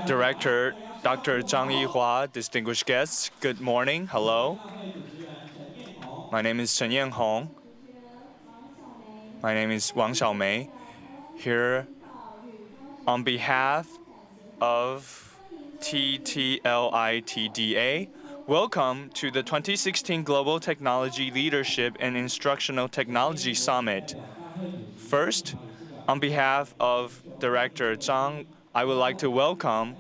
Director Dr. Zhang Yihua, distinguished guests, good morning. Hello. My name is Chen Yanhong. My name is Wang Xiaomei. Here on behalf of TTLITDA, welcome to the 2016 Global Technology Leadership and Instructional Technology Summit. First, on behalf of Director Zhang, I would like to welcome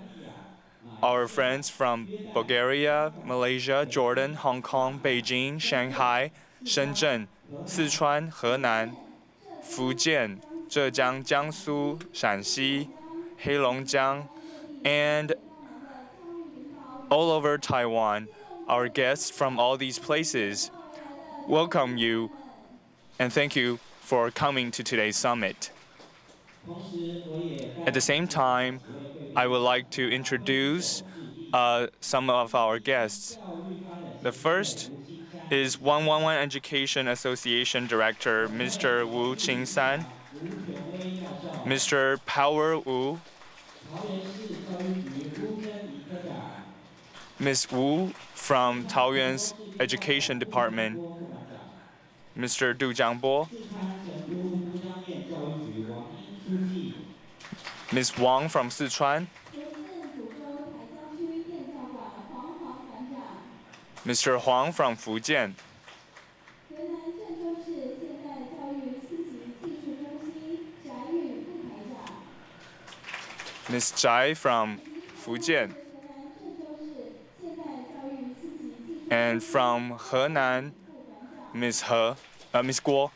our friends from Bulgaria, Malaysia, Jordan, Hong Kong, Beijing, Shanghai, Shenzhen, Sichuan, Henan, Fujian, Zhejiang, Jiangsu, Shanxi, Heilongjiang, and all over Taiwan. Our guests from all these places welcome you and thank you for coming to today's summit. At the same time, I would like to introduce some of our guests. The first is 111 Education Association Director, Mr. Wu Qingsan, Mr. Power Wu, Ms. Wu from Taoyuan's Education Department, Mr. Du Jiangbo, Ms. Wang from Sichuan, Mr. Huang from Fujian, Ms. Zhai from Fujian, and from Henan, Ms. Guo.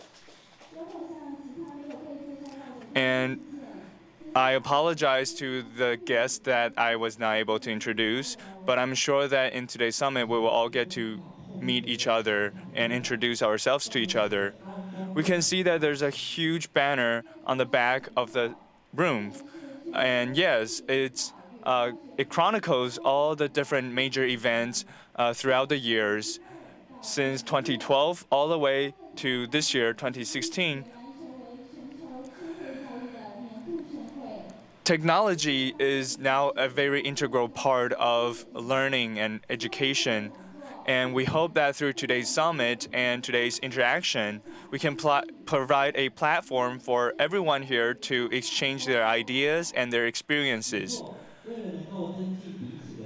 And I apologize to the guests that I was not able to introduce, but I'm sure that in today's summit we will all get to meet each other and introduce ourselves to each other. We can see that there's a huge banner on the back of the room. And yes, it chronicles all the different major events throughout the years since 2012 all the way to this year, 2016. Technology is now a very integral part of learning and education. And we hope that through today's summit and today's interaction, we can provide a platform for everyone here to exchange their ideas and their experiences.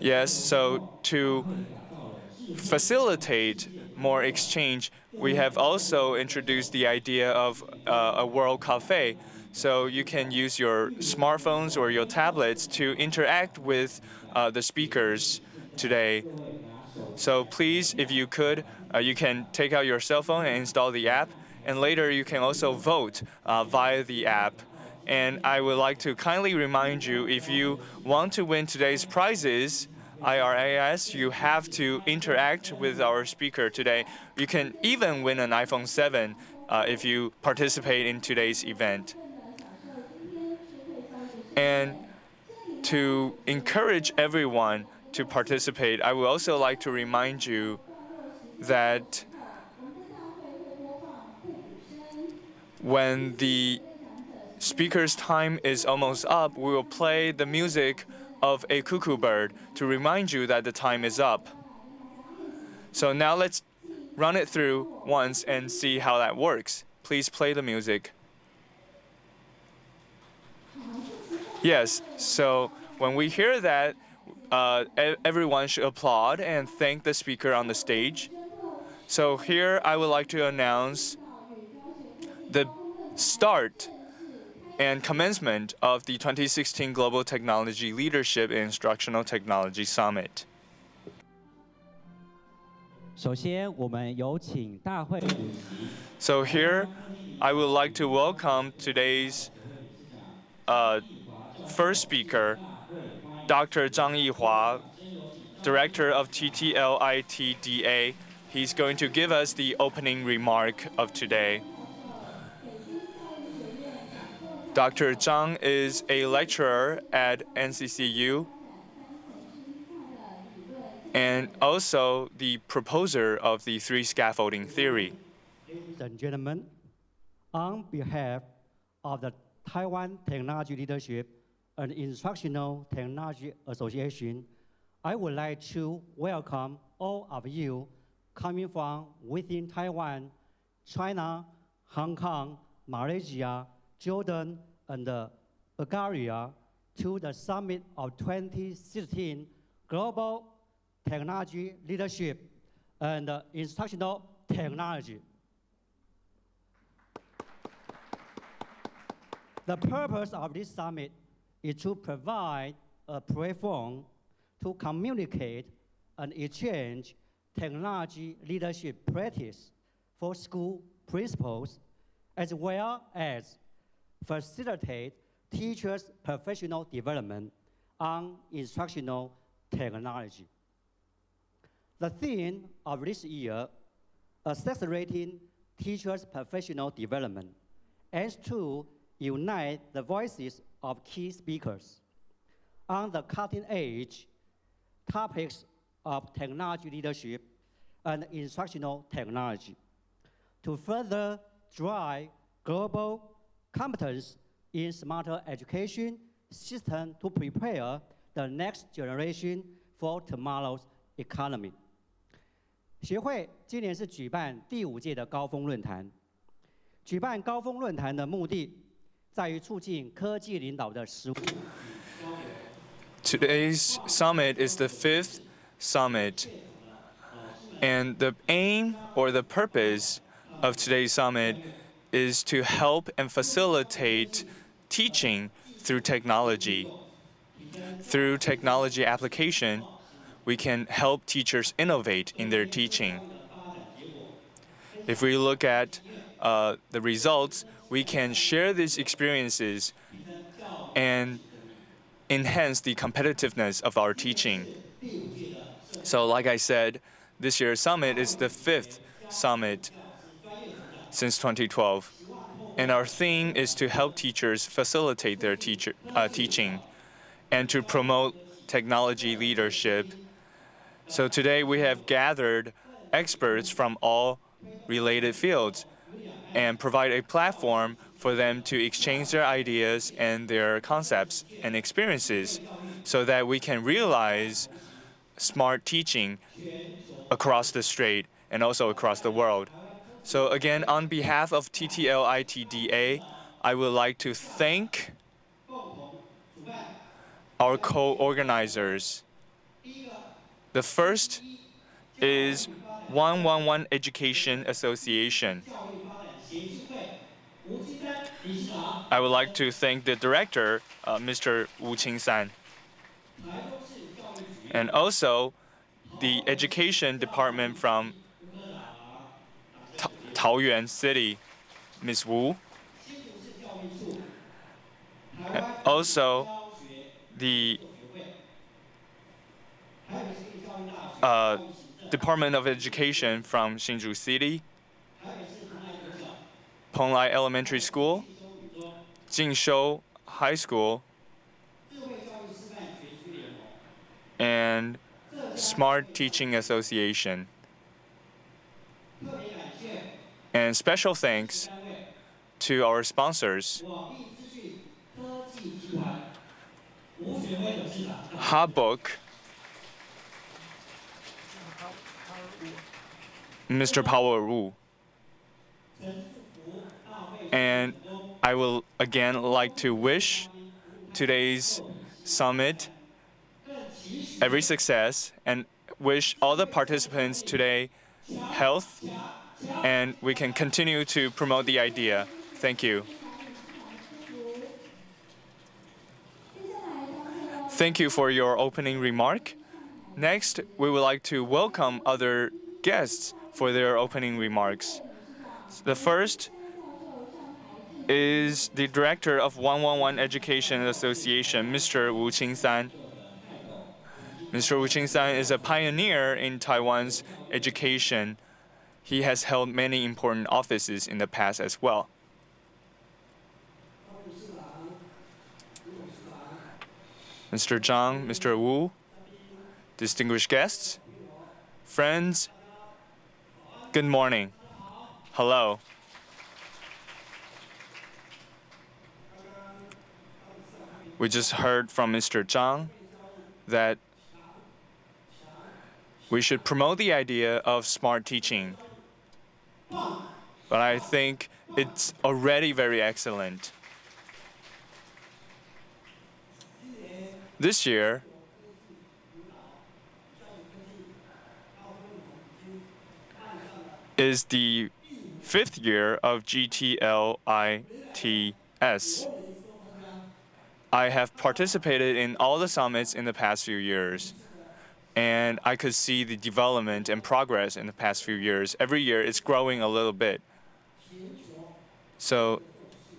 Yes, so to facilitate more exchange, we have also introduced the idea of a World Cafe. So you can use your smartphones or your tablets to interact with the speakers today. So please, if you could, you can take out your cell phone and install the app. And later you can also vote via the app. And I would like to kindly remind you, if you want to win today's prizes, IRAS, you have to interact with our speaker today. You can even win an iPhone 7 if you participate in today's event. And to encourage everyone to participate, I would also like to remind you that when the speaker's time is almost up, we will play the music of a cuckoo bird to remind you that the time is up. So now let's run it through once and see how that works. Please play the music. Yes, so when we hear that, everyone should applaud and thank the speaker on the stage. So here I would like to announce the start and commencement of the 2016 Global Technology Leadership and Instructional Technology Summit. So here I would like to welcome today's first speaker, Dr. Zhang Yihua, Director of TTLITDA. He's going to give us the opening remark of today. Dr. Zhang is a lecturer at NCCU and also the proposer of the three scaffolding theory. Ladies and gentlemen, on behalf of the Taiwan Technology Leadership and Instructional Technology Association, I would like to welcome all of you coming from within Taiwan, China, Hong Kong, Malaysia, Jordan, and Bulgaria to the Summit of 2016 Global Technology Leadership and Instructional Technology. The purpose of this summit is to provide a platform to communicate and exchange technology leadership practice for school principals, as well as facilitate teachers' professional development on instructional technology. The theme of this year, Accelerating Teachers' Professional Development, aims to unite the voices of key speakers on the cutting-edge topics of technology leadership and instructional technology to further drive global competence in smarter education system to prepare the next generation for tomorrow's economy. 协会今年是举办第5届的高峰论坛。举办高峰论坛的目的在于促进科技领导的实务。Today's summit is the 5th summit, and the aim or the purpose of today's summit is to help and facilitate teaching through technology. Through technology application, we can help teachers innovate in their teaching. If we look at the results, we can share these experiences and enhance the competitiveness of our teaching. So like I said, this year's summit is the 5th summit since 2012. And our theme is to help teachers facilitate their teaching and to promote technology leadership. So today we have gathered experts from all related fields and provide a platform for them to exchange their ideas and their concepts and experiences so that we can realize smart teaching across the strait and also across the world. So again, on behalf of TTLITDA, I would like to thank our co-organizers. The first is 111 Education Association. I would like to thank the director, Mr. Wu Qingsan, and also the education department from Taoyuan City, Ms. Wu, and also the Department of Education from Hsinchu City, Ponglai Elementary School, Jingshou High School, and Smart Teaching Association. And special thanks to our sponsors, Habook, Mr. Power Wu. And I will again like to wish today's summit every success and wish all the participants today health, and we can continue to promote the idea. Thank you. Thank you for your opening remark. Next, we would like to welcome other guests for their opening remarks. The first is the director of 111 Education Association, Mr. Wu Qingsan. Mr. Wu Qingsan is a pioneer in Taiwan's education. He has held many important offices in the past as well. Mr. Zhang, Mr. Wu, distinguished guests, friends, good morning. Hello. We just heard from Mr. Zhang that we should promote the idea of smart teaching. But I think it's already very excellent. This year, is the 5th year of GTLITS. I have participated in all the summits in the past few years, and I could see the development and progress in the past few years. Every year, it's growing a little bit. So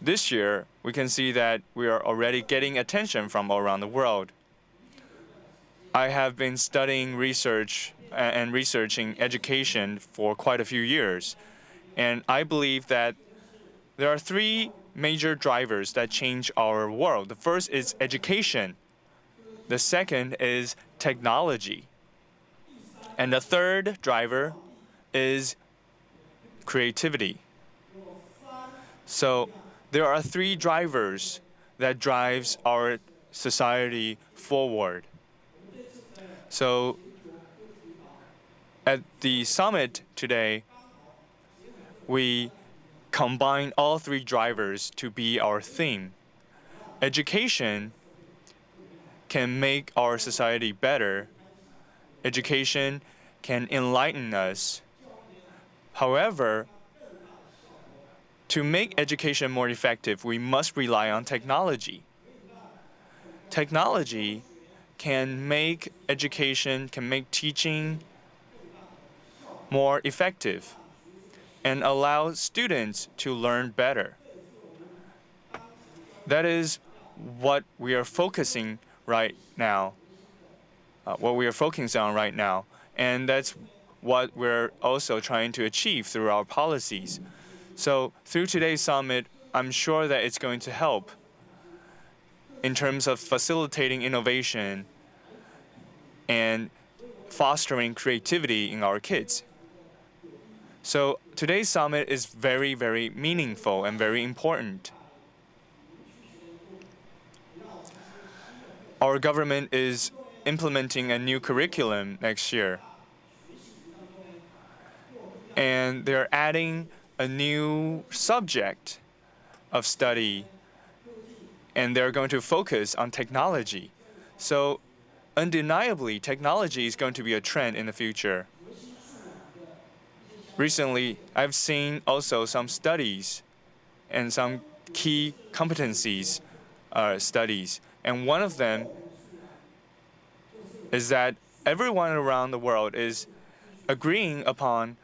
this year, we can see that we are already getting attention from all around the world. I have been studying research and researching education for quite a few years, and I believe that there are three major drivers that change our world. The first is education. The second is technology. And the third driver is creativity. So there are three drivers that drives our society forward. So at the summit today, we combine all three drivers to be our theme. Education can make our society better. Education can enlighten us. However, to make education more effective, we must rely on technology. Technology can make education, can make teaching more effective and allow students to learn better. That is what we are focusing right now, and that's what we're also trying to achieve through our policies. So through today's summit, I'm sure that it's going to help in terms of facilitating innovation and fostering creativity in our kids. So today's summit is very, very meaningful and very important. Our government is implementing a new curriculum next year. And they're adding a new subject of study, and they're going to focus on technology. So undeniably, technology is going to be a trend in the future. Recently, I've seen also some studies and some key competencies studies, and one of them is that everyone around the world is agreeing upon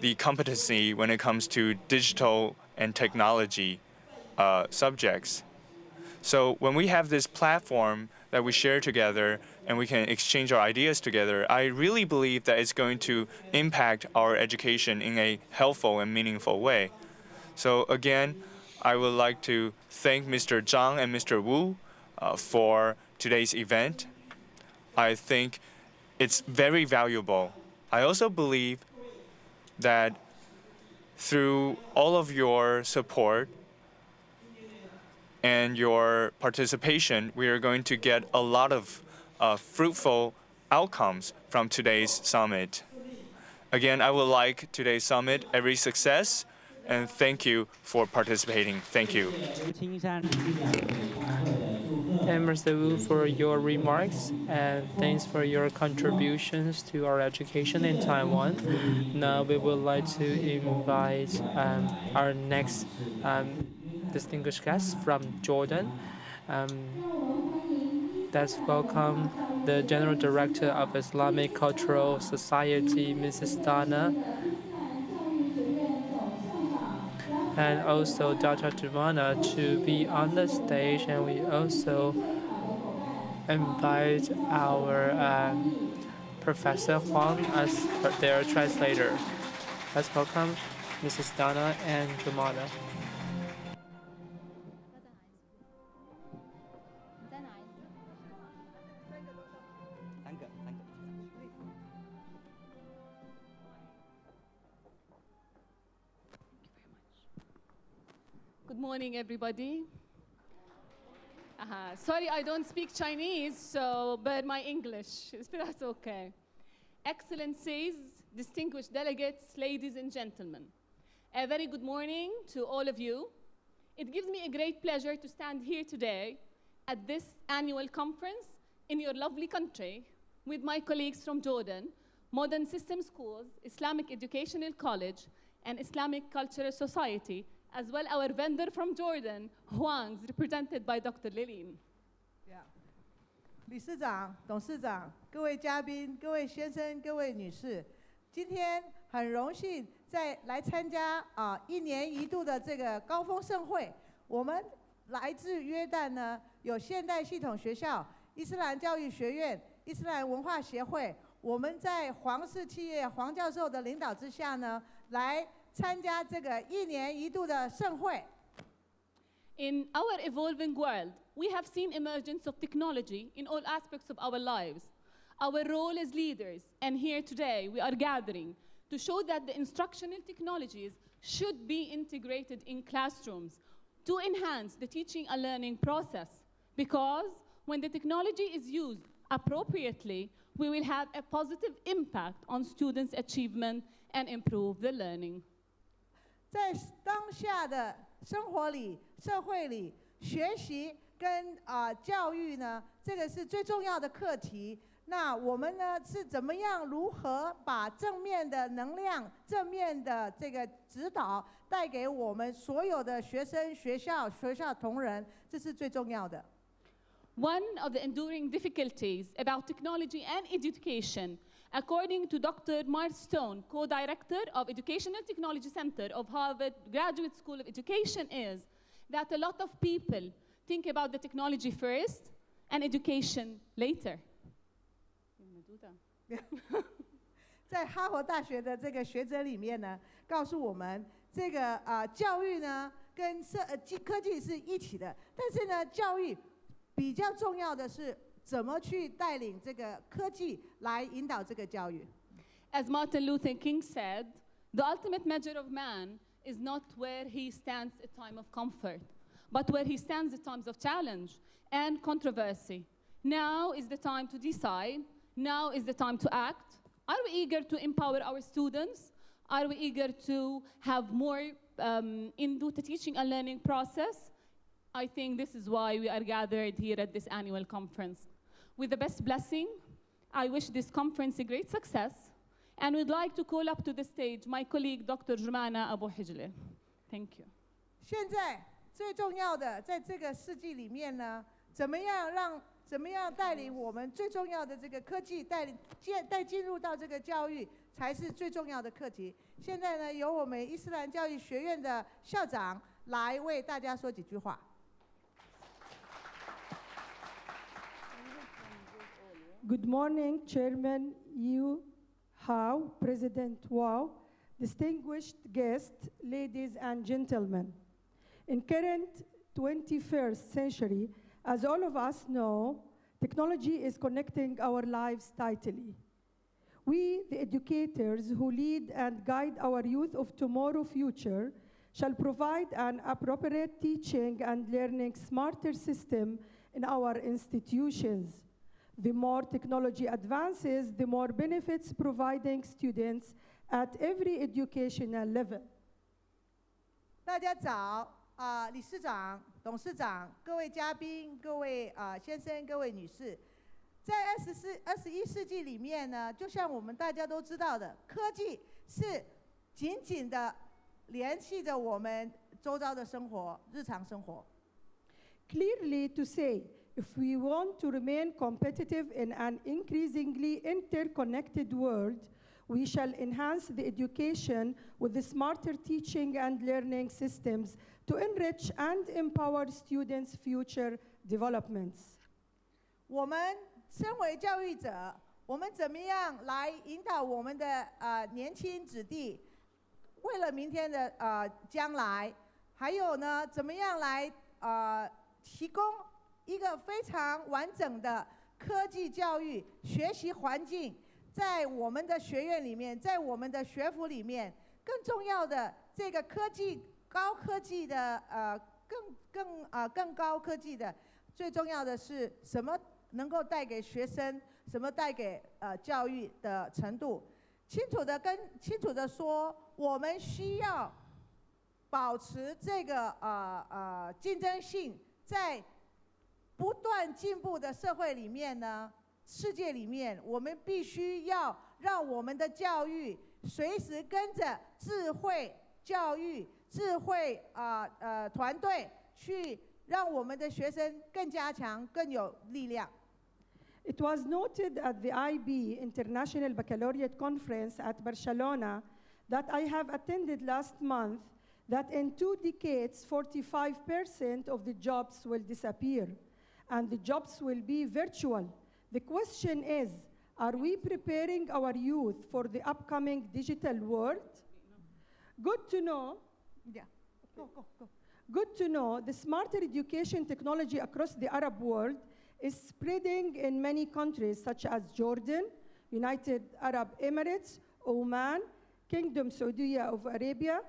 the competency when it comes to digital and technology subjects. So when we have this platform that we share together and we can exchange our ideas together, I really believe that it's going to impact our education in a helpful and meaningful way. So again, I would like to thank Mr. Zhang and Mr. Wu for today's event. I think it's very valuable. I also believe that through all of your support and your participation, we are going to get a lot of fruitful outcomes from today's summit. Again, I would like today's summit every success, and thank you for participating. Thank you. And Mr. Wu for your remarks, and thanks for your contributions to our education in Taiwan. Now we would like to invite our next distinguished guest from Jordan. Let's welcome the General Director of Islamic Cultural Society, Mrs. Dana, and also Dr. Jumana to be on the stage, and we also invite our Professor Huang as their translator. Let's welcome Mrs. Dana and Jumana. Good morning, everybody. Sorry, I don't speak Chinese, but my English, that's okay. Excellencies, distinguished delegates, ladies and gentlemen, a very good morning to all of you. It gives me a great pleasure to stand here today at this annual conference in your lovely country with my colleagues from Jordan, Modern System Schools, Islamic Educational College, and Islamic Cultural Society, as well our vendor from Jordan, Huang's, represented by Dr. Lilin. 理事长、董事长、各位嘉宾、各位先生、各位女士，今天很荣幸来参加1年1度的这个高峰盛会。我们来自约旦呢，有现代系统学校、伊斯兰教育学院、伊斯兰文化协会。我们在皇室企业黄教授的领导之下呢，来参加这个1年1度的盛会。In our evolving world, we have seen emergence of technology in all aspects of our lives. Our role as leaders, and here today we are gathering to show that the instructional technologies should be integrated in classrooms to enhance the teaching and learning process. Because when the technology is used appropriately, we will have a positive impact on students' achievement and improve the learning. 在当下的生活里、社会里，学习跟教育呢，这个是最重要的课题。那我们呢是怎么样、如何把正面的能量、正面的这个指导带给我们所有的学生、学校同仁，这是最重要的。One of the enduring difficulties about technology and education, according to Dr. Mark Stone, co-director of Educational Technology Center of Harvard Graduate School of Education, is that a lot of people think about the technology first and education later. 在哈佛大学的这个学者里面呢，告诉我们，这个教育呢跟科技是一体的，但是呢，教育比较重要的是怎么去带领这个科技来引导这个教育。As Martin Luther King said, the ultimate measure of man is not where he stands at time of comfort, but where he stands at times of challenge and controversy. Now is the time to decide. Now is the time to act. Are we eager to empower our students? Are we eager to have more into the teaching and learning process? I think this is why we are gathered here at this annual conference. With the best blessing, I wish this conference a great success, and would like to call up to the stage my colleague, Dr. Jumana Abu Hijle. Thank you. 现在最重要的，在这个世纪里面呢，怎么样带领我们最重要的这个科技带进入到这个教育，才是最重要的课题。现在呢，由我们伊斯兰教育学院的校长来为大家说几句话。Good morning, Chairman Yu Hao, President Wao, distinguished guests, ladies and gentlemen. In current 21st century, as all of us know, technology is connecting our lives tightly. We, the educators who lead and guide our youth of tomorrow future, shall provide an appropriate teaching and learning smarter system in our institutions. The more technology advances, the more benefits providing students at every educational level. 大家早。理事长、董事长、各位嘉宾、各位先生、各位女士，在21世纪里面呢，就像我们大家都知道的，科技是紧紧的联系着我们周遭的生活、日常生活。Clearly to say, if we want to remain competitive in an increasingly interconnected world, we shall enhance the education with the smarter teaching and learning systems to enrich and empower students' future developments. 我们身为教育者，我们怎么样来引导我们的年轻子弟，为了明天的将来，还有呢，怎么样来提供一个非常完整的科技教育学习环境，在我们的学院里面，在我们的学府里面，更重要的这个高科技的更高科技的最重要的是什么能够带给学生，什么带给教育的程度，清楚的说，我们需要保持这个竞争性，在不断进步的社会里面呢，世界里面，我们必须要让我们的教育随时跟着智慧教育、智慧团队去让我们的学生更加强、更有力量。It was noted at the IB International Baccalaureate Conference at Barcelona that I have attended last month that in 2 decades, 45% of the jobs will disappear, and the jobs will be virtual. The question is, are we preparing our youth for the upcoming digital world? Good to know. Yeah. Go. Good to know the smarter education technology across the Arab world is spreading in many countries such as Jordan, United Arab Emirates, Oman, Kingdom Saudi of Arabia,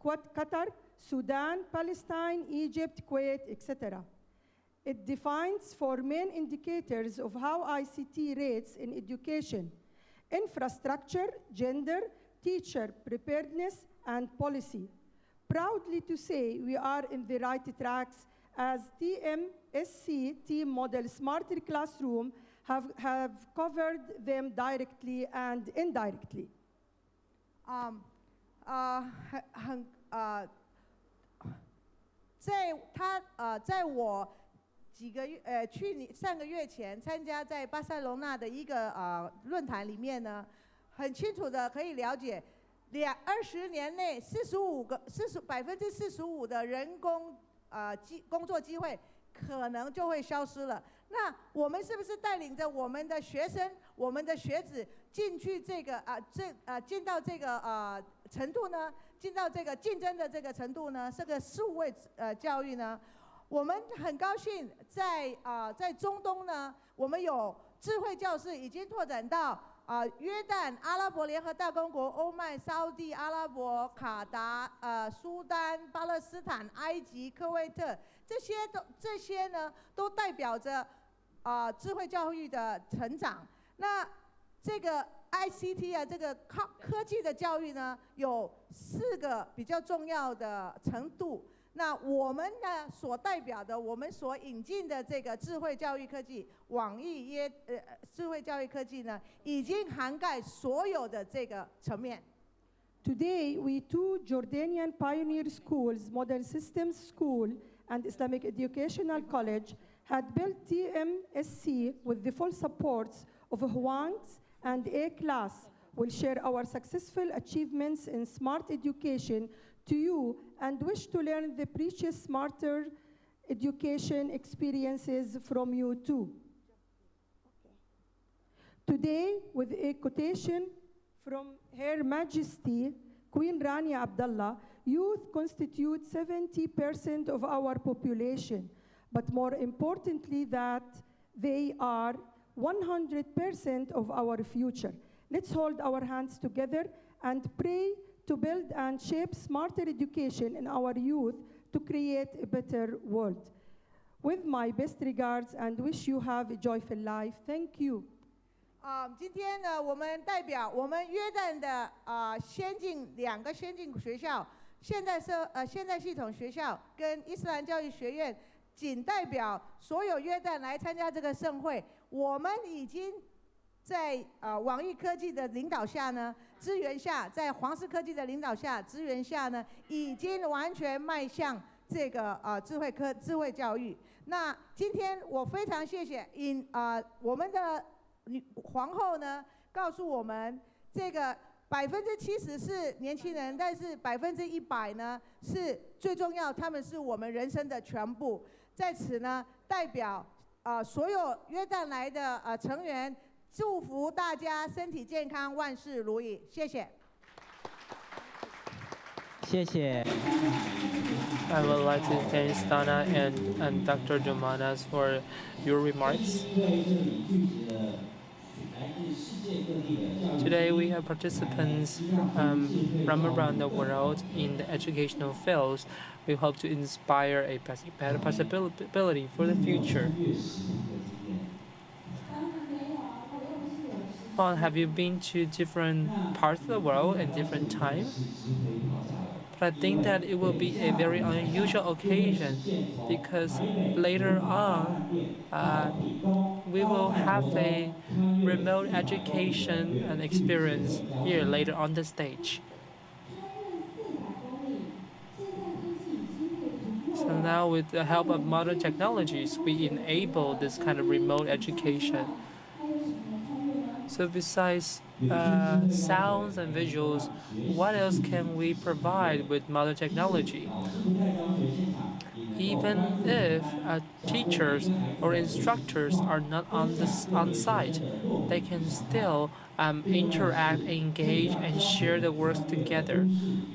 Qatar, Sudan, Palestine, Egypt, Kuwait, etc. It defines 4 main indicators of how ICT rates in education: infrastructure, gender, teacher preparedness, and policy. Proudly to say we are in the right tracks as TMSC team model Smarter Classroom have covered them directly and indirectly. 在我上个月前参加在巴塞隆纳的一个论坛里面呢，很清楚的可以了解，20年内45%的人工工作机会可能就会消失了。那我们是不是带领着我们的学生、我们的学子进到这个程度呢？进到这个竞争的这个程度呢？这个数位教育呢？我们很高兴在中东呢，我们有智慧教室已经拓展到约旦、阿拉伯联合大公国、欧曼、沙地阿拉伯、卡达、苏丹、巴勒斯坦、埃及、科威特，这些呢都代表着智慧教育的成长。那这个 ICT 这个科技的教育呢，有4个比较重要的程度。那我们呢所代表的，我们所引进的这个智慧教育科技，网易智慧教育科技呢，已经涵盖所有的这个层面。Today, we 2 Jordanian pioneer schools, Modern Systems School and Islamic Educational College, had built TMSC with the full supports of Hwang's and A-Class. We'll share our successful achievements in smart education to you and wish to learn the precious smarter education experiences from you too. Today, with a quotation from Her Majesty Queen Rania Abdullah, youth constitute 70% of our population, but more importantly that they are 100% of our future. Let's hold our hands together and pray to build and shape smarter education in our youth to create a better world. With my best regards and wish you have a joyful life. Thank you. 今天呢，我们代表我们约旦的2个先进学校，现代系统学校跟伊斯兰教育学院，仅代表所有约旦来参加这个盛会。我们已经在网易科技的领导下呢，支援下，在黄氏科技的领导下支援下呢，已经完全迈向这个智慧教育。那今天我非常谢谢我们的皇后呢，告诉我们这个70%是年轻人，但是100%呢是最重要，他们是我们人生的全部。在此呢，代表所有约旦来的成员，祝福大家身体健康，万事如意。谢谢。谢谢。I would like to thank Stana and Dr. Jomanas for your remarks. Today we have participants from around the world in the educational fields. We hope to inspire a better possibility for the future. Well, have you been to different parts of the world at different times? But I think that it will be a very unusual occasion because later on we will have a remote education and experience here later on the stage. So now with the help of modern technologies, we enable this kind of remote education. So besides sounds and visuals, what else can we provide with modern technology? Even if teachers or instructors are not on site, they can still interact, engage, and share the works together.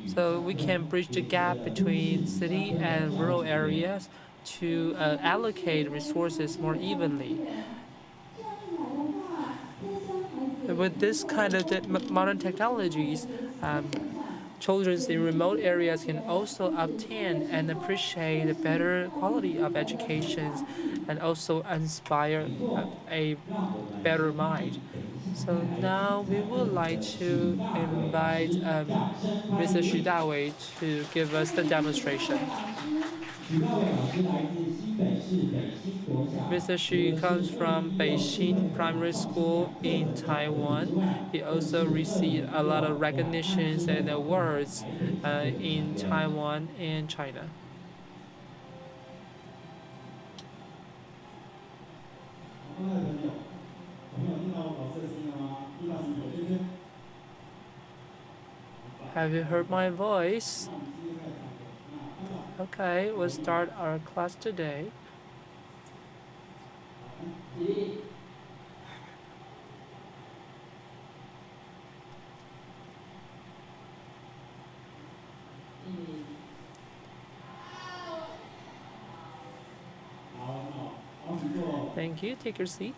So we can bridge the gap between city and rural areas to allocate resources more evenly. With this kind of modern technologies, children in remote areas can also obtain and appreciate the better quality of education and also inspire a better mind. So now we would like to invite Mr. Xu Dawei to give us the demonstration. Mr. Xu comes from Beixin Primary School in Taiwan. He also received a lot of recognitions and awards in Taiwan and China. Have you heard my voice? Okay, we'll start our class today. Thank you. Take your seat.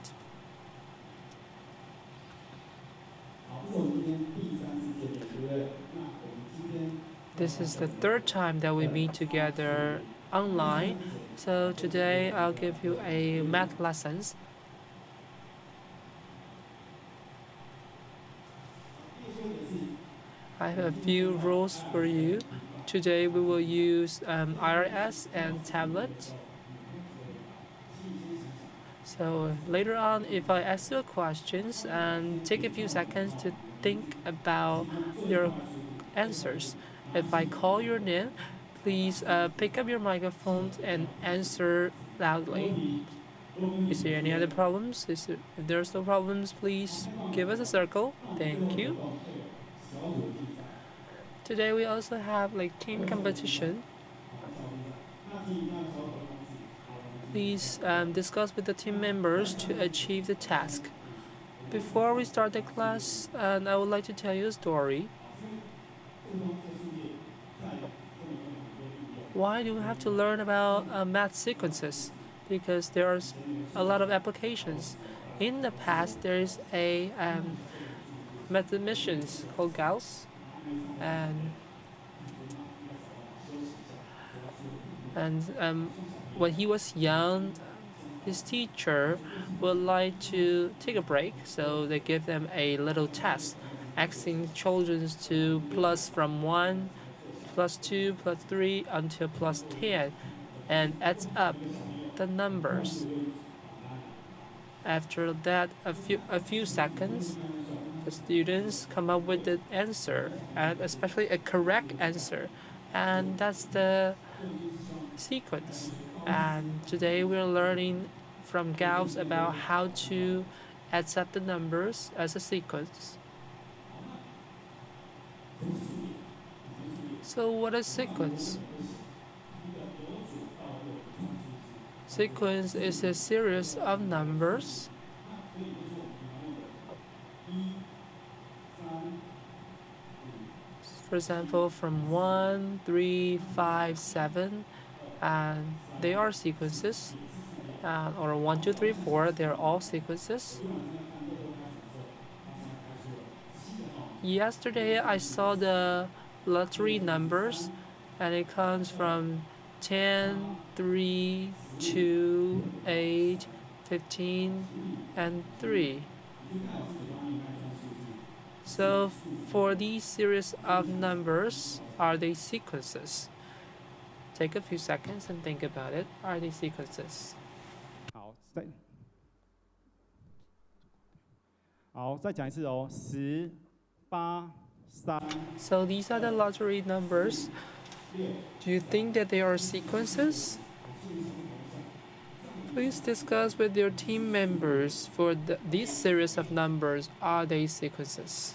This is the third time that we meet together online. So today I'll give you a math lessons. I have a few rules for you. Today we will use IRS and tablet. So later on, if I ask you questions, take a few seconds to think about your answers. If I call your name, please pick up your microphones and answer loudly. Is there any other problems? If there's no problems, please give us a circle. Thank you. Today we also have like team competition. Please discuss with the team members to achieve the task. Before we start the class, I would like to tell you a story. Why do we have to learn about math sequences? Because there are a lot of applications. In the past, there is a mathematician called Gauss, and when he was young, his teacher would like to take a break, so they give them a little test, asking children to plus from 1, plus 2, plus 3 until plus 10, and adds up the numbers. After that, a few seconds, the students come up with the answer, and especially a correct answer, and that's the sequence. And today we're learning from Gauss about how to add up the numbers as a sequence. So what is sequence? Sequence is a series of numbers for example from 1, 3, 5, 7, and they are sequences, or 1, 2, 3, 4, they're all sequences. Yesterday I saw the lottery numbers, and it comes from 10, 3, 2, 8, 15, and 3. So for these series of numbers, are they sequences? Take a few seconds and think about it. Are they sequences? 再讲一次哦，10、8、3。So these are the lottery numbers. Do you think that they are sequences? Please discuss with your team members for this series of numbers. Are they sequences?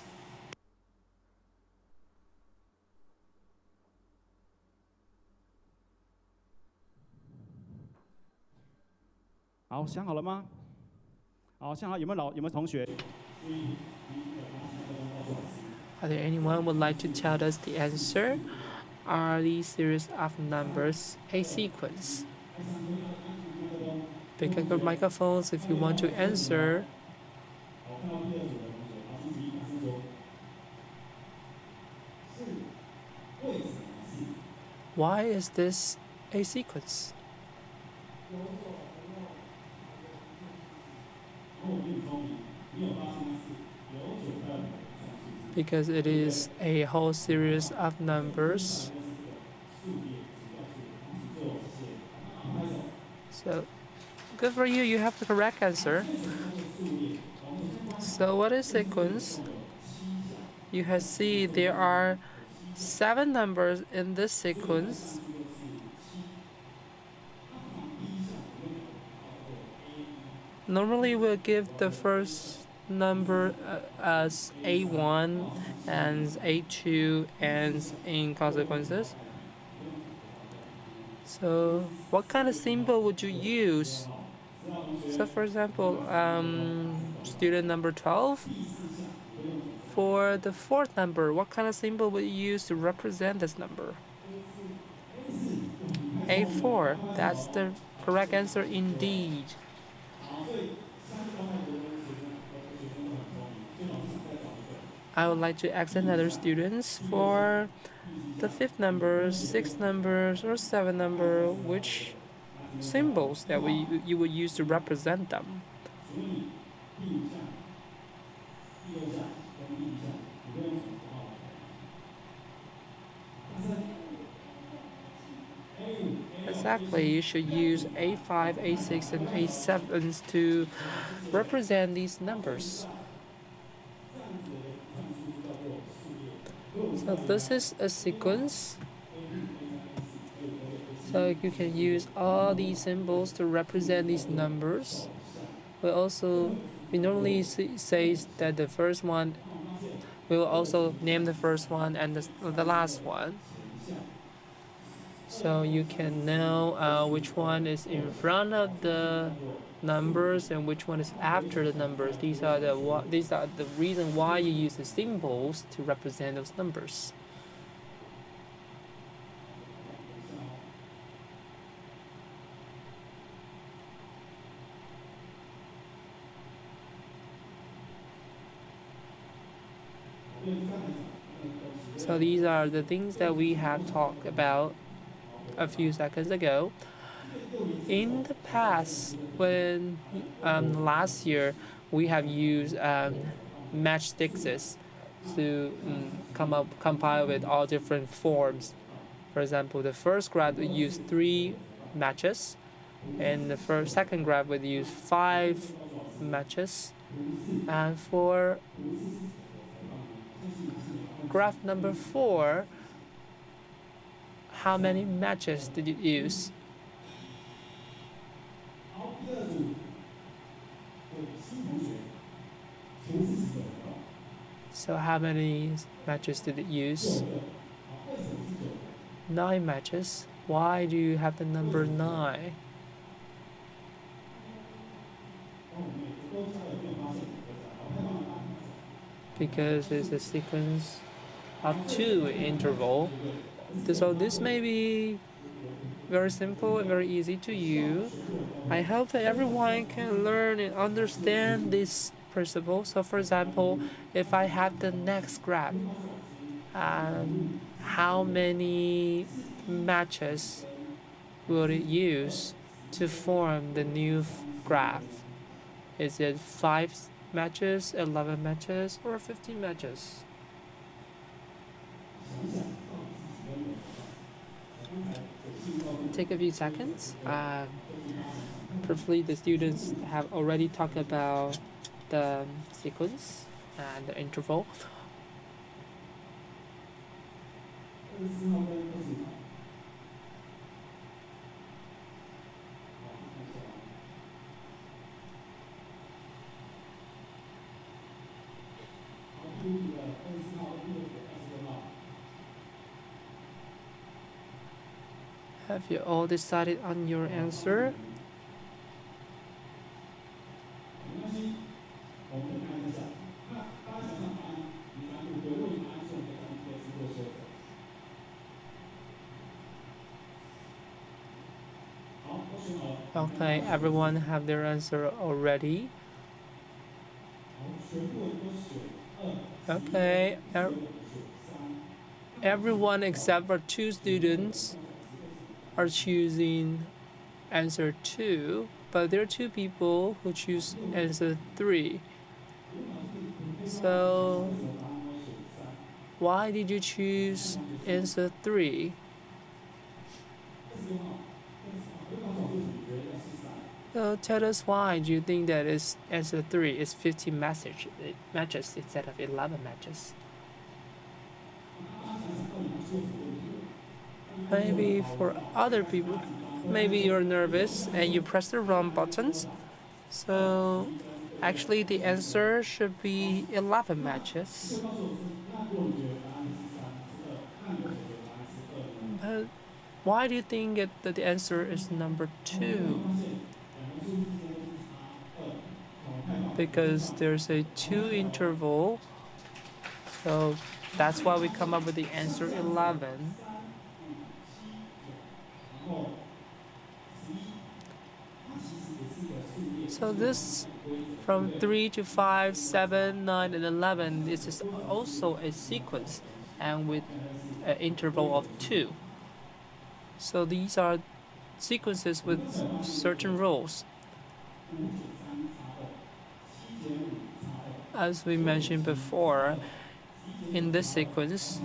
好，想好了吗？好，想好有没有同学？ Are there anyone would like to tell us the answer? Are these series of numbers a sequence? Pick up your microphones if you want to answer. Why is this a sequence? Because it is a whole series of numbers. So, good for you, you have the correct answer. So what is sequence? You can see there are 7 numbers in this sequence. Normally we'll give the first number as A1 and A2 ends in consequences. So what kind of symbol would you use? So for example, student number 12, for the fourth number, what kind of symbol would you use to represent this number? A4, that's the correct answer indeed. I would like to ask another students for the 5th number, 6th numbers, or 7th number, which symbols that you would use to represent them. Exactly, you should use A5, A6, and A7 to represent these numbers. So this is a sequence. So you can use all these symbols to represent these numbers. We normally say that the first one, we will also name the first one and the last one. So you can know which one is in front of the numbers and which one is after the numbers. These are the reason why you use the symbols to represent those numbers. So these are the things that we have talked about a few seconds ago. In the past, when last year we have used matchsticks to compile with all different forms. For example, the first graph would use 3 matches, and the second graph would use 5 matches, and for graph number 4, how many matches did you use? So how many matches did it use? 9 matches. Why do you have the number 9? Because it's a sequence of 2 interval. So this may be very simple and very easy to you. I hope that everyone can learn and understand this principle. So for example, if I have the next graph, how many matches will it use to form the new graph? Is it 5 matches, 11 matches, or 15 matches? Take a few seconds. Preferably the students have already talked about the sequence and the interval. Have you all decided on your answer? Okay, everyone have their answer already. Okay, everyone except for 2 students are choosing answer 2, but there are 2 people who choose answer 3. So why did you choose answer 3? So tell us why do you think that is answer 3 is 15 matches instead of 11 matches? Maybe for other people, maybe you're nervous and you press the wrong buttons. So actually the answer should be 11 matches. But why do you think that the answer is number 2? Because there's a 2 interval, so that's why we come up with the answer 11. So this from 3 to 5, 7, 9, and 11, this is also a sequence and with an interval of 2. So these are sequences with certain rules. As we mentioned before, in this sequence,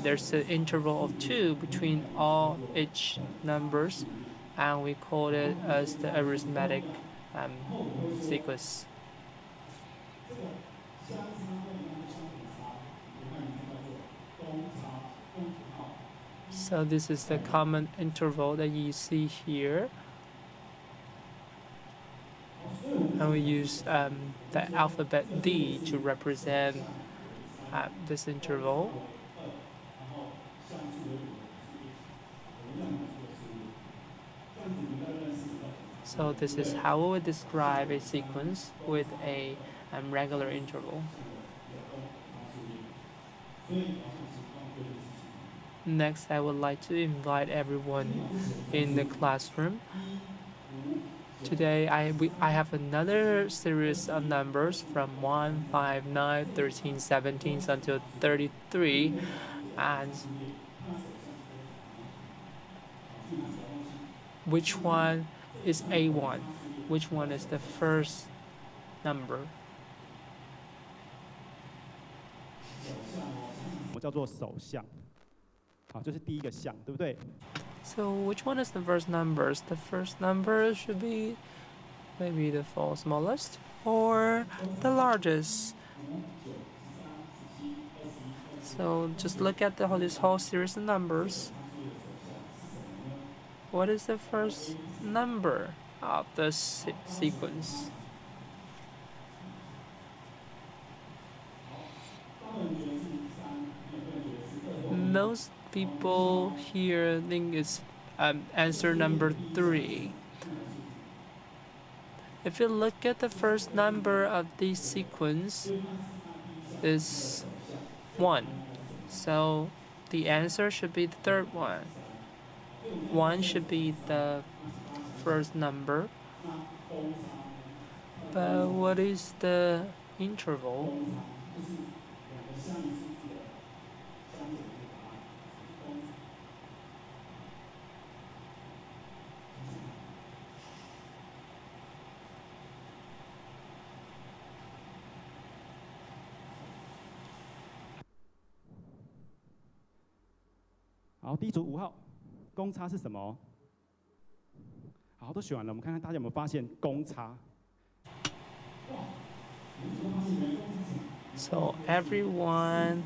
there's an interval of 2 between all each numbers, and we call it as the arithmetic sequence. So this is the common interval that you see here. And we use the alphabet D to represent this interval. So this is how we would describe a sequence with a regular interval. Next, I would like to invite everyone in the classroom. Today, I have another series of numbers from 1, 5, 9, 13, 17 until 33, and which one is A1? Which one is the first number? 我叫做首项，好，这是第一个项，对不对？ So which one is the first numbers? The first number should be maybe the smallest or the largest. So just look at this whole series of numbers. What is the first number of the sequence? Most people here think it's answer number 3. If you look at the first number of the sequence is 1, so the answer should be the third one. 1 should be the first number. But what is the interval?好，第一组5号，公差是什么？好，都选完了，我们看看大家有没有发现公差。So everyone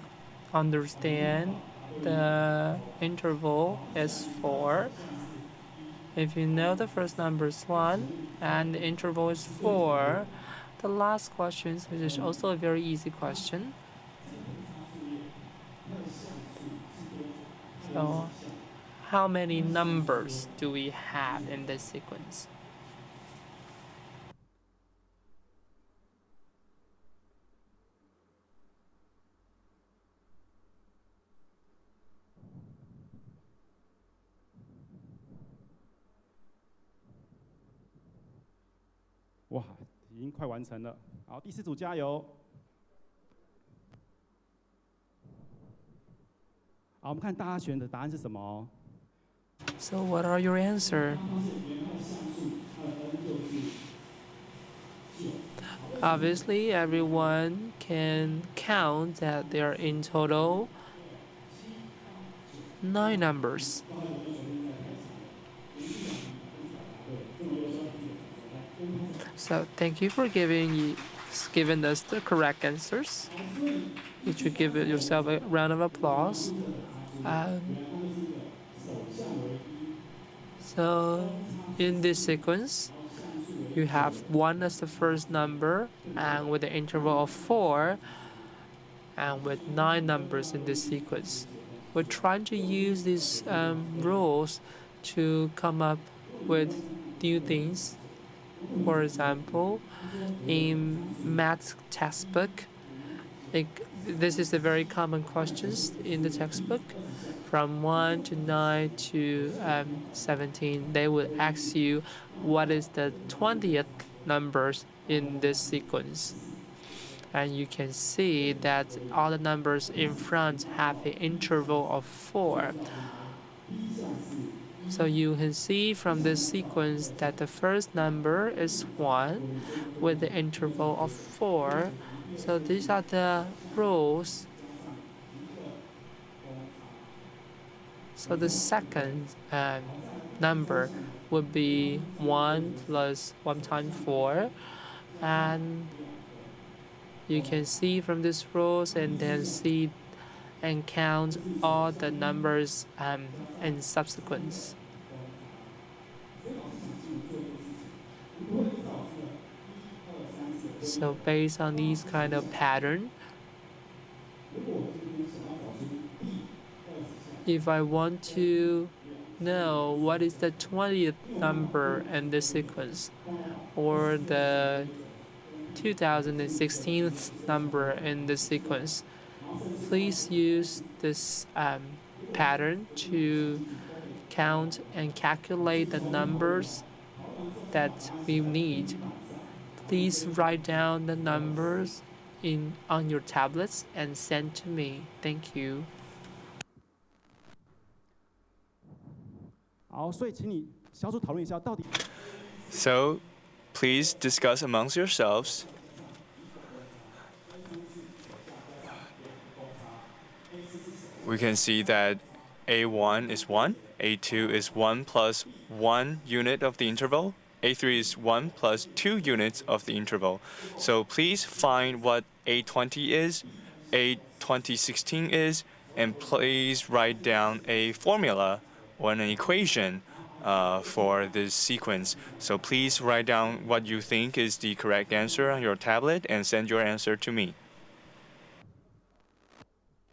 understand the interval is 4. If you know the first number is 1 and the interval is 4, the last question is also a very easy question. So how many numbers do we have in this sequence? “哇，已经快完成了。好，第4组加油。好，我们看大家选的答案是什么。So what are your answer? Obviously, everyone can count that there are in total 9 numbers. So thank you for giving us the correct answers. You should give yourself a round of applause. So in this sequence, you have 1 as the first number, and with the interval of 4, and with 9 numbers in this sequence. We're trying to use these rules to come up with new things. For example, in math textbook, this is a very common questions in the textbook. From 1 to 9 to 17, they would ask you what is the 20th numbers in this sequence. And you can see that all the numbers in front have an interval of 4. So you can see from this sequence that the first number is 1 with the interval of 4. So these are the rules. So the second number would be 1 plus 1 times 4. And you can see from these rules and then see and count all the numbers in subsequence. So based on these kind of pattern, if I want to know what is the 20th number in this sequence, or the 2016 number in this sequence, please use this pattern to count and calculate the numbers that we need. Please write down the numbers on your tablets and send to me. Thank you. 好，所以请你小组讨论一下，到底。So, please discuss amongst yourselves. We can see that A1 is 1, A2 is 1 plus 1 unit of the interval, A3 is 1 plus 2 units of the interval. So please find what A20 is, A2016 is, and please write down a formula or an equation for this sequence. So please write down what you think is the correct answer on your tablet and send your answer to me.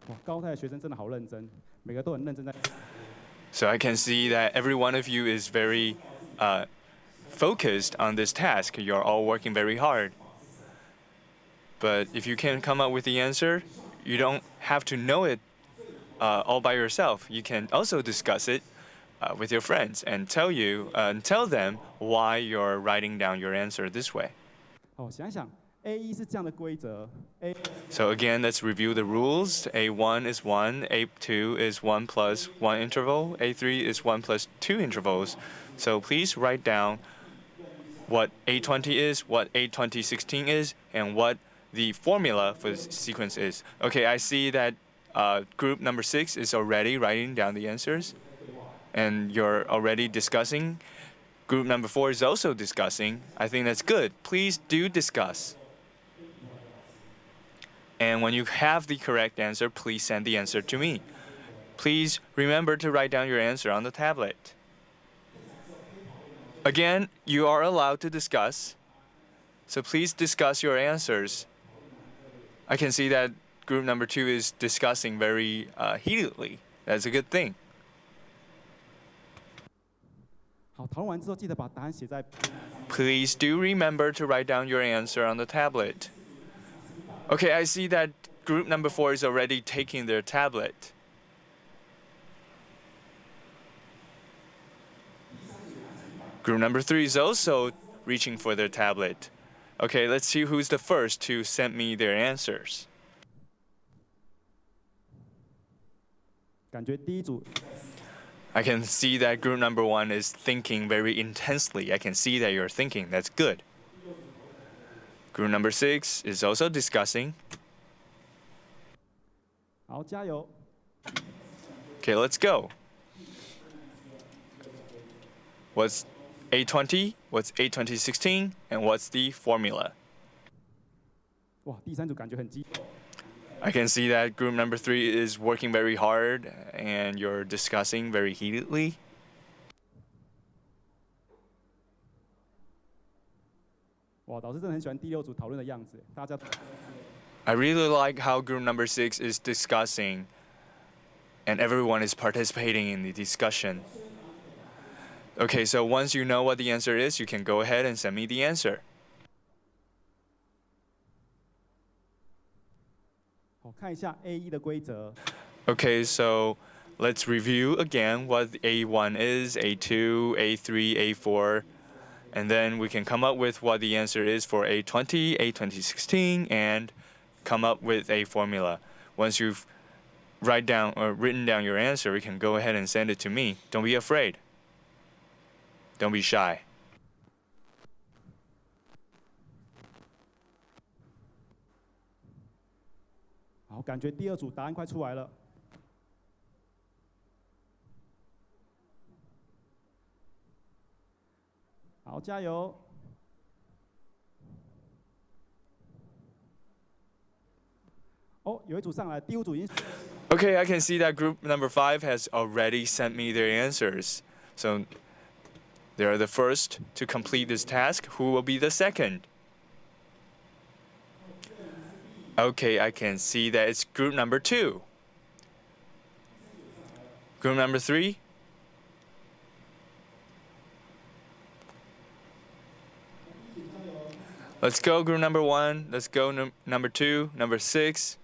哇，高泰的学生真的好认真，每个都很认真在。So I can see that every one of you is very focused on this task. You're all working very hard. But if you can't come up with the answer, you don't have to know it all by yourself. You can also discuss it with your friends and tell them why you're writing down your answer this way. 好，想一想 A1 是这样的规则 ，A So again, let's review the rules. A1 is 1, A2 is 1 plus 1 interval, A3 is 1 plus 2 intervals. So please write down what A20 is, what A2016 is, and what the formula for the sequence is. Okay, I see that group number 6 is already writing down the answers, and you're already discussing. Group number 4 is also discussing. I think that's good. Please do discuss. And when you have the correct answer, please send the answer to me. Please remember to write down your answer on the tablet. Again, you are allowed to discuss, so please discuss your answers. I can see that group number 2 is discussing very heatedly. That's a good thing. 好，讨论完之后记得把答案写在 Please do remember to write down your answer on the tablet. Okay, I see that group number 4 is already taking their tablet. Group number 3 is also reaching for their tablet. Okay, let's see who's the first to send me their answers. 感觉第一组 I can see that group number 1 is thinking very intensely. I can see that you're thinking. That's good. Group number 6 is also discussing. 好，加油！ Okay, let's go. What's A20? What's A2016? And what's the formula? 哇，第三组感觉很激。 I can see that group number 3 is working very hard and you're discussing very heatedly. 哇，老师真的很喜欢第六组讨论的样子，大家。 I really like how group number 6 is discussing and everyone is participating in the discussion. Okay, so once you know what the answer is, you can go ahead and send me the answer. 好，看一下 A1 的规则。 Okay, so let's review again what A1 is, A2, A3, A4, and then we can come up with what the answer is for A20, A2016, and come up with a formula. Once you've written down your answer, we can go ahead and send it to me. Don't be afraid. Don't be shy. 好，感觉第二组答案快出来了。好，加油！哦，有一组上来，第五组已经。 Okay, I can see that group number 5 has already sent me their answers. So they are the first to complete this task. Who will be the second? Okay, I can see that it's group number 2. Group number 3? Let's go group number 1. Let's go number 2, number 6.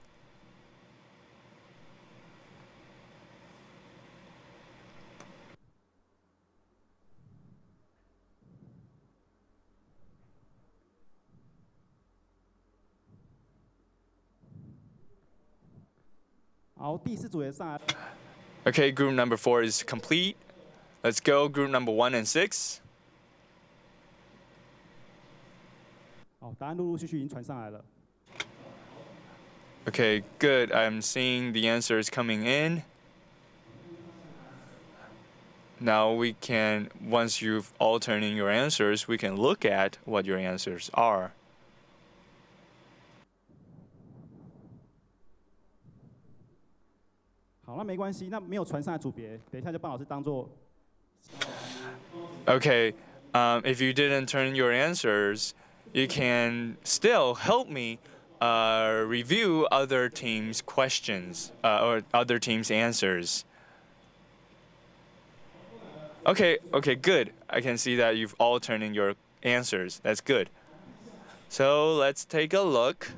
Okay, group number 4 is complete. Let's go group number 1 and 6. 好，答案陆陆续续已经传上来了。 Okay, good. I'm seeing the answers coming in. Now we can, once you've all turned in your answers, we can look at what your answers are. 好，那没关系，那没有传上来组别，等一下就帮老师当做。Okay, if you didn't turn your answers, you can still help me review other teams' questions or other teams' answers. Okay, good. I can see that you've all turned in your answers. That's good. So let's take a look.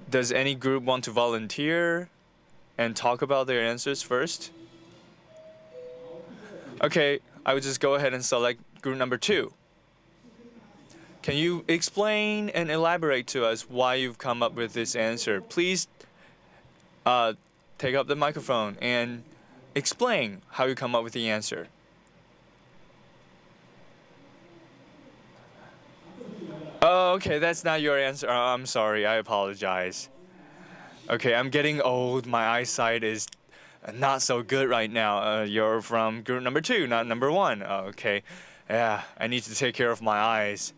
Does any group want to volunteer and talk about their answers first? Okay, I would just go ahead and select group number 2. Can you explain and elaborate to us why you've come up with this answer? Please take up the microphone and explain how you come up with the answer. Oh, okay, that's not your answer. I'm sorry, I apologize. Okay, I'm getting old. My eyesight is not so good right now. You're from group number 2, not number 1. Okay, yeah, I need to take care of my eyes.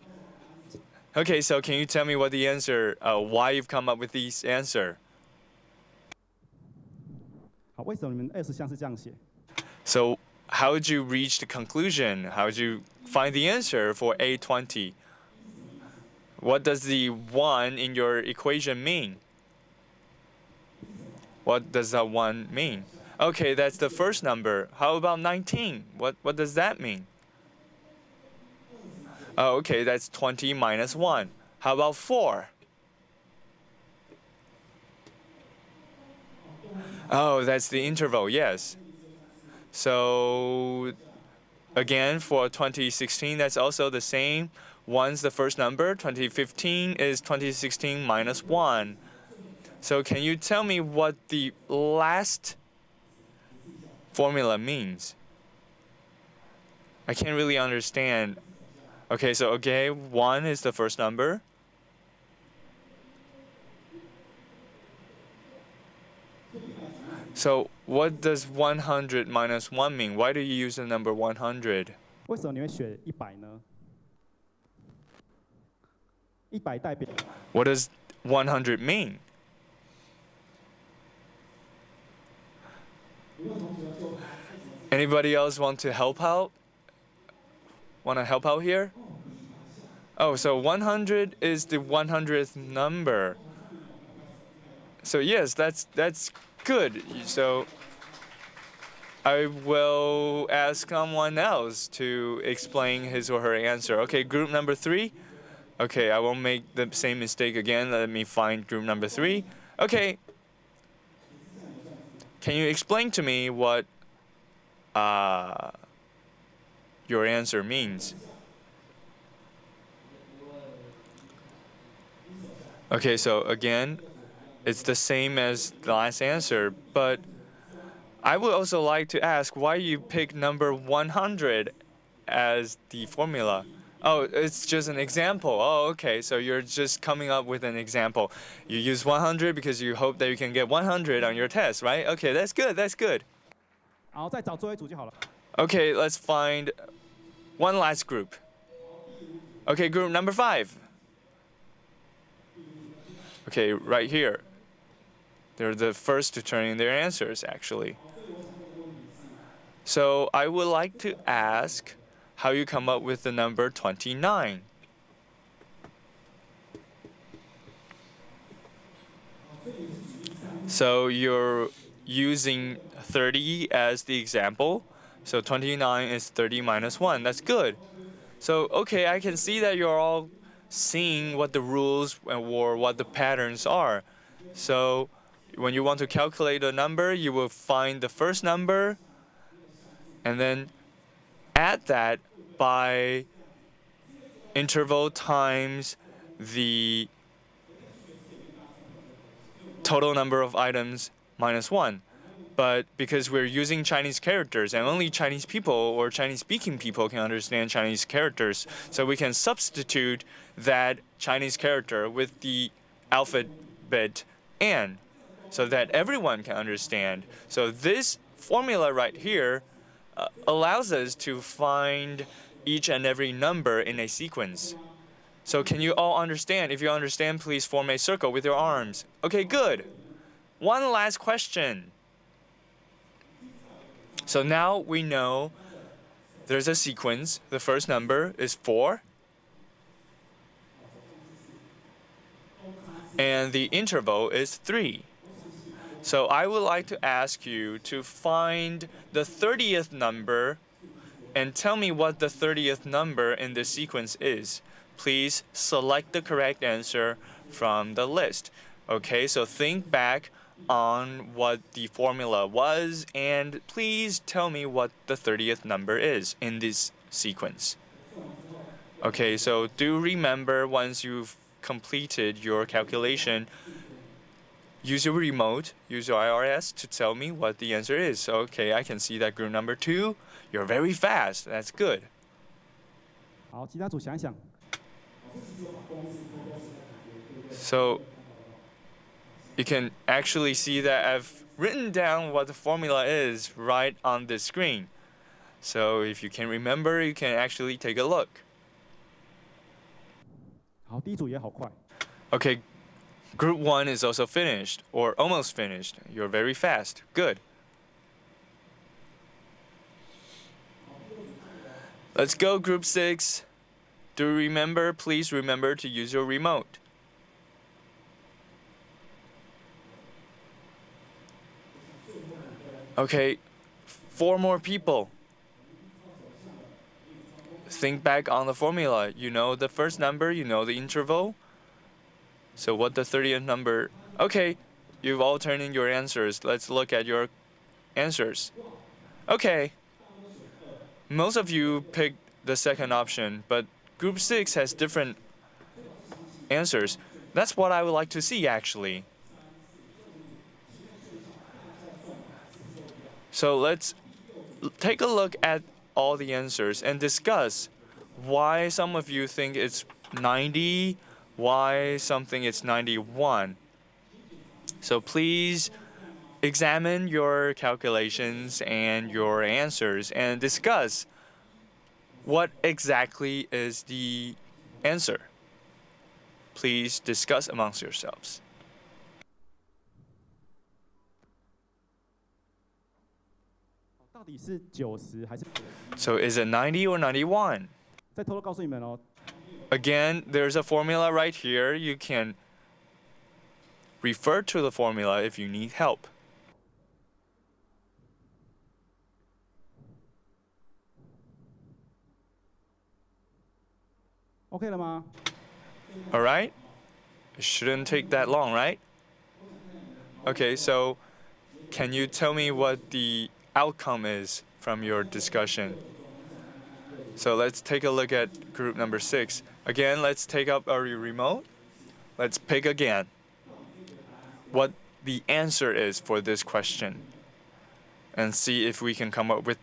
Okay, so can you tell me what the answer, why you've come up with this answer? 好，为什么你们20项是这样写？ So how did you reach the conclusion? How did you find the answer for A20? What does the 1 in your equation mean? What does that 1 mean? Okay, that's the first number. How about 19? What does that mean? Oh, okay, that's 20 minus 1. How about 4? Oh, that's the interval, yes. So, again, for 2016, that's also the same. 1's the first number. 2015 is 2016 minus 1. So can you tell me what the last formula means? I can't really understand. Okay, so 1 is the first number. So what does 100 minus 1 mean? Why do you use the number 100? 为什么你会选100呢？100代表 What does 100 mean? Anybody else want to help out? Want to help out here? Oh, so 100 is the 100th number. So yes, that's good. So I will ask someone else to explain his or her answer. Okay, group number 3. Okay, I won't make the same mistake again. Let me find group number 3. Okay. Can you explain to me what your answer means? Okay, so again, it's the same as the last answer, but I would also like to ask why you pick number 100 as the formula. Oh, it's just an example. Oh, okay, so you're just coming up with an example. You use 100 because you hope that you can get 100 on your test, right? Okay, that's good, that's good. 然后再找最后一组就好了。 Okay, let's find one last group. Okay, group number 5. Okay, right here. They're the first to turn in their answers, actually. So I would like to ask how you come up with the number 29. So you're using 30 as the example. So 29 is 30 minus 1. That's good. So, okay, I can see that you're all seeing what the rules or what the patterns are. So when you want to calculate a number, you will find the first number and then add that by interval times the total number of items minus 1. But because we're using Chinese characters and only Chinese people or Chinese-speaking people can understand Chinese characters, so we can substitute that Chinese character with the alphabet N so that everyone can understand. So this formula right here allows us to find each and every number in a sequence. So can you all understand? If you understand, please form a circle with your arms. Okay, good. One last question. So now we know there's a sequence. The first number is 4. And the interval is 3. So I would like to ask you to find the 30th number and tell me what the 30th number in this sequence is. Please select the correct answer from the list. Okay, so think back on what the formula was and please tell me what the 30th number is in this sequence. Okay, so do remember once you've completed your calculation, use your remote, use your IRS to tell me what the answer is. Okay, I can see that group number 2, you're very fast. That's good. 好，其他组想一想。 So you can actually see that I've written down what the formula is right on the screen. So if you can remember, you can actually take a look. 好，第一组也好快。 Okay, group 1 is also finished, or almost finished. You're very fast. Good. Let's go, group 6. Do remember, please remember to use your remote. Okay, 4 more people. Think back on the formula. You know the first number, you know the interval. So what the 30th number? Okay, you've all turned in your answers. Let's look at your answers. Okay. Most of you picked the second option, but group 6 has different answers. That's what I would like to see actually. So let's take a look at all the answers and discuss why some of you think it's 90, why something it's 91. So please examine your calculations and your answers and discuss what exactly is the answer. Please discuss amongst yourselves. 到底是90还是？ So is it 90 or 91? 再偷偷告诉你们哦， Again, there's a formula right here. You can refer to the formula if you need help. OK 了吗？ All right? It shouldn't take that long, right? Okay, so can you tell me what the outcome is from your discussion? So let's take a look at group number 6. Again, let's take up our remote. Let's pick again what the answer is for this question and see if we can come up with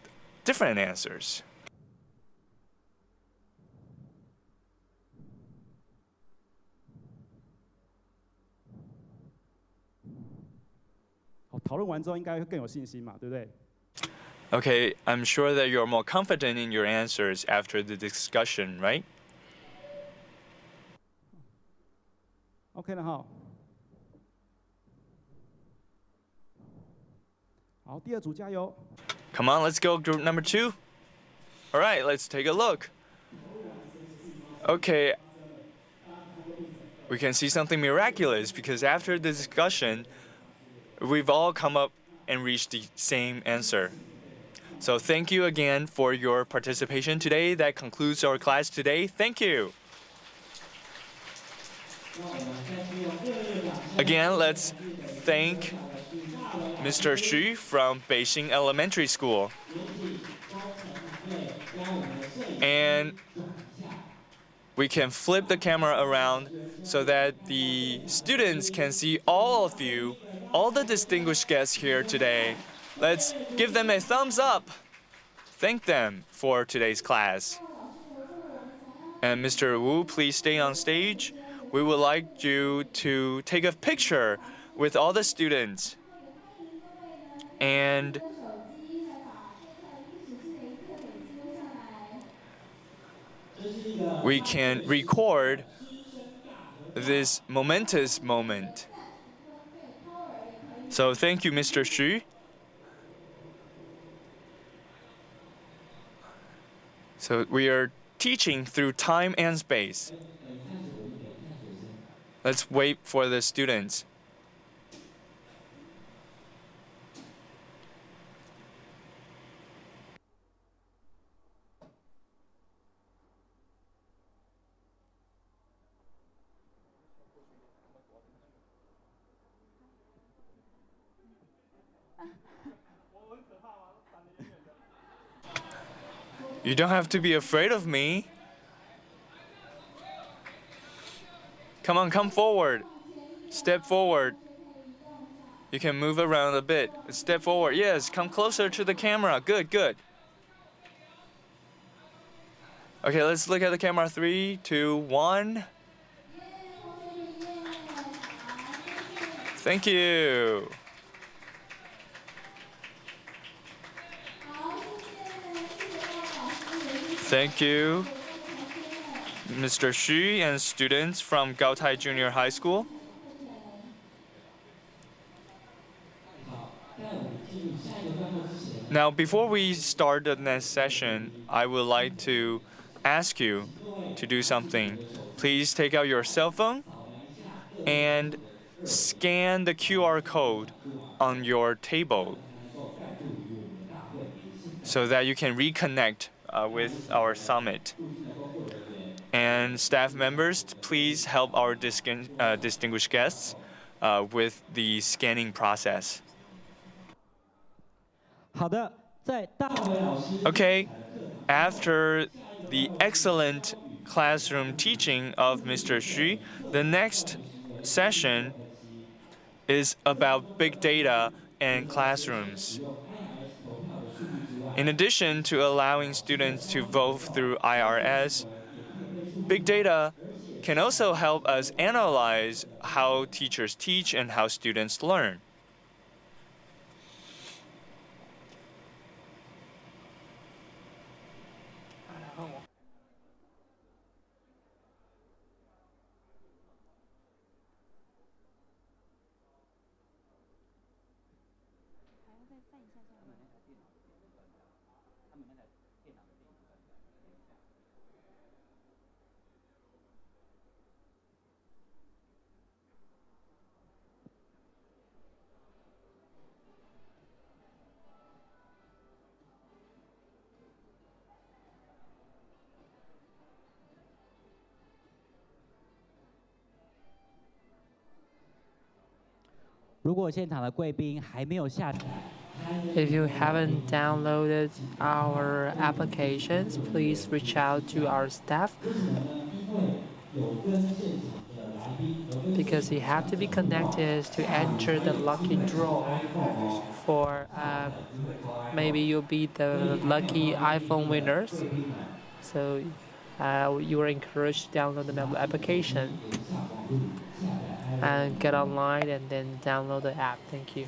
different answers. 好，讨论完之后应该会更有信心嘛，对不对？ Okay, I'm sure that you're more confident in your answers after the discussion, right? OK 了哈。好，第二组加油。 Come on, let's go, group number 2. All right, let's take a look. Okay, we can see something miraculous because after the discussion, we've all come up and reached the same answer. So thank you again for your participation today. That concludes our class today. Thank you. Again, let's thank Mr. Xu from Beijing Elementary School. And we can flip the camera around so that the students can see all of you, all the distinguished guests here today. Let's give them a thumbs up. Thank them for today's class. And Mr. Wu, please stay on stage. We would like you to take a picture with all the students. And we can record this momentous moment. So thank you, Mr. Xu. So we are teaching through time and space. Let's wait for the students. You don't have to be afraid of me. Come on, come forward. Step forward. You can move around a bit. Step forward. Yes, come closer to the camera. Good, good. Okay, let's look at the camera. 3, 2, 1. Thank you. Thank you, Mr. Xu and students from Gaotai Junior High School. Now, before we start the next session, I would like to ask you to do something. Please take out your cell phone and scan the QR code on your table so that you can reconnect with our summit. And staff members, please help our distinguished guests with the scanning process. 好的，在大 Okay, after the excellent classroom teaching of Mr. Xu, the next session is about big data and classrooms. In addition to allowing students to vote through IRS, big data can also help us analyze how teachers teach and how students learn. If you haven't downloaded our applications, please reach out to our staff because you have to be connected to enter the lucky draw for maybe you'll be the lucky iPhone winners. So you are encouraged to download the application and get online and then download the app. Thank you.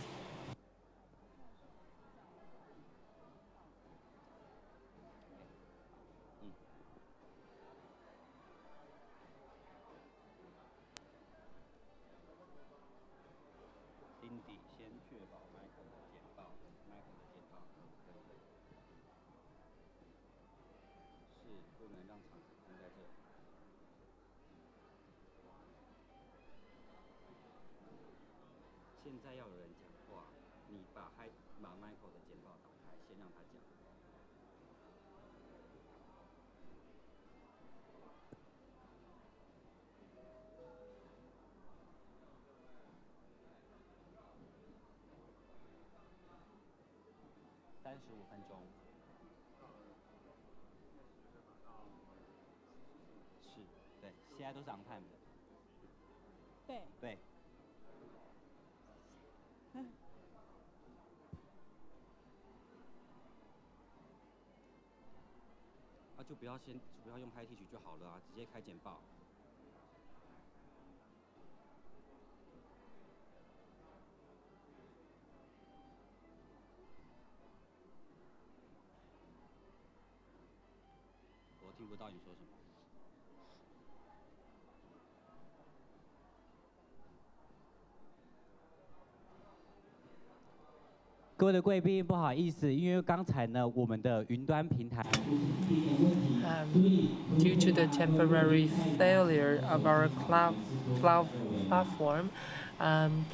Due to the temporary failure of our cloud platform,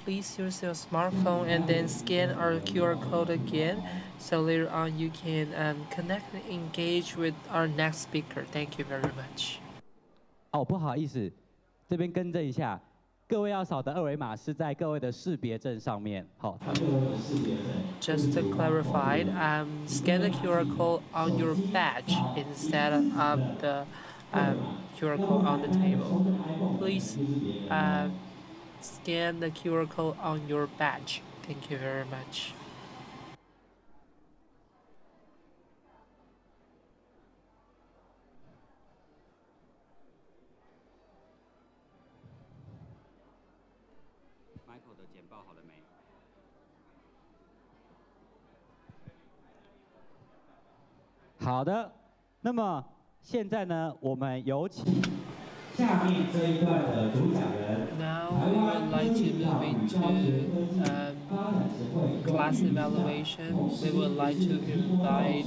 please use your smartphone and then scan our QR code again, so later on you can connect and engage with our next speaker. Thank you very much. 哦，不好意思，这边更正一下，各位要扫的二维码是在各位的识别证上面。好， Just to clarify, scan the QR code on your badge instead of the QR code on the table. Please scan the QR code on your badge. Thank you very much. Michael 的简报好了没？好的，那么现在呢，我们有请下面这一段的主讲人， Now we would like to move into class evaluation. We would like to invite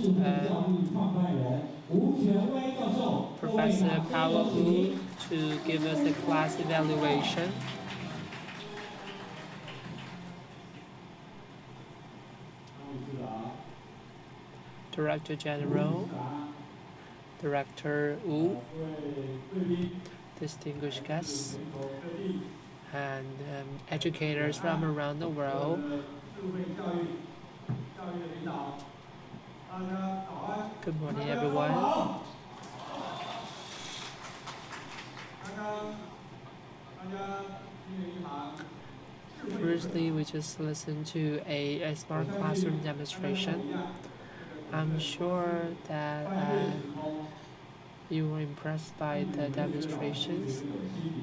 Professor Power Wu to give us a class evaluation. Director General, Director Wu, distinguished guests, and educators from around the world. Good morning, everyone. Firstly, we just listened to a smart classroom demonstration. I'm sure that you were impressed by the demonstrations.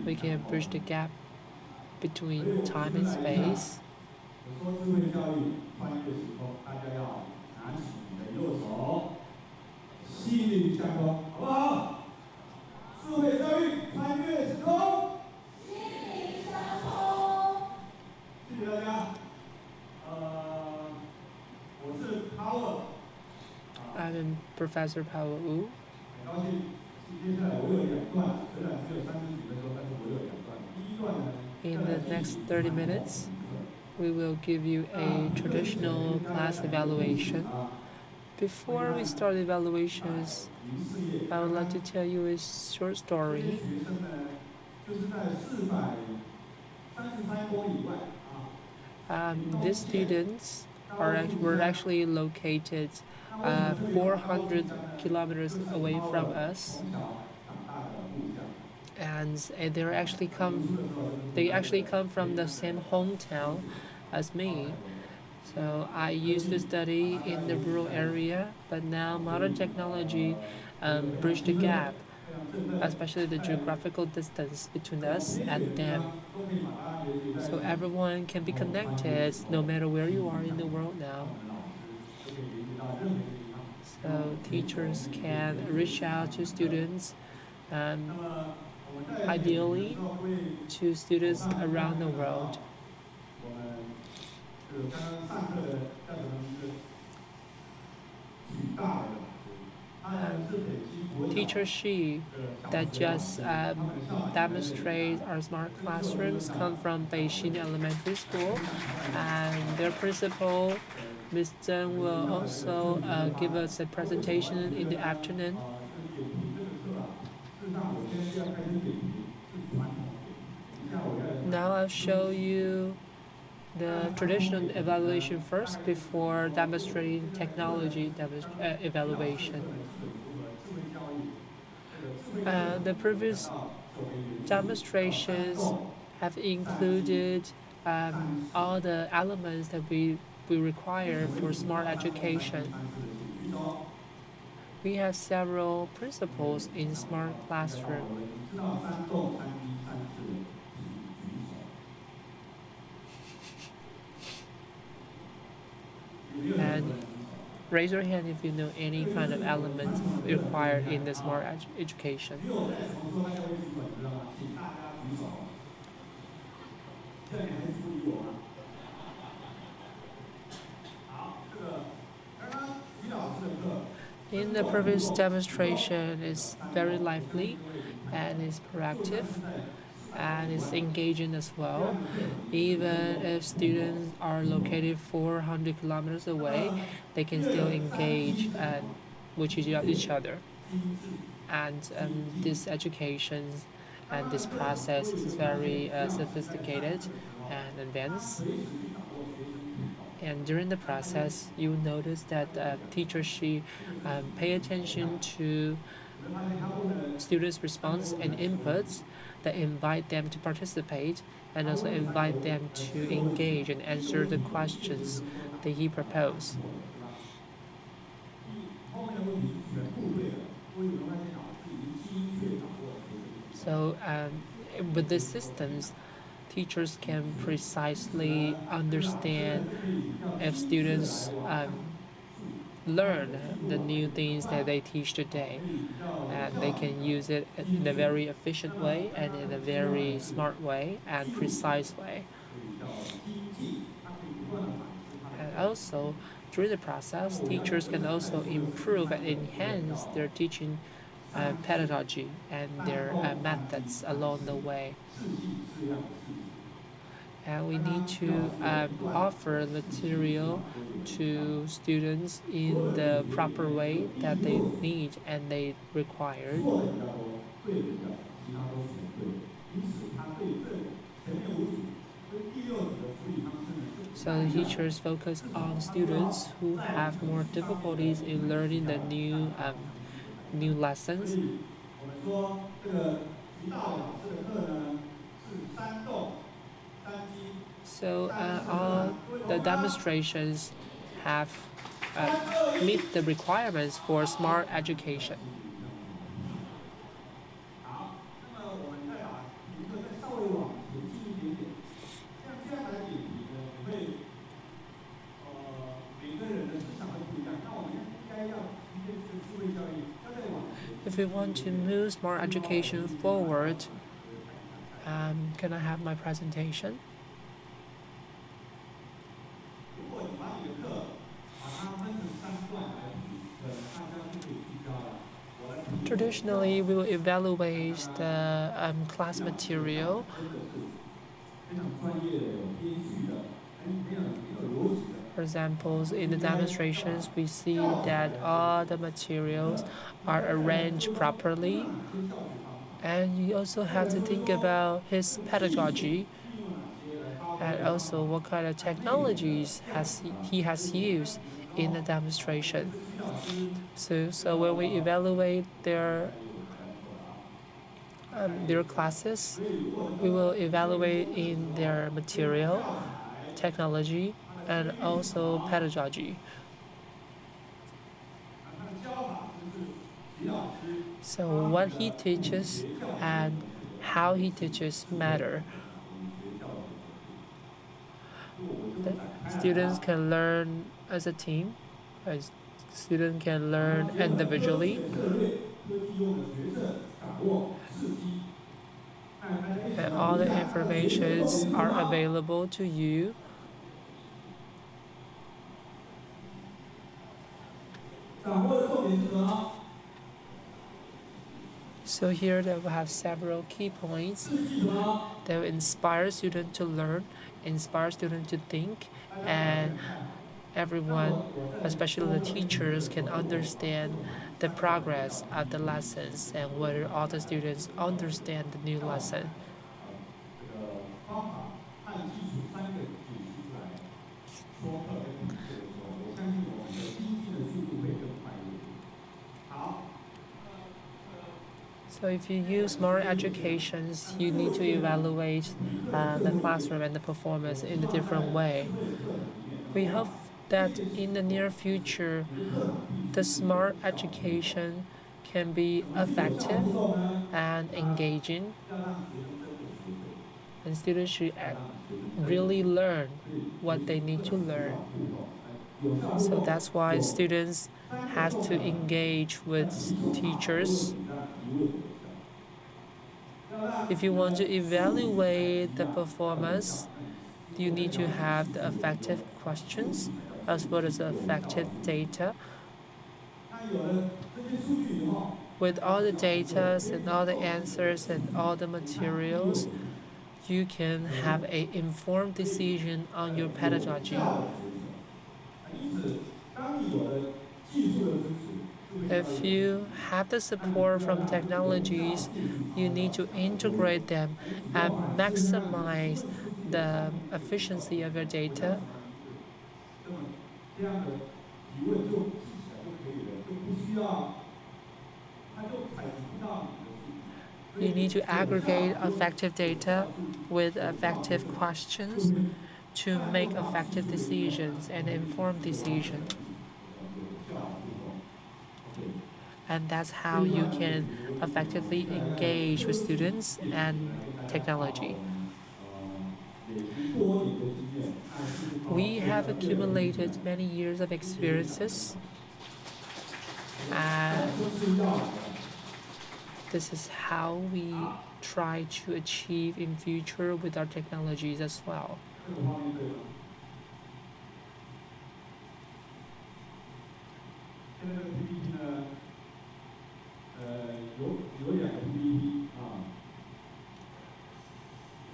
We can bridge the gap between time and space. I'm Professor Power Wu. In the next 30 minutes, we will give you a traditional class evaluation. Before we start evaluations, I would like to tell you a short story. These students were actually located 400 kilometers away from us, and they actually come from the same hometown as me. So I used to study in the rural area, but now modern technology bridged the gap, especially the geographical distance between us and them. So everyone can be connected no matter where you are in the world now. So teachers can reach out to students, ideally to students around the world. Teacher Shi that just demonstrates our smart classrooms come from Beijing Elementary School, and their principal, Ms. Zheng, will also give us a presentation in the afternoon. Now I'll show you the traditional evaluation first before demonstrating technology evaluation. The previous demonstrations have included all the elements that we require for smart education. We have several principles in smart classroom. And raise your hand if you know any kind of elements required in the smart education. In the previous demonstration, it's very lively and it's proactive and it's engaging as well. Even if students are located 400 kilometers away, they can still engage with each other. And this education and this process is very sophisticated and advanced. And during the process, you notice that teacher Shi pay attention to students' response and inputs that invite them to participate and also invite them to engage and answer the questions that he proposed. So with these systems, teachers can precisely understand if students learn the new things that they teach today, and they can use it in a very efficient way and in a very smart way and precise way. And also, during the process, teachers can also improve and enhance their teaching pedagogy and their methods along the way. And we need to offer material to students in the proper way that they need and they require. So the teachers focus on students who have more difficulties in learning the new lessons. So all the demonstrations have meet the requirements for smart education. If we want to move smart education forward, can I have my presentation? Traditionally, we will evaluate the class material. For example, in the demonstrations, we see that all the materials are arranged properly. And you also have to think about his pedagogy and also what kind of technologies he has used in the demonstration. So when we evaluate their classes, we will evaluate in their material, technology, and also pedagogy. So what he teaches and how he teaches matter. The students can learn as a team, students can learn individually, and all the informations are available to you. So here they will have several key points that will inspire students to learn, inspire students to think, and everyone, especially the teachers, can understand the progress of the lessons and whether all the students understand the new lesson. So if you use smart educations, you need to evaluate the classroom and the performance in a different way. We hope that in the near future, the smart education can be effective and engaging, and students should really learn what they need to learn. So that's why students have to engage with teachers. If you want to evaluate the performance, you need to have the effective questions as well as the effective data. With all the data and all the answers and all the materials, you can have an informed decision on your pedagogy. If you have the support from technologies, you need to integrate them and maximize the efficiency of your data. You need to aggregate effective data with effective questions to make effective decisions and informed decisions. And that's how you can effectively engage with students and technology. We have accumulated many years of experiences, and this is how we try to achieve in future with our technologies as well.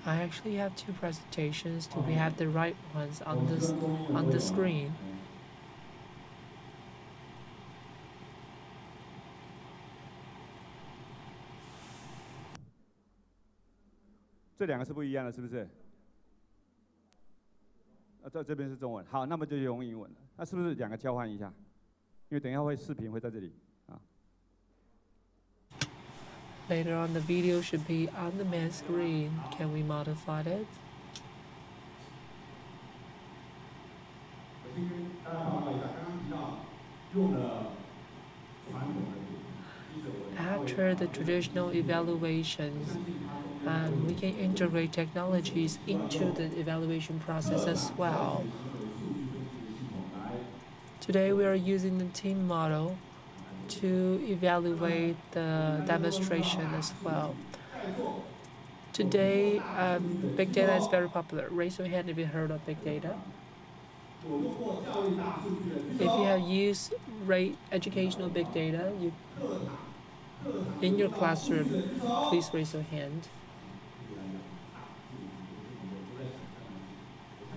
I actually have two presentations. Do we have the right ones on the screen? 这两个是不一样的，是不是？在这边是中文，好，那么就用英文了。那是不是两个交换一下？因为等一下会视频会在这里啊。Later on, the video should be on the main screen. Can we modify it? After the traditional evaluations, we can integrate technologies into the evaluation process as well. Today, we are using the team model to evaluate the demonstration as well. Today, big data is very popular. Raise your hand if you heard of big data. If you have used educational big data in your classroom, please raise your hand.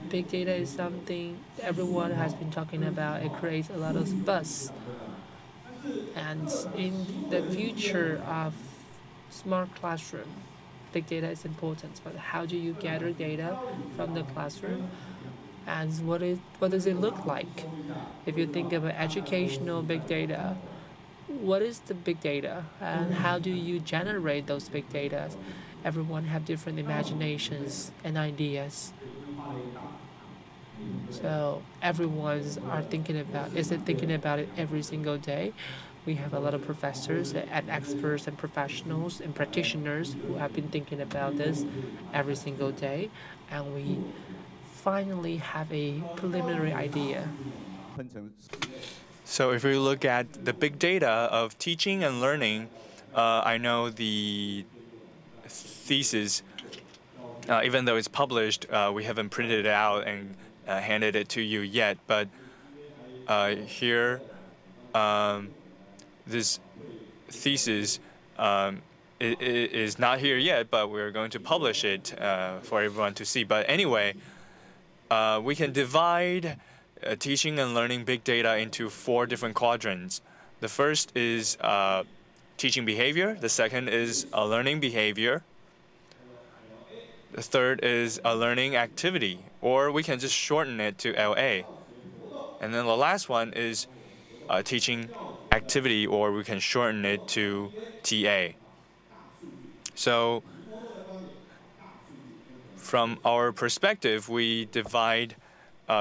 Big data is something everyone has been talking about. It creates a lot of buzz. And in the future of smart classroom, big data is important. But how do you gather data from the classroom? And what does it look like? If you think about educational big data, what is the big data? And how do you generate those big data? Everyone have different imaginations and ideas. So everyone's thinking about it every single day. We have a lot of professors and experts and professionals and practitioners who have been thinking about this every single day, and we finally have a preliminary idea. So if we look at the big data of teaching and learning, I know the thesis, even though it's published, we haven't printed it out and handed it to you yet. But here, this thesis is not here yet, but we're going to publish it for everyone to see. But anyway, we can divide teaching and learning big data into 4 different quadrants. The first is teaching behavior. The second is a learning behavior. The third is a learning activity, or we can just shorten it to LA. And then the last one is teaching activity, or we can shorten it to TA. So from our perspective, we divide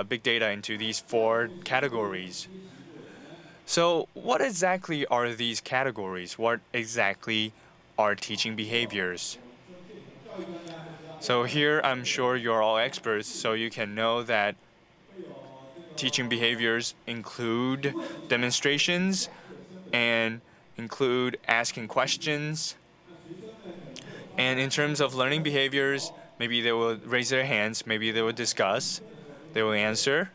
big data into these 4 categories. So what exactly are these categories? What exactly are teaching behaviors? So here, I'm sure you're all experts, so you can know that teaching behaviors include demonstrations and include asking questions. And in terms of learning behaviors, maybe they will raise their hands, maybe they will discuss, they will answer.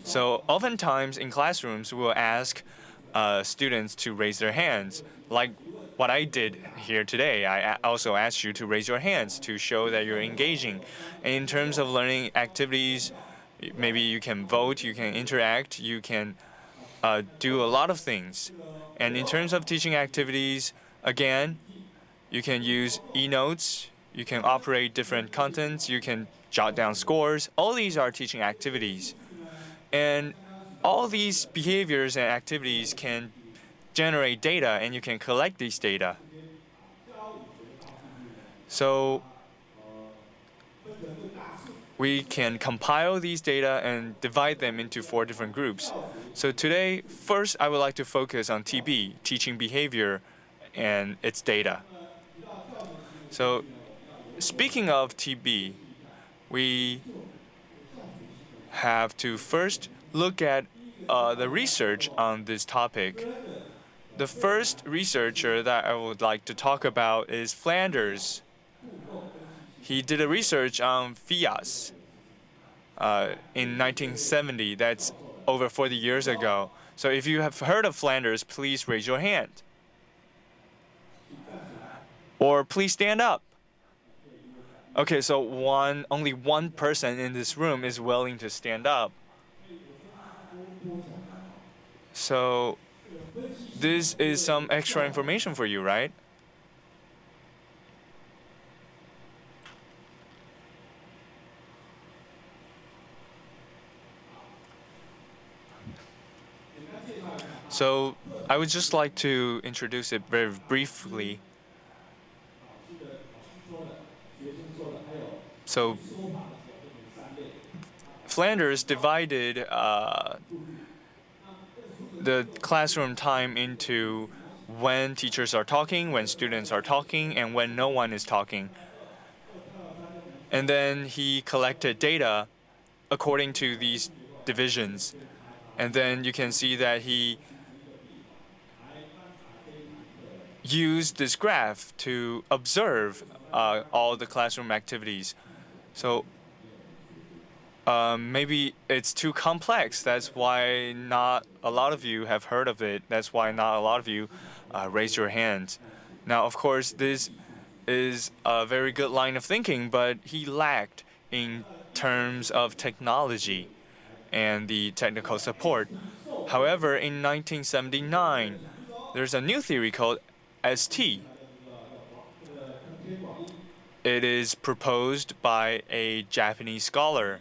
So oftentimes in classrooms, we will ask students to raise their hands, like what I did here today. I also asked you to raise your hands to show that you're engaging. And in terms of learning activities, maybe you can vote, you can interact, you can do a lot of things. And in terms of teaching activities, again, you can use e-notes, you can operate different contents, you can jot down scores. All these are teaching activities. And all these behaviors and activities can generate data and you can collect these data. So we can compile these data and divide them into 4 different groups. So today, first, I would like to focus on TB, teaching behavior, and its data. So speaking of TB, we have to first look at the research on this topic. The first researcher that I would like to talk about is Flanders. He did a research on FIAS in 1970. That's over 40 years ago. So if you have heard of Flanders, please raise your hand. Or please stand up. Okay, so only one person in this room is willing to stand up. So this is some extra information for you, right? So I would just like to introduce it very briefly. So Flanders divided the classroom time into when teachers are talking, when students are talking, and when no one is talking. And then he collected data according to these divisions. And then you can see that he used this graph to observe all the classroom activities. So maybe it's too complex. That's why not a lot of you have heard of it. That's why not a lot of you raise your hands. Now, of course, this is a very good line of thinking, but he lacked in terms of technology and the technical support. However, in 1979, there's a new theory called ST. It is proposed by a Japanese scholar,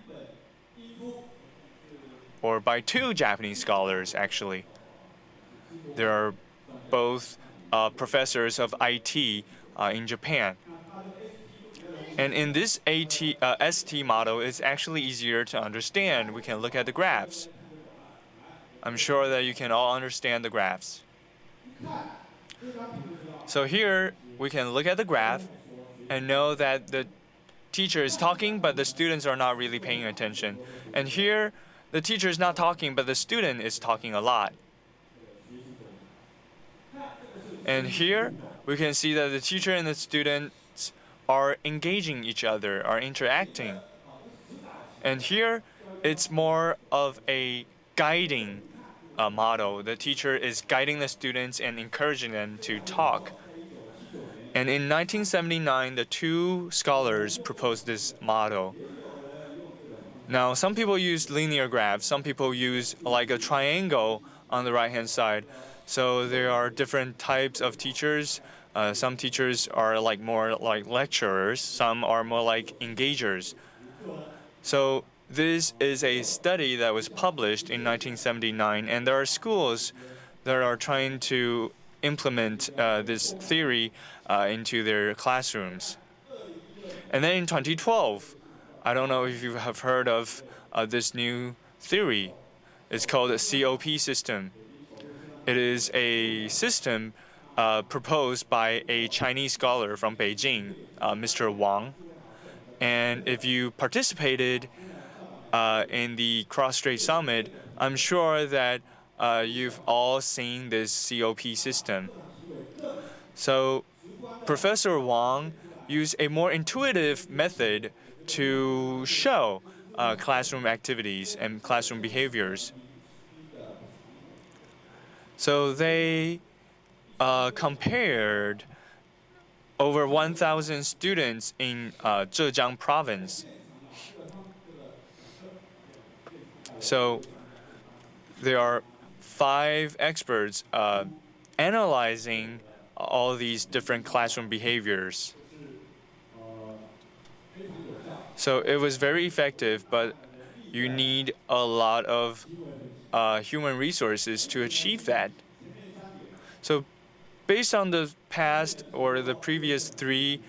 or by 2 Japanese scholars, actually. They are both professors of IT in Japan. And in this ST model, it's actually easier to understand. We can look at the graphs. I'm sure that you can all understand the graphs. So here, we can look at the graph and know that the teacher is talking, but the students are not really paying attention. And here, the teacher is not talking, but the student is talking a lot. And here, we can see that the teacher and the students are engaging each other, are interacting. And here, it's more of a guiding model. The teacher is guiding the students and encouraging them to talk. And in 1979, the 2 scholars proposed this model. Now, some people use linear graphs. Some people use like a triangle on the right-hand side. So there are different types of teachers. Some teachers are more like lecturers. Some are more like engagers. So this is a study that was published in 1979, and there are schools that are trying to implement this theory into their classrooms. And then in 2012, I don't know if you have heard of this new theory. It's called the COP system. It is a system proposed by a Chinese scholar from Beijing, Mr. Wang. And if you participated in the Cross-Strait Summit, I'm sure that you've all seen this COP system. So Professor Wang used a more intuitive method to show classroom activities and classroom behaviors. So they compared over 1,000 students in Zhejiang province. So there are 5 experts analyzing all these different classroom behaviors. So it was very effective, but you need a lot of human resources to achieve that. So based on the past or the previous three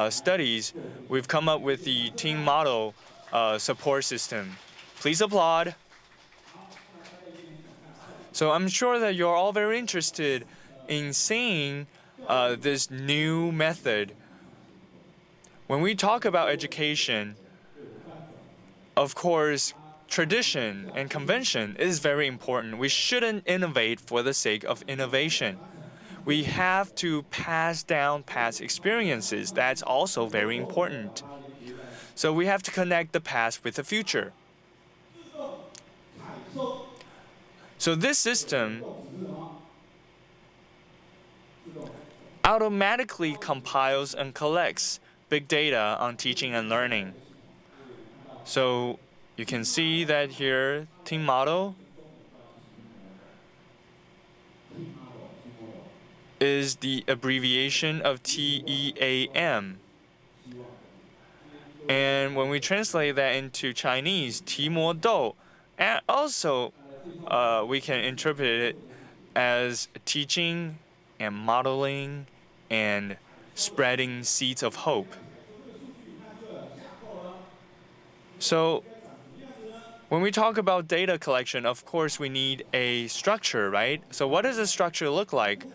studies, we've come up with the team model support system. Please applaud. So I'm sure that you're all very interested in seeing this new method. When we talk about education, of course, tradition and convention is very important. We shouldn't innovate for the sake of innovation. We have to pass down past experiences. That's also very important. So we have to connect the past with the future. So this system automatically compiles and collects big data on teaching and learning. So you can see that here, team model is the abbreviation of TEAM. And when we translate that into Chinese, 题目豆, and also we can interpret it as teaching and modeling and spreading seeds of hope. So when we talk about data collection, of course we need a structure, right? So what does a structure look like?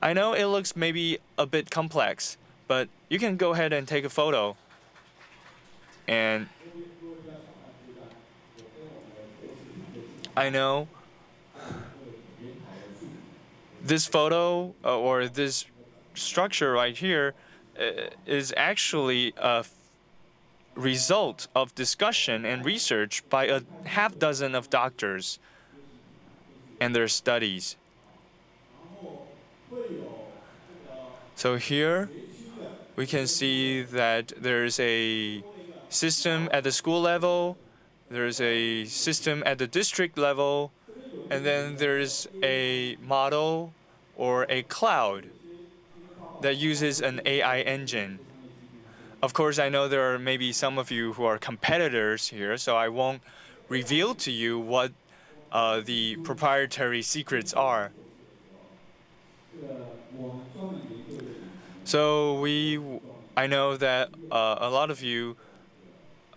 I know it looks maybe a bit complex, but you can go ahead and take a photo. And I know this photo or this structure right here is actually a result of discussion and research by a half dozen of doctors and their studies. So here we can see that there's a system at the school level, there's a system at the district level, and then there's a model or a cloud that uses an AI engine. Of course, I know there are maybe some of you who are competitors here, so I won't reveal to you what the proprietary secrets are. So I know that a lot of you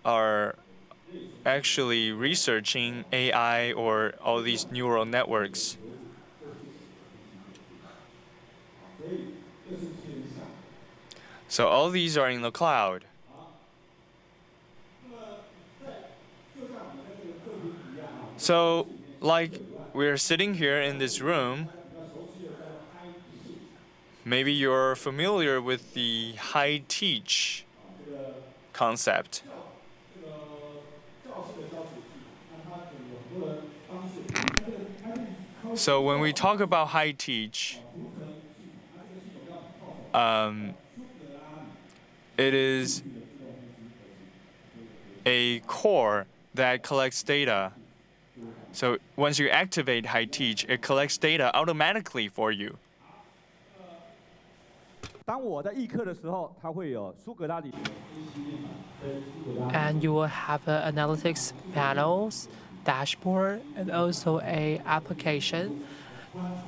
are actually researching AI or all these neural networks. So all these are in the cloud. So like we're sitting here in this room, maybe you're familiar with the high teach concept. So when we talk about high teach, it is a core that collects data. So once you activate high teach, it collects data automatically for you. 当我在议课的时候，它会有苏格拉底。And you will have analytics panels, dashboard, and also a application.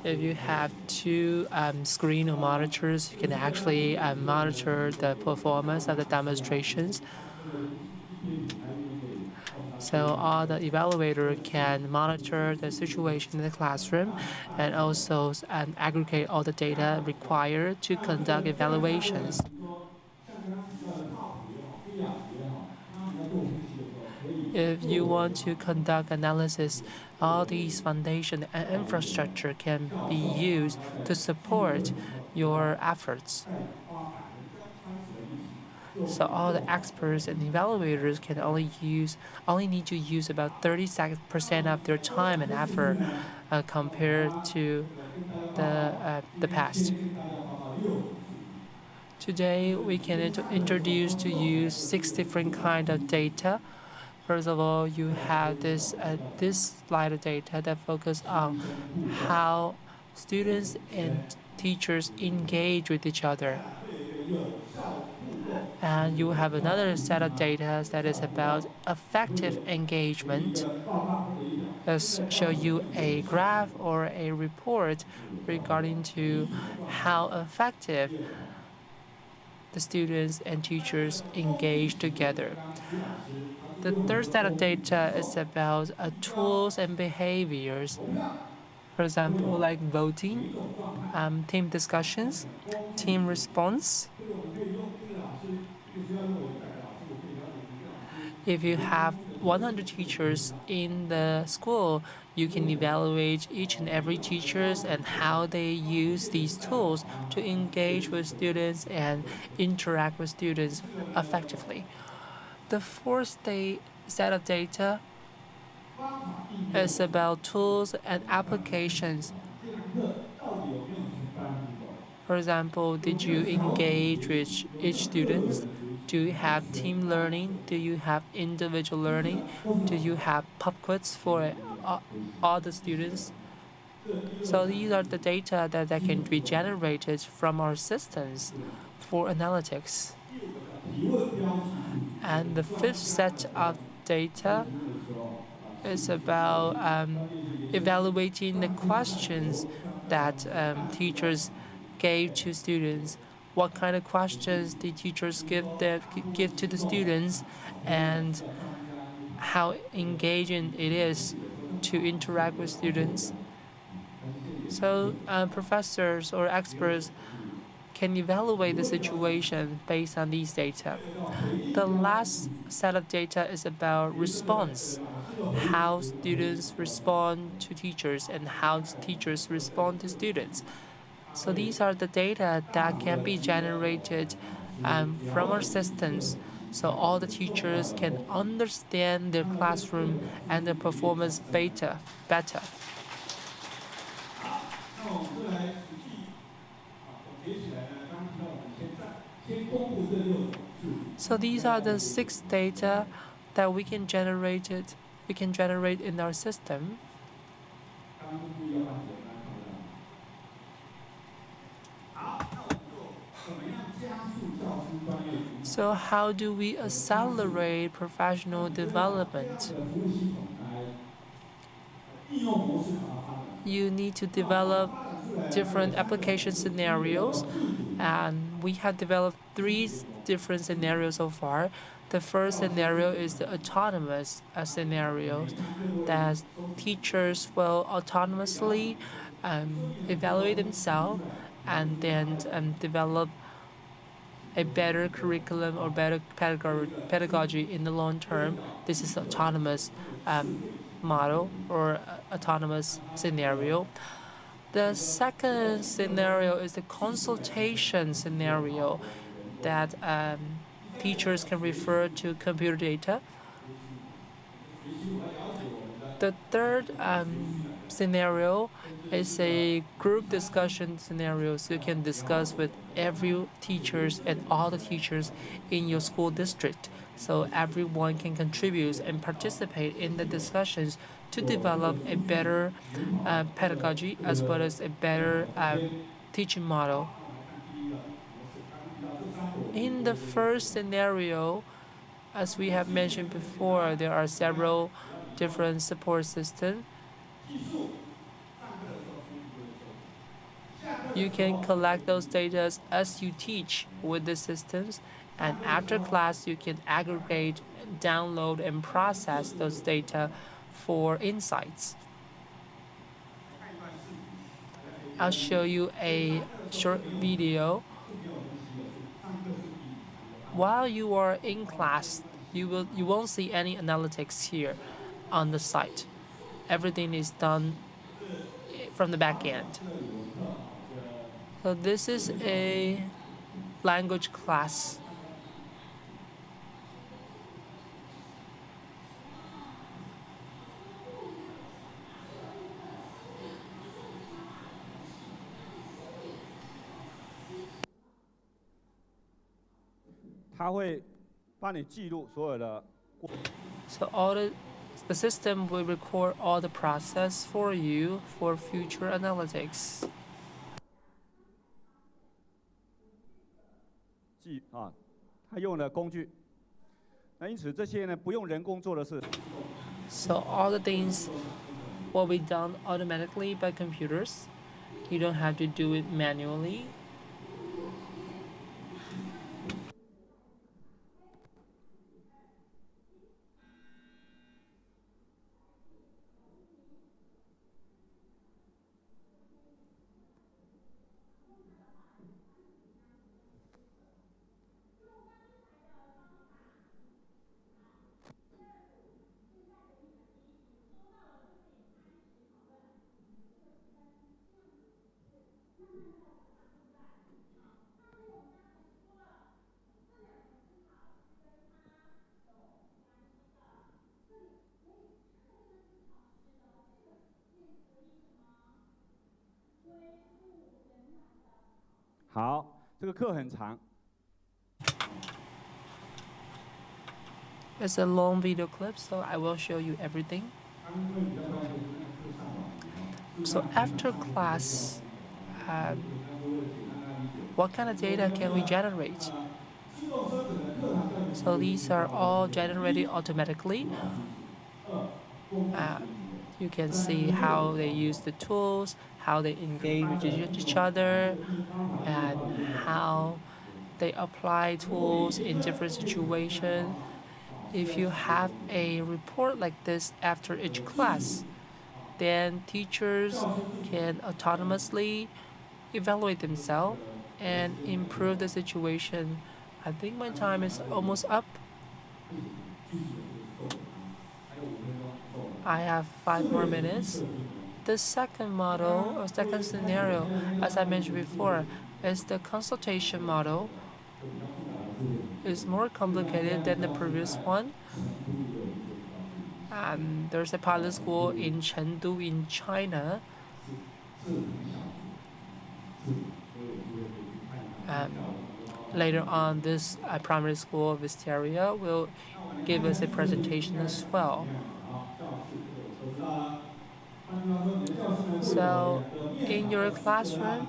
If you have two screen or monitors, you can actually monitor the performance of the demonstrations. So all the evaluator can monitor the situation in the classroom and also aggregate all the data required to conduct evaluations. If you want to conduct analysis, all these foundation and infrastructure can be used to support your efforts. So all the experts and evaluators can only need to use about 30% of their time and effort compared to the past. Today we can introduce to you 6 different kind of data. First of all, you have this slide of data that focus on how students and teachers engage with each other. And you have another set of data that is about effective engagement. show you a graph or a report regarding to how effective the students and teachers engage together. The third set of data is about tools and behaviors. For example, like voting, team discussions, team response. If you have 100 teachers in the school, you can evaluate each and every teachers and how they use these tools to engage with students and interact with students effectively. The fourth set of data is about tools and applications. For example, did you engage with each student? Do you have team learning? Do you have individual learning? Do you have pub quiz for all the students? So these are the data that can be generated from our systems for analytics. And the fifth set of data is about evaluating the questions that teachers gave to students. What kind of questions the teachers give to the students, and how engaging it is to interact with students. So professors or experts can evaluate the situation based on these data. The last set of data is about response, how students respond to teachers and how teachers respond to students. So these are the data that can be generated from our systems, so all the teachers can understand their classroom and their performance better. So these are the 6 data that we can generate in our system. So how do we accelerate professional development? You need to develop different application scenarios, and we have developed 3 different scenarios so far. The first scenario is the autonomous scenario, that teachers will autonomously evaluate themselves and then develop a better curriculum or better pedagogy in the long term. This is autonomous model or autonomous scenario. The second scenario is the consultation scenario, that teachers can refer to computer data. The third scenario is a group discussion scenario, so you can discuss with every teachers and all the teachers in your school district, so everyone can contribute and participate in the discussions to develop a better pedagogy as well as a better teaching model. In the first scenario, as we have mentioned before, there are several different support systems. You can collect those data as you teach with the systems, and after class you can aggregate, download, and process those data for insights. I'll show you a short video. While you are in class, you won't see any analytics here on the site. Everything is done from the back end. So this is a language class. So the system will record all the process for you for future analytics. So all the things will be done automatically by computers. You don't have to do it manually.好，这个课很长。 It's a long video clip, so I will show you everything. So after class, what kind of data can we generate? So these are all generated automatically. You can see how they use the tools, how they engage with each other, and how they apply tools in different situations. If you have a report like this after each class, then teachers can autonomously evaluate themselves and improve the situation. I think my time is almost up. I have 5 more minutes. The second model or second scenario, as I mentioned before, is the consultation model. It's more complicated than the previous one. There's a pilot school in Chengdu in China. Later on, this primary school of Wisteria will give us a presentation as well. So in your classroom,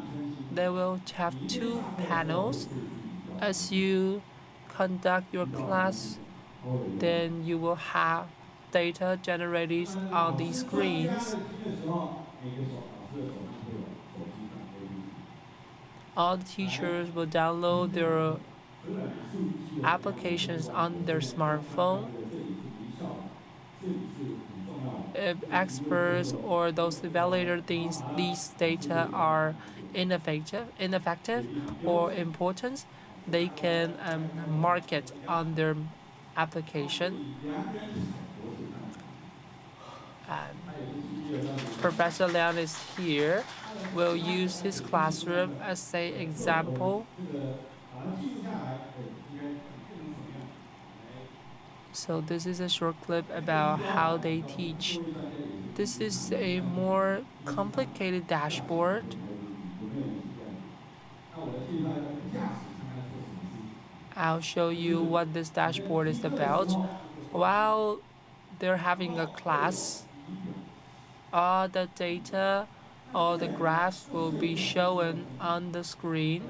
they will have 2 panels. As you conduct your class, then you will have data generated on these screens. All the teachers will download their applications on their smartphone. If experts or those evaluators think these data are ineffective or important, they can mark it on their application. Professor Liang is here. We'll use his classroom as an example. So this is a short clip about how they teach. This is a more complicated dashboard. I'll show you what this dashboard is about. While they're having a class, all the data, all the graphs will be shown on the screen.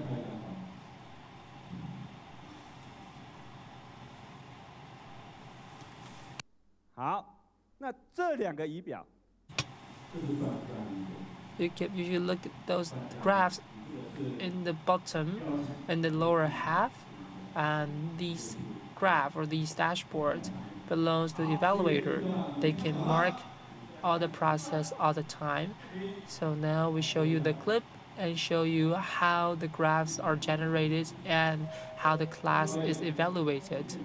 You should look at those graphs in the bottom and the lower half, and these graph or these dashboards belongs to the evaluator. They can mark all the process all the time. So now we show you the clip and show you how the graphs are generated and how the class is evaluated.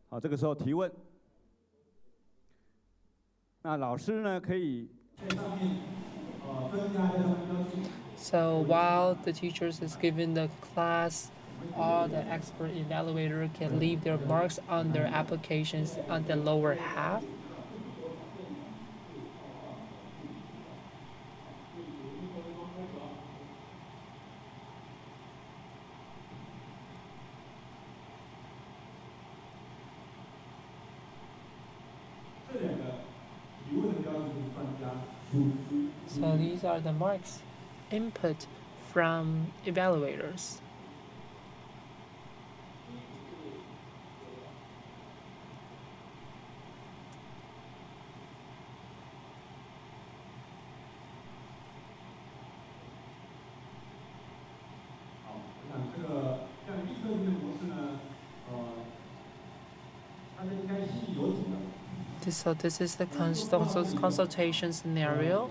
好，这个时候提问。那老师呢，可以 So while the teachers is giving the class, all the expert evaluator can leave their marks on their applications on the lower half. So these are the marks input from evaluators. So this is the consultation scenario.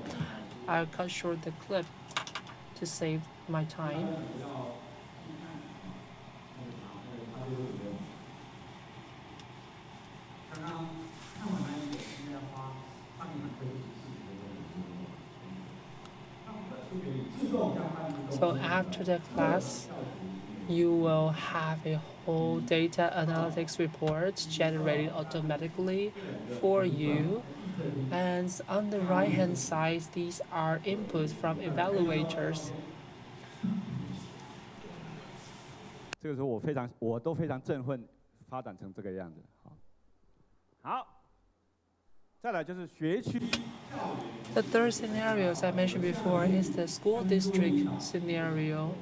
I'll cut short the clip to save my time. So after the class, you will have a whole data analytics report generated automatically for you. And on the right hand side, these are inputs from evaluators. 这个时候我都非常振奋，发展成这个样子。好，再来就是学区。The third scenario, as I mentioned before, is the school district scenario.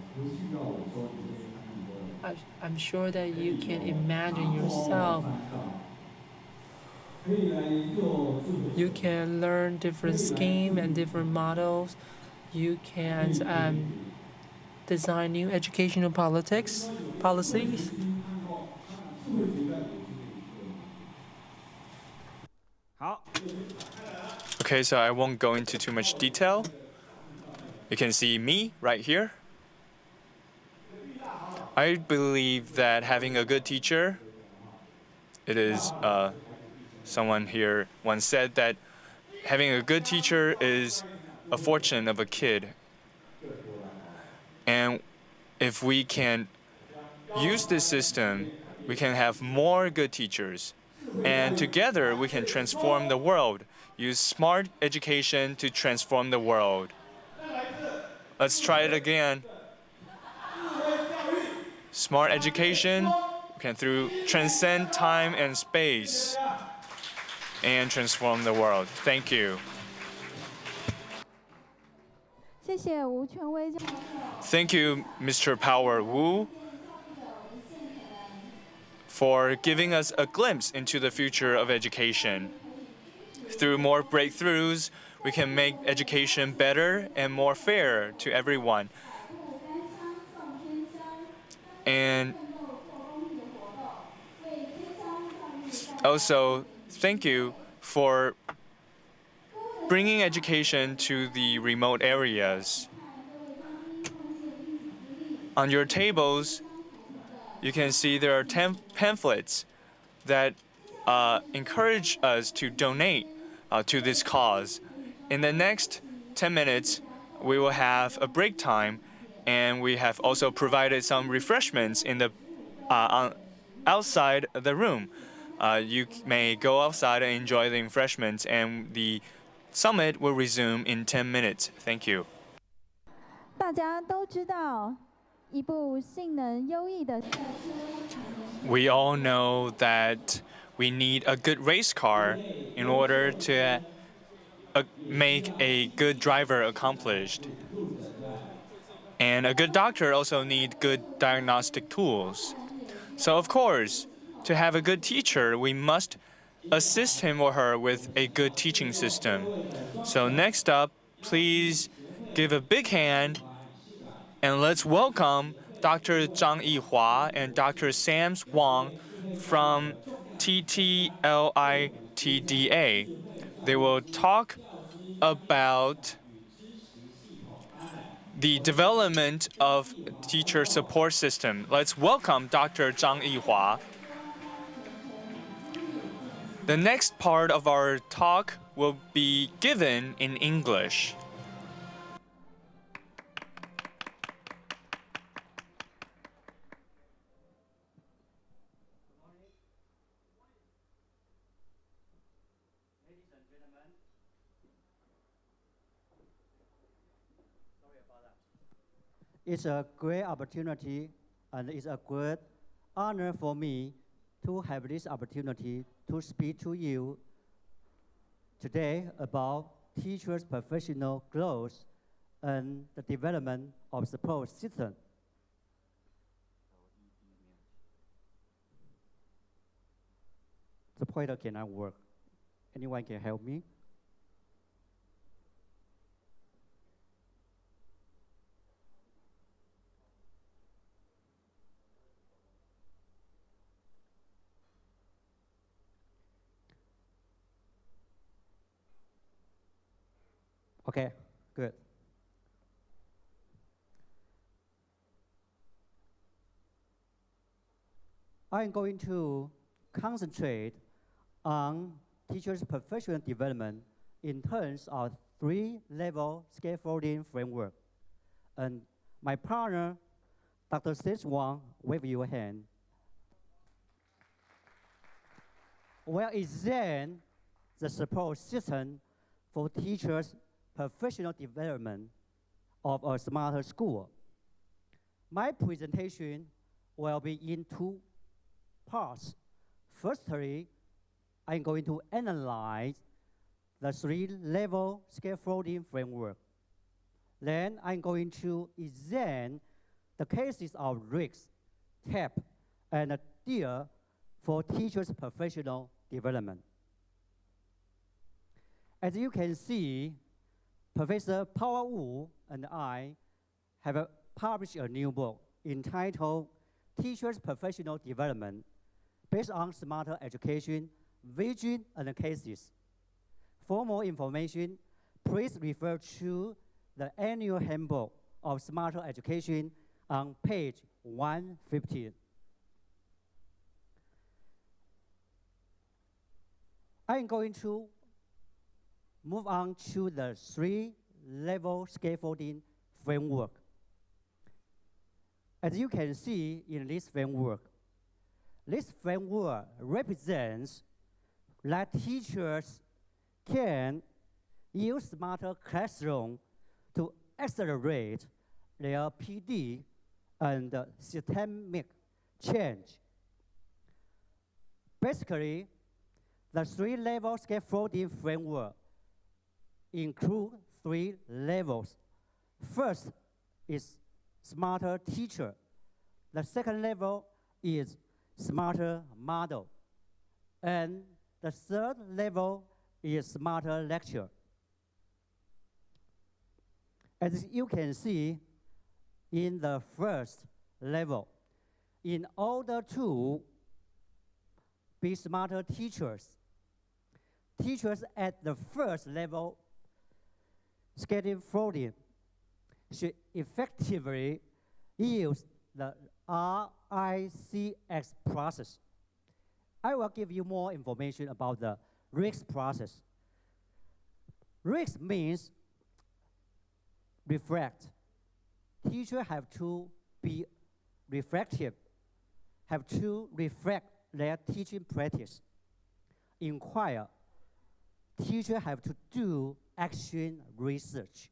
I'm sure that you can imagine yourself. You can learn different schemes and different models. You can design new educational policies. Okay, so I won't go into too much detail. You can see me right here. I believe that having a good teacher, it is, someone here once said that having a good teacher is a fortune of a kid. And if we can use this system, we can have more good teachers. And together we can transform the world. Use smart education to transform the world. Let's try it again. Smart education can transcend time and space and transform the world. Thank you. Thank you, Mr. Power Wu, for giving us a glimpse into the future of education. Through more breakthroughs, we can make education better and more fair to everyone. And also, thank you for bringing education to the remote areas. On your tables, you can see there are 10 pamphlets that encourage us to donate to this cause. In the next 10 minutes, we will have a break time, and we have also provided some refreshments in the outside the room. You may go outside and enjoy the refreshments, and the summit will resume in 10 minutes. Thank you. 大家都知道，一部性能优异的。We all know that we need a good race car in order to make a good driver accomplished. And a good doctor also needs good diagnostic tools. So of course, to have a good teacher, we must assist him or her with a good teaching system. So next up, please give a big hand and let's welcome Dr. Zhang Yihua and Dr. Sam Wang from TTLITDA. They will talk about the development of teacher support system. Let's welcome Dr. Zhang Yihua. The next part of our talk will be given in English. It's a great opportunity and it's a great honor for me to have this opportunity to speak to you today about teachers' professional growth and the development of support system. The pointer cannot work. Anyone can help me? Okay, good. I'm going to concentrate on teachers' professional development in terms of three-level scaffolding framework. And my partner, Dr. Seth Wang, wave your hand, will examine the support system for teachers' professional development of a smarter school. My presentation will be in two parts. Firstly, I'm going to analyze the three-level scaffolding framework. Then I'm going to examine the cases of risks, TAP, and DEAR for teachers' professional development. As you can see, Professor Paul Wu and I have published a new book entitled Teachers' Professional Development based on Smarter Education, Vision, and Cases. For more information, please refer to the annual handbook of Smarter Education on page 115. I'm going to move on to the three-level scaffolding framework. As you can see in this framework represents that teachers can use smarter classroom to accelerate their PD and systemic change. Basically, the three-level scaffolding framework includes three levels. First is smarter teacher. The second level is smarter model. And the third level is smarter lecture. As you can see in the first level, in order to be smarter teachers, teachers at the first level scaffolding should effectively use the RICS process. I will give you more information about the RICS process. RICS means reflect. Teachers have to be reflective, have to reflect their teaching practice. Inquire. Teachers have to do action research.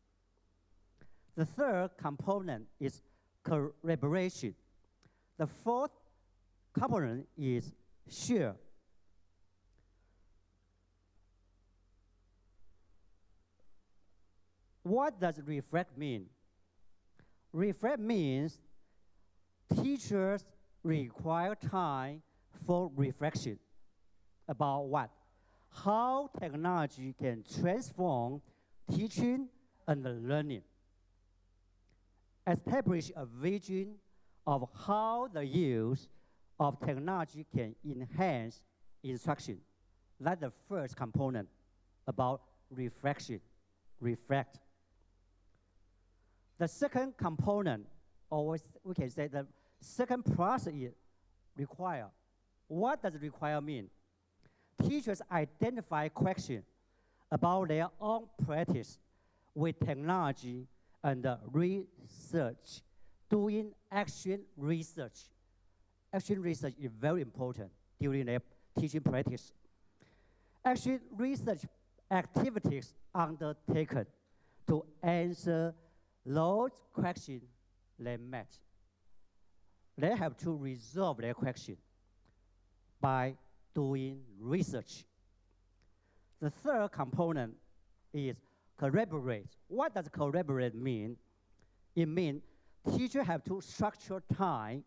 The third component is collaboration. The fourth component is share. What does reflect mean? Reflect means teachers require time for reflection about what? How technology can transform teaching and learning. Establish a vision of how the use of technology can enhance instruction. That's the first component about reflection, reflect. The second component, or we can say the second process is require. What does require mean? Teachers identify questions about their own practice with technology and research, doing action research. Action research is very important during their teaching practice. Action research activities undertaken to answer those questions they met. They have to resolve their question by doing research. The third component is collaborate. What does collaborate mean? It means teachers have to structure time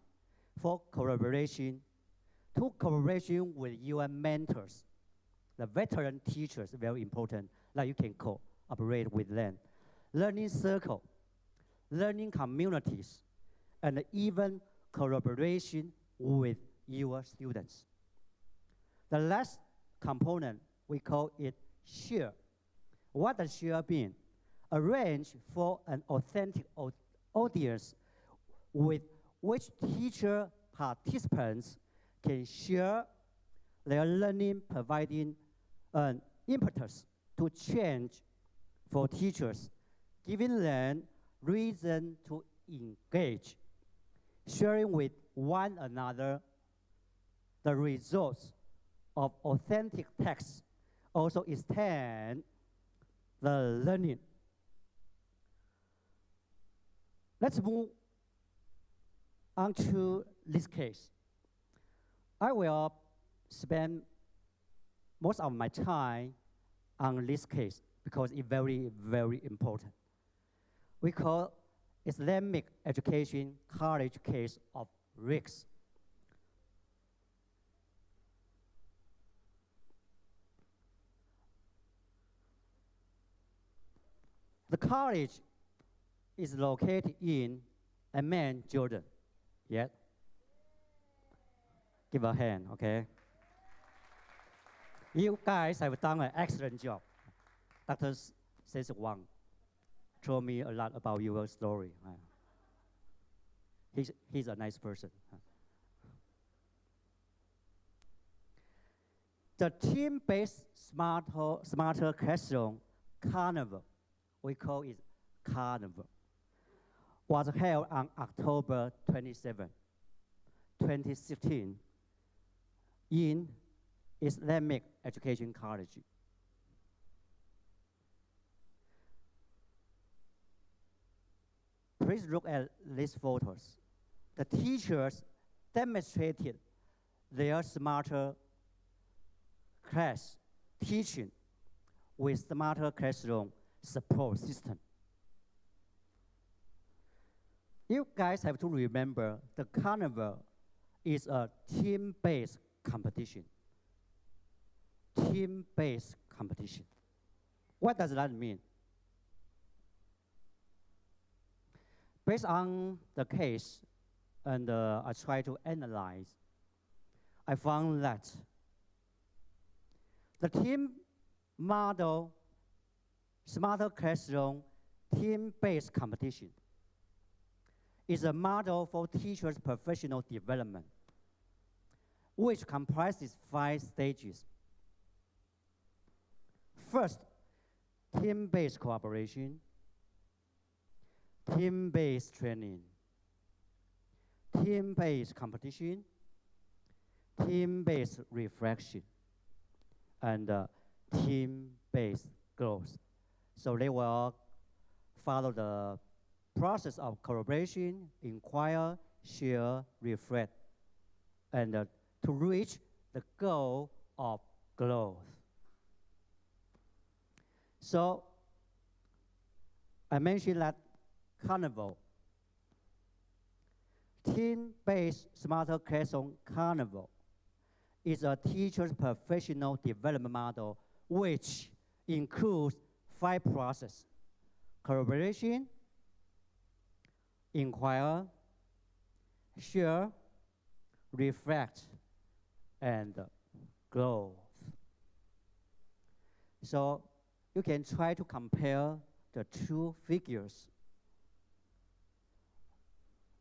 for collaboration, to collaboration with your mentors. The veteran teachers, very important, that you can cooperate with them. Learning circle, learning communities, and even collaboration with your students. The last component, we call it share. What does share mean? Arrange for an authentic audience with which teacher participants can share their learning, providing an impetus to change for teachers, giving them reason to engage, sharing with one another the results of authentic texts, also extend the learning. Let's move on to this case. I will spend most of my time on this case because it's very, very important. We call Islamic Education College case of RICS. The college is located in Amman, Jordan. Yes? Give a hand, okay? You guys have done an excellent job. Dr. Says Wang told me a lot about your story. He's a nice person. The team-based smarter classroom carnival, we call it carnival, was held on October 27, 2016 in Islamic Education College. Please look at these photos. The teachers demonstrated their smarter class teaching with smarter classroom support system. You guys have to remember the carnival is a team-based competition. Team-based competition. What does that mean? Based on the case, and I try to analyze, I found that the team model, smarter classroom, team-based competition is a model for teachers' professional development, which comprises 5 stages. First, team-based cooperation, team-based training, team-based competition, team-based reflection, and team-based growth. So they will follow the process of collaboration, inquire, share, reflect, and to reach the goal of growth. So I mentioned that Carnival, team-based smarter classroom Carnival, is a teacher's professional development model which includes 5 processes: collaboration, inquire, share, reflect, and growth. So you can try to compare the 2 figures.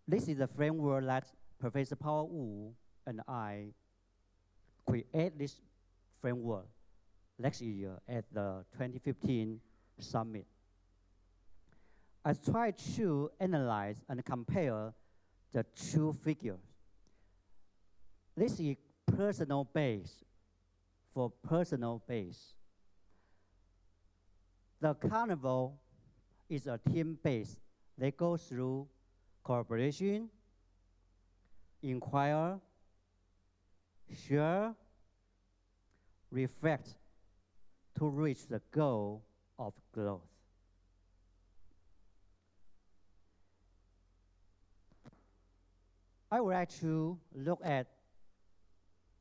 This is the framework that Professor Paul Wu and I create this framework last year at the 2015 summit. I tried to analyze and compare the two figures. This is personal base for personal base. The carnival is a team base. They go through cooperation, inquire, share, reflect to reach the goal of growth. I would like to look at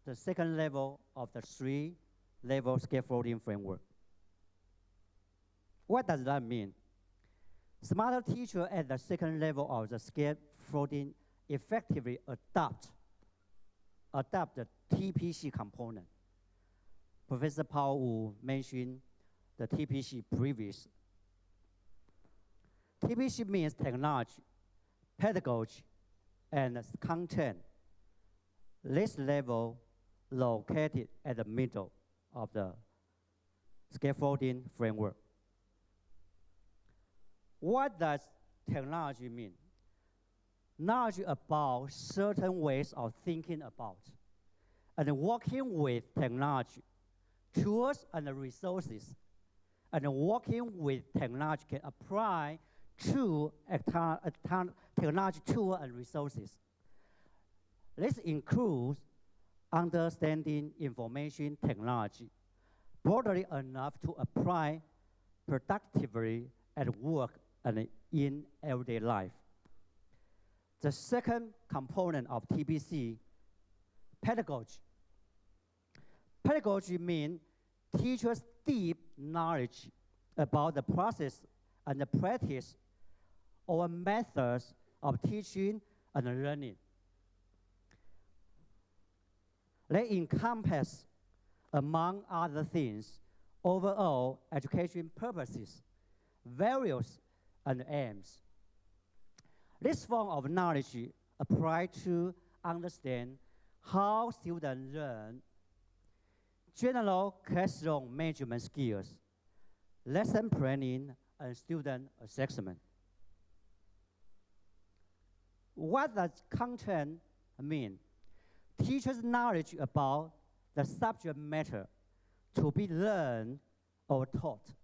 the second level of the three-level scaffolding framework. What does that mean? Smarter teachers at the second level of the scaffolding effectively adopt the TPC component. Professor Paul Wu mentioned the TPC previous. TPC means technology, pedagogy, and content. This level located at the middle of the scaffolding framework. What does technology mean? Knowledge about certain ways of thinking about and working with technology, tools and resources, and working with technology can apply to technology tools and resources. This includes understanding information technology broadly enough to apply productively at work and in everyday life. The second component of TPC, pedagogy. Pedagogy means teachers' deep knowledge about the process and the practice or methods of teaching and learning. They encompass, among other things, overall education purposes, values, and aims. This form of knowledge applies to understand how students learn, general classroom management skills, lesson planning, and student assessment. What does content mean? Teachers' knowledge about the subject matter to be learned or taught.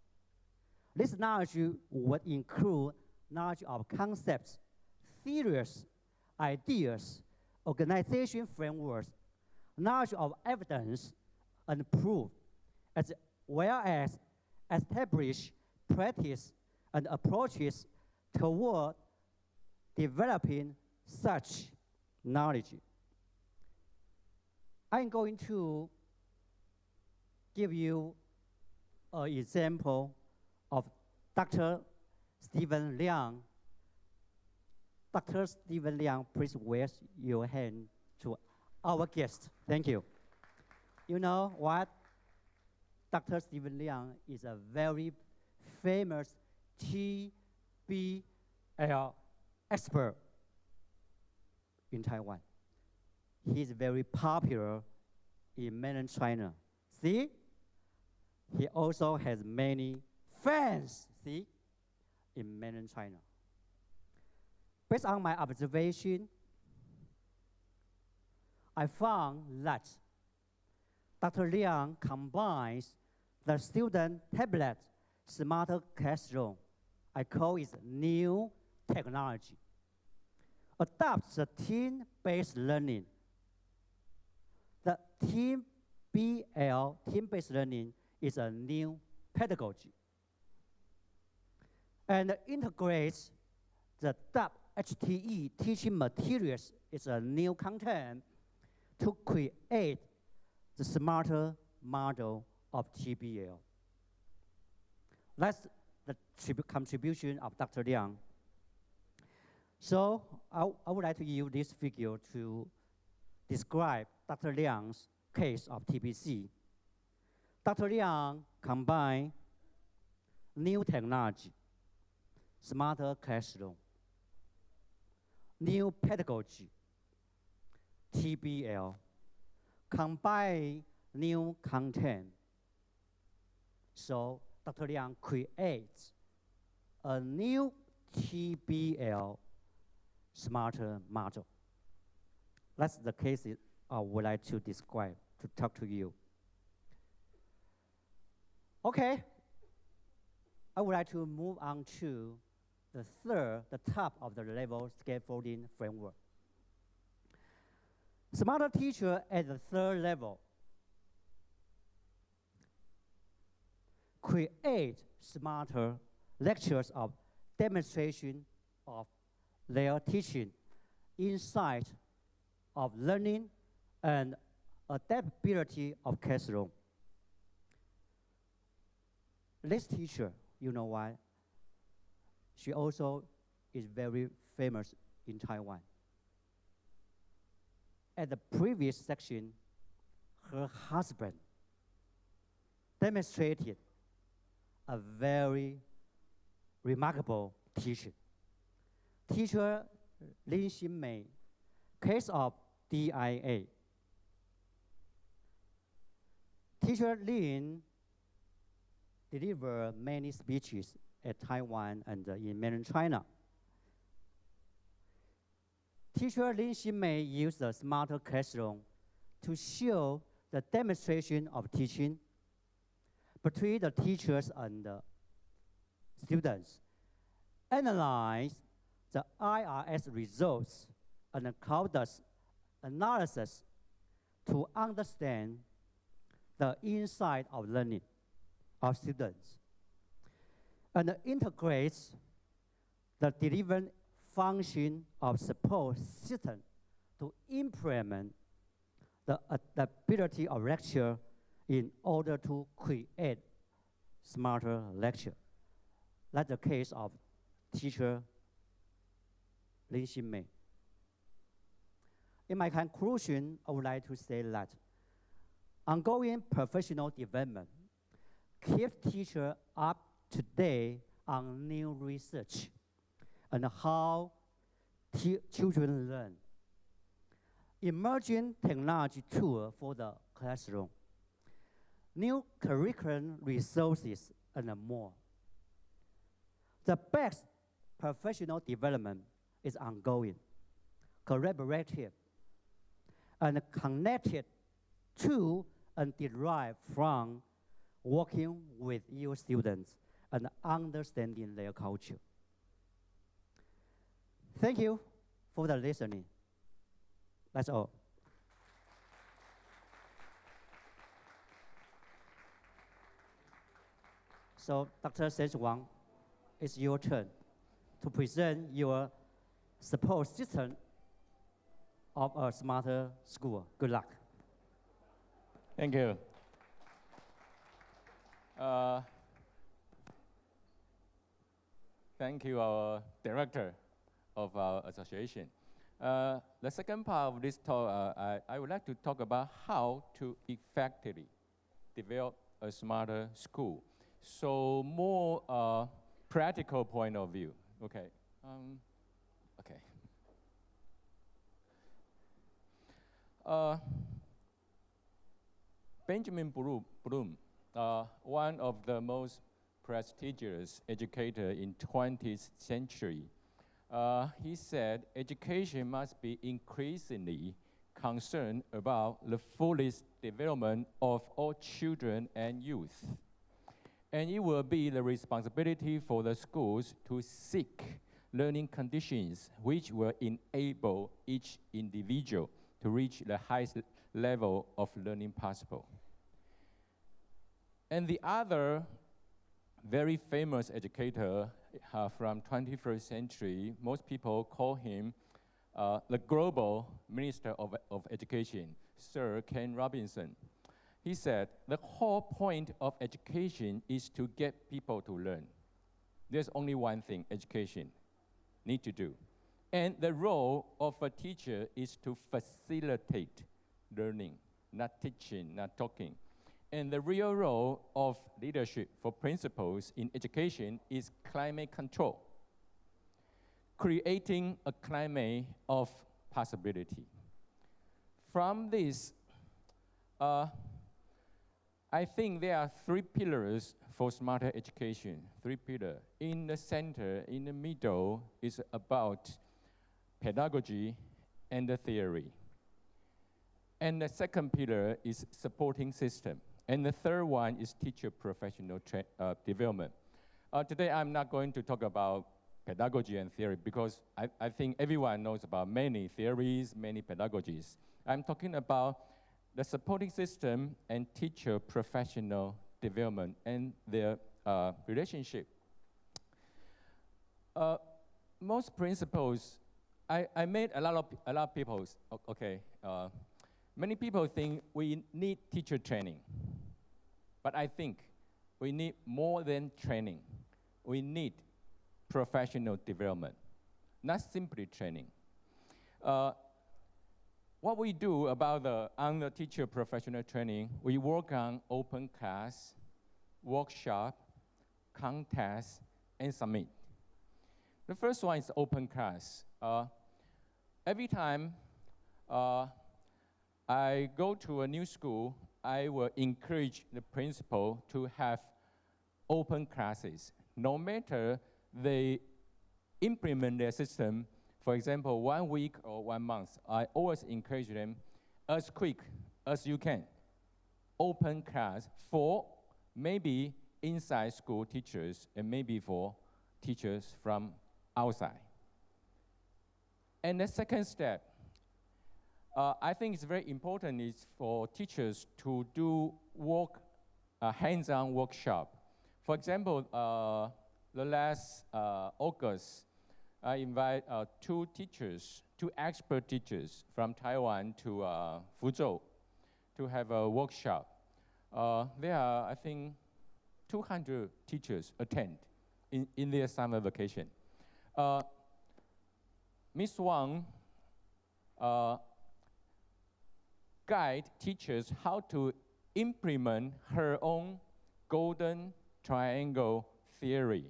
This knowledge would include knowledge of concepts, theories, ideas, organization frameworks, knowledge of evidence and proof, as well as established practice and approaches toward developing such knowledge. I'm going to give you an example of Dr. Stephen Liang. Dr. Stephen Liang, please raise your hand to our guest. Thank you. You know what? Dr. Stephen Liang is a very famous TBL expert in Taiwan. He's very popular in mainland China. See? He also has many fans, see, in mainland China. Based on my observation, I found that Dr. Liang combines the student tablet smarter classroom, I call it new technology, adopts the team-based learning. The team-based learning, is a new pedagogy and integrates the HTE teaching materials is a new content to create the smarter model of TBL. That's the contribution of Dr. Liang. So I would like to use this figure to describe Dr. Liang's case of TPC. Dr. Liang combined new technology, smarter classroom, new pedagogy, TBL, combine new content, So Dr. Liang creates a new TBL smarter module. That's the case I would like to describe, to talk to you. Okay, I would like to move on to the top of the level scaffolding framework. Smarter teacher at the third level create smarter lectures of demonstration of their teaching, insight of learning, and adaptability of classroom. This teacher, you know why? She also is very famous in Taiwan. At the previous section, her husband demonstrated a very remarkable teaching. Teacher Lin Xinmei, case of DIA. Teacher Lin delivered many speeches at Taiwan and in mainland China. Teacher Lin Xinmei used the smarter classroom to show the demonstration of teaching between the teachers and the students, analyze the IRS results and conduct analysis to understand the insight of learning of students, and integrates the delivered function of support system to implement the adaptability of lecture in order to create smarter lecture. That's the case of teacher Lin Xinmei. In my conclusion, I would like to say that ongoing professional development keeps teachers up to date on new research and how children learn, emerging technology tools for the classroom, new curriculum resources, and more. The best professional development is ongoing, collaborative, and connected to and derived from working with your students and understanding their culture. Thank you for the listening. That's all. So, Dr. Shen Wang, it's your turn to present your support system of a smarter school. Good luck. Thank you. Thank you, our director of our association. The second part of this talk, I would like to talk about how to effectively develop a smarter school. So more practical point of view. Okay. Okay. Benjamin Bloom, one of the most prestigious educators in 20th century, he said education must be increasingly concerned about the fullest development of all children and youth. And it will be the responsibility for the schools to seek learning conditions which will enable each individual to reach the highest level of learning possible. And the other very famous educator from 21st century, most people call him the global minister of education, Sir Ken Robinson. He said, the whole point of education is to get people to learn. There's only one thing education need to do. And the role of a teacher is to facilitate learning, not teaching, not talking. And the real role of leadership for principals in education is climate control, creating a climate of possibility. From this, I think there are three pillars for smarter education, three pillars. In the center, in the middle, is about pedagogy and the theory. And the second pillar is supporting system. And the third one is teacher professional development. Today, I'm not going to talk about pedagogy and theory because I think everyone knows about many theories, many pedagogies. I'm talking about the supporting system and teacher professional development and their relationship. Most principles, I made a lot of people, okay, many people think we need teacher training, but I think we need more than training. We need professional development, not simply training. What we do about on the teacher professional training, we work on open class, workshop, contest, and submit. The first one is open class. Every time I go to a new school, I will encourage the principal to have open classes. No matter they implement their system, for example, 1 week or 1 month, I always encourage them as quick as you can. Open class for maybe inside school teachers and maybe for teachers from outside. And the second step, I think it's very important is for teachers to do hands-on workshop. For example, the last August, I invite two expert teachers from Taiwan to Fuzhou to have a workshop. There are, I think, 200 teachers attend in their summer vacation. Ms. Wang guide teachers how to implement her own golden triangle theory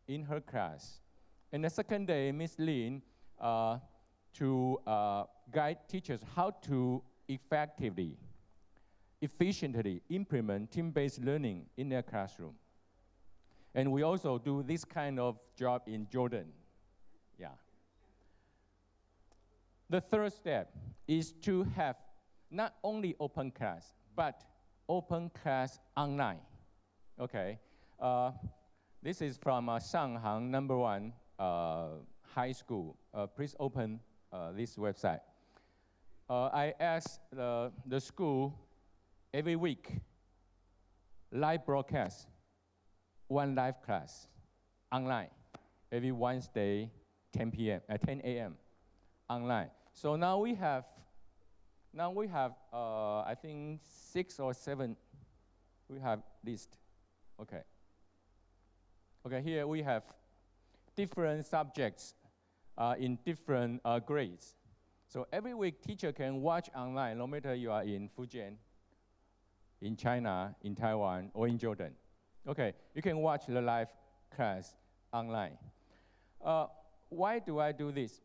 in her class. And the second day, Ms. Lin to guide teachers how to efficiently implement team-based learning in their classroom. And we also do this kind of job in Jordan. Yeah. The third step is to have not only open class, but open class online. Okay. This is from Shanghang #1 high school. Please open this website. I asked the school every week, live broadcast, 1 live class online, every Wednesday, 10 a.m. online. So now we have, I think 6 or 7, we have list. Okay. Okay, here we have different subjects in different grades. So every week, teacher can watch online, no matter you are in Fujian, in China, in Taiwan, or in Jordan. Okay, you can watch the live class online. Why do I do this?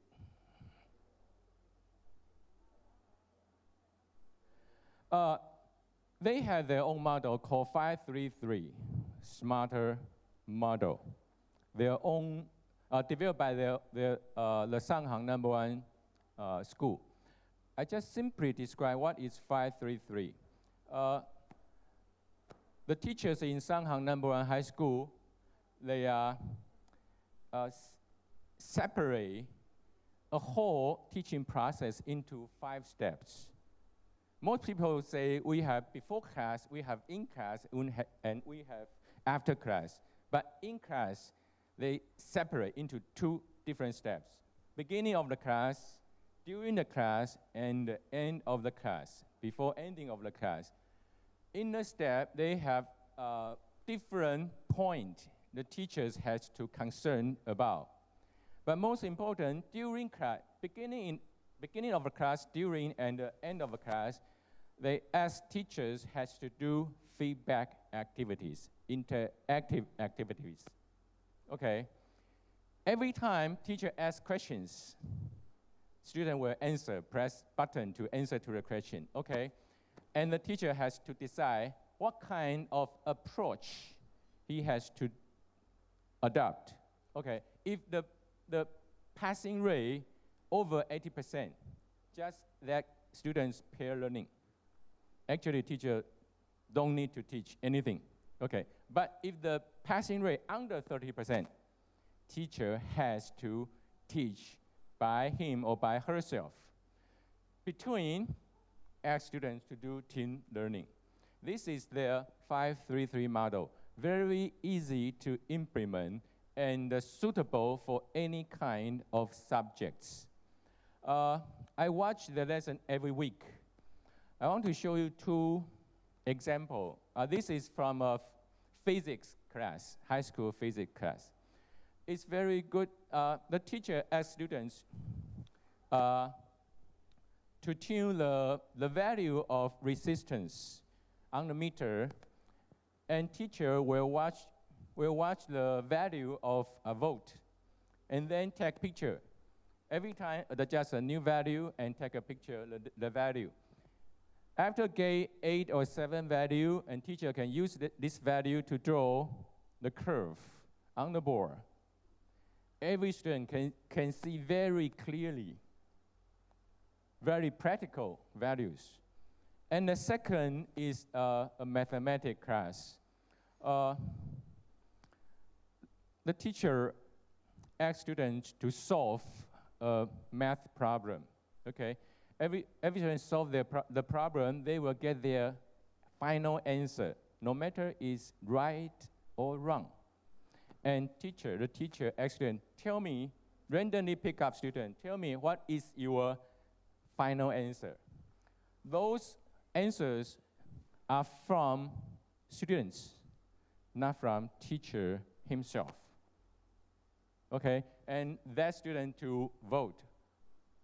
They have their own model called 533, Smarter Model. Their own, developed by the Shanghang #1 school. I just simply describe what is 533. The teachers in Shanghang #1 high school, they separate a whole teaching process into 5 steps. Most people say we have before class, we have in class, and we have after class. But in class, they separate into 2 different steps. Beginning of the class, during the class, and the end of the class, before ending of the class. In the step, they have different points the teachers has to concern about. But most important, during class, beginning of the class, during and the end of the class, they ask teachers has to do feedback activities, interactive activities. Okay. Every time teacher asks questions, student will answer, press button to answer to the question. Okay. And the teacher has to decide what kind of approach he has to adopt. Okay, if the passing rate over 80%, just that students peer learning. Actually, teacher don't need to teach anything. Okay, but if the passing rate under 30%, teacher has to teach by him or by herself. Between, ask students to do team learning. This is their 5-3-3 model. Very easy to implement and suitable for any kind of subjects. I watch the lesson every week. I want to show you two examples. This is from a physics class, high school physics class. It's very good. The teacher asks students to tune the value of resistance on the meter, and teacher will watch the value of a volt, and then take picture. Every time, adjust a new value and take a picture the value. After get 8 or 7 value, and teacher can use this value to draw the curve on the board. Every student can see very clearly, very practical values. And the second is a mathematics class. The teacher asks students to solve a math problem. Okay, every student solve the problem, they will get their final answer, no matter is right or wrong. And the teacher asks student, tell me, randomly pick up student, tell me what is your final answer. Those answers are from students, not from teacher himself. Okay, and that student to vote.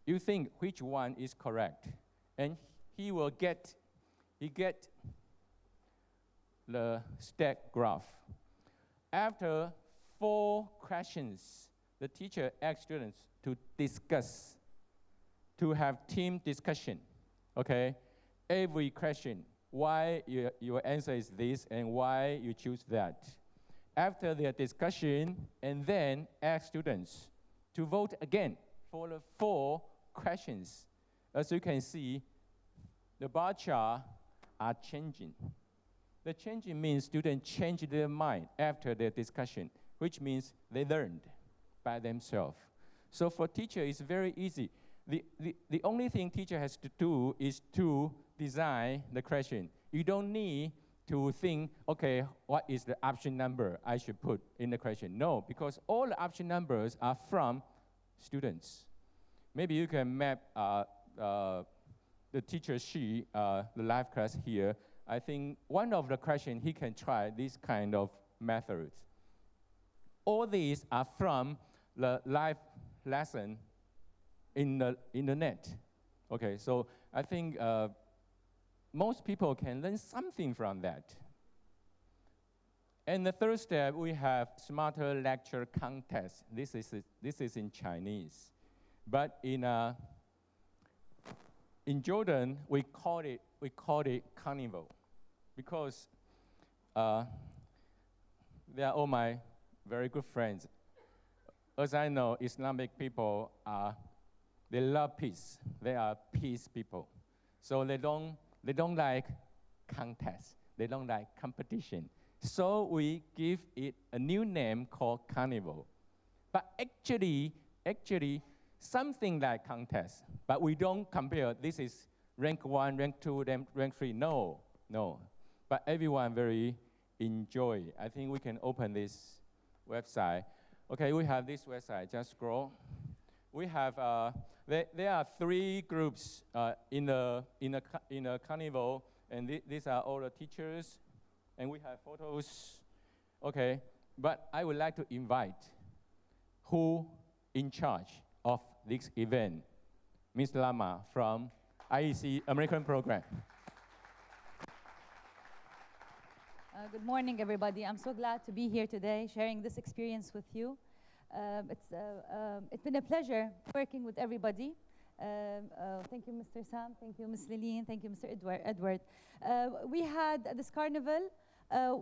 You think which one is correct, and he get the stack graph. After 4 questions, the teacher asks students to discuss, to have team discussion. Okay, every question, why your answer is this and why you choose that. After their discussion, and then ask students to vote again for the 4 questions. As you can see, the bar chart are changing. The changing means students change their mind after their discussion, which means they learned by themselves. So for teacher, it's very easy. The only thing teacher has to do is to design the question. You don't need to think, okay, what is the option number I should put in the question? No, because all the option numbers are from students. Maybe you can map the teacher sheet, the live class here. I think one of the questions he can try this kind of methods. All these are from the live lesson in the net. Okay, so I think most people can learn something from that. And the third step, we have smarter lecture contest. This is in Chinese, but in Jordan we call it carnival, because they are all my very good friends. As I know, Islamic people they love peace. They are peace people, so they don't like contest. They don't like competition. So we give it a new name called carnival. But actually something like contest. But we don't compare. This is rank 1, rank 2, rank 3. No. But everyone very enjoy. I think we can open this website. Okay, we have this website. Just scroll. We have there are 3 groups in a carnival, and these are all the teachers, and we have photos. Okay, but I would like to invite who in charge of this event, Ms. Lama from IEC American Program. Good morning, everybody. I'm so glad to be here today, sharing this experience with you. It's been a pleasure working with everybody, Thank you, Mr. Sam. Thank you, Ms. Lillian. Thank you, Mr. Edward. We had this carnival.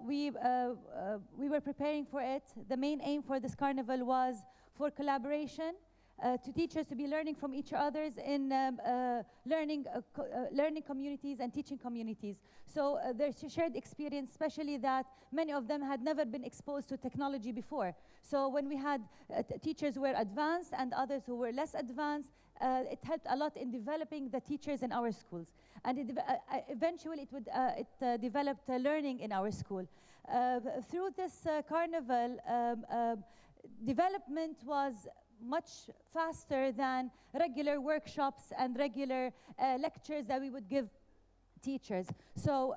We were preparing for it. The main aim for this carnival was for collaboration, to teachers to be learning from each others in learning communities and teaching communities. So there's a shared experience, especially that many of them had never been exposed to technology before. So when we had teachers who were advanced and others who were less advanced, it helped a lot in developing the teachers in our schools. And eventually it developed learning in our school. Through this carnival, development was much faster than regular workshops and regular lectures that we would give teachers. So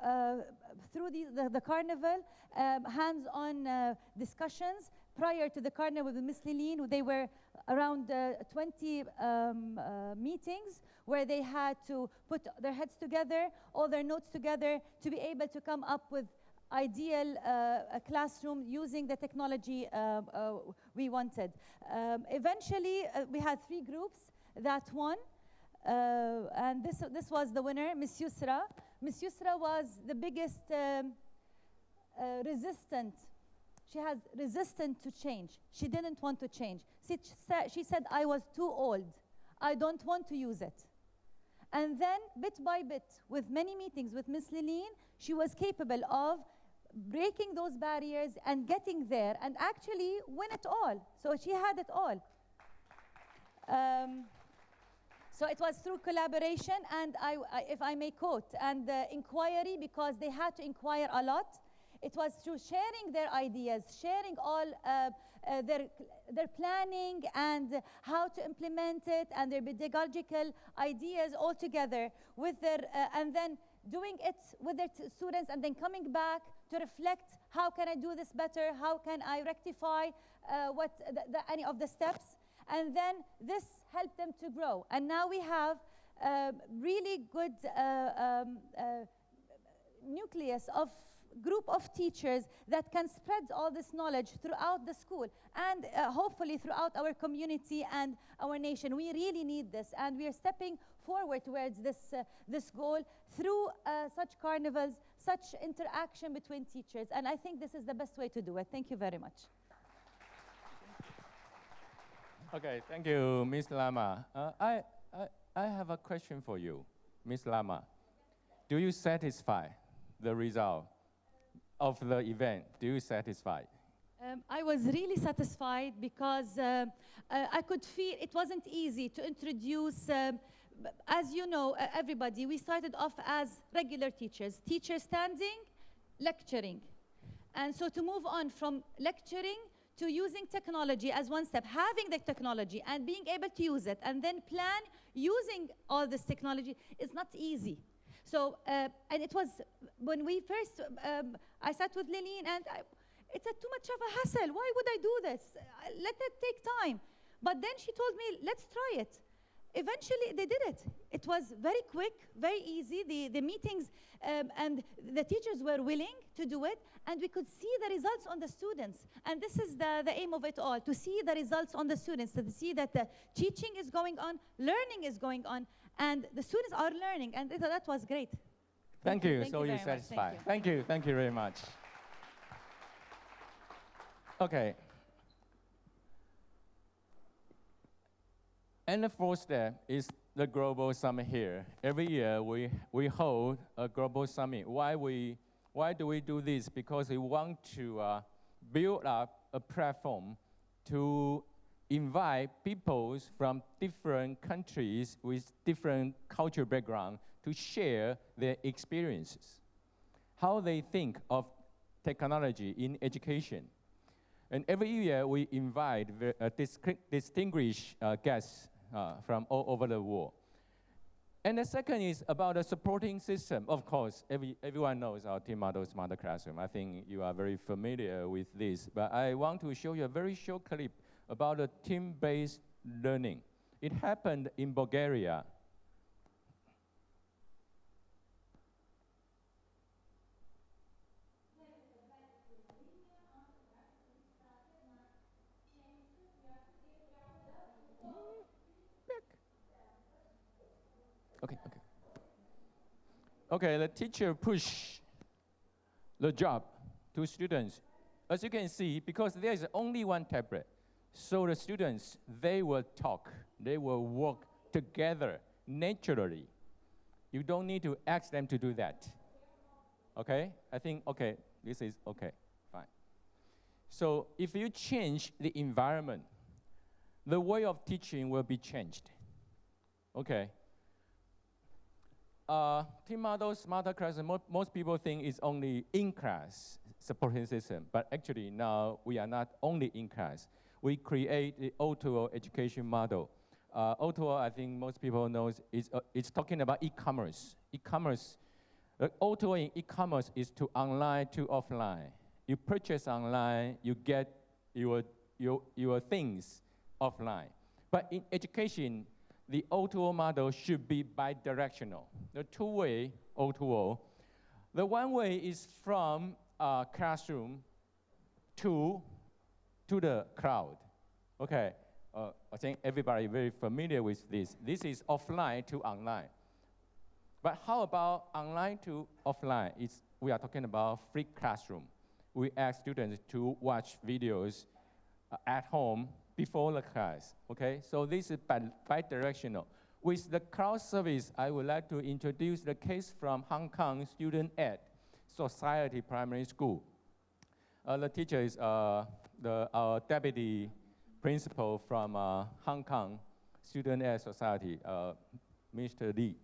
through the carnival, hands-on discussions. Prior to the carnival with Ms. Lillian, they were around 20 meetings where they had to put their heads together, all their notes together, to be able to come up with ideal classroom using the technology we wanted. Eventually, we had 3 groups that won, and this was the winner, Miss Yusra. Miss Yusra was the biggest resistant. She has resistant to change. She didn't want to change. She said, I was too old. I don't want to use it. And then, bit by bit, with many meetings with Miss Lillian, she was capable of breaking those barriers and getting there and actually win it all. So she had it all. So it was through collaboration and, if I may quote, and inquiry, because they had to inquire a lot. It was through sharing their ideas, sharing all their planning and how to implement it and their pedagogical ideas all together with their, and then doing it with their students and then coming back to reflect, how can I do this better? How can I rectify any of the steps? And then this helped them to grow. And now we have really good nucleus of group of teachers that can spread all this knowledge throughout the school and hopefully throughout our community and our nation. We really need this, and we are stepping forward towards this goal through such carnivals, such interaction between teachers, and I think this is the best way to do it. Thank you very much. Okay, thank you, Ms. Lama. I have a question for you, Ms. Lama. Do you satisfy the result of the event? Do you satisfy? I was really satisfied because I could feel it wasn't easy to introduce, as you know, everybody, we started off as regular teachers standing, lecturing. And so to move on from lecturing to using technology as one step, having the technology and being able to use it and then plan using all this technology is not easy. So, and it was, when we first, I sat with Lillian and it's too much of a hassle. Why would I do this? Let it take time. But then she told me, let's try it. Eventually, they did it. It was very quick, very easy. The meetings and the teachers were willing to do it, and we could see the results on the students. And this is the aim of it all, to see the results on the students, to see that the teaching is going on, learning is going on, and the students are learning, and that was great. Thank you. So you're satisfied. Thank you very much. Okay. And the 4th step is the global summit here. Every year we hold a global summit. Why do we do this? Because we want to build up a platform to invite people from different countries with different cultural background to share their experiences, how they think of technology in education. And every year we invite distinguished guests from all over the world. And the second is about a supporting system. Of course, everyone knows our team model smarter classroom. I think you are very familiar with this, but I want to show you a very short clip about a team-based learning. It happened in Bulgaria. Okay, the teacher push the job to students. As you can see, because there is only one tablet, so the students, they will talk, they will work together naturally. You don't need to ask them to do that. Okay? I think, okay, this is okay, fine. So if you change the environment, the way of teaching will be changed. Okay. Team model, smarter classroom, most people think it's only in-class supporting system, but actually now we are not only in-class. We create the O2O education model. O2O, I think most people know, it's talking about e-commerce. E-commerce, O2O in e-commerce is to online to offline. You purchase online, you get your things offline. But in education, the O2O model should be bidirectional. The two-way O2O. The one way is from classroom to the cloud. Okay, I think everybody is very familiar with this. This is offline to online. But how about online to offline? We are talking about free classroom. We ask students to watch videos at home before the class, okay? So this is bidirectional. With the cloud service, I would like to introduce the case from Hong Kong Student Ed Society Primary School. The teacher is our deputy principal from Hong Kong Student Ed Society, Mr. Lee.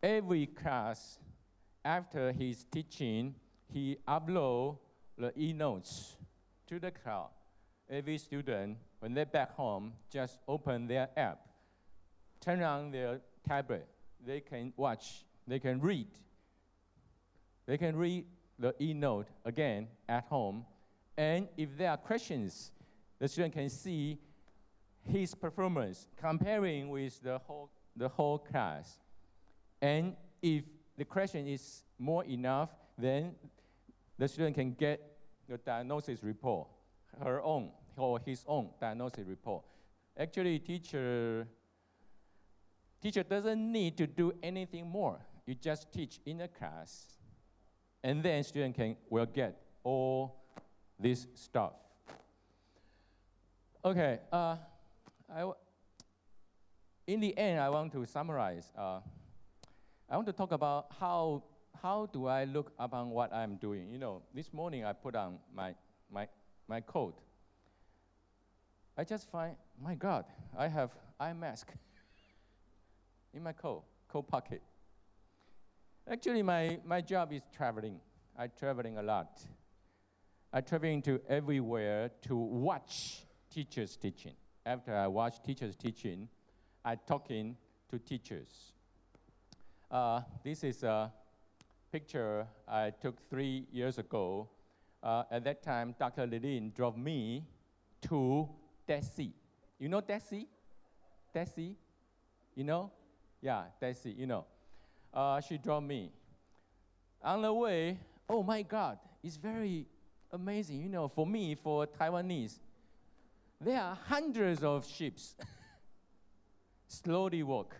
Every class, after his teaching, he uploads the e-notes to the cloud. Every student, when they're back home, just open their app, turn on their tablet. They can watch, they can read. They can read the e-note again at home. And if there are questions, the student can see his performance comparing with the whole class. And if the question is more enough, then the student can get the diagnosis report, her own or his own diagnosis report. Actually, teacher doesn't need to do anything more. You just teach in a class, and then student will get all this stuff. Okay, in the end, I want to summarize. I want to talk about how do I look upon what I'm doing. You know, this morning I put on my coat. I just find, my God, I have eye mask in my coat pocket. Actually, my job is traveling. I'm traveling a lot. I'm traveling to everywhere to watch teachers teaching. After I watch teachers teaching, I'm talking to teachers. This is a picture I took 3 years ago. At that time, Dr. Lilin drove me to Desi. You know Desi? Desi? You know? Yeah, Desi, you know. She drove me. On the way, oh my God, it's very amazing. You know, for me, for Taiwanese, there are hundreds of ships slowly walk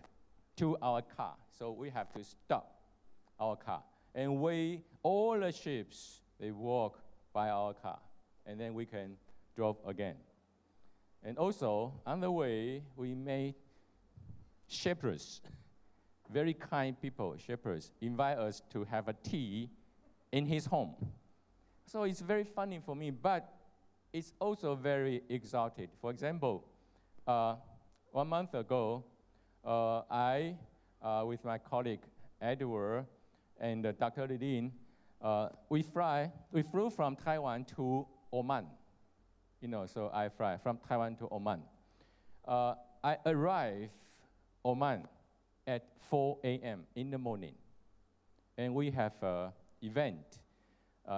to our car. So we have to stop our car and wait all the ships, they walk by our car. And then we can drive again. And also, on the way, we made shepherds, very kind people, shepherds, invite us to have a tea in his home. So it's very funny for me, but it's also very exalted. For example, 1 month ago, I, with my colleague Edward and Dr. Lilin, we flew from Taiwan to Oman. You know, so I fly from Taiwan to Oman. I arrived Oman at 4 a.m. in the morning. And we have an event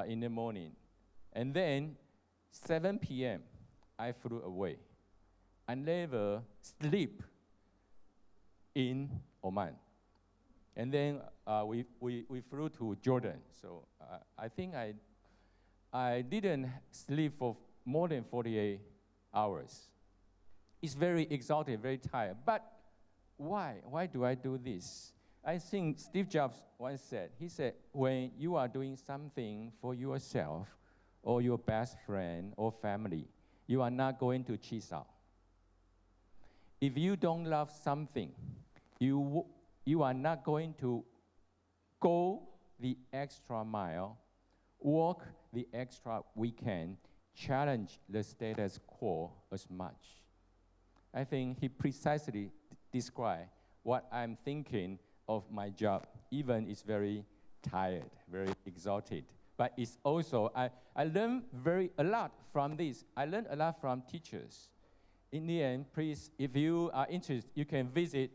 in the morning. And then 7 p.m., I flew away. I never sleep in Oman. And then we flew to Jordan. So I think I didn't sleep for more than 48 hours. It's very exhausted, very tired. But why? Why do I do this? I think Steve Jobs once said, he said, when you are doing something for yourself or your best friend or family, you are not going to cheat out. If you don't love something, you are not going to go the extra mile, work the extra weekend, challenge the status quo as much. I think he precisely described what I'm thinking of my job. Even it's very tired, very exhausted. But it's also, I learned a lot from this. I learned a lot from teachers. In the end, please, if you are interested, you can visit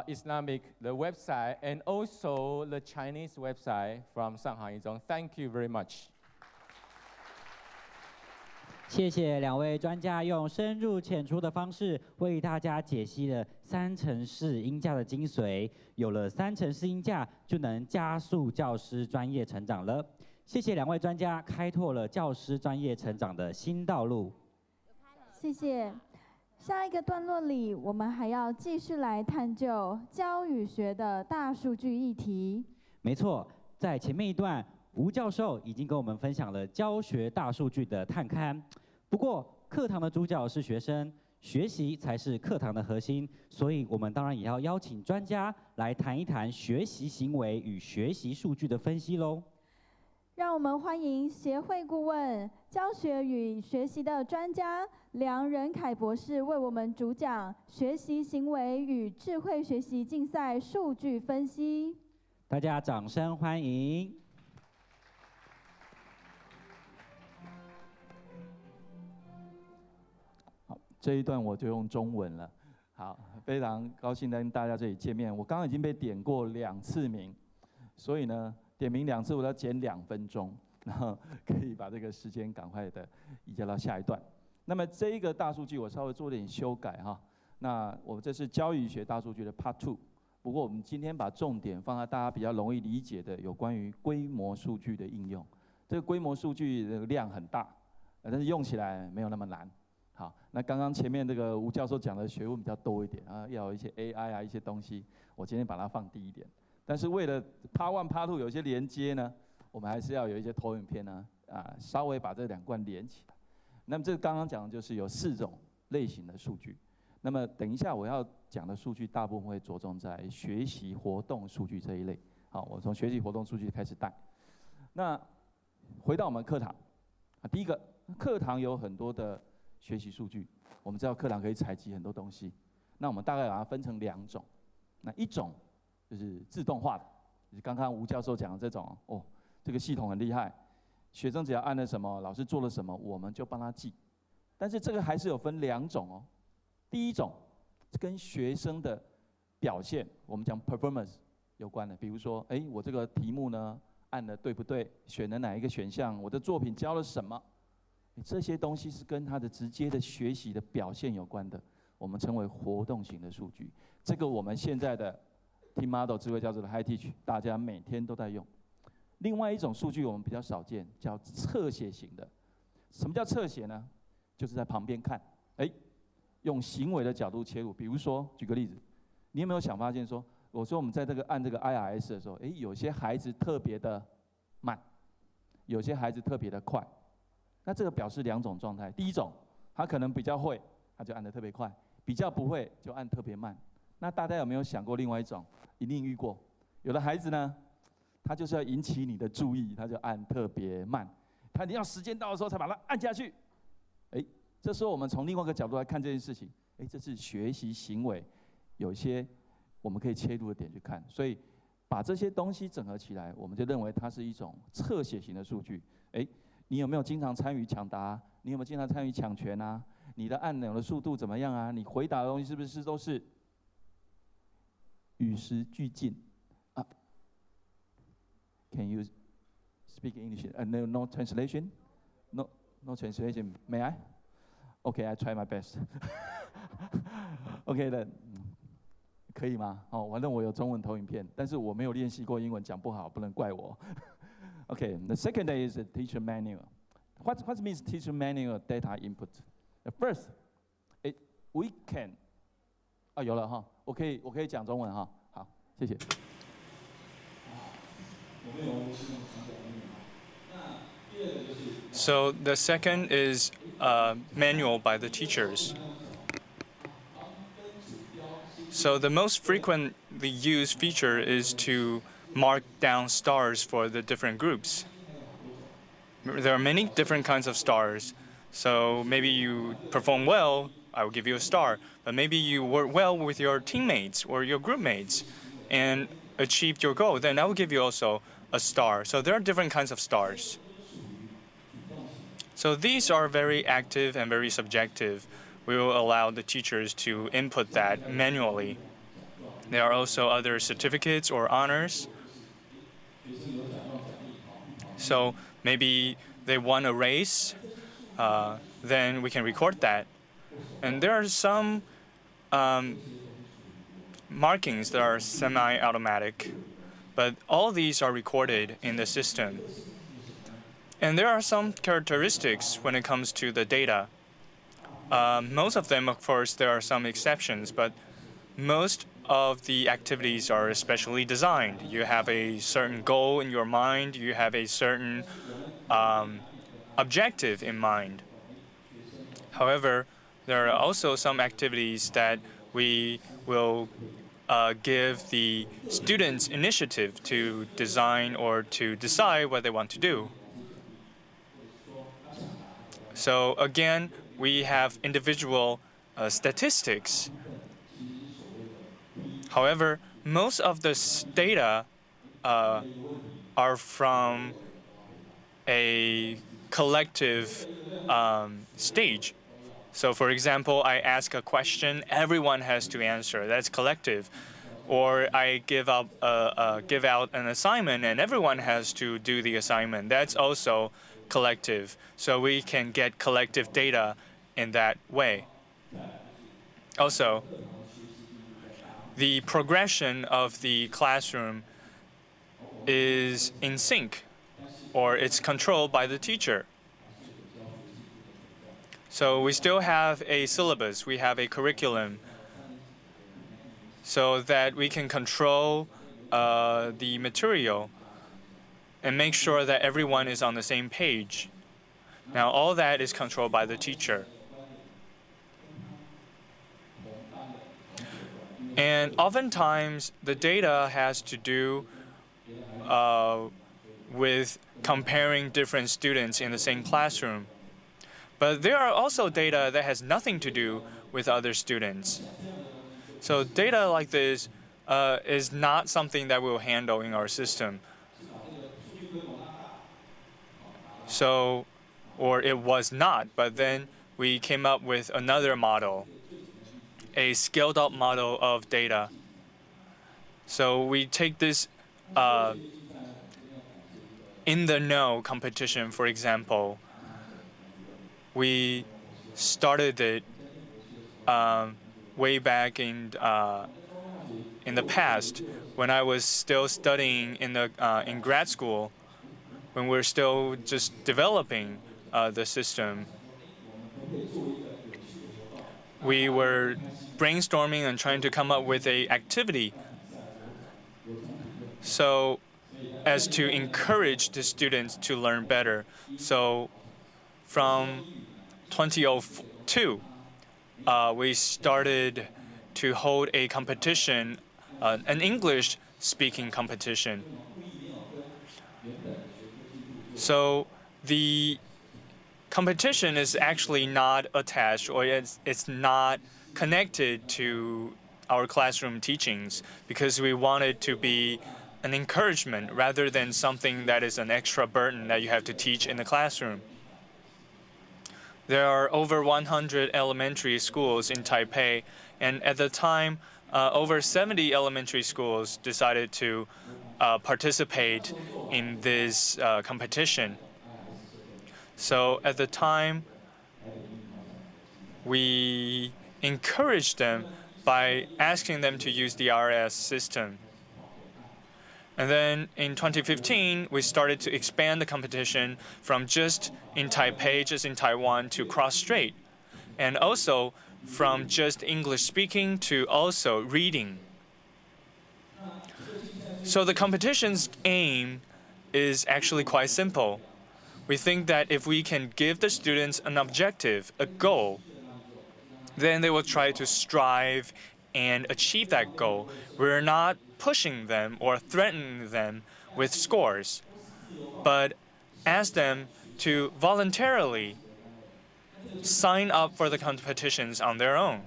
Islamic, the website, and also the Chinese website from Shanghai Yizhong. Thank you very much. 谢谢两位专家用深入浅出的方式为大家解析了3层式音架的精髓。有了3层式音架，就能加速教师专业成长了。谢谢两位专家开拓了教师专业成长的新道路。谢谢。下一个段落里，我们还要继续来探究教语学的大数据议题。没错，在前面一段，吴教授已经跟我们分享了教学大数据的探勘。不过，课堂的主角是学生，学习才是课堂的核心，所以我们当然也要邀请专家来谈一谈学习行为与学习数据的分析喽。让我们欢迎协会顾问、教学与学习的专家梁仁凯博士为我们主讲学习行为与智慧学习竞赛数据分析。大家掌声欢迎。好，这一段我就用中文了。好，非常高兴跟大家这里见面。我刚刚已经被点过2次名，所以呢，点名2次我要减2分钟，然后可以把这个时间赶快的移交到下一段。那么这一个大数据我稍微做点修改哈。那我们这是教育学大数据的 Part 2， 不过我们今天把重点放在大家比较容易理解的有关于规模数据的应用。这个规模数据的量很大，但是用起来没有那么难。好，那刚刚前面这个吴教授讲的学问比较多一点啊，要有一些 AI 啊一些东西，我今天把它放低一点。但是为了 Part 1、Part 2有一些连接呢，我们还是要有一些投影片呢，稍微把这2段连起来。那么这刚刚讲的就是有4种类型的数据。那么等一下我要讲的数据大部分会着重在学习活动数据这一类。好，我从学习活动数据开始带。那回到我们课堂，第一个，课堂有很多的学习数据，我们知道课堂可以采集很多东西。那我们大概把它分成2种。那一种就是自动化的，就是刚刚吴教授讲的这种哦，这个系统很厉害，学生只要按了什么，老师做了什么，我们就帮他记。但是这个还是有分2种哦。第一种跟学生的表现，我们讲 performance 有关的，比如说，我这个题目呢按的对不对，选了哪一个选项，我的作品教了什么，这些东西是跟他的直接的学习的表现有关的，我们称为活动型的数据。这个我们现在的 Team Model 智慧教室的 High Teach， 大家每天都在用。另外一种数据我们比较少见，叫侧写型的。什么叫侧写呢？就是在旁边看，用行为的角度切入。比如说，举个例子，你有没有发现说，我说我们在这个按这个 IRS 的时候，有些孩子特别的慢，有些孩子特别的快。那这个表示2种状态。第一种，他可能比较会，他就按得特别快；比较不会，就按特别慢。那大家有没有想过另外一种？一定遇过，有的孩子呢，他就是要引起你的注意，他就按特别慢，他一定要时间到的时候才把它按下去。这时候我们从另外一个角度来看这件事情，这是学习行为，有一些我们可以切入的点去看。所以把这些东西整合起来，我们就认为它是一种侧写型的数据。你有没有经常参与抢答？你有没有经常参与抢权啊？你的按钮的速度怎么样啊？你回答的东西是不是都是与时俱进啊 ？Can you speak English? No translation? No translation. May I? Okay, I try my best. OK 的，可以吗？反正我有中文投影片，但是我没有练习过英文，讲不好，不能怪我。Okay, the second is the teacher manual. What means teacher manual data input? First, we can. 有了哈，我可以讲中文哈。好，谢谢。 So the second is manual by the teachers. So the most frequently used feature is to mark down stars for the different groups. There are many different kinds of stars. So maybe you perform well, I will give you a star. But maybe you work well with your teammates or your group mates and achieved your goal, then I will give you also a star. So there are different kinds of stars. So these are very active and very subjective. We will allow the teachers to input that manually. There are also other certificates or honors. So maybe they won a race, then we can record that. And there are some markings that are semi-automatic, but all these are recorded in the system. And there are some characteristics when it comes to the data. Most of them, of course, there are some exceptions, but most of the activities are specially designed. You have a certain goal in your mind, you have a certain objective in mind. However, there are also some activities that we will give the students initiative to design or to decide what they want to do. So again, we have individual statistics. However, most of the data are from a collective stage. So for example, I ask a question, everyone has to answer. That's collective. Or I give out an assignment and everyone has to do the assignment. That's also collective. So we can get collective data in that way. Also, the progression of the classroom is in sync, or it's controlled by the teacher. So we still have a syllabus, we have a curriculum, so that we can control the material and make sure that everyone is on the same page. Now, all that is controlled by the teacher. And oftentimes, the data has to do with comparing different students in the same classroom. But there are also data that has nothing to do with other students. So data like this is not something that we'll handle in our system. So, or it was not, but then we came up with another model, a scaled up model of data. So we take this in the know competition, for example. We started it way back in the past when I was still studying in grad school, when we're still just developing the system. We were brainstorming and trying to come up with an activity so as to encourage the students to learn better. So from 2002, we started to hold a competition, an English speaking competition. So the competition is actually not attached, or it's not connected to our classroom teachings, because we want it to be an encouragement rather than something that is an extra burden that you have to teach in the classroom. There are over 100 elementary schools in Taipei, and at the time, over 70 elementary schools decided to participate in this competition. So at the time, we encouraged them by asking them to use the RS system. And then in 2015, we started to expand the competition from just in Taipei, just in Taiwan, to cross-strait, and also from just English speaking to also reading. So the competition's aim is actually quite simple. We think that if we can give the students an objective, a goal, then they will try to strive and achieve that goal. We're not pushing them or threatening them with scores, but ask them to voluntarily sign up for the competitions on their own.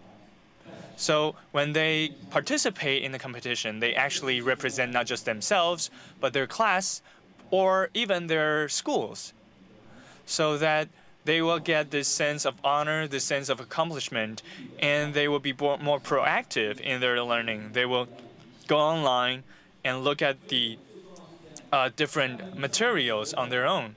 So when they participate in the competition, they actually represent not just themselves, but their class or even their schools, so that they will get this sense of honor, this sense of accomplishment, and they will be more proactive in their learning. They will go online and look at the different materials on their own.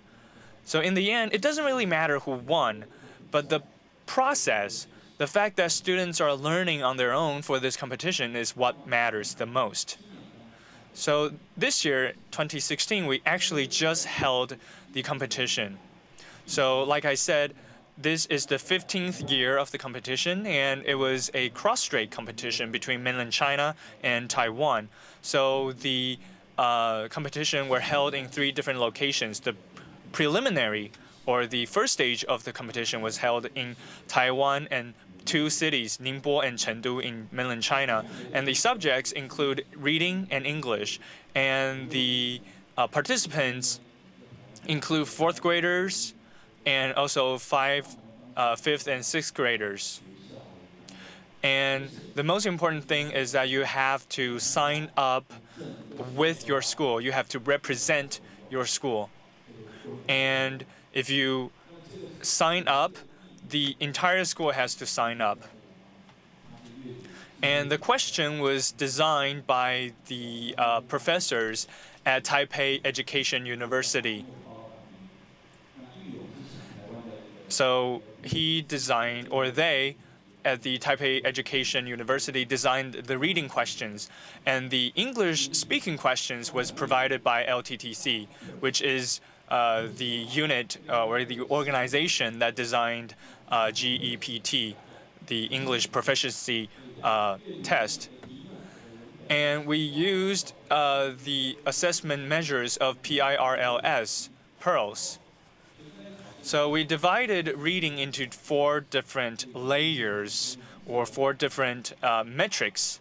So in the end, it doesn't really matter who won, but the process, the fact that students are learning on their own for this competition is what matters the most. So this year, 2016, we actually just held the competition. So like I said, this is the 15th year of the competition, and it was a cross-strait competition between mainland China and Taiwan. So the competition were held in 3 different locations. The preliminary, or the first stage of the competition, was held in Taiwan and 2 cities, Ningbo and Chengdu, in mainland China. And the subjects include reading and English. And the participants include 4th graders and also 5th and 6th graders. And the most important thing is that you have to sign up with your school. You have to represent your school. And if you sign up, the entire school has to sign up. And the question was designed by the professors at Taipei Education University. So he designed, or they, at the Taipei Education University, designed the reading questions. And the English speaking questions was provided by LTTC, which is the unit or the organization that designed GEPT, the English proficiency test. And we used the assessment measures of PIRLS, PEARLS. So we divided reading into 4 different layers, or 4 different metrics.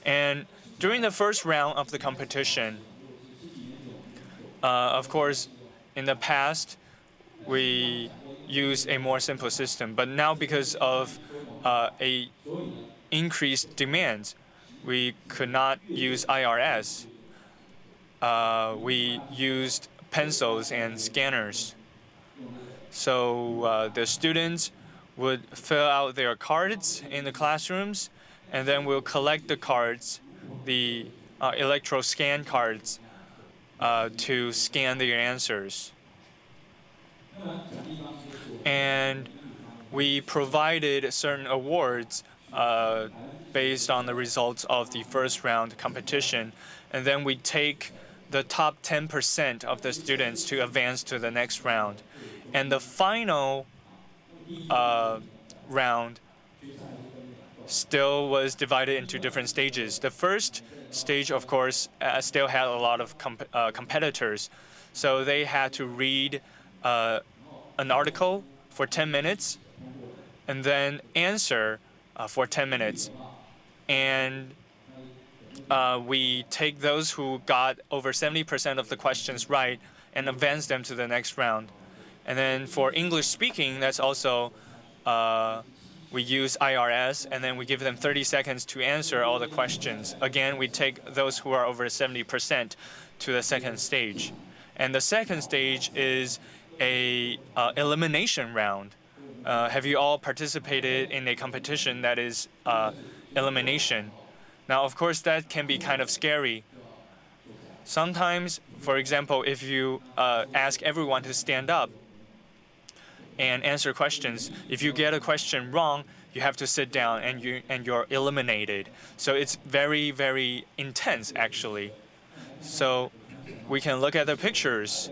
And during the first round of the competition, of course, in the past, we used a more simple system. But now, because of a increased demand, we could not use IRS. We used pencils and scanners. So the students would fill out their cards in the classrooms, and then we'll collect the cards, the electro-scan cards, to scan their answers. And we provided certain awards based on the results of the first round competition. And then we take the top 10% of the students to advance to the next round. And the final round still was divided into different stages. The first stage, of course, still had a lot of competitors. So they had to read an article for 10 minutes and then answer for 10 minutes. And we take those who got over 70% of the questions right and advance them to the next round. And then for English speaking, that's also, we use IRS, and then we give them 30 seconds to answer all the questions. Again, we take those who are over 70% to the second stage. And the second stage is a elimination round. Have you all participated in a competition that is elimination? Now, of course, that can be kind of scary. Sometimes, for example, if you ask everyone to stand up and answer questions, if you get a question wrong, you have to sit down and you're eliminated. So it's very, very intense, actually. So we can look at the pictures.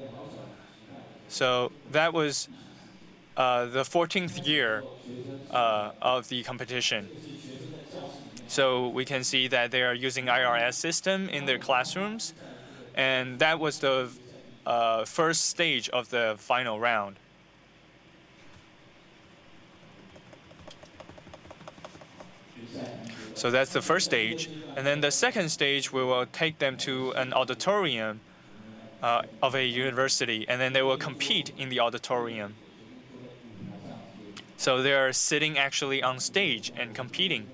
So that was the 14th year of the competition. So we can see that they are using IRS system in their classrooms. And that was the first stage of the final round. So that's the first stage. And then the second stage, we will take them to an auditorium of a university, and then they will compete in the auditorium. So they are sitting actually on stage and competing.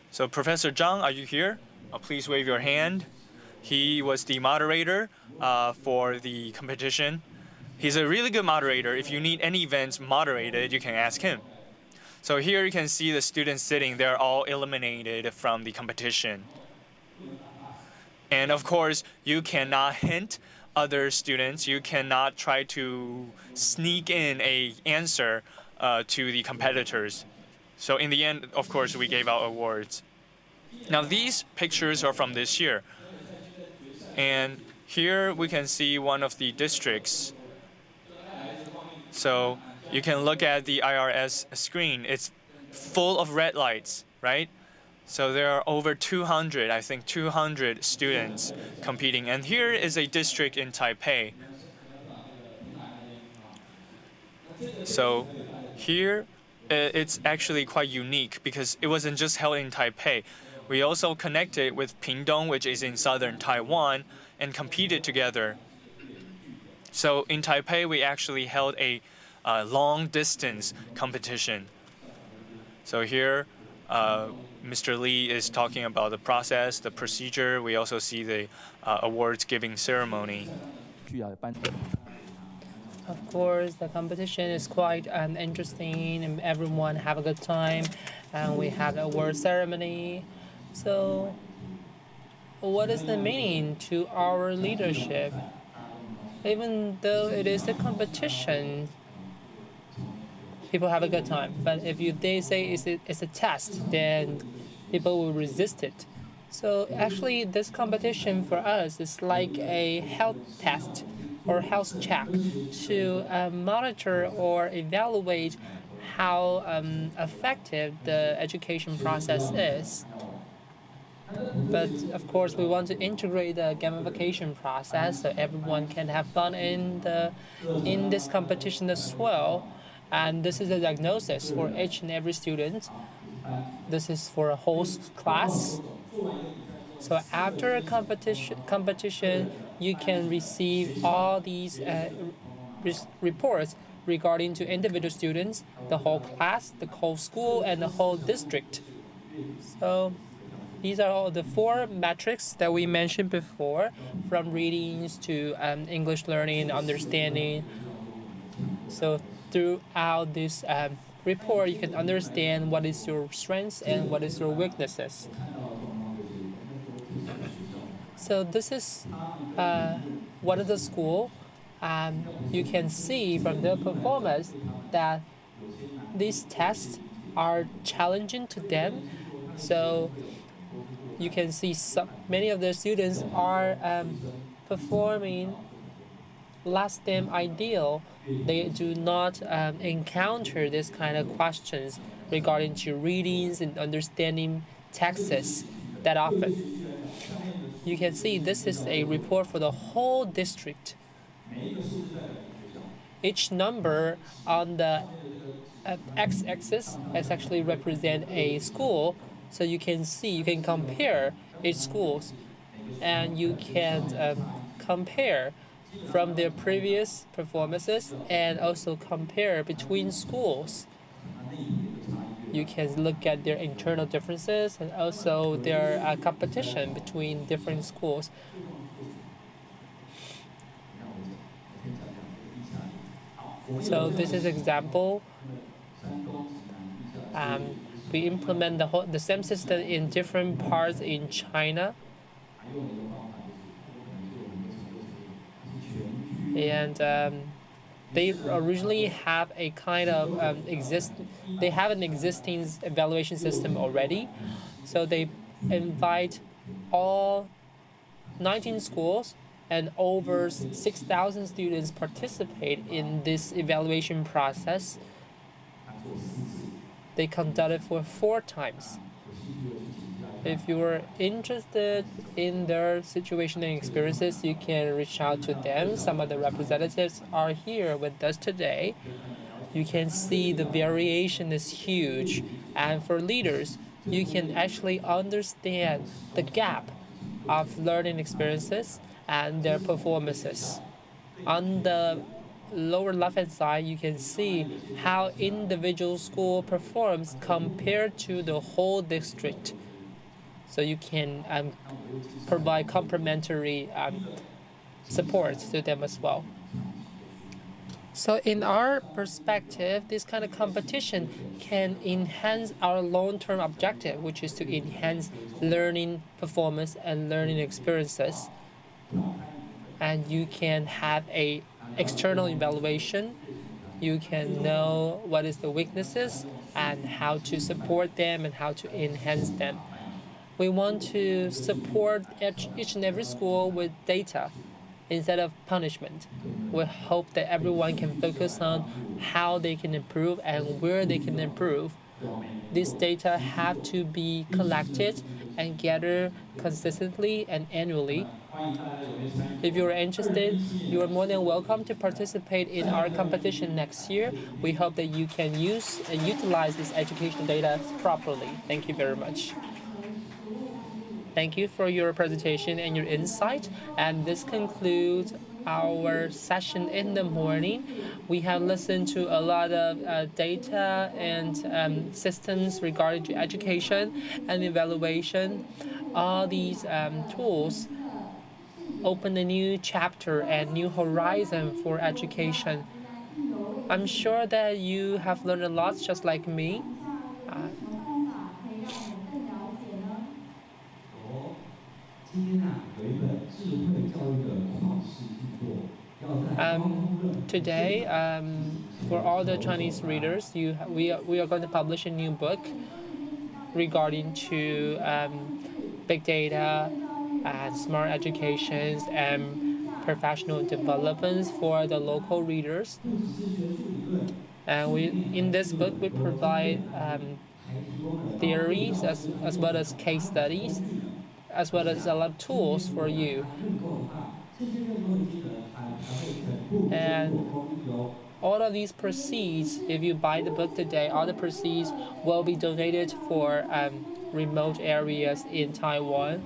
So Professor Zhang, are you here? Please wave your hand. He was the moderator for the competition. He's a really good moderator. If you need any events moderated, you can ask him. So here you can see the students sitting. They're all eliminated from the competition. And of course, you cannot hint other students. You cannot try to sneak in an answer to the competitors. So in the end, of course, we gave out awards. Now these pictures are from this year. And here we can see one of the districts. So you can look at the IRS screen. It's full of red lights, right? So there are over 200, I think 200 students competing. And here is a district in Taipei. So here it's actually quite unique because it wasn't just held in Taipei. We also connected with Pingdong, which is in southern Taiwan, and competed together. So in Taipei, we actually held a long-distance competition. So here, Mr. Lee is talking about the process, the procedure. We also see the awards giving ceremony. Of course, the competition is quite interesting, and everyone have a good time, and we have the award ceremony. So, what is the meaning to our leadership? Even though it is a competition, people have a good time. But if they say it's a test, then people will resist it. So actually, this competition for us is like a health test or health check to monitor or evaluate how effective the education process is. But of course, we want to integrate the gamification process so everyone can have fun in this competition as well. And this is a diagnosis for each and every student. This is for a whole class. So after a competition, you can receive all these reports regarding to individual students, the whole class, the whole school, and the whole district. So these are all the 4 metrics that we mentioned before, from readings to English learning, understanding. So throughout this report, you can understand what is your strengths and what is your weaknesses. So this is one of the school. You can see from their performance that these tests are challenging to them. So you can see many of the students are performing less than ideal. They do not encounter this kind of questions regarding to readings and understanding texts that often. You can see this is a report for the whole district. Each number on the x-axis is actually represent a school. So you can see, you can compare each schools, and you can compare from their previous performances and also compare between schools. You can look at their internal differences and also their competition between different schools. So this is example. We implement the same system in different parts in China. And they originally have a kind of they have an existing evaluation system already. So they invite all 19 schools and over 6,000 students participate in this evaluation process. They conducted for 4 times. If you are interested in their situation and experiences, you can reach out to them. Some of the representatives are here with us today. You can see the variation is huge. And for leaders, you can actually understand the gap of learning experiences and their performances. On the lower left-hand side, you can see how individual school performs compared to the whole district. So you can provide complementary support to them as well. So in our perspective, this kind of competition can enhance our long-term objective, which is to enhance learning performance and learning experiences. And you can have a external evaluation. You can know what is the weaknesses and how to support them and how to enhance them. We want to support each and every school with data instead of punishment. We hope that everyone can focus on how they can improve and where they can improve. These data have to be collected and gathered consistently and annually. If you're interested, you are more than welcome to participate in our competition next year. We hope that you can utilize this educational data properly. Thank you very much. Thank you for your presentation and your insight. And this concludes our session in the morning. We have listened to a lot of data and systems regarding to education and evaluation. All these tools open a new chapter and new horizon for education. I'm sure that you have learned a lot just like me. Today, for all the Chinese readers, we are going to publish a new book regarding to big data and smart educations and professional developments for the local readers. And in this book, we provide theories as well as case studies, as well as a lot of tools for you. And all of these proceeds, if you buy the book today, all the proceeds will be donated for remote areas in Taiwan.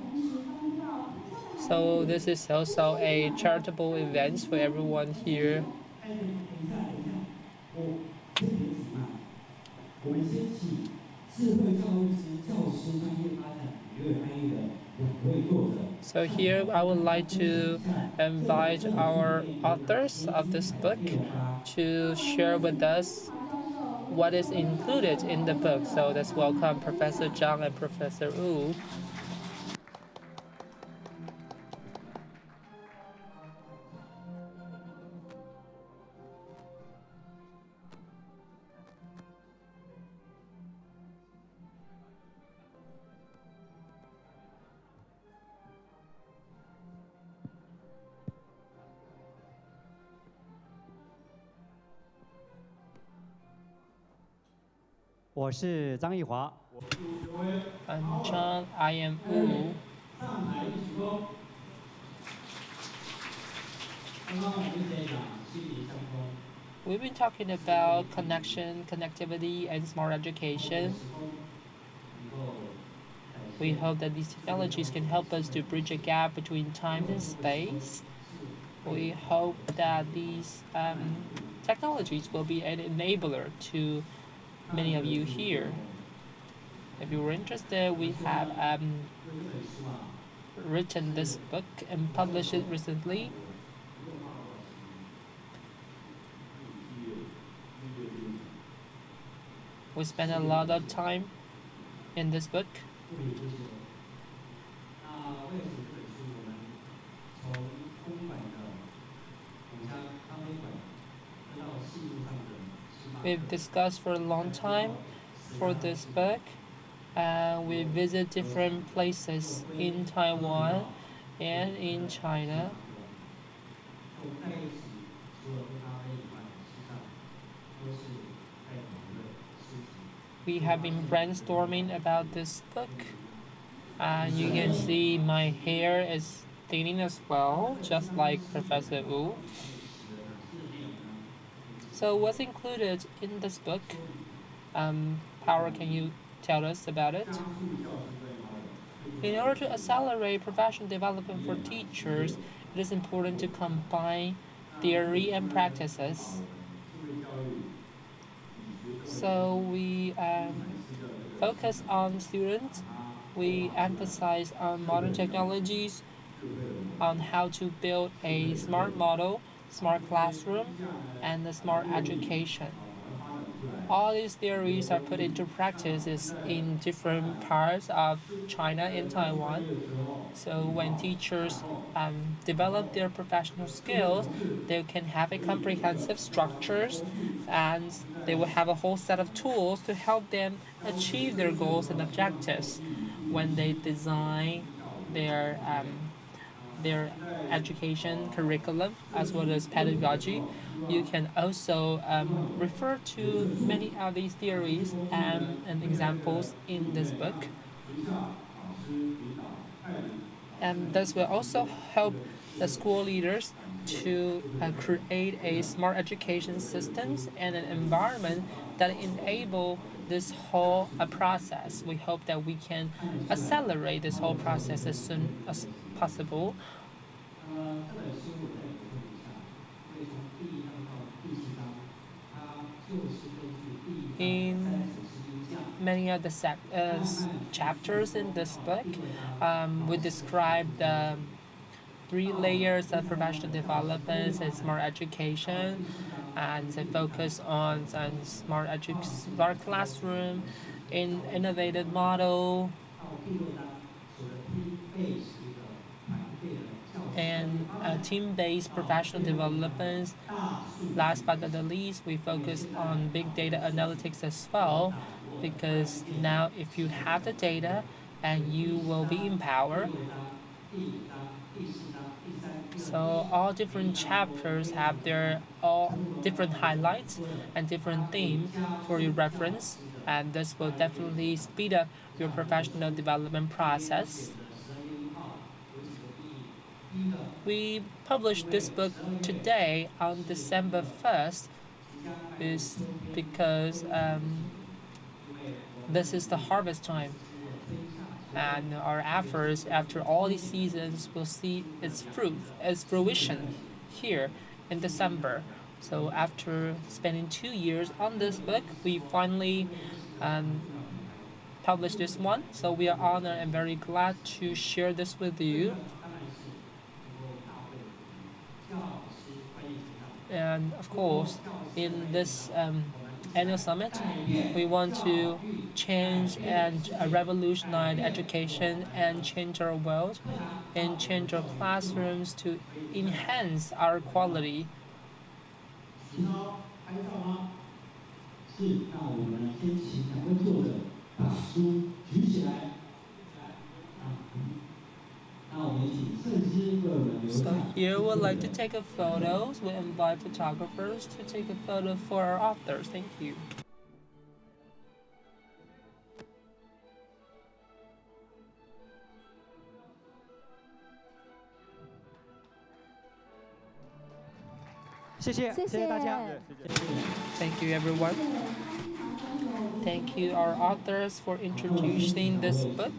So this is also a charitable event for everyone here. So here I would like to invite our authors of this book to share with us what is included in the book. So let's welcome Professor Zhang and Professor Wu. I'm Zhang, I am Wu. We've been talking about connectivity, and smart education. We hope that these technologies can help us to bridge a gap between time and space. We hope that these technologies will be an enabler to many of you here. If you were interested, we have written this book and published it recently. We spent a lot of time in this book. We've discussed for a long time for this book. We visit different places in Taiwan and in China. We have been brainstorming about this book. You can see my hair is thinning as well, just like Professor Wu. So what's included in this book? Power, can you tell us about it? In order to accelerate professional development for teachers, it is important to combine theory and practices. So we focus on students, we emphasize on modern technologies, on how to build a smart model, smart classroom, and a smart education. All these theories are put into practices in different parts of China and Taiwan. So when teachers develop their professional skills, they can have a comprehensive structures, and they will have a whole set of tools to help them achieve their goals and objectives when they design their their education curriculum as well as pedagogy. You can also refer to many of these theories and examples in this book. And this will also help the school leaders to create a smart education systems and an environment that enable this whole process. We hope that we can accelerate this whole process as soon as possible. In many of the chapters in this book, we describe the 3 layers of professional development and smart education, and they focus on smart classroom, innovative model, and team-based professional development. Last but not the least, we focus on big data analytics as well, because now if you have the data and you will be empowered. So all different chapters have their all different highlights and different theme for your reference, and this will definitely speed up your professional development process. We published this book today on December 1st is because this is the harvest time, and our efforts after all these seasons will see its fruition here in December. So after spending 2 years on this book, we finally published this one. So we are honored and very glad to share this with you. And of course, in this annual summit, we want to change and revolutionize education and change our world and change our classrooms to enhance our quality. So here we'd like to take a photos. We invite photographers to take a photo for our authors. Thank you. Thank you, everyone. Thank you, our authors, for introducing this book.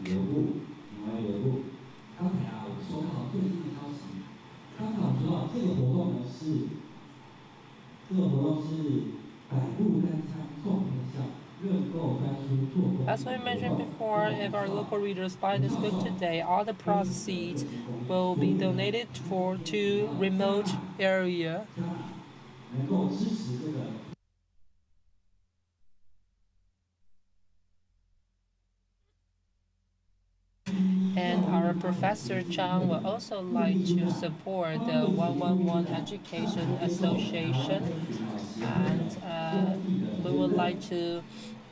As we mentioned before, if our local readers buy this book today, all the proceeds will be donated to remote area. And our Professor Chang will also like to support the 111 Education Association, and we would like to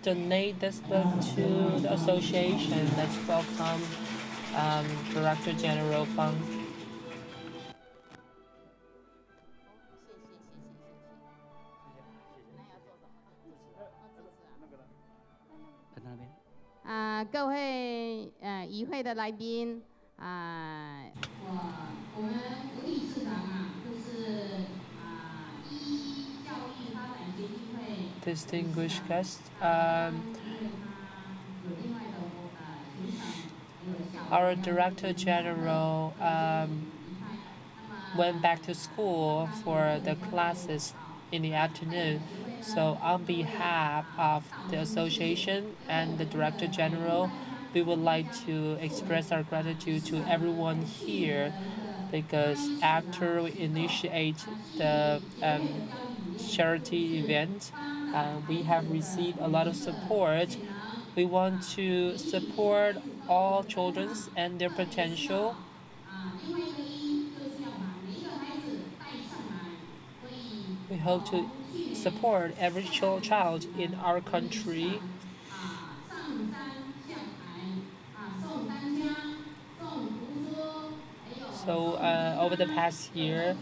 donate this book to the association. Let's welcome Director General Fang. 各位与会的来宾我们吴理事长就是教育发展协进会 Distinguished guests, our Director General went back to school for the classes in the afternoon. So on behalf of the association and the Director General, we would like to express our gratitude to everyone here because after we initiate the charity event, we have received a lot of support. We want to support all children and their potential. We hope to support every child in our country. So over the past year,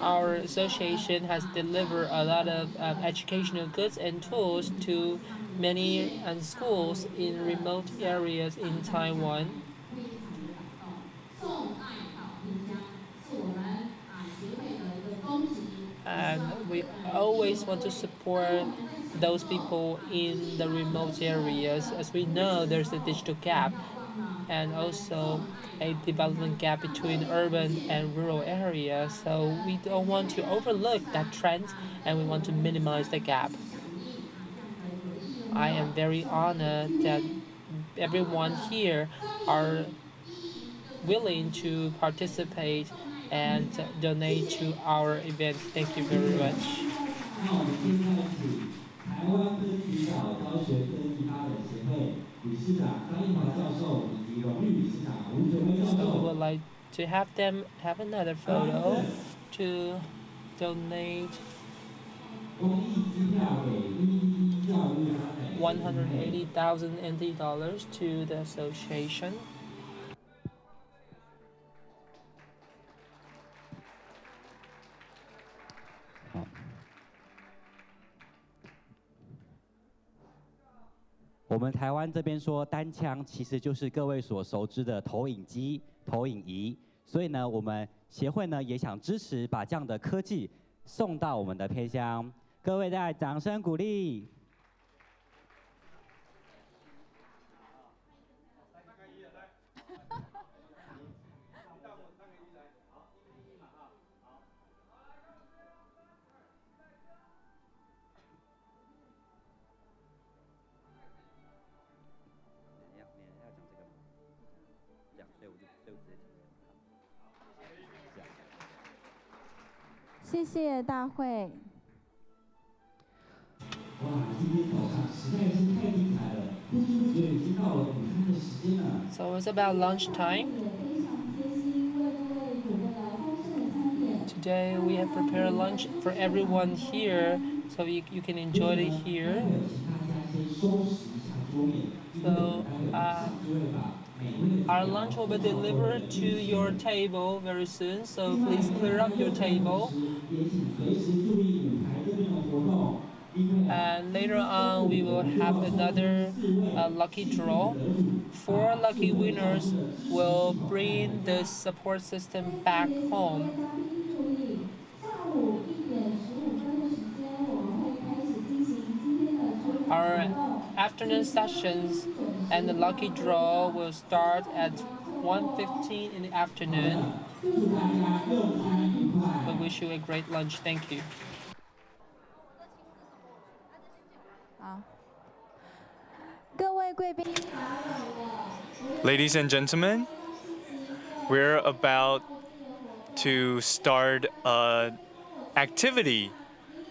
our association has delivered a lot of educational goods and tools to many schools in remote areas in Taiwan. And we always want to support those people in the remote areas. As we know, there's a digital gap and also a development gap between urban and rural areas. So we don't want to overlook that trend and we want to minimize the gap. I am very honored that everyone here are willing to participate and donate to our event. Thank you very much. So we would like to have them have another photo to donate 180,000 NT dollars to the association. Oh. 我们台湾这边说单枪其实就是各位所熟知的投影机、投影仪，所以呢，我们协会呢也想支持把这样的科技送到我们的偏乡。各位再来掌声鼓励。谢谢大会。哇，今天早上实在是太精彩了，不知不觉已经到了午餐的时间了。So it's about lunchtime. Today we have prepared lunch for everyone here, so you can enjoy it here. So our lunch will be delivered to your table very soon, so please clear up your table. And later on, we will have another lucky draw. 4 lucky winners will bring the support system back home. Our afternoon sessions and the lucky draw will start at 1:15 in the afternoon. We wish you a great lunch. Thank you. Ladies and gentlemen, we're about to start an activity,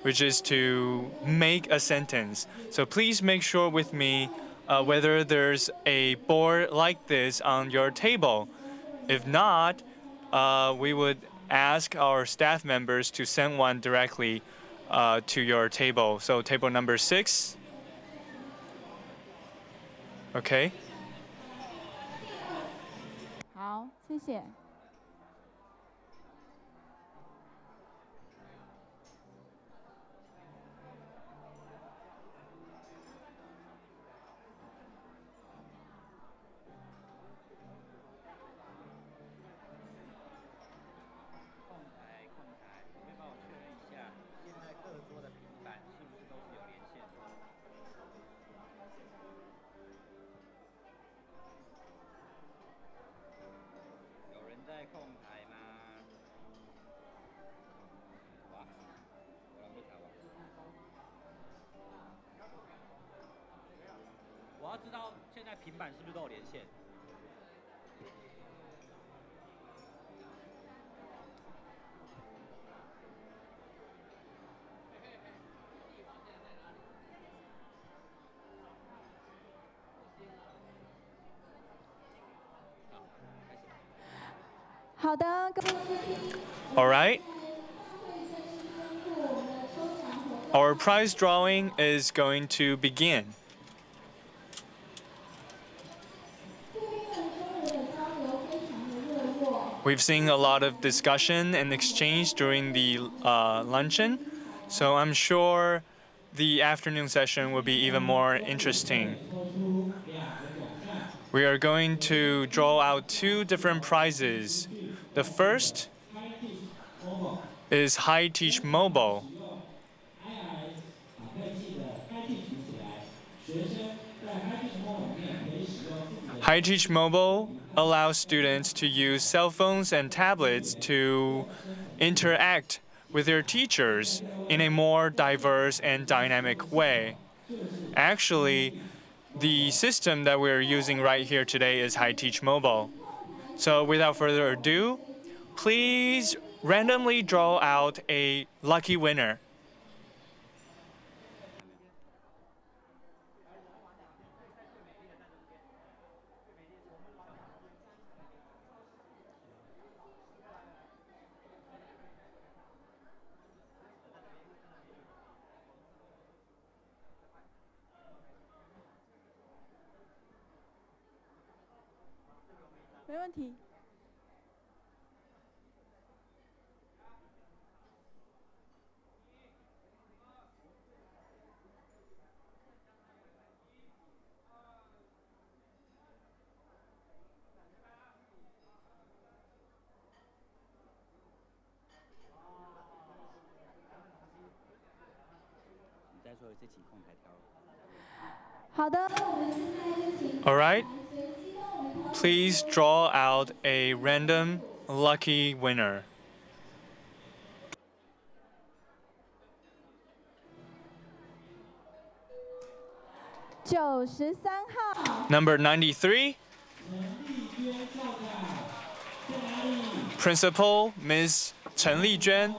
which is to make a sentence. So please make sure with me whether there's a board like this on your table. If not, we would ask our staff members to send one directly to your table. So table number 6. Okay. 好，谢谢。要知道现在平板是不是都有连线？好的，各位。All right. Our prize drawing is going to begin. We've seen a lot of discussion and exchange during the luncheon, so I'm sure the afternoon session will be even more interesting. We are going to draw out 2 different prizes. The first is High Teach Mobile. High Teach Mobile allows students to use cell phones and tablets to interact with their teachers in a more diverse and dynamic way. Actually, the system that we're using right here today is High Teach Mobile. So without further ado, please randomly draw out a lucky winner. .没问题。你再说一次情况台挑。好的。All right. Please draw out a random lucky winner. Number 93. Principal Ms. Chen Lijuan,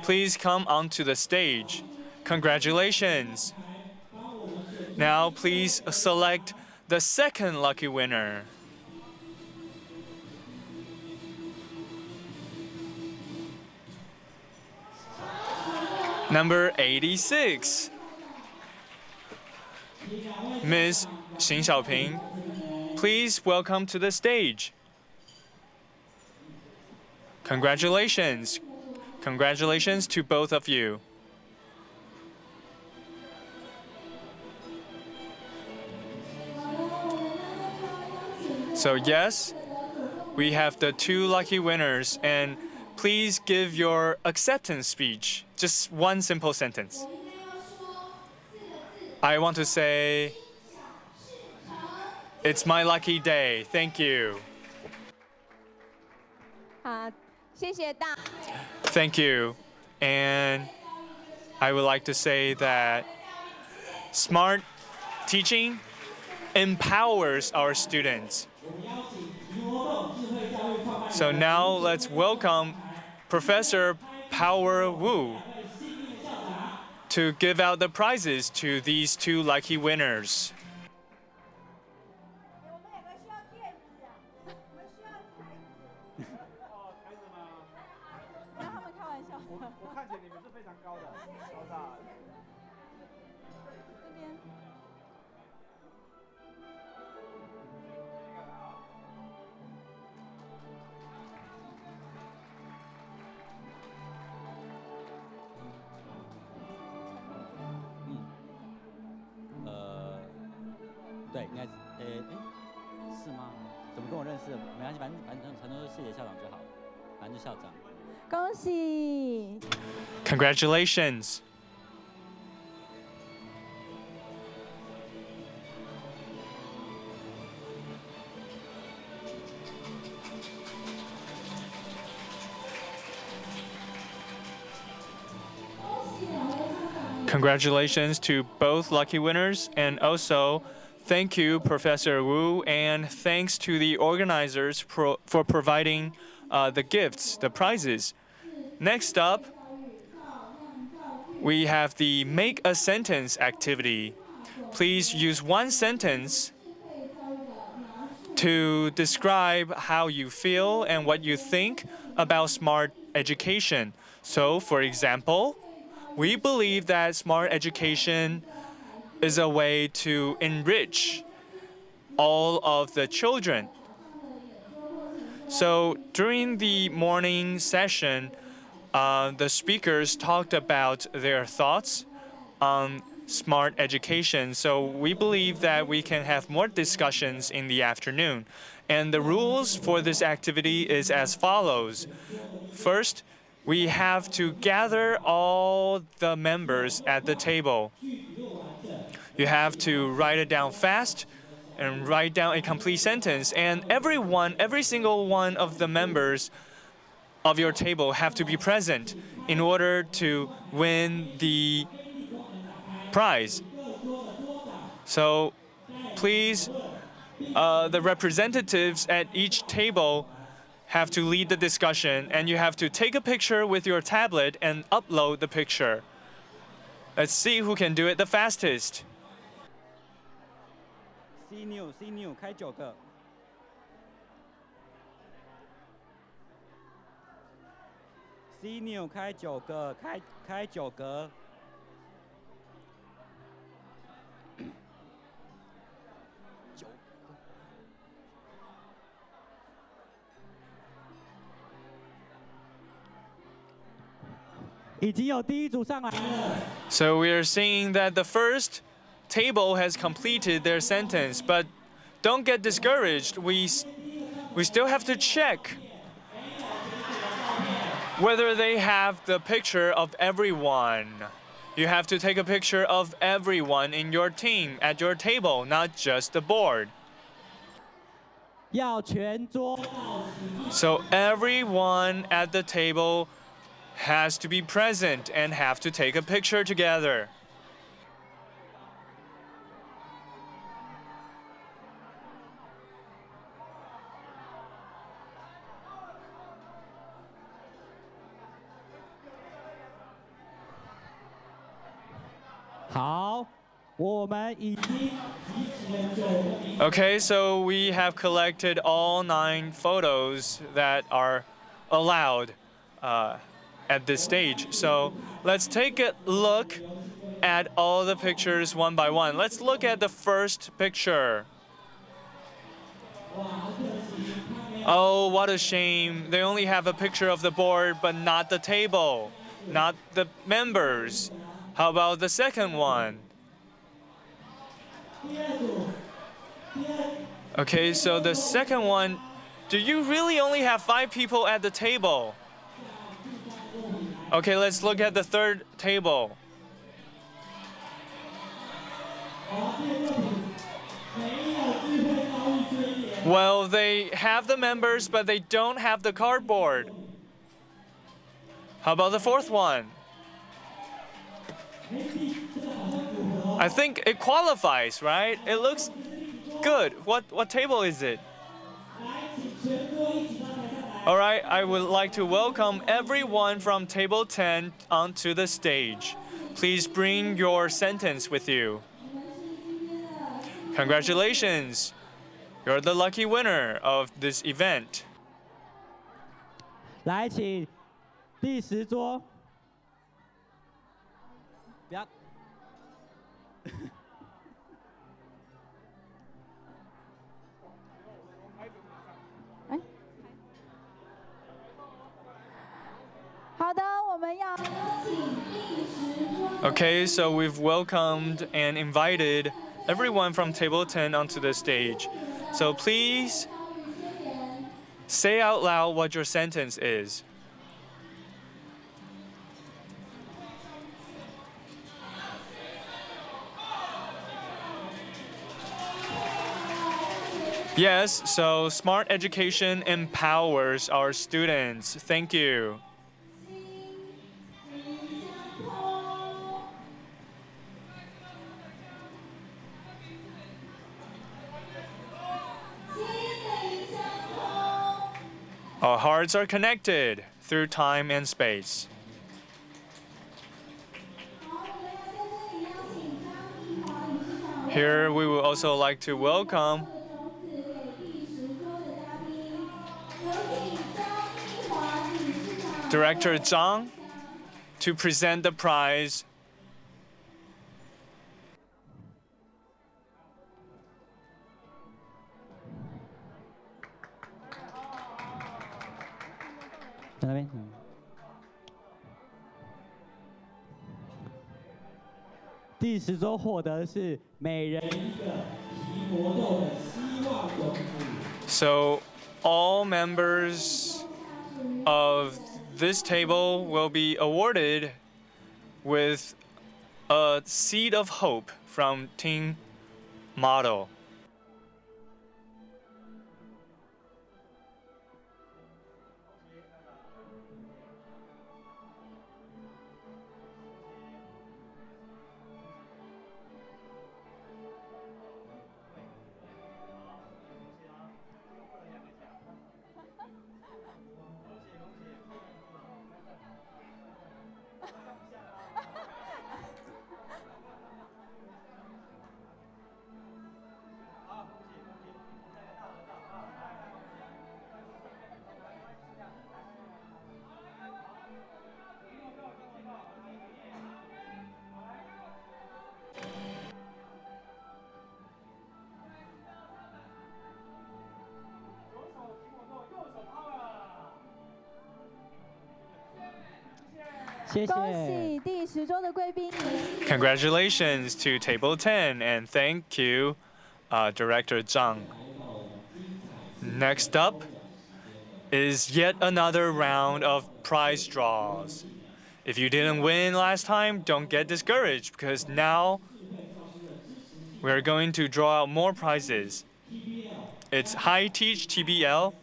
please come onto the stage. Congratulations. Now please select the second lucky winner. Number 86. Ms. Xing Xiaoping, please welcome to the stage. Congratulations. Congratulations to both of you. So yes, we have the 2 lucky winners, and please give your acceptance speech. Just one simple sentence. I want to say, it's my lucky day. Thank you. 好，谢谢大。Thank you. And I would like to say that smart teaching empowers our students. So now let's welcome Professor Power Wu to give out the prizes to these 2 lucky winners. Congratulations. Congratulations to both lucky winners, and also Thank you, Professor Wu, and thanks to the organizers for providing the gifts, the prizes. Next up, we have the Make a Sentence activity. Please use one sentence to describe how you feel and what you think about smart education. So, for example, we believe that smart education is a way to enrich all of the children. So during the morning session, the speakers talked about their thoughts on smart education. So we believe that we can have more discussions in the afternoon. And the rules for this activity is as follows. First, we have to gather all the members at the table. You have to write it down fast and write down a complete sentence. And every single one of the members of your table have to be present in order to win the prize. So please, the representatives at each table have to lead the discussion, and you have to take a picture with your tablet and upload the picture. Let's see who can do it the fastest. C new 开9个。C new 开9个，开9格。已经有第一组上来了。So we are seeing that the first table has completed their sentence, but don't get discouraged. We still have to check whether they have the picture of everyone. You have to take a picture of everyone in your team at your table, not just the board. 要全桌。So everyone at the table has to be present and have to take a picture together. Okay, so we have collected all 9 photos that are allowed at this stage. So let's take a look at all the pictures one by one. Let's look at the first picture. Oh, what a shame. They only have a picture of the board, but not the table, not the members. How about the second one? Okay, so the second one, do you really only have 5 people at the table? Okay, let's look at the third table. Well, they have the members, but they don't have the cardboard. How about the fourth one? I think it qualifies, right? It looks good. What table is it? All right, I would like to welcome everyone from table 10 onto the stage. Please bring your sentence with you. Congratulations. You're the lucky winner of this event. 来，请第10桌。不要。好的，我们要。Okay, so we've welcomed and invited everyone from table 10 onto the stage. So please say out loud what your sentence is. Yes, so smart education empowers our students. Thank you. Our hearts are connected through time and space. Here we would also like to welcome Director Zhang to present the prize.第10周获得是每人一个提魔豆的希望种子。So all members of this table will be awarded with a seed of hope from Team Model. Congratulations to Table 10 and thank you, Director Zhang. Next up is yet another round of prize draws. If you didn't win last time, don't get discouraged because now we're going to draw out more prizes. It's High Teach TBL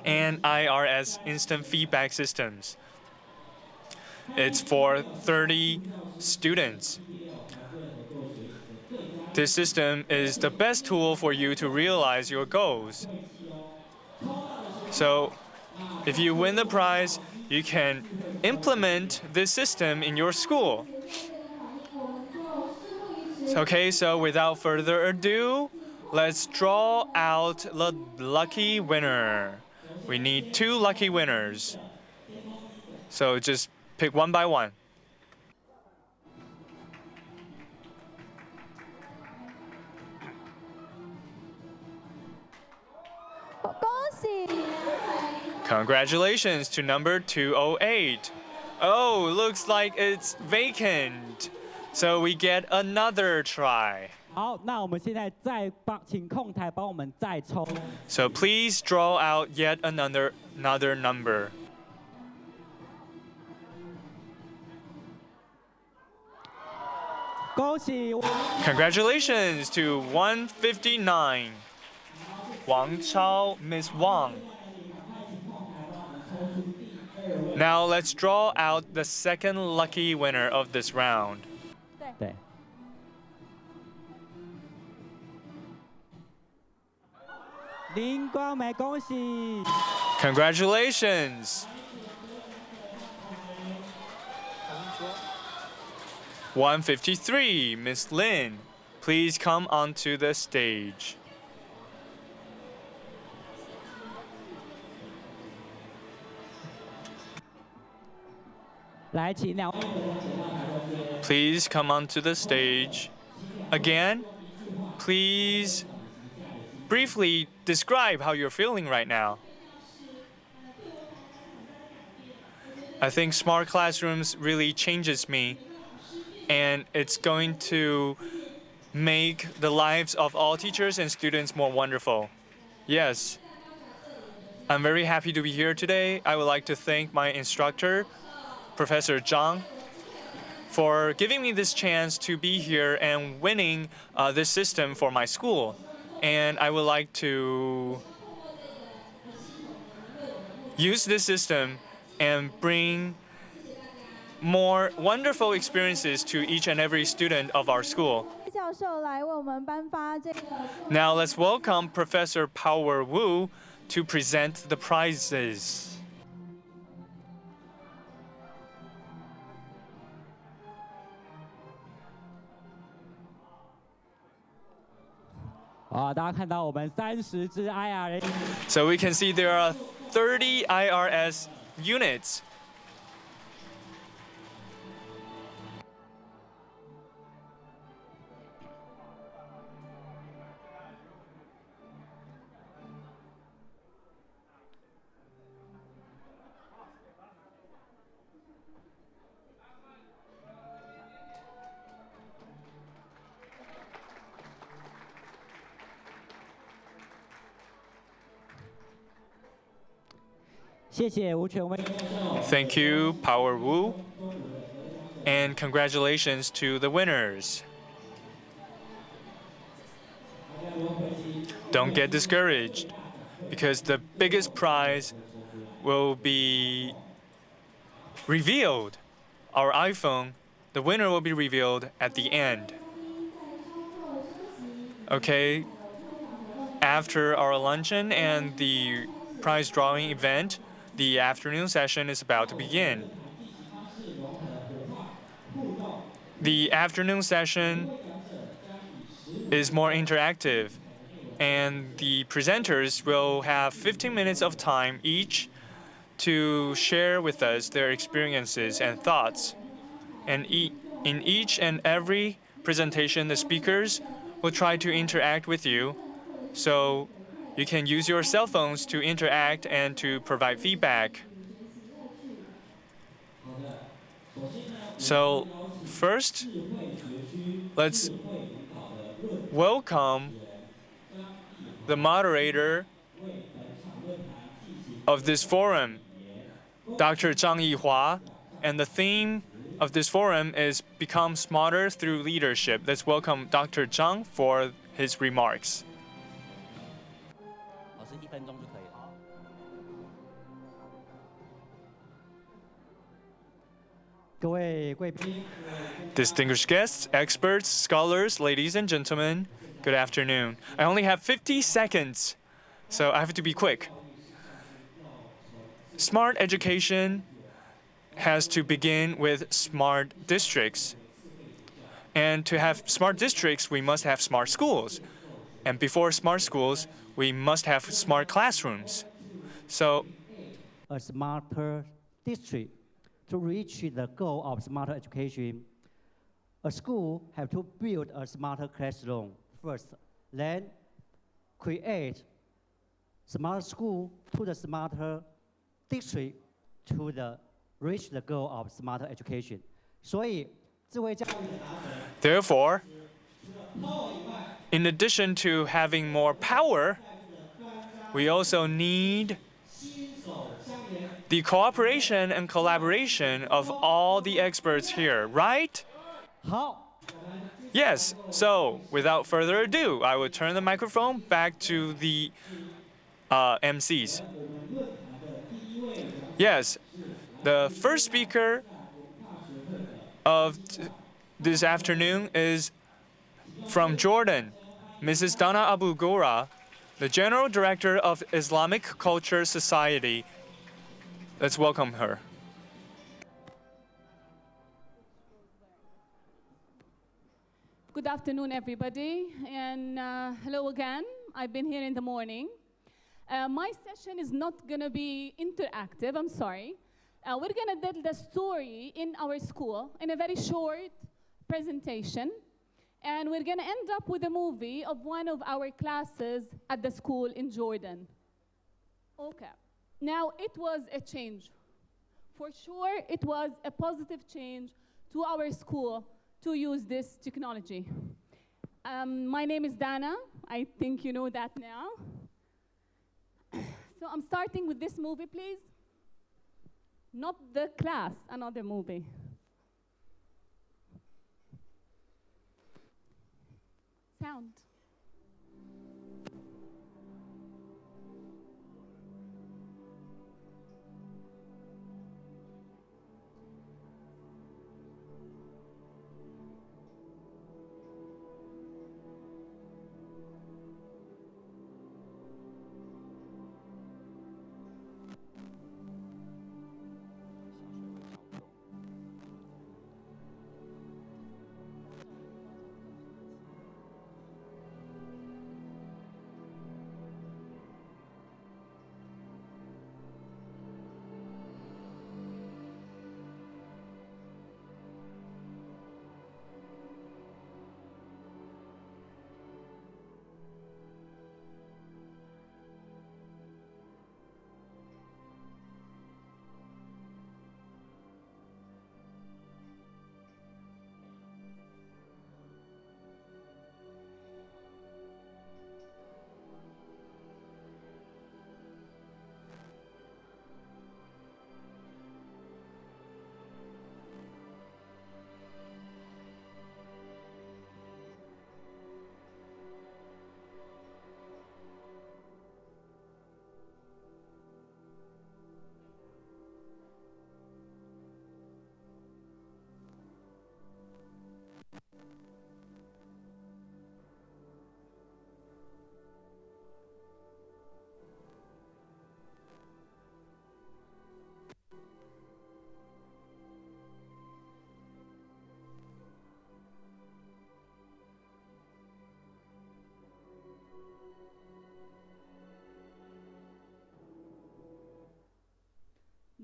and IRS Instant Feedback Systems. It's for 30 students. This system is the best tool for you to realize your goals. So, if you win the prize, you can implement this system in your school. Okay, so without further ado, let's draw out the lucky winner. We need 2 lucky winners. So just pick one by one. Congratulations to number 208. Oh, looks like it's vacant. So we get another try. 好，那我们现在再请控台帮我们再抽。So please draw out yet another number. Congratulations to 159. Wang Chao, Miss Wang. Now let's draw out the second lucky winner of this round. 对。林光美，恭喜 Congratulations. 153, Miss Lin. Please come onto the stage. Please come onto the stage. Again, please briefly describe how you're feeling right now. I think smart classrooms really changes me, and it's going to make the lives of all teachers and students more wonderful. Yes, I'm very happy to be here today. I would like to thank my instructor, Professor Zhang, for giving me this chance to be here and winning this system for my school. And I would like to use this system and bring more wonderful experiences to each and every student of our school. Now let's welcome Professor Power Wu to present the prizes. 大家看到我们30只 IRS。So we can see there are 30 IRS units. Thank you, Power Wu. And congratulations to the winners. Don't get discouraged, because the biggest prize will be revealed. Our iPhone, the winner will be revealed at the end. Okay, after our luncheon and the prize drawing event, the afternoon session is about to begin. The afternoon session is more interactive, and the presenters will have 15 minutes of time each to share with us their experiences and thoughts. And in each and every presentation, the speakers will try to interact with you, so you can use your cell phones to interact and to provide feedback. So first, let's welcome the moderator of this forum, Dr. Zhang Yihua, and the theme of this forum is Become Smarter Through Leadership. Let's welcome Dr. Zhang for his remarks. Distinguished guests, experts, scholars, ladies and gentlemen, good afternoon. I only have 50 seconds, so I have to be quick. Smart education has to begin with smart districts. And to have smart districts, we must have smart schools. And before smart schools, we must have smart classrooms. So, a smarter district to reach the goal of smarter education, a school have to build a smarter classroom first, then create smart school to the smarter district to reach the goal of smarter education. 所以，智慧教育的达成 therefore, in addition to having more power, we also need the cooperation and collaboration of all the experts here, right? Yes, so without further ado, I will turn the microphone back to the MCs. Yes, the first speaker of this afternoon is from Jordan, Mrs. Dana Abu Gora, the General Director of Islamic Culture Society. Let's welcome her. Good afternoon, everybody, and hello again. I've been here in the morning. My session is not going to be interactive, I'm sorry. We're going to tell the story in our school in a very short presentation, and we're going to end up with a movie of one of our classes at the school in Jordan. Okay. Now, it was a change. For sure, it was a positive change to our school to use this technology. My name is Dana. I think you know that now. So I'm starting with this movie, please. Not the class, another movie. Sound.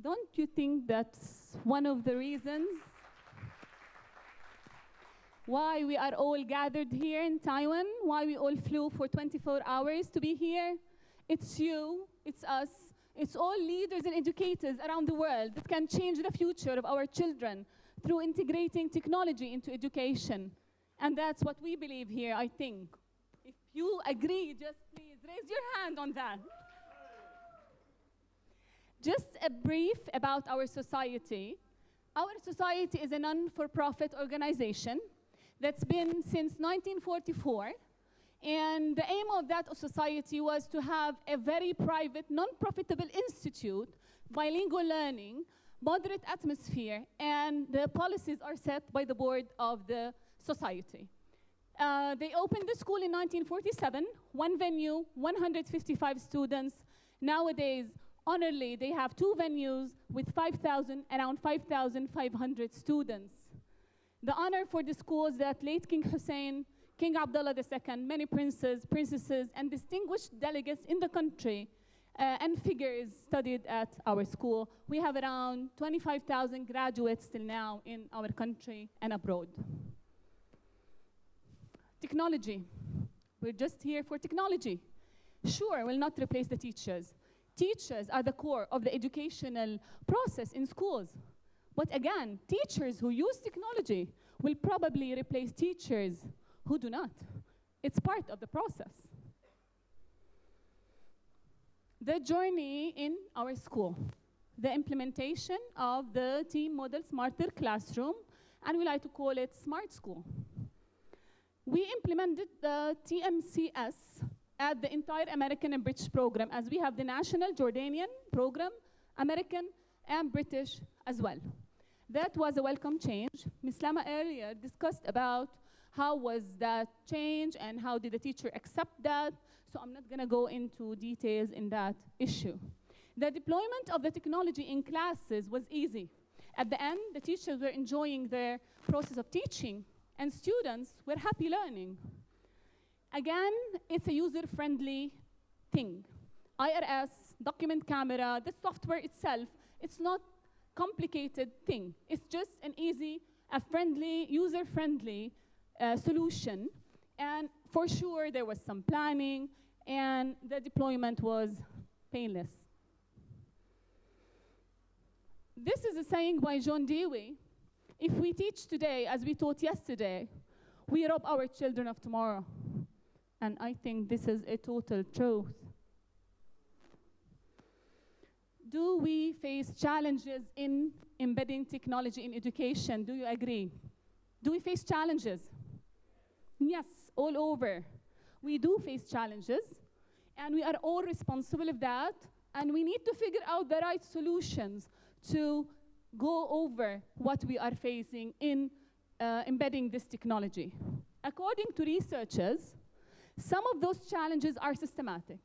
Don't you think that's one of the reasons why we are all gathered here in Taiwan, why we all flew for 24 hours to be here? It's you, it's us, it's all leaders and educators around the world that can change the future of our children through integrating technology into education. And that's what we believe here, I think. If you agree, just please raise your hand on that. Just a brief about our society. Our society is a non-for-profit organization that's been since 1944. And the aim of that society was to have a very private, non-profitable institute, bilingual learning, moderate atmosphere, and the policies are set by the board of the society. They opened the school in 1947, one venue, 155 students. Nowadays, honorably, they have 2 venues with around 5,500 students. The honor for the school is that late King Hussein, King Abdullah II, many princes, princesses, and distinguished delegates in the country and figures studied at our school. We have around 25,000 graduates till now in our country and abroad. Technology. We're just here for technology. Sure, we'll not replace the teachers. Teachers are the core of the educational process in schools. But again, teachers who use technology will probably replace teachers who do not. It's part of the process. The journey in our school, the implementation of the team model Smarter Classroom, and we like to call it Smart School. We implemented the TMCS at the entire American and British program, as we have the national Jordanian program, American and British as well. That was a welcome change. Ms. Lama earlier discussed about how was that change and how did the teacher accept that, so I'm not gonna go into details in that issue. The deployment of the technology in classes was easy. At the end, the teachers were enjoying their process of teaching, and students were happy learning. Again, it's a user-friendly thing. IRS, document camera, the software itself, it's not complicated thing. It's just an easy, a friendly, user-friendly solution. And for sure, there was some planning, and the deployment was painless. This is a saying by John Dewey. If we teach today as we taught yesterday, we rob our children of tomorrow. And I think this is a total truth. Do we face challenges in embedding technology in education? Do you agree? Do we face challenges? Yes, all over. We do face challenges, and we are all responsible of that, and we need to figure out the right solutions to go over what we are facing in embedding this technology. According to researchers, some of those challenges are systematic,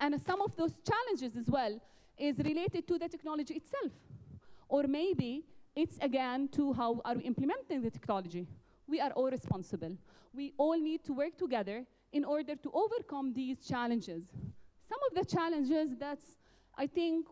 and some of those challenges as well is related to the technology itself. Or maybe it's again to how are we implementing the technology. We are all responsible. We all need to work together in order to overcome these challenges. Some of the challenges that's, I think,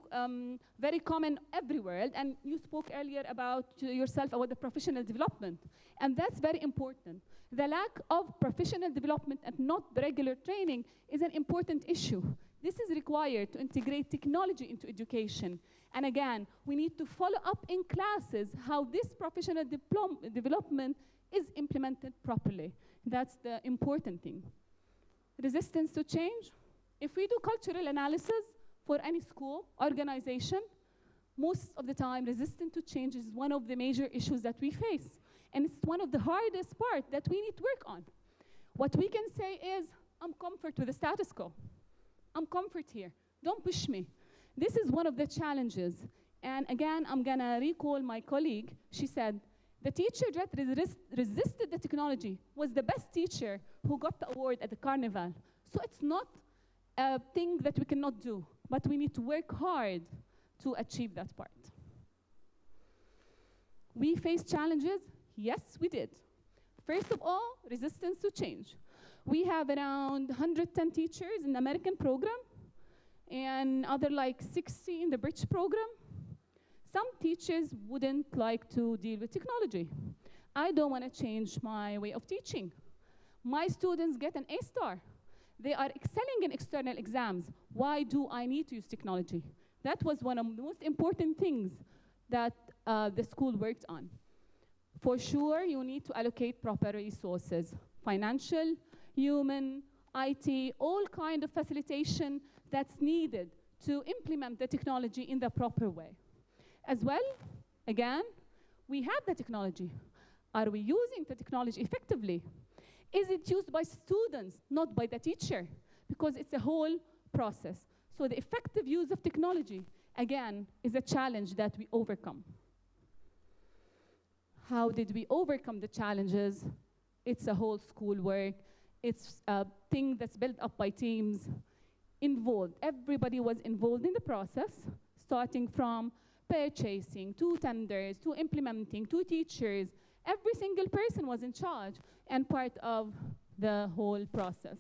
very common everywhere, and you spoke earlier about yourself about the professional development, and that's very important. The lack of professional development and not the regular training is an important issue. This is required to integrate technology into education. And again, we need to follow up in classes how this professional development is implemented properly. That's the important thing. Resistance to change. If we do cultural analysis for any school, organization, most of the time resistance to change is one of the major issues that we face. And it's one of the hardest parts that we need to work on. What we can say is, I'm comfort with the status quo. I'm comfort here. Don't push me. This is one of the challenges. And again, I'm gonna recall my colleague. She said, the teacher that resisted the technology was the best teacher who got the award at the carnival. So it's not a thing that we cannot do, but we need to work hard to achieve that part. We face challenges? Yes, we did. First of all, resistance to change. We have around 110 teachers in the American program and other like 60 in the British program. Some teachers wouldn't like to deal with technology. I don't want to change my way of teaching. My students get an A star. They are excelling in external exams. Why do I need to use technology? That was one of the most important things that the school worked on. For sure, you need to allocate proper resources, financial, human, IT, all kind of facilitation that's needed to implement the technology in the proper way. As well, again, we have the technology. Are we using the technology effectively? Is it used by students, not by the teacher? Because it's a whole process. So the effective use of technology, again, is a challenge that we overcome. How did we overcome the challenges? It's a whole schoolwork. It's a thing that's built up by teams involved. Everybody was involved in the process, starting from purchasing, to tenders, to implementing, to teachers. Every single person was in charge and part of the whole process.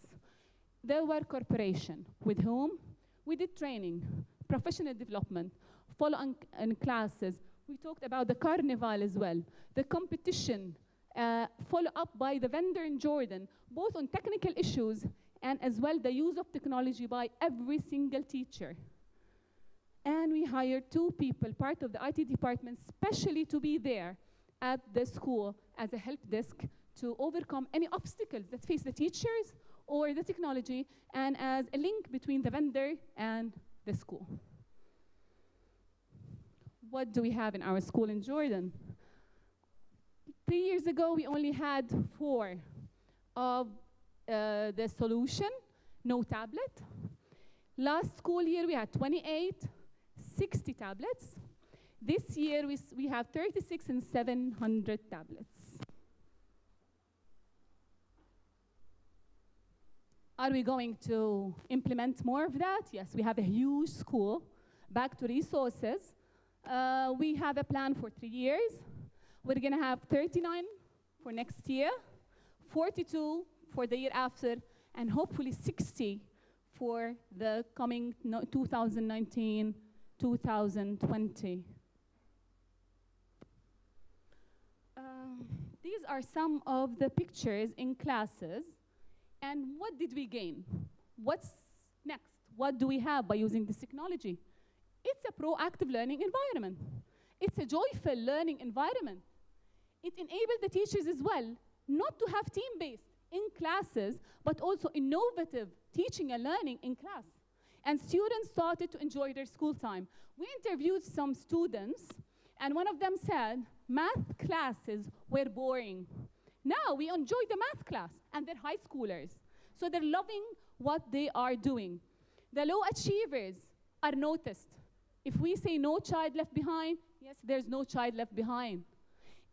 There were corporations with whom we did training, professional development, follow-on classes. We talked about the carnival as well, the competition, follow up by the vendor in Jordan, both on technical issues and as well the use of technology by every single teacher. And we hired 2 people, part of the IT department, specially to be there at the school as a help desk to overcome any obstacles that face the teachers or the technology, and as a link between the vendor and the school. What do we have in our school in Jordan? 3 years ago, we only had 4 of the solution, no tablet. Last school year, we had 28, 60 tablets. This year, we have 36 and 700 tablets. Are we going to implement more of that? Yes, we have a huge school. Back to resources. We have a plan for 3 years. We're going to have 39 for next year, 42 for the year after, and hopefully 60 for the coming 2019-2020. These are some of the pictures in classes. And what did we gain? What's next? What do we have by using this technology? It's a proactive learning environment. It's a joyful learning environment. It enabled the teachers as well not to have team-based in classes, but also innovative teaching and learning in class. And students started to enjoy their school time. We interviewed some students, and one of them said, math classes were boring. Now we enjoy the math class, and they're high schoolers. So they're loving what they are doing. The low achievers are noticed. If we say no child left behind, yes, there's no child left behind.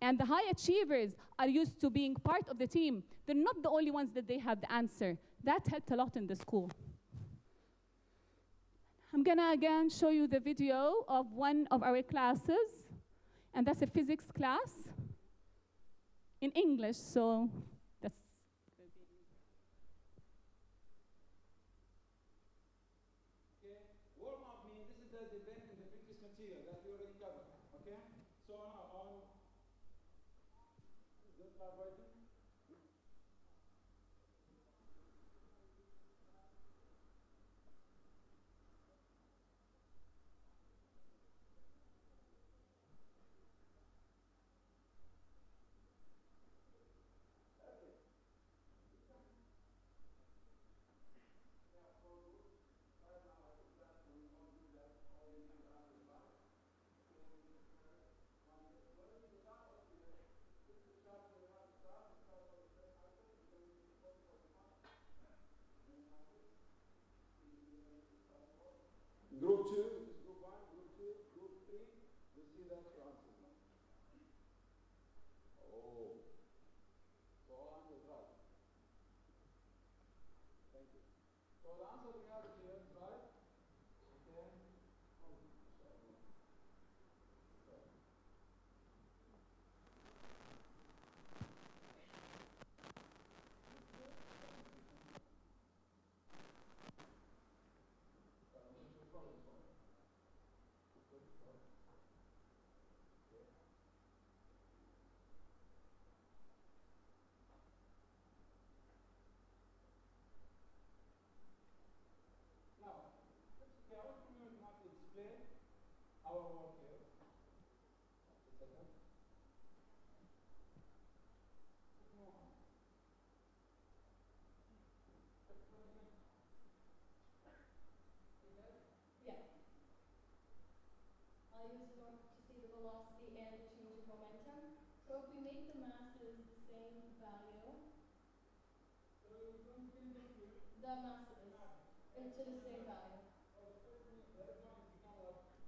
And the high achievers are used to being part of the team. They're not the only ones that they have the answer. That helped a lot in the school. I'm gonna again show you the video of one of our classes, and that's a physics class in English, so that's okay. Warm up means this is the event and the physics material that we already covered. Okay? So now on the start right there. Group 2, this is group 1, group 2, group 3, you see that answer. Oh. So all answers right. Thank you. So the answer we have here is right. Okay. values in order to see the velocity and the change of momentum. So if we make the masses the same value, the masses into the same value.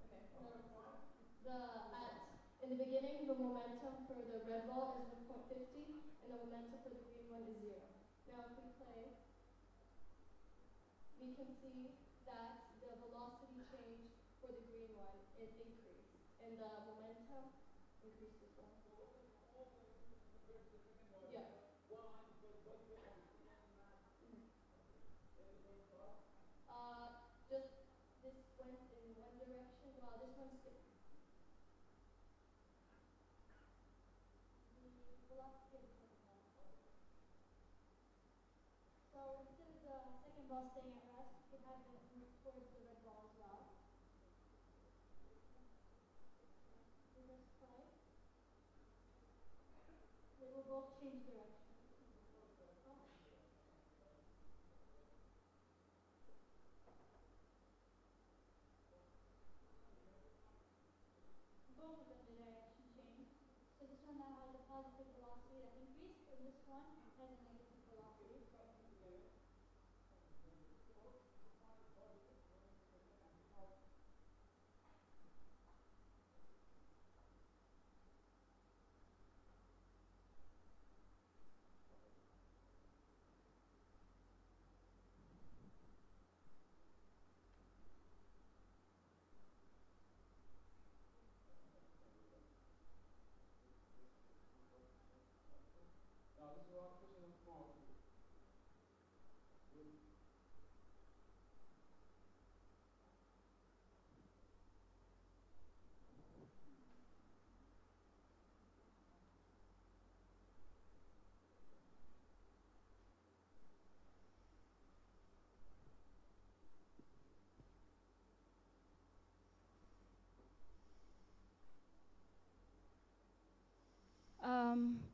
Okay, no, in the beginning, the momentum for the red ball is 1.50, and the momentum for the green one is 0. Now if we play, we can see that the velocity change for the green one, it increased, and the momentum increased as well. Yeah. Just this went in one direction. Well, this one skipped. The velocity of the second ball. So instead of the second ball staying at rest, we could have it move towards the red ball as well. Reverse play. They will both change direction. Both of them, the direction changed. So this one now has a positive velocity that increased, and this one has a negative velocity.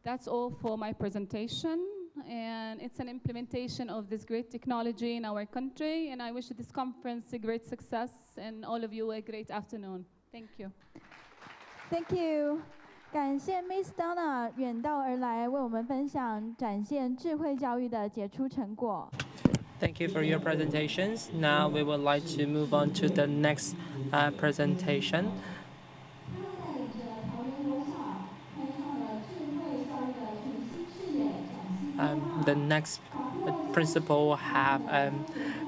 That's all for my presentation, and it's an implementation of this great technology in our country, and I wish this conference a great success and all of you a great afternoon. Thank you. Thank you. 感谢 Miss Donna 远道而来，为我们分享展现智慧教育的杰出成果。Thank you for your presentations. Now we would like to move on to the next presentation. The next principal have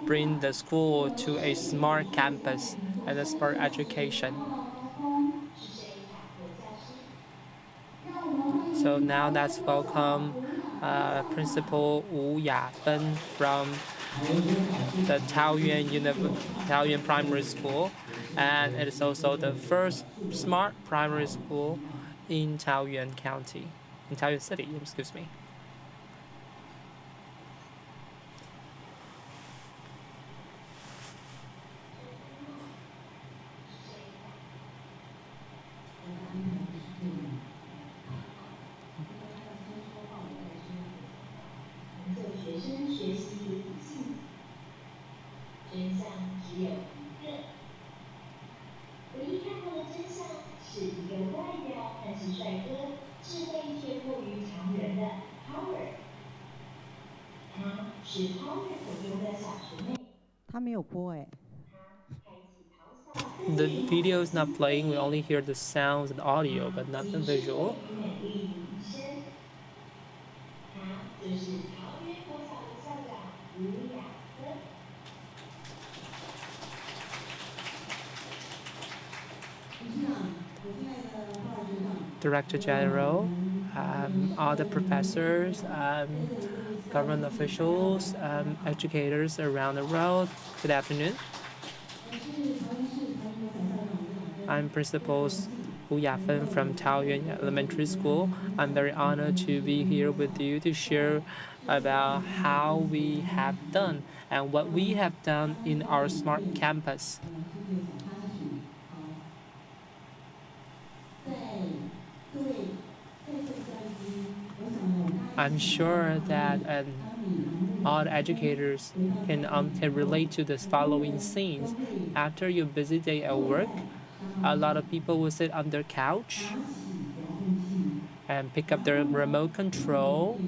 bring the school to a smart campus and a smart education. So now let's welcome Principal Wu Yafen from the Taoyuan Primary School, and it is also the first smart primary school in Taoyuan County, in Taoyuan City, excuse me. The video is not playing, we only hear the sounds and audio, but not the visual. Director General, all the professors, government officials, educators around the world, good afternoon. I'm Principal Wu Yafen from Taoyuan Elementary School. I'm very honored to be here with you to share about how we have done and what we have done in our smart campus. I'm sure that all the educators can relate to the following scenes. After your busy day at work, A lot of people will sit on their couch and pick up their remote control,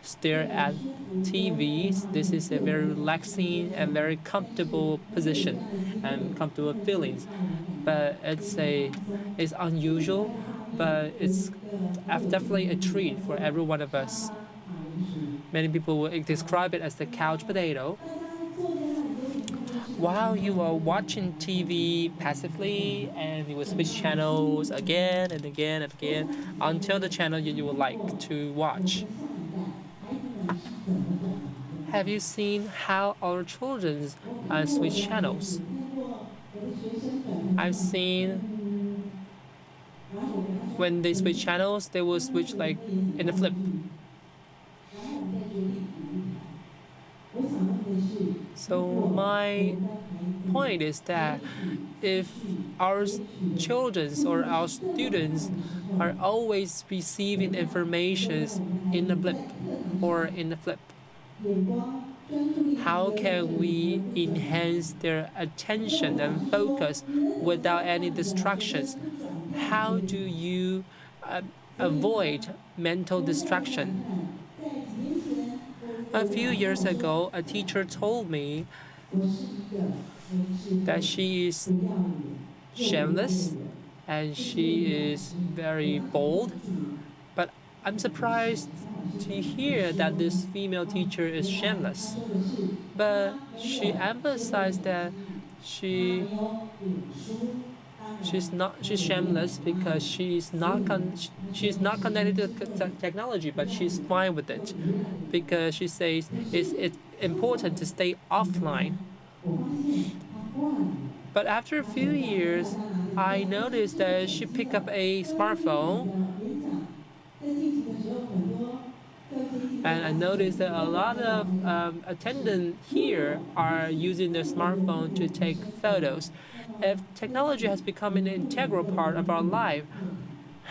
stare at TVs. This is a very relaxing and very comfortable position and comfortable feelings. But it's unusual, but it's definitely a treat for every one of us. Many people will describe it as the couch potato. While you are watching TV passively and you will switch channels again and again and again until the channel you would like to watch. Have you seen how our children switch channels? I've seen when they switch channels, they will switch like in a flip. So my point is that if our children or our students are always receiving information in a blip or in a flip, how can we enhance their attention and focus without any distractions? How do you avoid mental distraction? A few years ago, a teacher told me that she is shameless and she is very bold, but I'm surprised to hear that this female teacher is shameless. But she emphasized that she's shameless because she's not connected to technology, but she's fine with it because she says it's important to stay offline. But after a few years, I noticed that she picked up a smartphone, and I noticed that a lot of attendants here are using their smartphone to take photos. If technology has become an integral part of our life,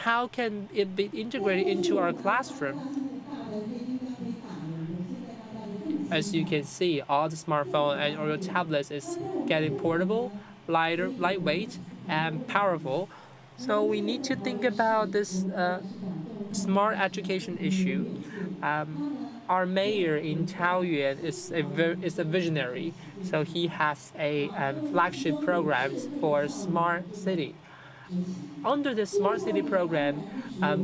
how can it be integrated into our classroom? As you can see, all the smartphone and or your tablets is getting portable, lightweight, and powerful. So we need to think about this smart education issue. Our mayor in Taoyuan is a visionary, so he has a flagship programs for smart city. Under the smart city program,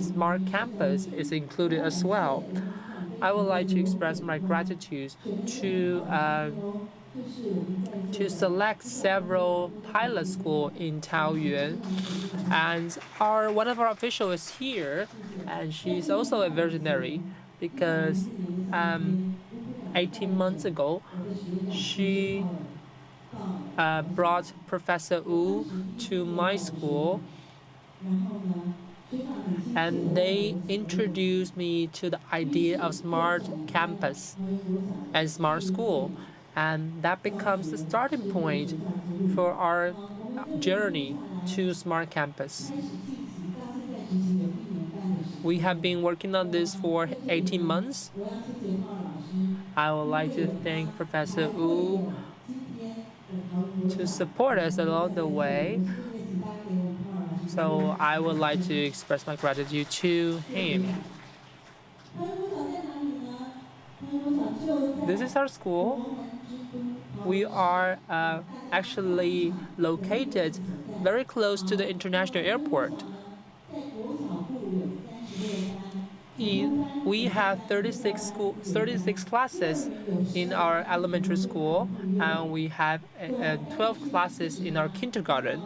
smart campus is included as well. I would like to express my gratitude to select several pilot schools in Taoyuan, and one of our officials is here, and she's also a visionary because 18 months ago she brought Professor Wu to my school, and they introduced me to the idea of smart campus and smart school, and that becomes the starting point for our journey to smart campus. We have been working on this for 18 months. I would like to thank Professor Wu to support us along the way. So I would like to express my gratitude to him. This is our school. We are actually located very close to the international airport. We have 36 classes in our elementary school, and we have 12 classes in our kindergarten.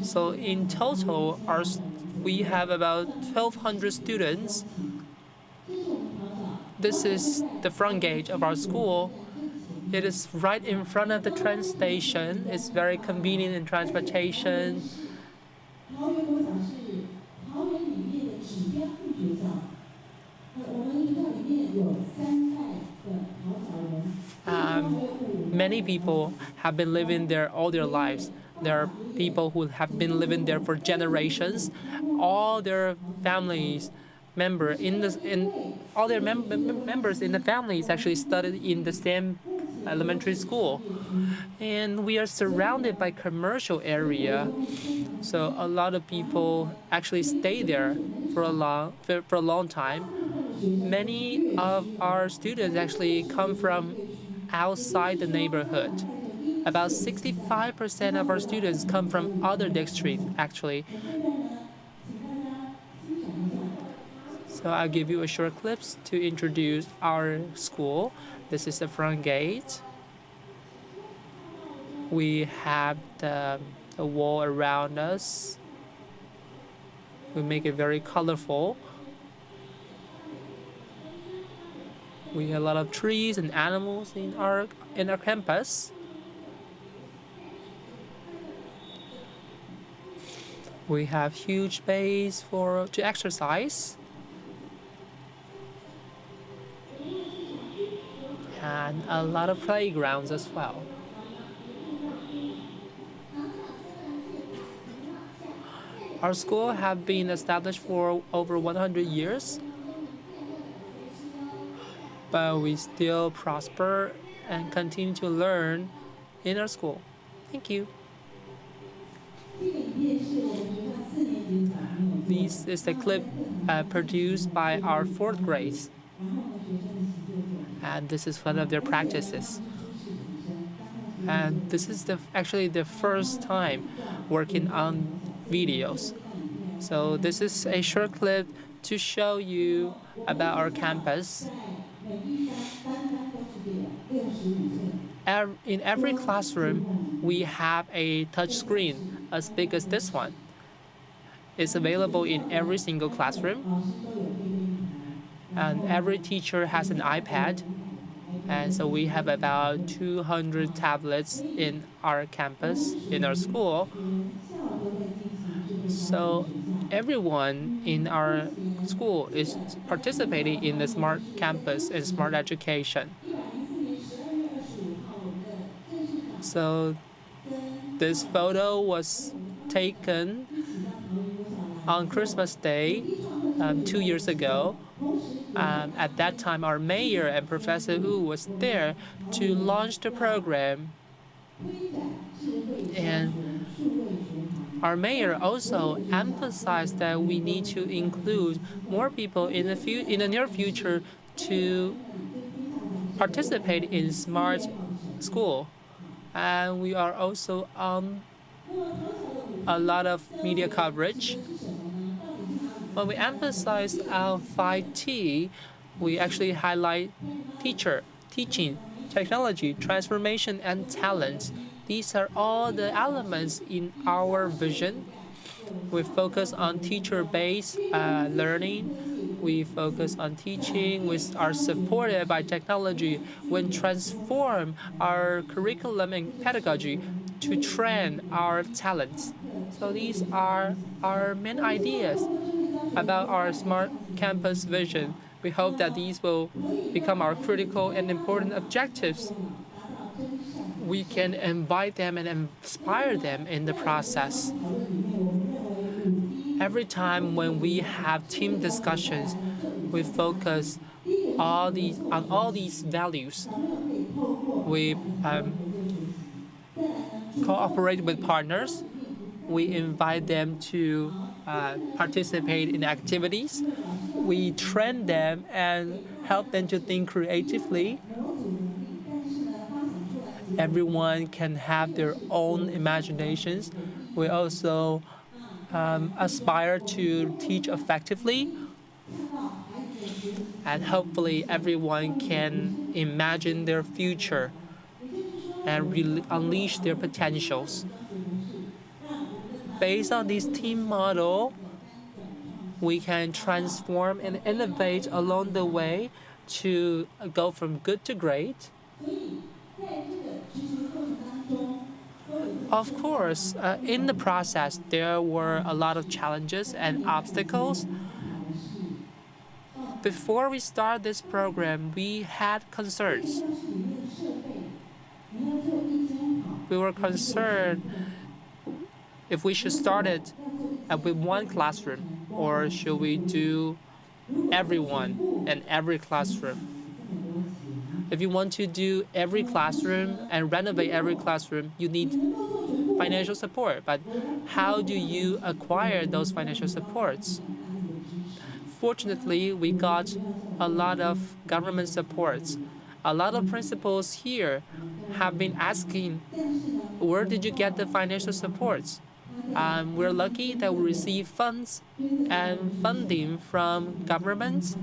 So in total, we have about 1,200 students. This is the front gate of our school. It is right in front of the train station. It's very convenient in transportation. Many people have been living there all their lives. There are people who have been living there for generations. All their families members in the families actually studied in the same elementary school. And we are surrounded by commercial area. So a lot of people actually stay there for a long time. Many of our students actually come from outside the neighborhood. About 65% of our students come from other districts, actually. So I'll give you a short clips to introduce our school. This is the front gate. We have the wall around us. We make it very colorful. We have a lot of trees and animals in our campus. We have huge space to exercise. And a lot of playgrounds as well. Our school have been established for over 100 years, but we still prosper and continue to learn in our school. Thank you. This is the clip produced by our 4th grades. And this is one of their practices. And this is actually the first time working on videos. So this is a short clip to show you about our campus. In every classroom, we have a touch screen as big as this one. It's available in every single classroom. And every teacher has an iPad. And so we have about 200 tablets in our campus, in our school. So everyone in our school is participating in the smart campus and smart education. So this photo was taken on Christmas Day 2 years ago. At that time, our mayor and Professor Wu was there to launch the program. And our mayor also emphasized that we need to include more people in the near future to participate in smart school. And we are also on a lot of media coverage. When we emphasize our 5T, we actually highlight teaching, technology, transformation, and talent. These are all the elements in our vision. We focus on teacher-based learning. We focus on teaching, which are supported by technology. We transform our curriculum and pedagogy to train our talents. So these are our main ideas about our smart campus vision. We hope that these will become our critical and important objectives. We can invite them and inspire them in the process. Every time when we have team discussions, we focus on all these values. We cooperate with partners. We invite them to participate in activities. We train them and help them to think creatively. Everyone can have their own imaginations. We also aspire to teach effectively. And hopefully everyone can imagine their future and unleash their potentials. Based on this team model, we can transform and innovate along the way to go from good to great. Of course, in the process, there were a lot of challenges and obstacles. Before we start this program, we had concerns. We were concerned if we should start it with one classroom, or should we do everyone in every classroom? If you want to do every classroom and renovate every classroom, you need financial support. But how do you acquire those financial supports? Fortunately, we got a lot of government supports. A lot of principals here have been asking, where did you get the financial supports? We're lucky that we receive funds and funding from governments.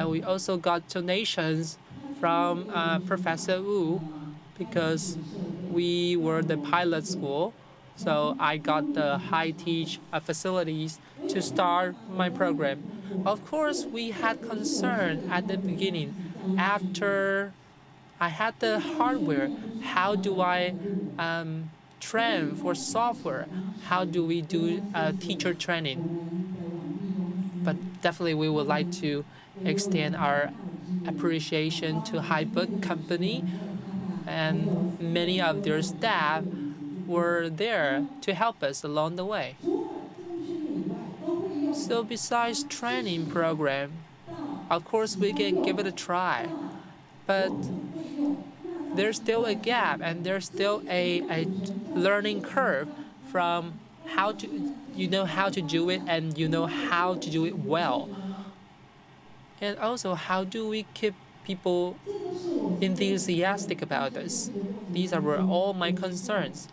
We also got donations from Professor Wu because we were the pilot school. So I got the high teach facilities to start my program. Of course, we had concern at the beginning. After I had the hardware, how do I train for software? How do we do teacher training? But definitely we would like to extend our appreciation to High Book Company, and many of their staff were there to help us along the way. So besides training program, of course we can give it a try, but there's still a gap and there's still a learning curve from how to, you know how to do it and you know how to do it well. And also, how do we keep people enthusiastic about this? These are all my concerns.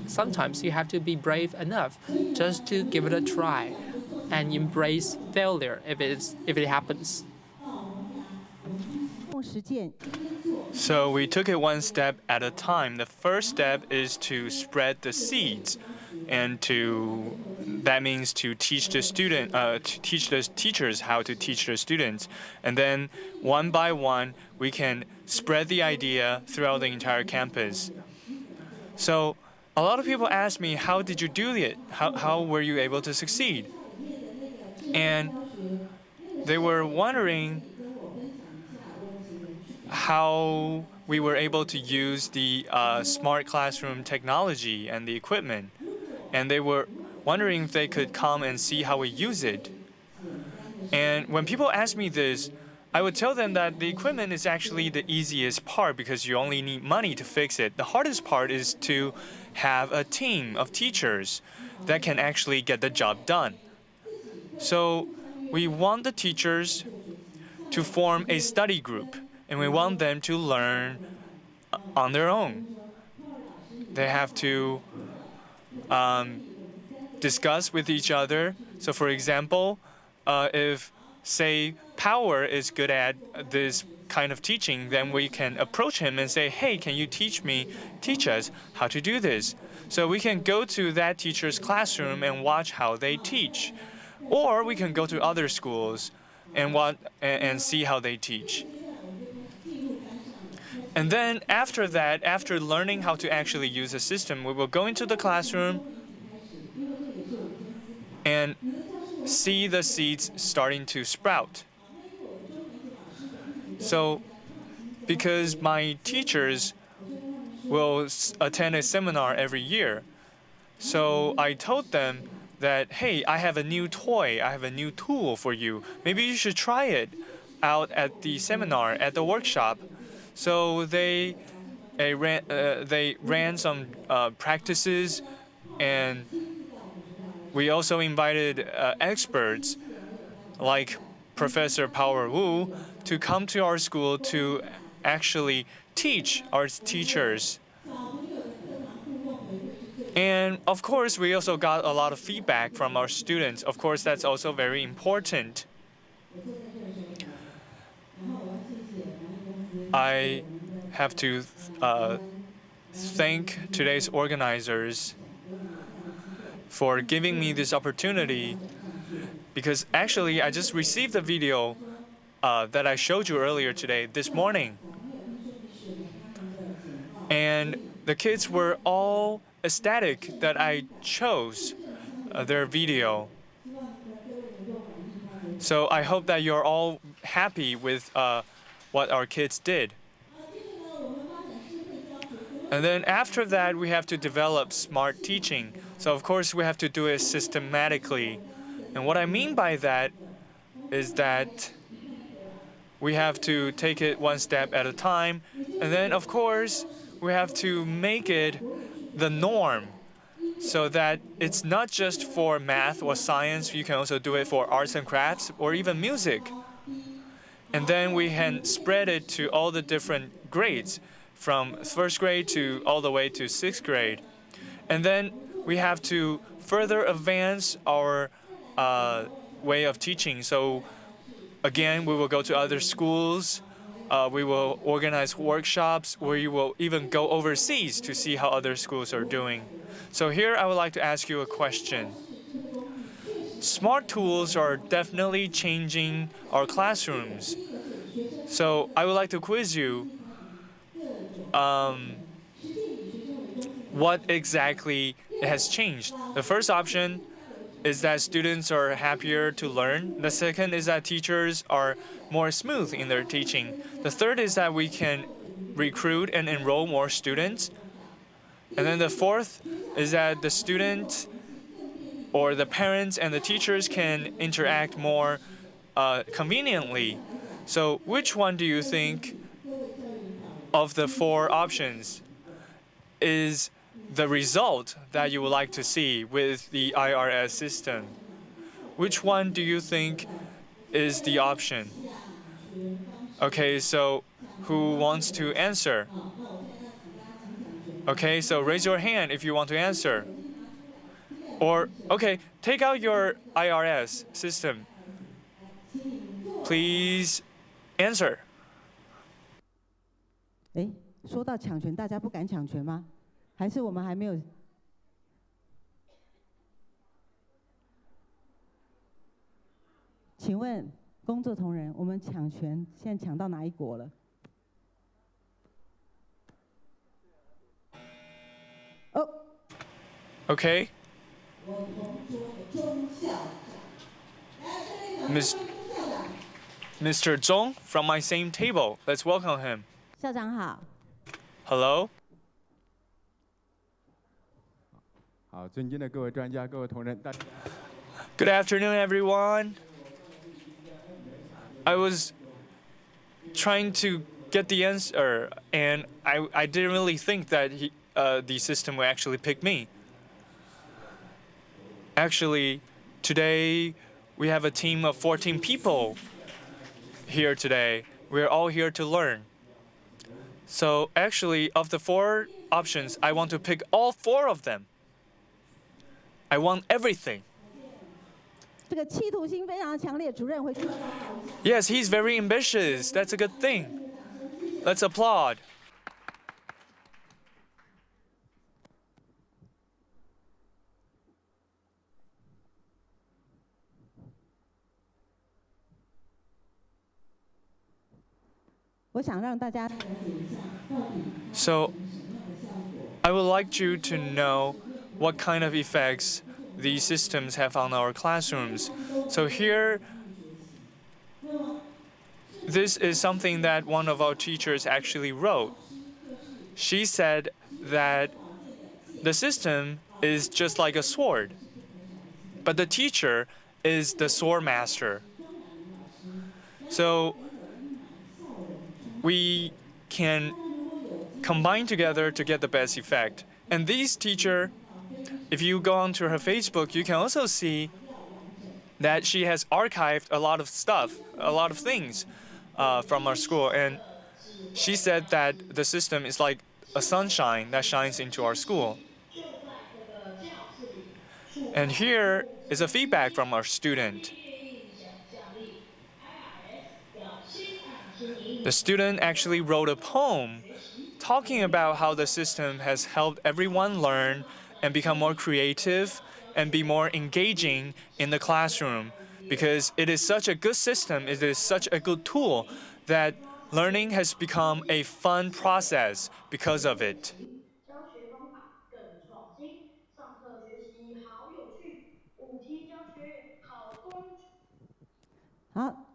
Sometimes you have to be brave enough just to give it a try and embrace failure if it happens. So we took it one step at a time. The first step is to spread the seeds, and that means to teach the teachers how to teach the students. And then one by one, we can spread the idea throughout the entire campus. So a lot of people ask me, how did you do it? How were you able to succeed? And they were wondering how we were able to use the smart classroom technology and the equipment. And they were wondering if they could come and see how we use it. And when people ask me this, I would tell them that the equipment is actually the easiest part because you only need money to fix it. The hardest part is to have a team of teachers that can actually get the job done. So we want the teachers to form a study group, and we want them to learn on their own. They have to discuss with each other. So for example, if, say, Power is good at this kind of teaching, then we can approach him and say, hey, can you teach us how to do this? So we can go to that teacher's classroom and watch how they teach. Or we can go to other schools and see how they teach. And then after that, after learning how to actually use the system, we will go into the classroom and see the seeds starting to sprout. So, because my teachers will attend a seminar every year, so I told them that, hey, I have a new toy, I have a new tool for you. Maybe you should try it out at the seminar, at the workshop. So they ran some practices, and we also invited experts like Professor Power Wu to come to our school to actually teach our teachers. And of course, we also got a lot of feedback from our students. Of course, that's also very important. I have to thank today's organizers for giving me this opportunity, because actually I just received a video that I showed you earlier today, this morning. And the kids were all ecstatic that I chose their video. So I hope that you're all happy with what our kids did. And then after that, we have to develop smart teaching. So of course, we have to do it systematically. And what I mean by that is that we have to take it one step at a time. And then, of course, we have to make it the norm so that it's not just for math or science. You can also do it for arts and crafts or even music. And then we can spread it to all the different grades from first grade to all the way to sixth grade. And then we have to further advance our way of teaching. So again, we will go to other schools. We will organize workshops where you will even go overseas to see how other schools are doing. So here I would like to ask you a question. Smart tools are definitely changing our classrooms. So I would like to quiz you. What exactly has changed? The first option is that students are happier to learn. The second is that teachers are more smooth in their teaching. The third is that we can recruit and enroll more students. And then the fourth is that the student or the parents and the teachers can interact more conveniently. So which one do you think of the four options is the result that you would like to see with the IRS system? Which one do you think is the option? Okay, so who wants to answer? Okay, so raise your hand if you want to answer. Or, okay, take out your IRS system. Please answer. 哎，说到抢权，大家不敢抢权吗？还是我们还没有？请问工作同仁，我们抢权现在抢到哪一国了？哦。Okay. Mr. Zhong from my same table. Let's welcome him. 校长好。Hello. 好，尊敬的各位专家、各位同仁，大家。Good afternoon, everyone. I was trying to get the answer, and I didn't really think that the system would actually pick me. Actually, today we have a team of 14 people here today. We're all here to learn. So actually, of the four options, I want to pick all four of them. I want everything. 这个企图心非常强烈，主任回去。Yes, he's very ambitious. That's a good thing. Let's applaud. 我想让大家 So, I would like you to know what kind of effects these systems have on our classrooms. So here, this is something that one of our teachers actually wrote. She said that the system is just like a sword, but the teacher is the sword master. So we can combine together to get the best effect. And this teacher, if you go onto her Facebook, you can also see that she has archived a lot of stuff, a lot of things from our school. And she said that the system is like a sunshine that shines into our school. And here is a feedback from our student. The student actually wrote a poem talking about how the system has helped everyone learn and become more creative and be more engaging in the classroom, because it is such a good system, it is such a good tool that learning has become a fun process because of it. 教学方法更创新，上课学习好有趣，5T 教学好工具。好。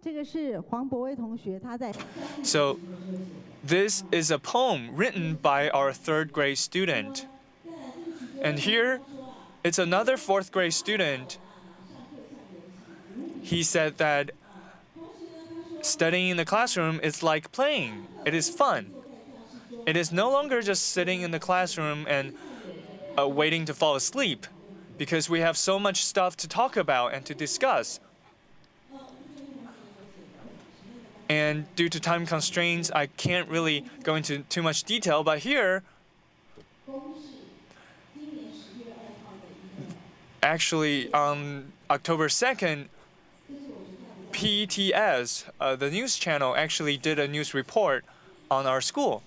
这个是黄博威同学，他在。So, this is a poem written by our third grade student. And here, it's another fourth grade student. he said that studying in the classroom is like playing. It is fun. It is no longer just sitting in the classroom and waiting to fall asleep, because we have so much stuff to talk about and to discuss. And due to time constraints, I can't really go into too much detail, but here, actually, on October 2nd, PETS, the news channel, actually did a news report on our school.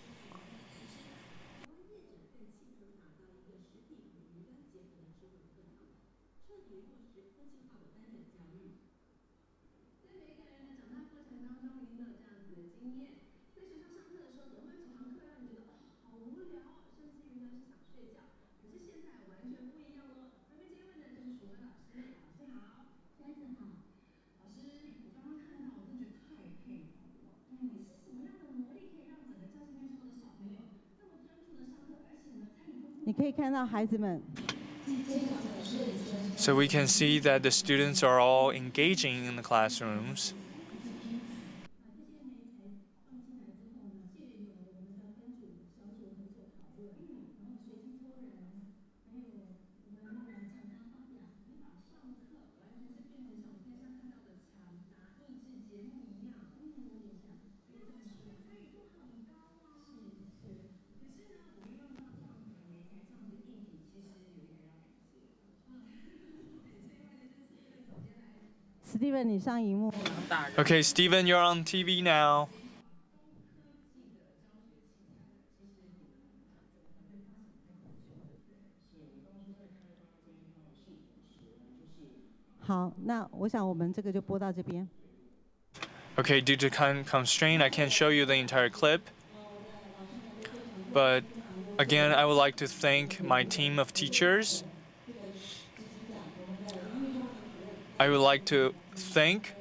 So we can see that the students are all engaging in the classrooms. Steven， 你上荧幕。Okay, Steven, you're on TV now. Okay, due to time constraint, I can't show you the entire clip. But again, I would like to thank my team of teachers. I would like to thank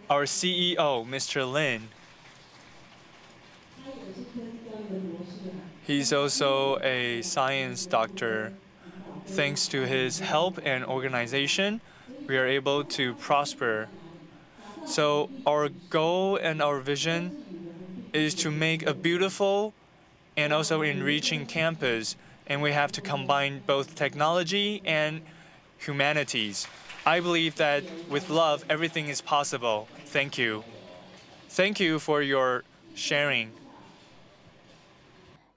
our CEO, Mr. Lin. He's also a science doctor. Thanks to his help and organization, we are able to prosper. So our goal and our vision is to make a beautiful and also enriching campus, and we have to combine both technology and humanities. I believe that with love, everything is possible. Thank you. Thank you for your sharing.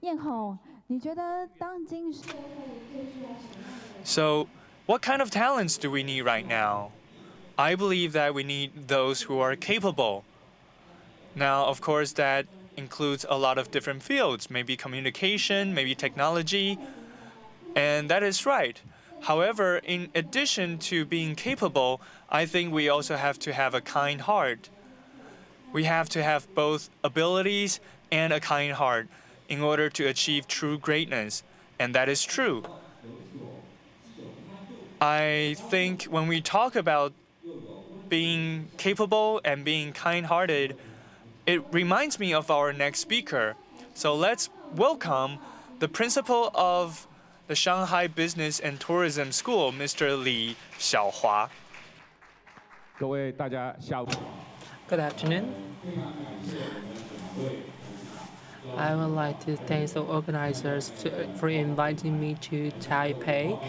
燕红，你觉得当今社会最需要什么样的？ So, what kind of talents do we need right now? I believe that we need those who are capable. Now, of course, that includes a lot of different fields, maybe communication, maybe technology, and that is right. However, in addition to being capable, I think we also have to have a kind heart. We have to have both abilities and a kind heart in order to achieve true greatness, and that is true. I think when we talk about being capable and being kind-hearted, it reminds me of our next speaker. So let's welcome the principal of the Shanghai Business and Tourism School, Mr. Li Xiaohua. Good afternoon. I would like to thank the organizers for inviting me to Taipei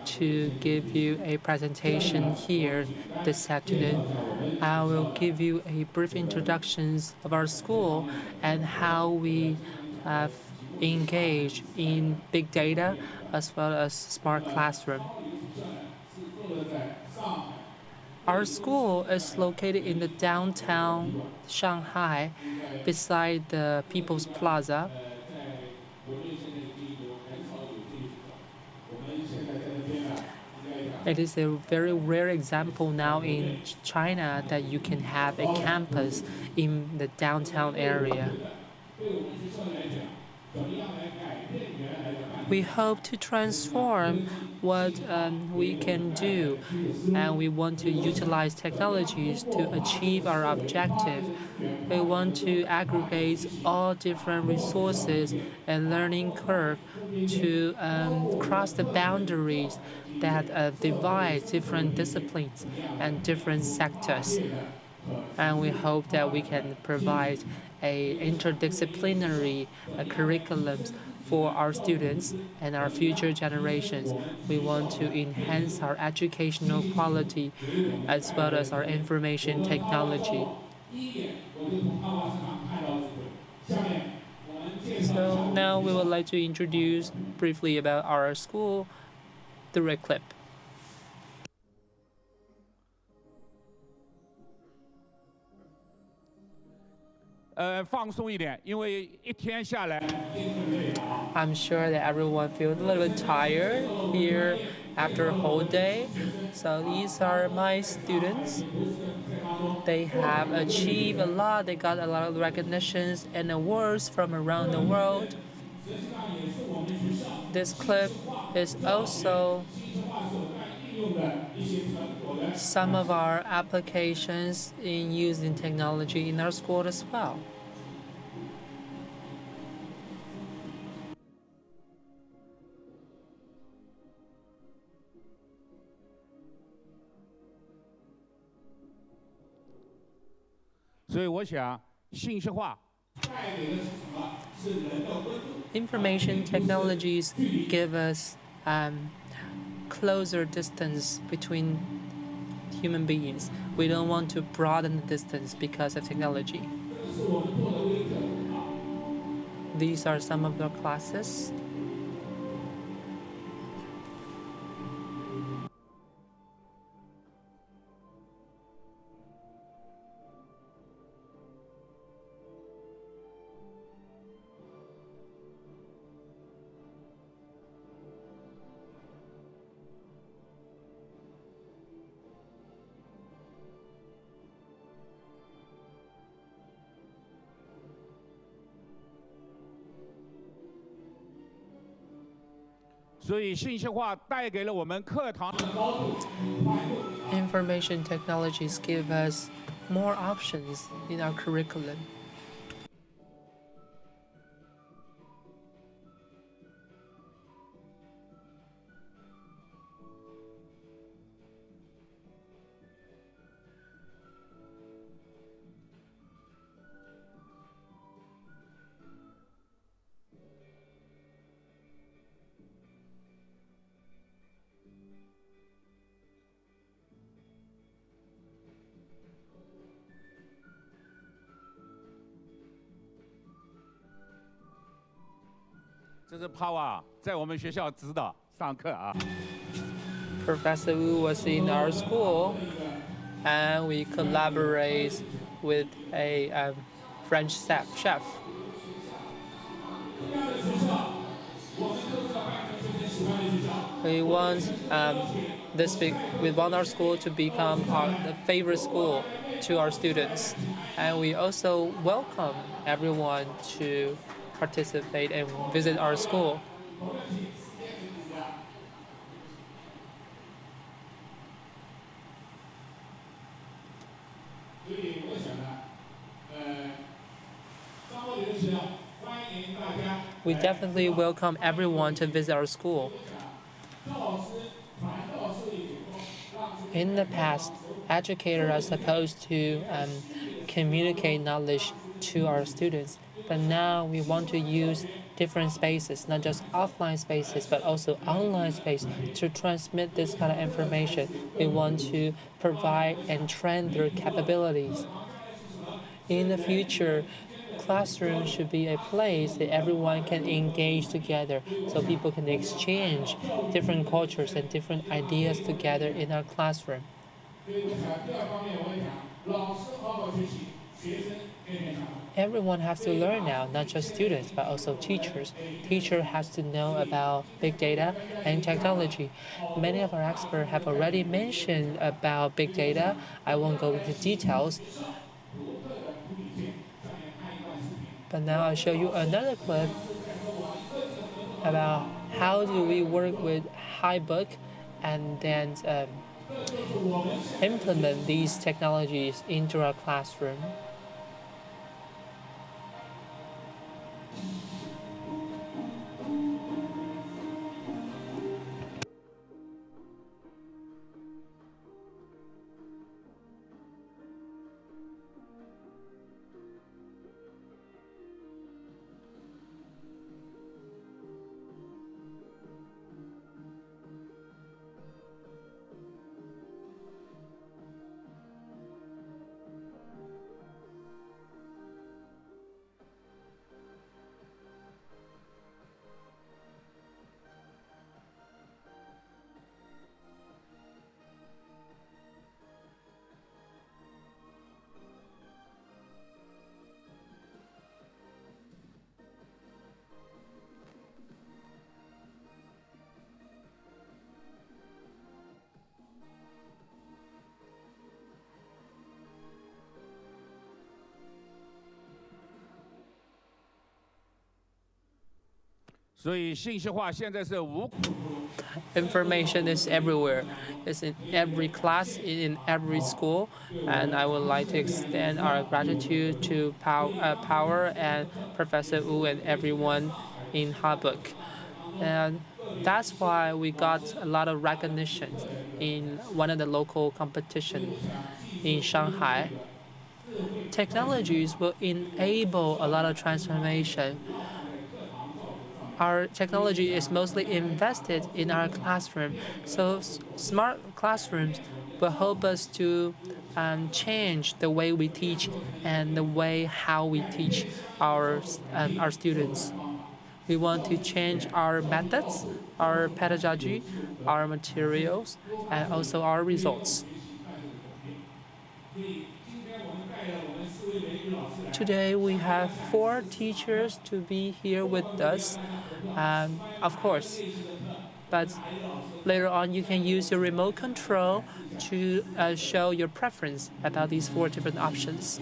to give you a presentation here this afternoon. I will give you a brief introduction of our school and how we have engaged in big data as well as smart classroom. Our school is located in the downtown Shanghai, beside the People's Plaza. It is a very rare example now in China that you can have a campus in the downtown area. We hope to transform what we can do, and we want to utilize technologies to achieve our objective. We want to aggregate all different resources and learning curve to cross the boundaries that divides different disciplines and different sectors. And we hope that we can provide a interdisciplinary curriculums for our students and our future generations. We want to enhance our educational quality as well as our information technology. So now we would like to introduce briefly about our school through a clip. 放松一点，因为一天下来。I'm sure that everyone feels a little bit tired here after a whole day. So these are my students. They have achieved a lot. They got a lot of recognitions and awards from around the world. This clip is also some of our applications in using technology in our school as well. Information technologies give us closer distance between human beings. We don't want to broaden the distance because of technology. These are some of the classes. Information technologies give us more options in our curriculum. Professor Wu was in our school, and we collaborate with a French chef. We want our school to become the favorite school to our students, and we also welcome everyone to participate and visit our school. We definitely welcome everyone to visit our school. In the past, educators are supposed to communicate knowledge to our students, but now we want to use different spaces, not just offline spaces, but also online space to transmit this kind of information. We want to provide and train their capabilities. In the future, classroom should be a place that everyone can engage together, so people can exchange different cultures and different ideas together in our classroom. Everyone has to learn now, not just students, but also teachers. Teacher has to know about big data and technology. Many of our experts have already mentioned about big data. I won't go into details. But now I'll show you another clip about how do we work with HiBook and then implement these technologies into our classroom. 所以信息化现在是无。Information is everywhere. It's in every class, in every school, and I would like to extend our gratitude to Power and Professor Wu and everyone in Harburg. And that's why we got a lot of recognition in one of the local competitions in Shanghai. Technologies will enable a lot of transformation. Our technology is mostly invested in our classroom, so smart classrooms will help us to change the way we teach and the way how we teach our students. We want to change our methods, our pedagogy, our materials, and also our results. Today we have 4 teachers to be here with us, of course. But later on, you can use your remote control to show your preference about these 4 different options.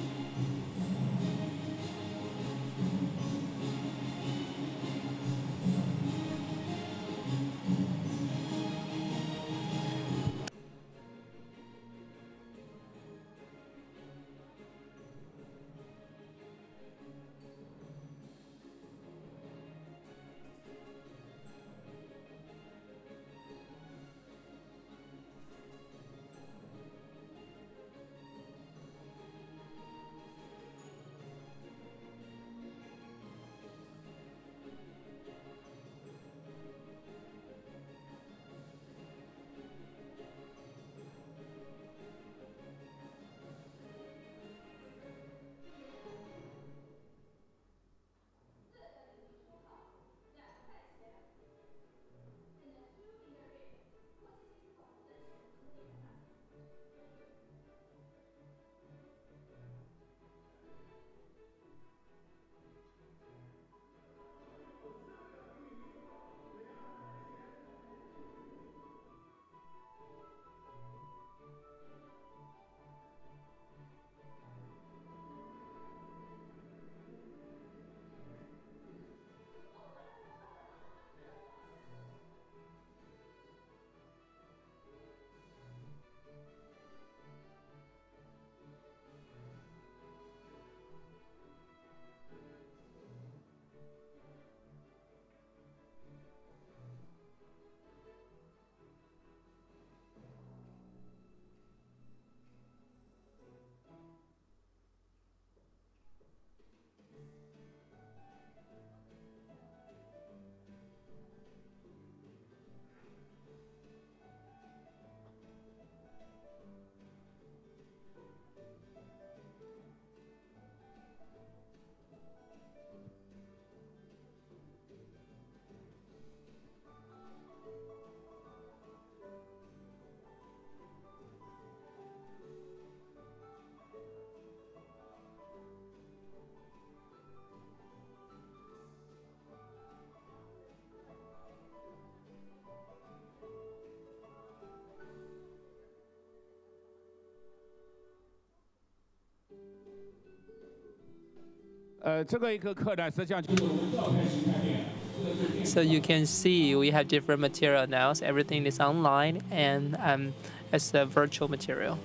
So you can see we have different material now. So everything is online and it's a virtual material.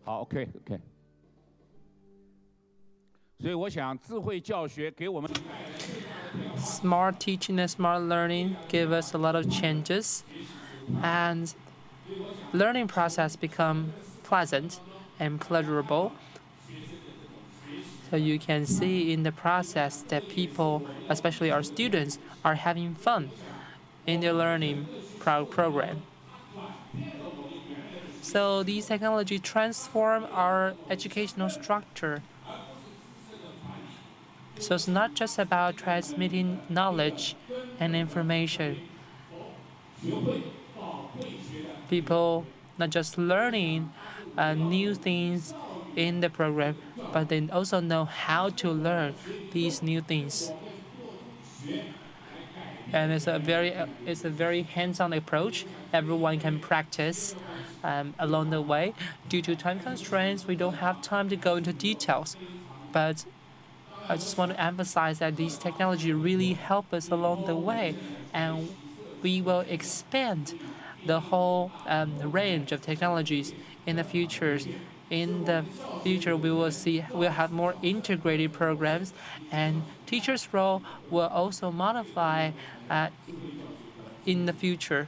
OK。所以我想，智慧教学给我们 Smart teaching and smart learning give us a lot of changes, and learning process become pleasant and pleasurable. So you can see in the process that people, especially our students, are having fun in their learning program. So these technology transform our educational structure. So it's not just about transmitting knowledge and information. People not just learning new things in the program, but they also know how to learn these new things. and it's a very hands-on approach. Everyone can practice along the way. Due to time constraints, we don't have time to go into details, but I just want to emphasize that these technology really help us along the way, and we will expand the whole range of technologies in the futures. In the future, we'll have more integrated programs, and teachers' role will also modify in the future.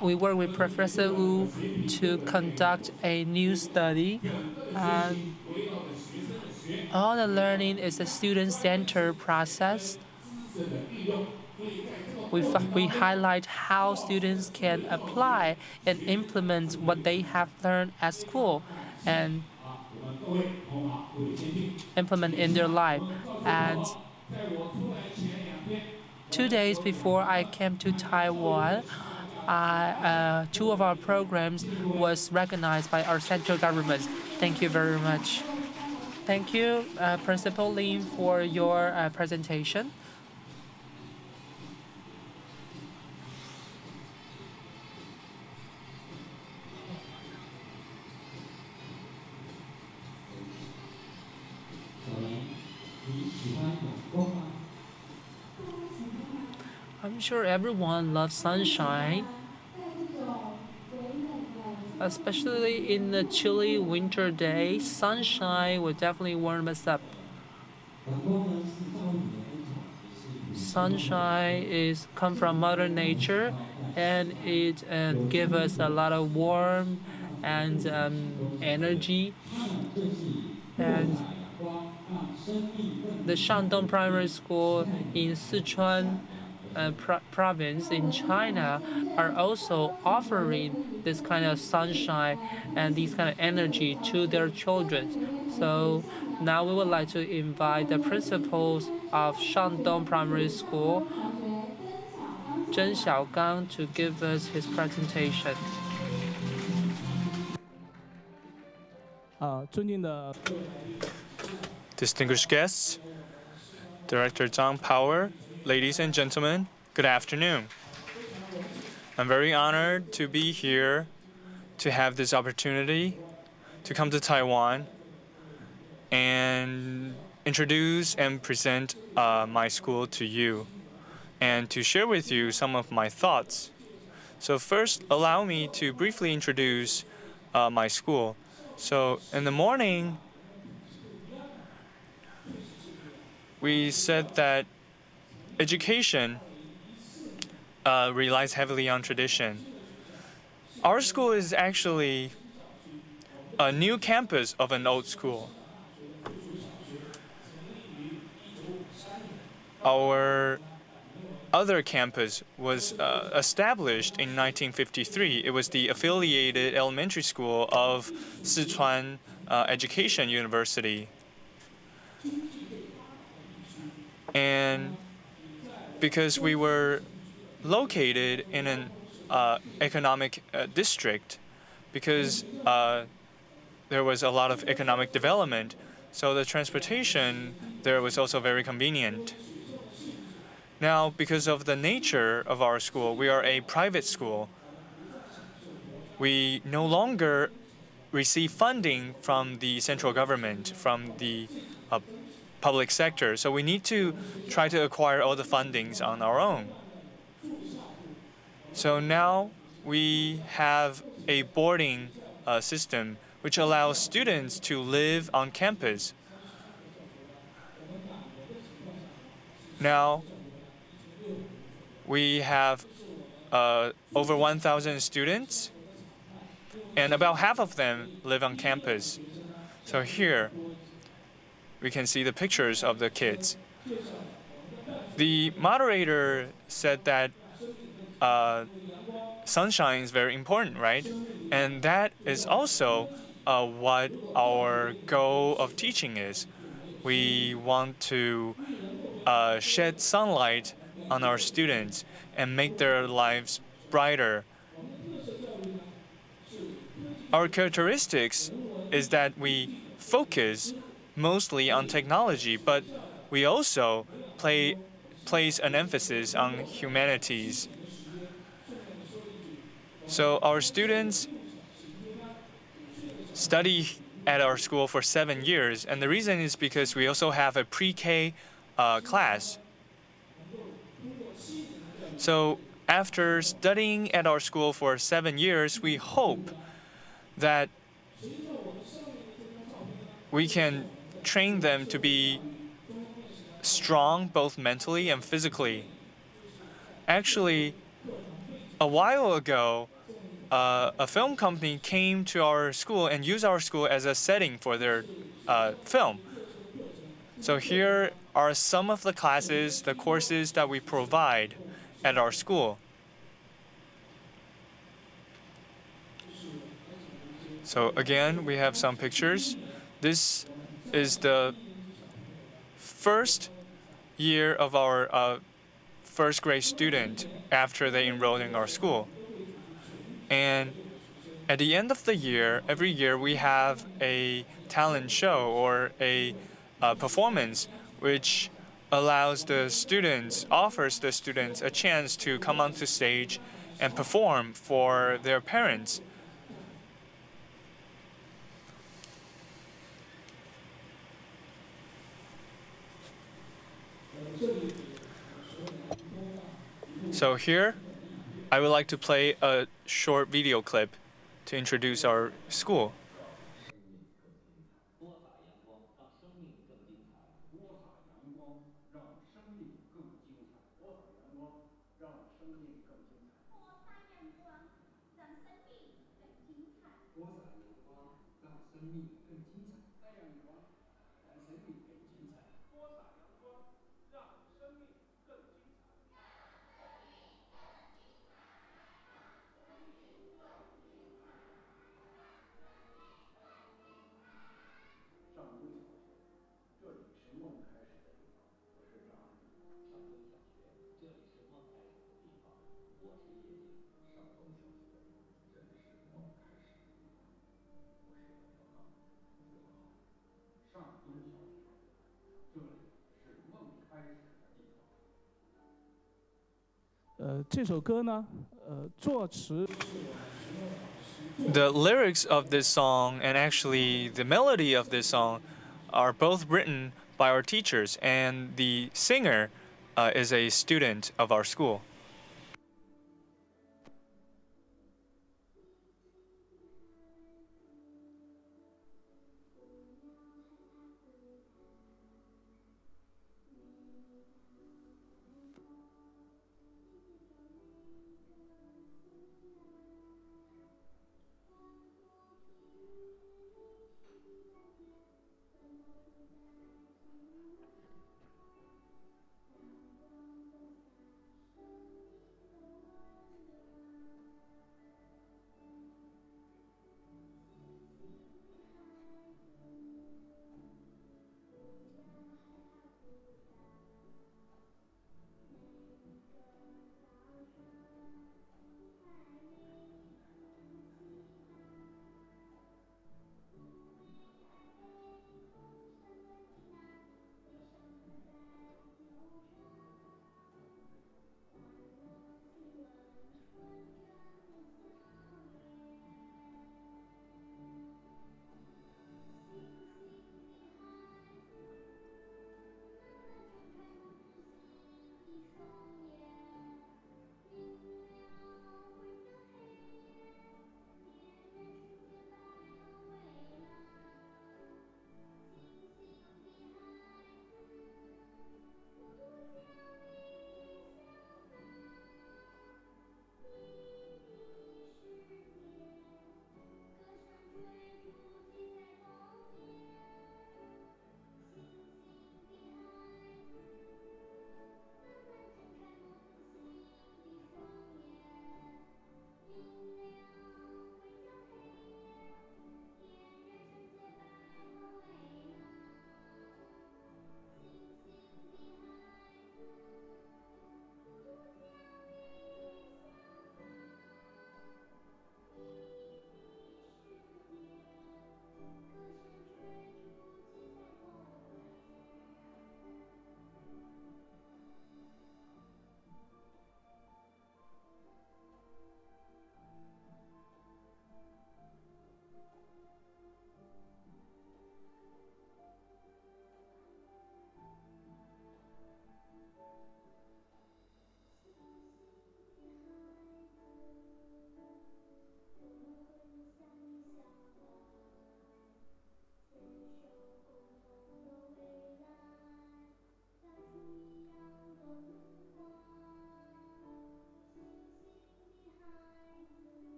We work with Professor Wu to conduct a new study, and all the learning is a student-centered process. We highlight how students can apply and implement what they have learned at school and implement in their life. And 2 days before I came to Taiwan, two of our programs was recognized by our central government. Thank you very much. Thank you, Principal Lin, for your presentation. I'm sure everyone loves sunshine, especially in the chilly winter days. Sunshine will definitely warm us up. Sunshine come from Mother Nature, and it gives us a lot of warmth and energy. And the Shandong Primary School in Sichuan province in China are also offering this kind of sunshine and this kind of energy to their children. So now we would like to invite the principals of Shandong Primary School, Zheng Xiaogang, to give us his presentation. Distinguished guests, Director Zhang Power, ladies and gentlemen, good afternoon. I'm very honored to be here to have this opportunity to come to Taiwan and introduce and present my school to you and to share with you some of my thoughts. So first, allow me to briefly introduce my school. So in the morning, we said that education relies heavily on tradition. Our school is actually a new campus of an old school. Our other campus was established in 1953. It was the affiliated elementary school of Sichuan Education University. And because we were located in an economic district, because there was a lot of economic development, so the transportation there was also very convenient. Now, because of the nature of our school, we are a private school. We no longer receive funding from the central government, from the public sector. So we need to try to acquire all the fundings on our own. So now we have a boarding system which allows students to live on campus. Now we have over 1,000 students, and about half of them live on campus. So here, we can see the pictures of the kids. The moderator said that sunshine is very important, right? And that is also what our goal of teaching is. We want to shed sunlight on our students and make their lives brighter. Our characteristics is that we focus mostly on technology, but we also pay place an emphasis on humanities. So our students study at our school for 7 years, and the reason is because we also have a pre-K class. So after studying at our school for 7 years, we hope that we can train them to be strong both mentally and physically. Actually, a while ago, a film company came to our school and used our school as a setting for their film. So here are some of the classes, the courses that we provide at our school. So again, we have some pictures. This is the first year of our first grade student after they enrolled in our school. And at the end of the year, every year we have a talent show or a performance which offers the students a chance to come onto stage and perform for their parents. So here, I would like to play a short video clip to introduce our school. The lyrics of this song and actually the melody of this song are both written by our teachers, and the singer is a student of our school.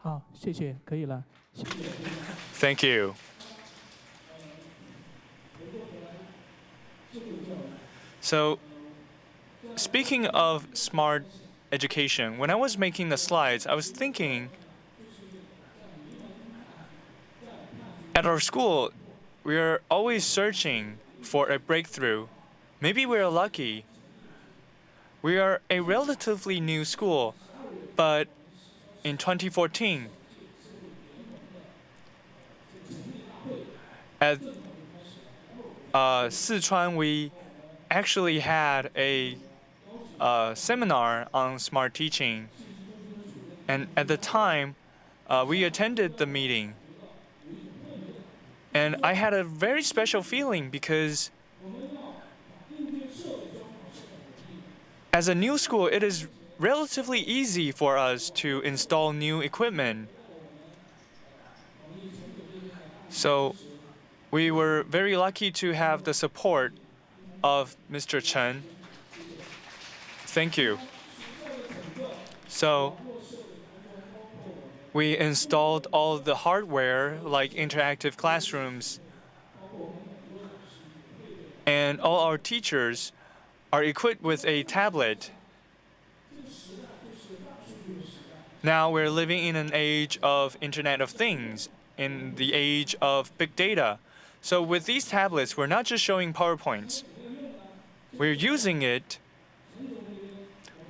好，谢谢，可以了。 Thank you. So, speaking of smart education, when I was making the slides, I was thinking at our school, we are always searching for a breakthrough. Maybe we are lucky. We are a relatively new school, but in 2014, at Sichuan, we actually had a seminar on smart teaching. And at the time, we attended the meeting. And I had a very special feeling because as a new school, it is relatively easy for us to install new equipment. So we were very lucky to have the support of Mr. Chen. Thank you. So we installed all the hardware like interactive classrooms, and all our teachers are equipped with a tablet. Now we're living in an age of Internet of Things, in the age of big data. So with these tablets, we're not just showing PowerPoints. We're using it,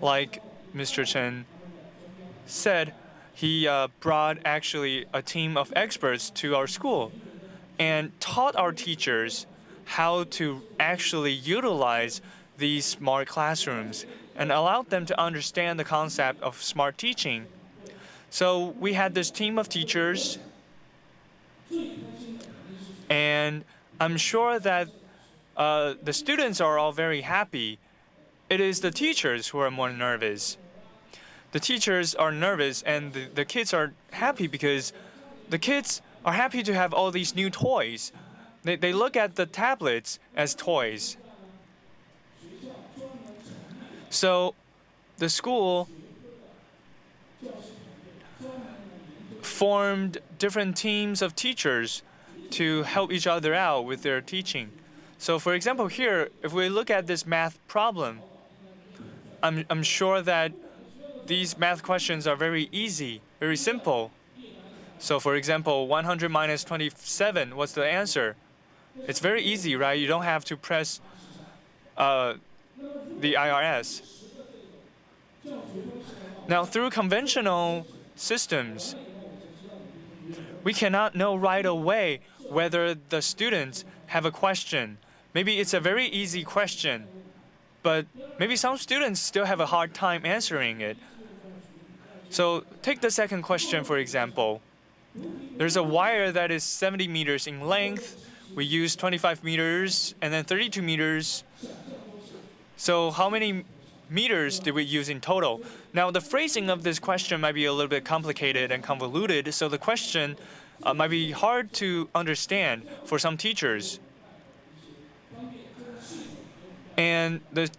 like Mr. Chen said, he brought actually a team of experts to our school and taught our teachers how to actually utilize these smart classrooms and allowed them to understand the concept of smart teaching. So we had this team of teachers, and I'm sure that the students are all very happy. It is the teachers who are more nervous. The teachers are nervous and the kids are happy because the kids are happy to have all these new toys. They look at the tablets as toys. So the school formed different teams of teachers to help each other out with their teaching. So for example here, if we look at this math problem, I'm sure that these math questions are very easy, very simple. So for example, 100 minus 27, what's the answer? It's very easy, right? You don't have to press the IRS. Now, through conventional systems, we cannot know right away whether the students have a question. Maybe it's a very easy question, but maybe some students still have a hard time answering it. So take the second question, for example. There's a wire that is 70 meters in length. We use 25 meters and then 32 meters. So how many meters did we use in total? Now, the phrasing of this question might be a little bit complicated and convoluted, so the question might be hard to understand for some teachers. And the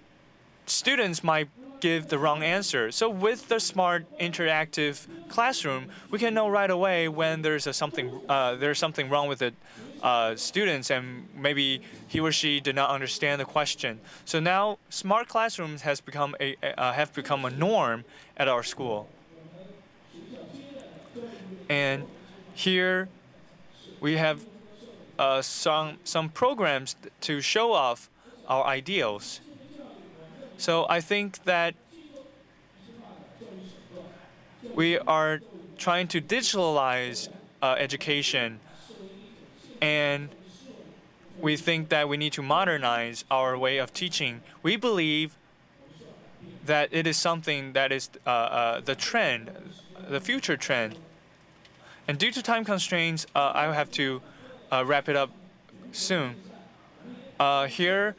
students might give the wrong answer. So with the smart interactive classroom, we can know right away when there's something wrong with the students and maybe he or she did not understand the question. So now smart classrooms have become a norm at our school. And here we have some programs to show off our ideals. So I think that we are trying to digitalize education, and we think that we need to modernize our way of teaching. We believe that it is something that is the trend, the future trend. And due to time constraints, I will have to wrap it up soon. Here,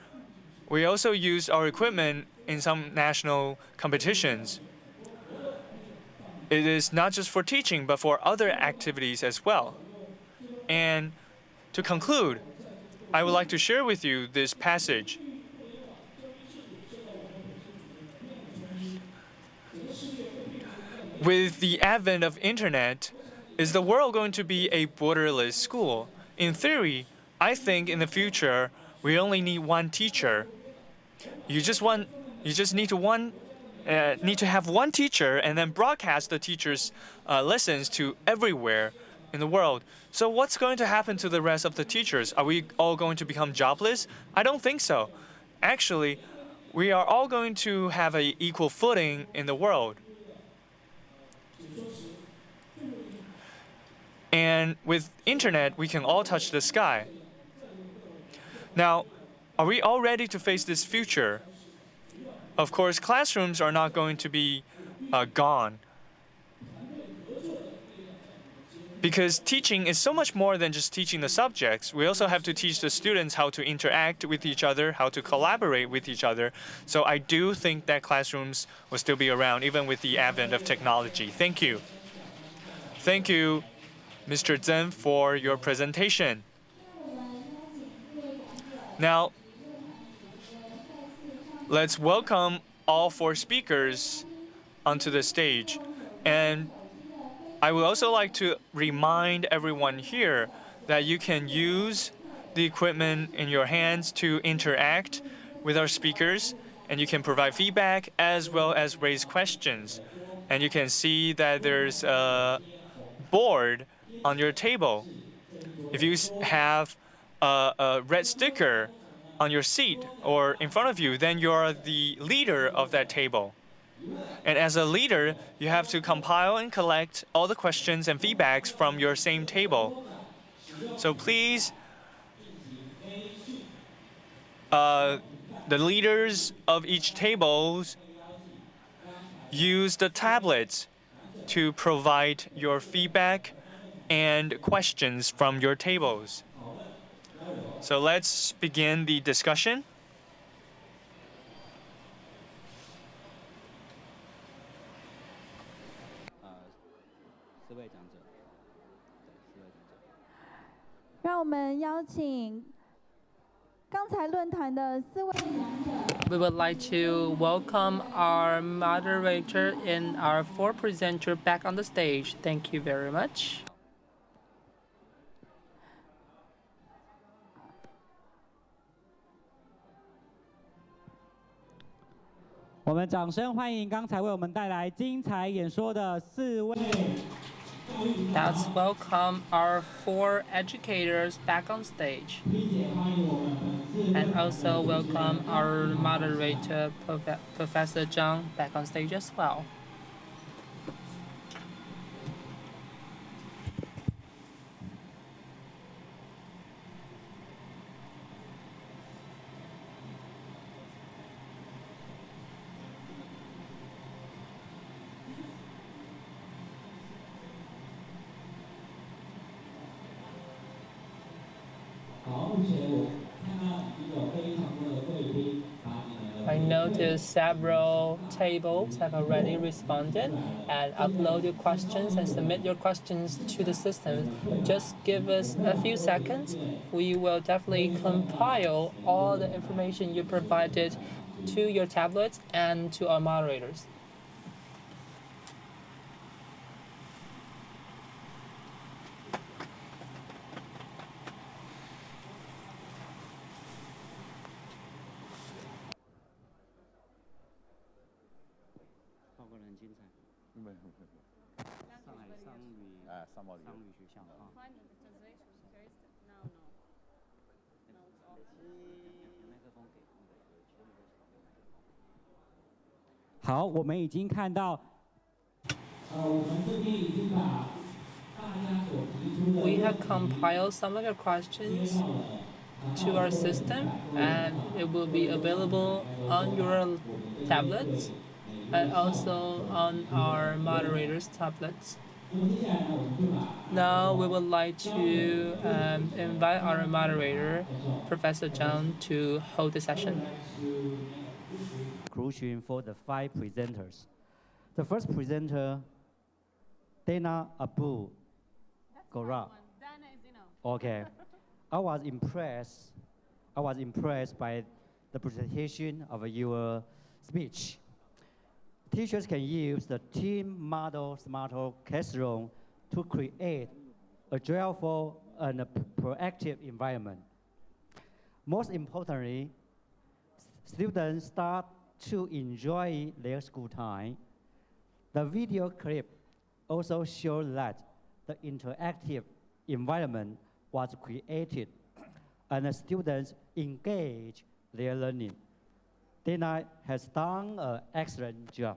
we also use our equipment in some national competitions. It is not just for teaching, but for other activities as well. And to conclude, I would like to share with you this passage. with the advent of internet, is the world going to be a borderless school? In theory, I think in the future we only need one teacher. You just need to have one teacher and then broadcast the teacher's lessons to everywhere in the world. So what's going to happen to the rest of the teachers? Are we all going to become jobless? I don't think so. Actually, we are all going to have an equal footing in the world. And with internet, we can all touch the sky. Now, are we all ready to face this future? Of course, classrooms are not going to be gone. Because teaching is so much more than just teaching the subjects. We also have to teach the students how to interact with each other, how to collaborate with each other. So I do think that classrooms will still be around even with the advent of technology. Thank you. Thank you, Mr. Zhen, for your presentation. Now, let's welcome all four speakers onto the stage. And I would also like to remind everyone here that you can use the equipment in your hands to interact with our speakers, and you can provide feedback as well as raise questions. And you can see that there's a board on your table. If you have a red sticker on your seat or in front of you, then you're the leader of that table. And as a leader, you have to compile and collect all the questions and feedbacks from your same table. So please, the leaders of each table use the tablets to provide your feedback and questions from your tables. So let's begin the discussion. We would like to welcome our moderator and our four presenters back on the stage. Thank you very much.我们掌声欢迎刚才为我们带来精彩演说的4位。Let's welcome our four educators back on stage. And also welcome our moderator, Professor Zhang, back on stage as well. I noticed several tables have already responded and upload your questions and submit your questions to the system. Just give us a few seconds. We will definitely compile all the information you provided to your tablets and to our moderators. Find the translation first. No. 好，我们已经看到。We have compiled some of your questions to our system, and it will be available on your tablets and also on our moderators' tablets. Now we would like to invite our moderator, Professor Zhang, to hold the session. Conclusion for the 5 presenters. The first presenter, Dana Abu Gora. Okay. I was impressed by the presentation of your speech. Teachers can use the team model smarter classroom to create a joyful and a proactive environment. Most importantly, students start to enjoy their school time. The video clip also shows that the interactive environment was created and the students engage their learning. Dana has done an excellent job.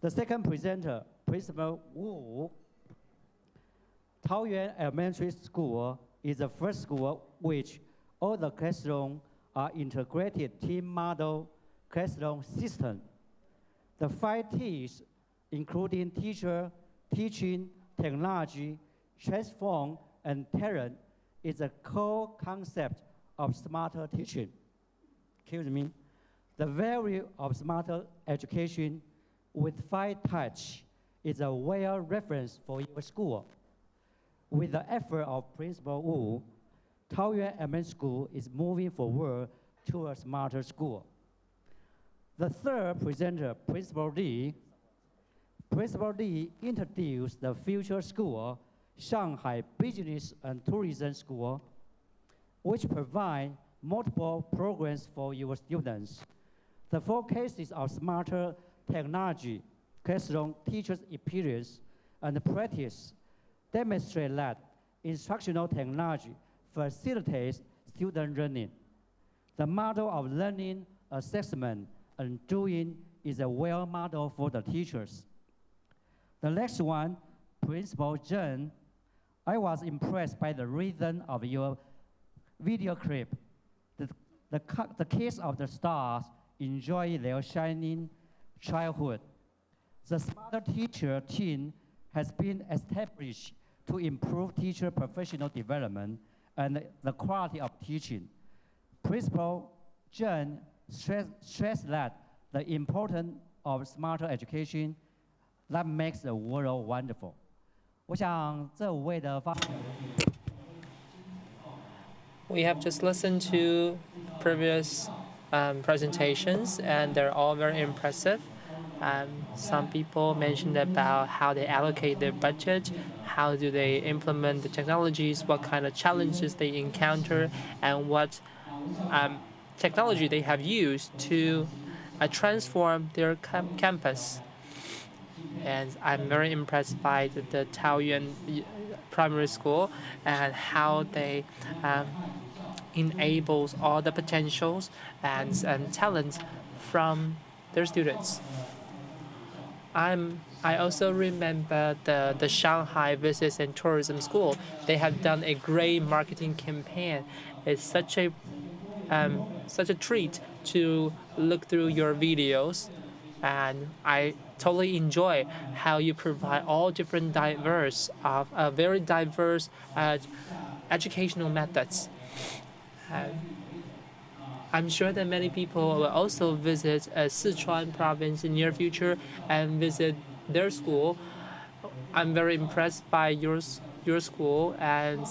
The second presenter, Principal Wu. Taoyuan Elementary School is the first school which all the classrooms are integrated team model classroom system. The 5 T's, including teacher, teaching, technology, transform, and talent, is a core concept of smarter teaching. Excuse me. The value of smarter education with 5 touch is a well reference for your school. With the effort of Principal Wu, Taoyuan Elementary School is moving forward to a smarter school. The third presenter, Principal Li. Principal Li introduced the future school, Shanghai Business and Tourism School, which provide multiple programs for your students. The 4 cases of smarter technology, classroom teachers' experience, and practice demonstrate that instructional technology facilitates student learning. The model of learning, assessment, and doing is a well model for the teachers. The next one, Principal Zheng. I was impressed by the rhythm of your video clip. The kids of the stars enjoy their shining childhood. The smarter teacher team has been established to improve teacher professional development and the quality of teaching. Principal Zheng stressed that the importance of smarter education that makes the world wonderful. 我想这5位的发言。 We have just listened to previous presentations, and they're all very impressive. Some people mentioned about how they allocate their budget, how do they implement the technologies, what kind of challenges they encounter, and what technology they have used to transform their campus. And I'm very impressed by the Taoyuan Primary School and how they enables all the potentials and talents from their students. I also remember the Shanghai Business and Tourism School. They have done a great marketing campaign. It's such a treat to look through your videos, and I totally enjoy how you provide all different very diverse educational methods. I'm sure that many people will also visit Sichuan province in near future and visit their school. I'm very impressed by your school, and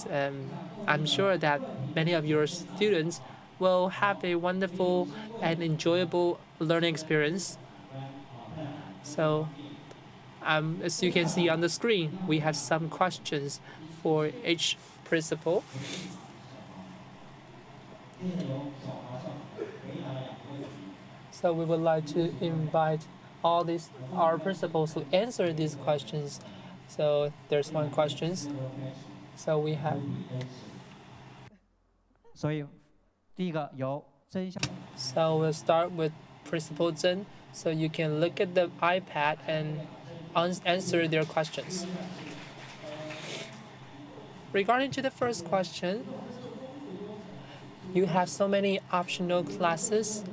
I'm sure that many of your students will have a wonderful and enjoyable learning experience. So, as you can see on the screen, we have some questions for each principal. So we would like to invite all our principals to answer these questions. So there's one question. So we have. 所以第一个由曾小。So we'll start with Principal Zhen. So you can look at the iPad and answer their questions. Regarding to the first question, you have so many optional classes.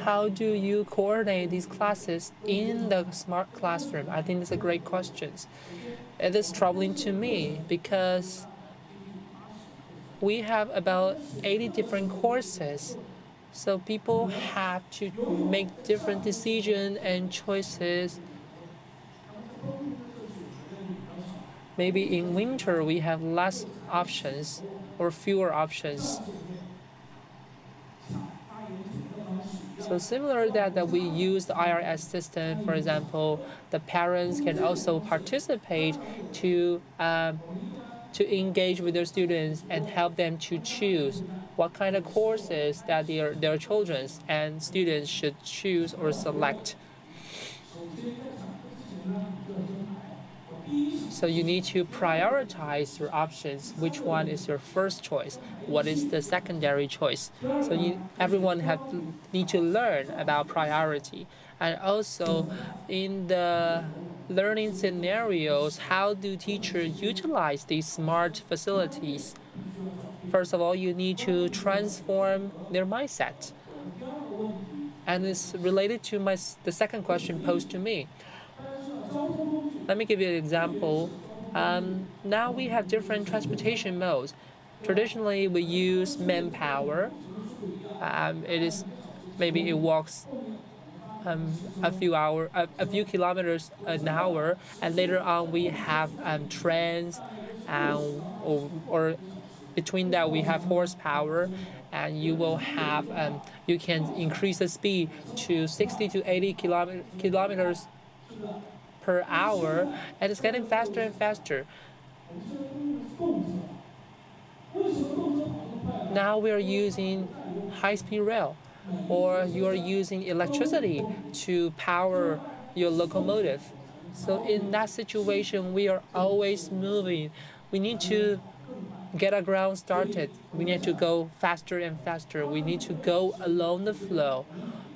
How do you coordinate these classes in the smart classroom? I think it's a great question. It is troubling to me because we have about 80 different courses. So people have to make different decisions and choices. Maybe in winter we have less options or fewer options. So similar that we use the IRS system, for example, the parents can also participate to engage with their students and help them to choose what kind of courses that their children and students should choose or select. So you need to prioritize your options. Which one is your first choice? What is the secondary choice? So everyone need to learn about priority. And also in the learning scenarios, how do teachers utilize these smart facilities? First of all, you need to transform their mindset. And it's related to the second question posed to me. Let me give you an example. Now we have different transportation modes. Traditionally, we use manpower. Maybe it walks a few kilometers an hour, and later on we have trains, or between that we have horsepower, and you can increase the speed to 60 to 80 kilometers per hour, and it's getting faster and faster. Now we are using high-speed rail, or you are using electricity to power your locomotive. So in that situation, we are always moving. We need to get our ground started. We need to go faster and faster. We need to go along the flow.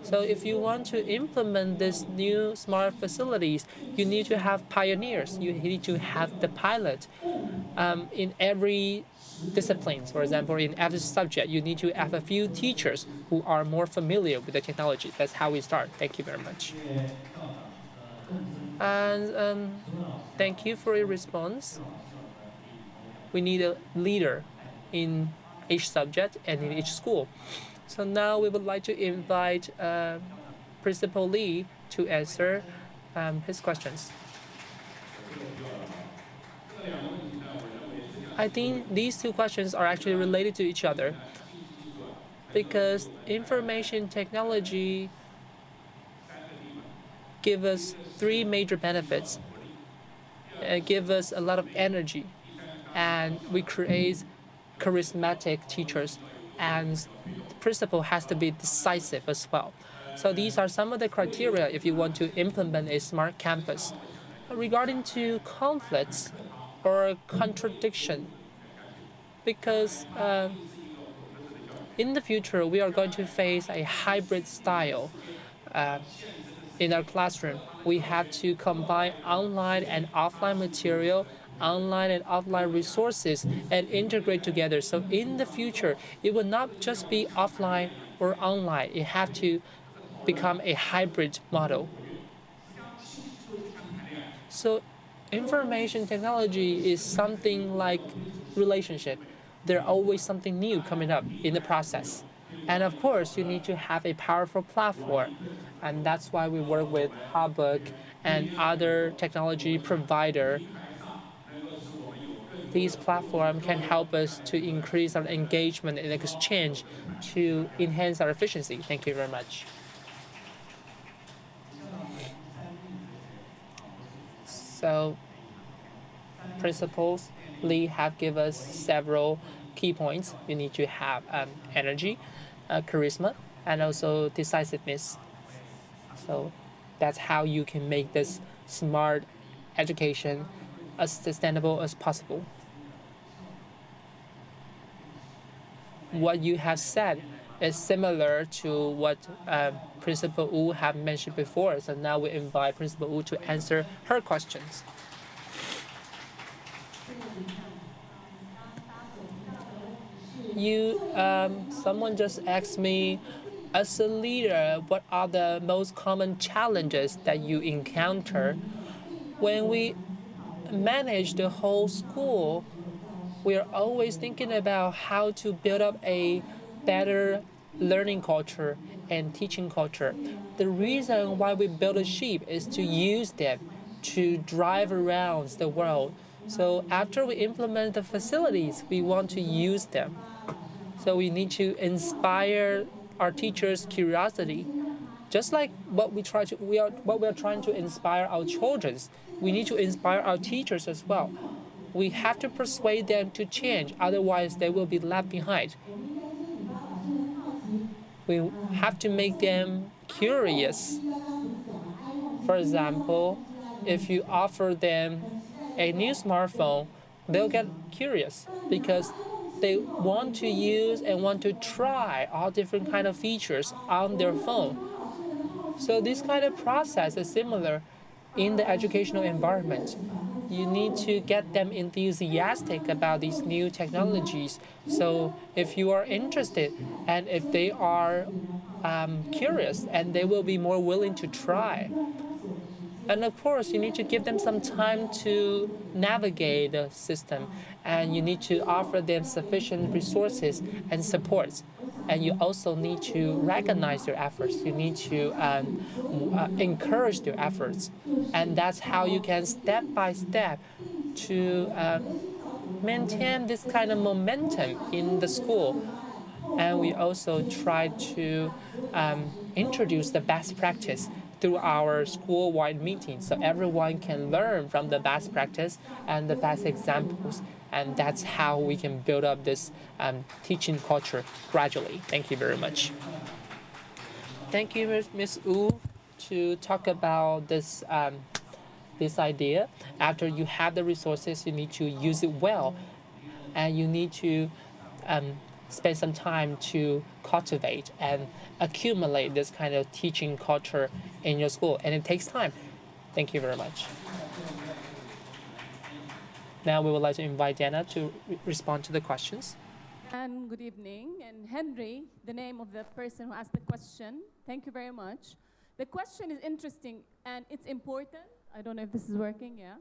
So if you want to implement these new smart facilities, you need to have pioneers. You need to have the pilot. In every discipline, for example, in every subject, you need to have a few teachers who are more familiar with the technology. That's how we start. Thank you very much. And thank you for your response. We need a leader in each subject and in each school. So now we would like to invite Principal Lee to answer his questions. I think these two questions are actually related to each other, because information technology gives us three major benefits. It gives us a lot of energy, and we create charismatic teachers, and the principal has to be decisive as well. So these are some of the criteria if you want to implement a smart campus. Regarding to conflicts or contradiction, because in the future we are going to face a hybrid style in our classroom. We have to combine online and offline material, online and offline resources, and integrate together. So in the future, it will not just be offline or online. It has to become a hybrid model. So information technology is something like relationship. There's always something new coming up in the process. And of course, you need to have a powerful platform. And that's why we work with Hubbook and other technology provider. These platforms can help us to increase our engagement and exchange to enhance our efficiency. Thank you very much. So, principals, Lee have given us several key points. You need to have energy, charisma, and also decisiveness. So that's how you can make this smart education as sustainable as possible. What you have said is similar to what Principal Wu have mentioned before. So now we invite Principal Wu to answer her questions. Someone just asked me, as a leader, what are the most common challenges that you encounter? When we manage the whole school, we are always thinking about how to build up a better learning culture and teaching culture. The reason why we build a ship is to use them to drive around the world. So after we implement the facilities, we want to use them. So we need to inspire our teachers' curiosity Just like what we are trying to inspire our children, we need to inspire our teachers as well. We have to persuade them to change, otherwise they will be left behind. We have to make them curious. For example, if you offer them a new smartphone, they'll get curious because they want to use and want to try all different kind of features on their phone. So this kind of process is similar in the educational environment. You need to get them enthusiastic about these new technologies. So if you are interested and if they are curious, and they will be more willing to try. And of course, you need to give them some time to navigate the system, and you need to offer them sufficient resources and supports. And you also need to recognize their efforts. You need to encourage their efforts. And that's how you can step by step to maintain this kind of momentum in the school. And we also try to introduce the best practice through our school-wide meetings, so everyone can learn from the best practice and the best examples, and that's how we can build up this teaching culture gradually. Thank you very much. Thank you, Ms. Wu, to talk about this this idea. After you have the resources, you need to use it well, and you need to spend some time to cultivate and accumulate this kind of teaching culture in your school, and it takes time. Thank you very much. Now we would like to invite Dana to respond to the questions. And good evening. And Henry, the name of the person who asked the question, thank you very much. The question is interesting and it's important. I don't know if this is working, yeah.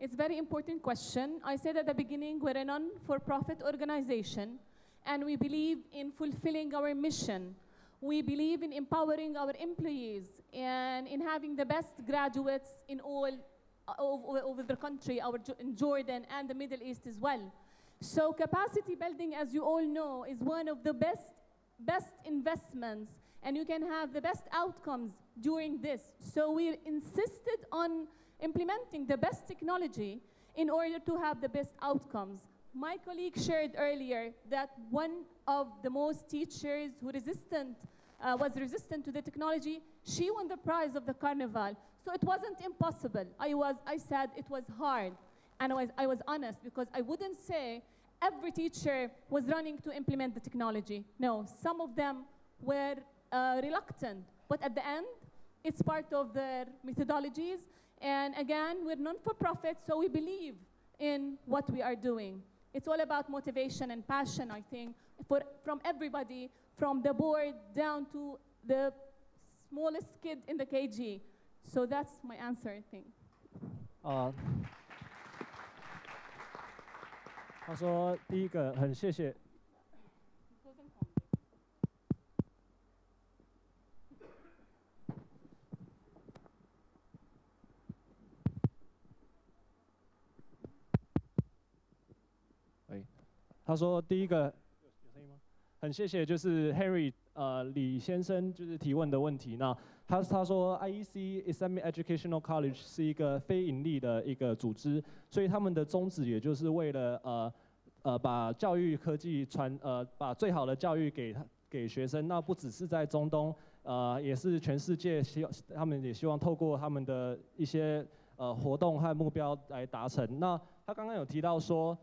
It's a very important question. I said at the beginning, we're a non-for-profit organization, and we believe in fulfilling our mission. We believe in empowering our employees and in having the best graduates in all over the country, in Jordan and the Middle East as well. So capacity building, as you all know, is one of the best investments, and you can have the best outcomes during this. So we insisted on implementing the best technology in order to have the best outcomes. My colleague shared earlier that one of the most teachers who was resistant to the technology, she won the prize of the carnival. So it wasn't impossible. I said it was hard, and I was honest, because I wouldn't say every teacher was running to implement the technology. No, some of them were reluctant, but at the end, it's part of their methodologies. And again, we're non-for-profit, so we believe in what we are doing. It's all about motivation and passion, I think, from everybody, from the board down to the smallest kid in the KG. So that's my answer, I think. 他说第一个很谢谢。他说第一个有声音吗？很谢谢，就是 Henry 李先生就是提问的问题。那他说 IEC Islamic Educational College 是一个非盈利的一个组织，所以他们的宗旨也就是为了把教育科技把最好的教育给学生。那不只是在中东，也是全世界，他们也希望透过他们的一些活动和目标来达成。那他刚刚有提到说。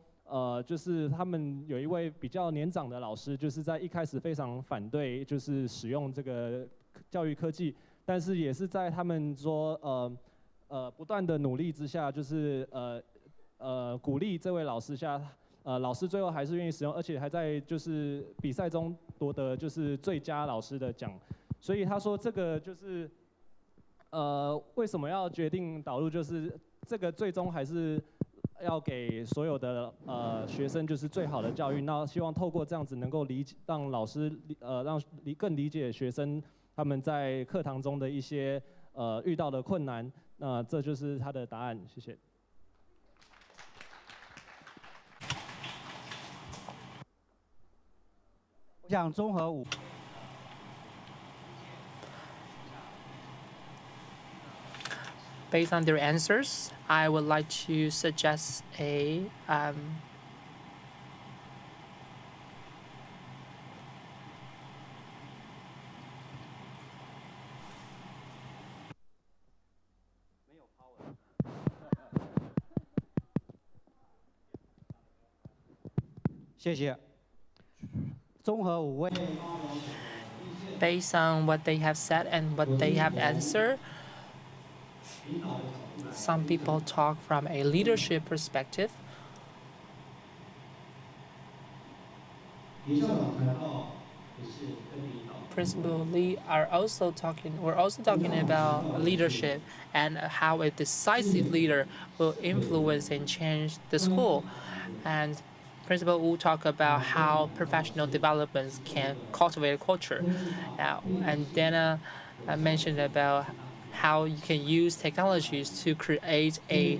就是他们有一位比较年长的老师，就是在一开始非常反对，就是使用这个教育科技，但是也是在他们说不断的努力之下，就是鼓励这位老师下，老师最后还是愿意使用，而且还在就是比赛中夺得就是最佳老师的奖。所以他说这个就是为什么要决定导入，就是这个最终还是。要给所有的学生就是最好的教育，那希望透过这样子能够让老师更理解学生他们在课堂中的一些遇到的困难，那这就是他的答案，谢谢。我想综合 Based on their answers, I would like to suggest a based on what they have said and what they have answered, some people talk from a leadership perspective. Principal Lee we're also talking about leadership and how a decisive leader will influence and change the school. And Principal Wu talk about how professional developments can cultivate a culture. And Dana mentioned about how you can use technologies to create a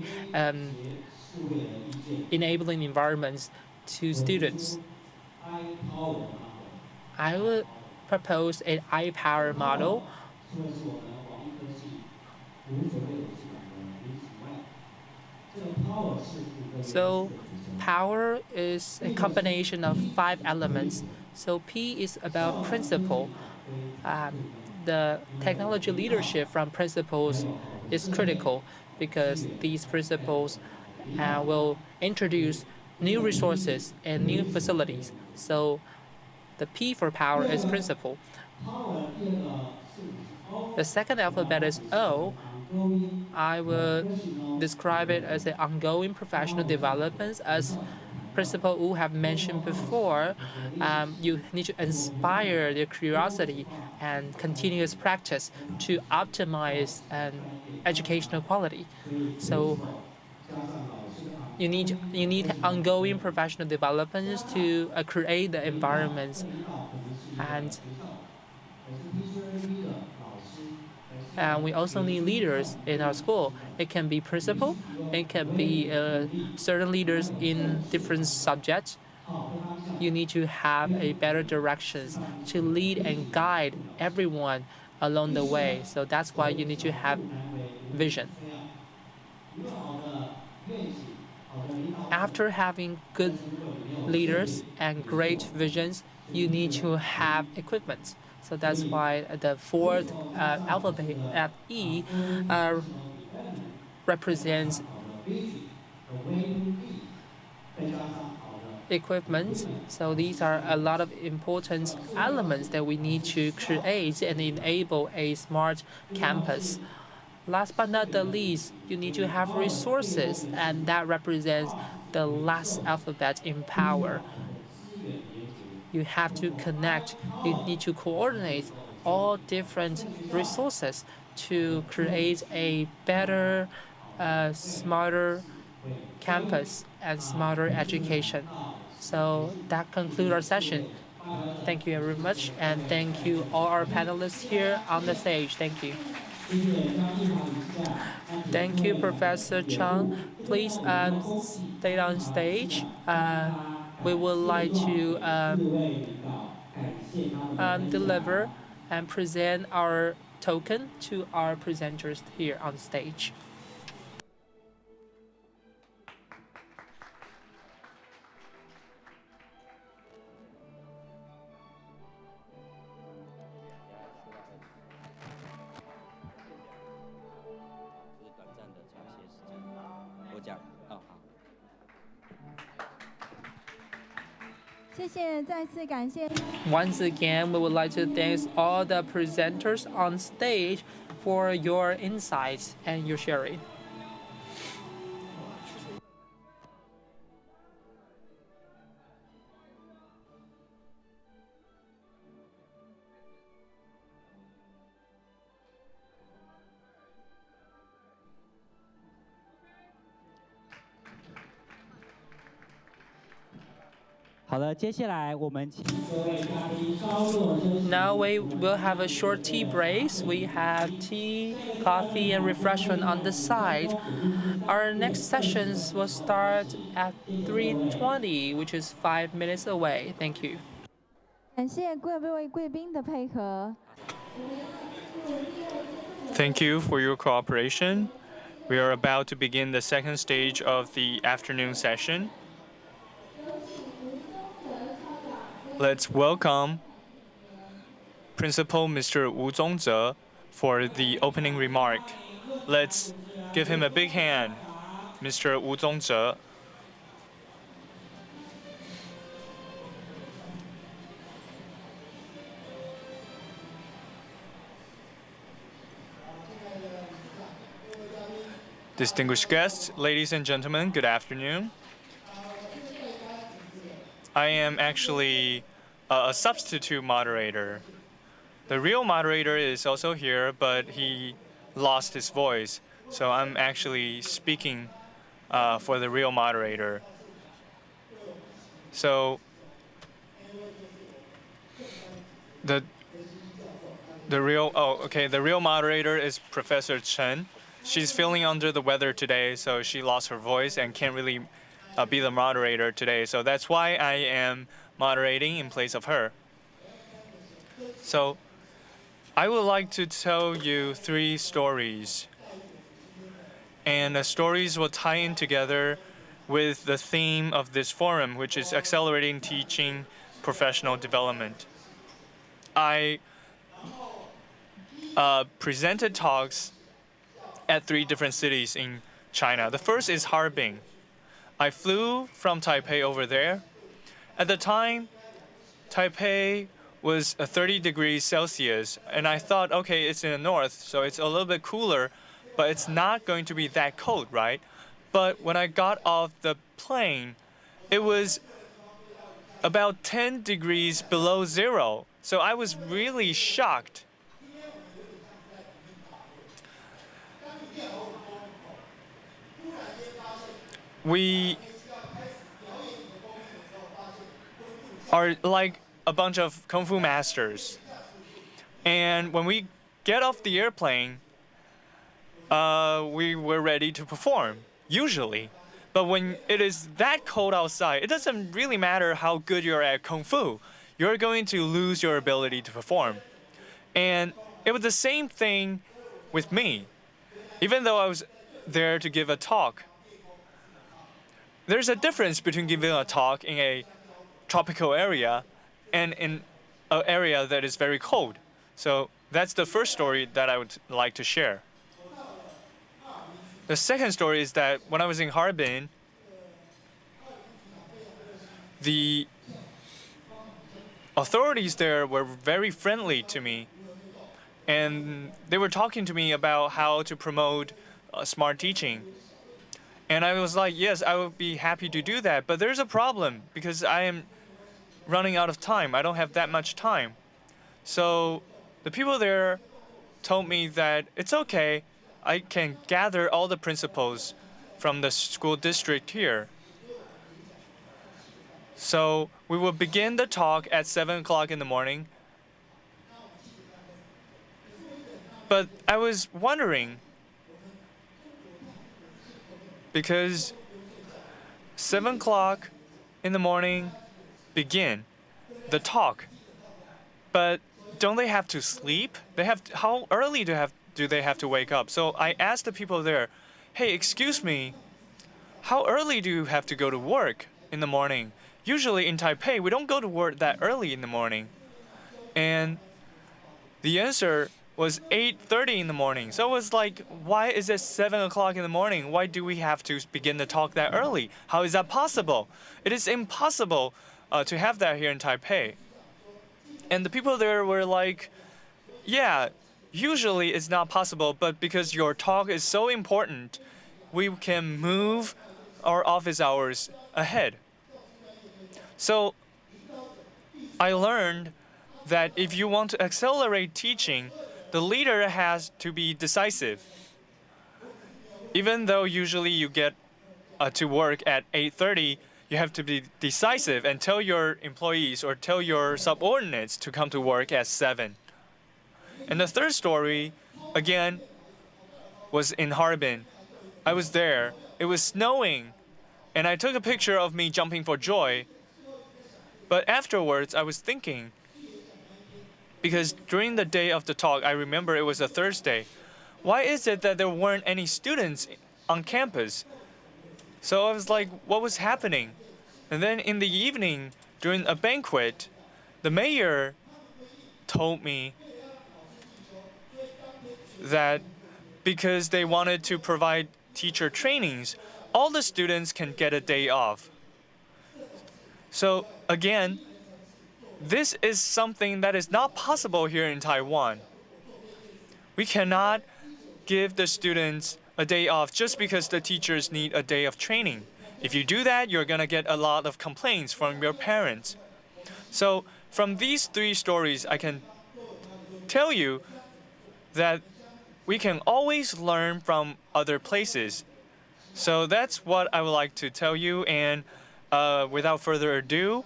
enabling environments to students. I would propose an I-Power model. So power is a combination of 5 elements. So P is about principle. The technology leadership from principles is critical because these principles will introduce new resources and new facilities. So the P for power is principle. The second alphabet is O. I would describe it as an ongoing professional development. As Principal Wu have mentioned before, you need to inspire their curiosity and continuous practice to optimize educational quality. So you need ongoing professional developments to create the environments, and we also need leaders in our school. It can be principal, it can be certain leaders in different subjects. You need to have a better directions to lead and guide everyone along the way. So that's why you need to have vision. After having good leaders and great visions, you need to have equipment. So that's why the fourth alphabet at E represents equipment. So these are a lot of important elements that we need to create and enable a smart campus. Last but not the least, you need to have resources, and that represents the last alphabet in power. You have to connect, you need to coordinate all different resources to create a better, smarter campus and smarter education. So that concludes our session. Thank you very much, and thank you all our panelists here on the stage. Thank you. Thank you, Professor Chang. Please stay on stage. We would like to deliver and present our token to our presenters here on stage. Once again, we would like to thank all the presenters on stage for your insights and your sharing. Now we will have a short tea break. We have tea, coffee, and refreshment on the side. Our next sessions will start at 3:20, which is 5 minutes away. Thank you. 感谢各位贵宾的配合。 Thank you for your cooperation. We are about to begin the second stage of the afternoon session. Let's welcome Principal Mr. Wu Zongze for the opening remark. Let's give him a big hand, Mr. Wu Zongze. Distinguished guests, ladies and gentlemen, good afternoon. I am actually a substitute moderator. The real moderator is also here, but he lost his voice. So I'm actually speaking for the real moderator. So the real moderator is Professor Chen. She's feeling under the weather today, so she lost her voice and can't really be the moderator today. So that's why I am moderating in place of her. So I would like to tell you 3 stories. And the stories will tie in together with the theme of this forum, which is accelerating teaching professional development. I presented talks at 3 different cities in China. The first is Harbin. I flew from Taipei over there. At the time, Taipei was 30 degrees Celsius, and I thought, okay, it's in the north, so it's a little bit cooler, but it's not going to be that cold, right? But when I got off the plane, it was about 10 degrees below zero. So I was really shocked. We are like a bunch of kung fu masters. And when we get off the airplane, we were ready to perform, usually. But when it is that cold outside, it doesn't really matter how good you're at kung fu. You're going to lose your ability to perform. And it was the same thing with me. Even though I was there to give a talk, there's a difference between giving a talk in a tropical area and in an area that is very cold. So that's the first story that I would like to share. The second story is that when I was in Harbin, the authorities there were very friendly to me. And they were talking to me about how to promote smart teaching. And I was like, yes, I would be happy to do that. But there's a problem because I am running out of time. I don't have that much time. So the people there told me that it's okay. I can gather all the principals from the school district here. So we will begin the talk at 7 o'clock in the morning. But I was wondering, because 7 o'clock in the morning begin the talk, but don't they have to sleep? How early do they have to wake up? So I asked the people there, hey, excuse me, how early do you have to go to work in the morning? Usually in Taipei, we don't go to work that early in the morning. And the answer was 8:30 in the morning. So it was like, why is it 7 o'clock in the morning? Why do we have to begin the talk that early? How is that possible? It is impossible to have that here in Taipei. And the people there were like, yeah, usually it's not possible, but because your talk is so important, we can move our office hours ahead. So I learned that if you want to accelerate teaching, the leader has to be decisive. Even though usually you get to work at 8:30, you have to be decisive and tell your employees or tell your subordinates to come to work at 7. And the third story, again, was in Harbin. I was there. It was snowing. And I took a picture of me jumping for joy. But afterwards, I was thinking, because during the day of the talk, I remember it was a Thursday, why is it that there weren't any students on campus? So I was like, what was happening? And then in the evening, during a banquet, the mayor told me that because they wanted to provide teacher trainings, all the students can get a day off. So again, this is something that is not possible here in Taiwan. We cannot give the students a day off just because the teachers need a day of training. If you do that, you're going to get a lot of complaints from your parents. So from these three stories, I can tell you that we can always learn from other places. So that's what I would like to tell you. And without further ado,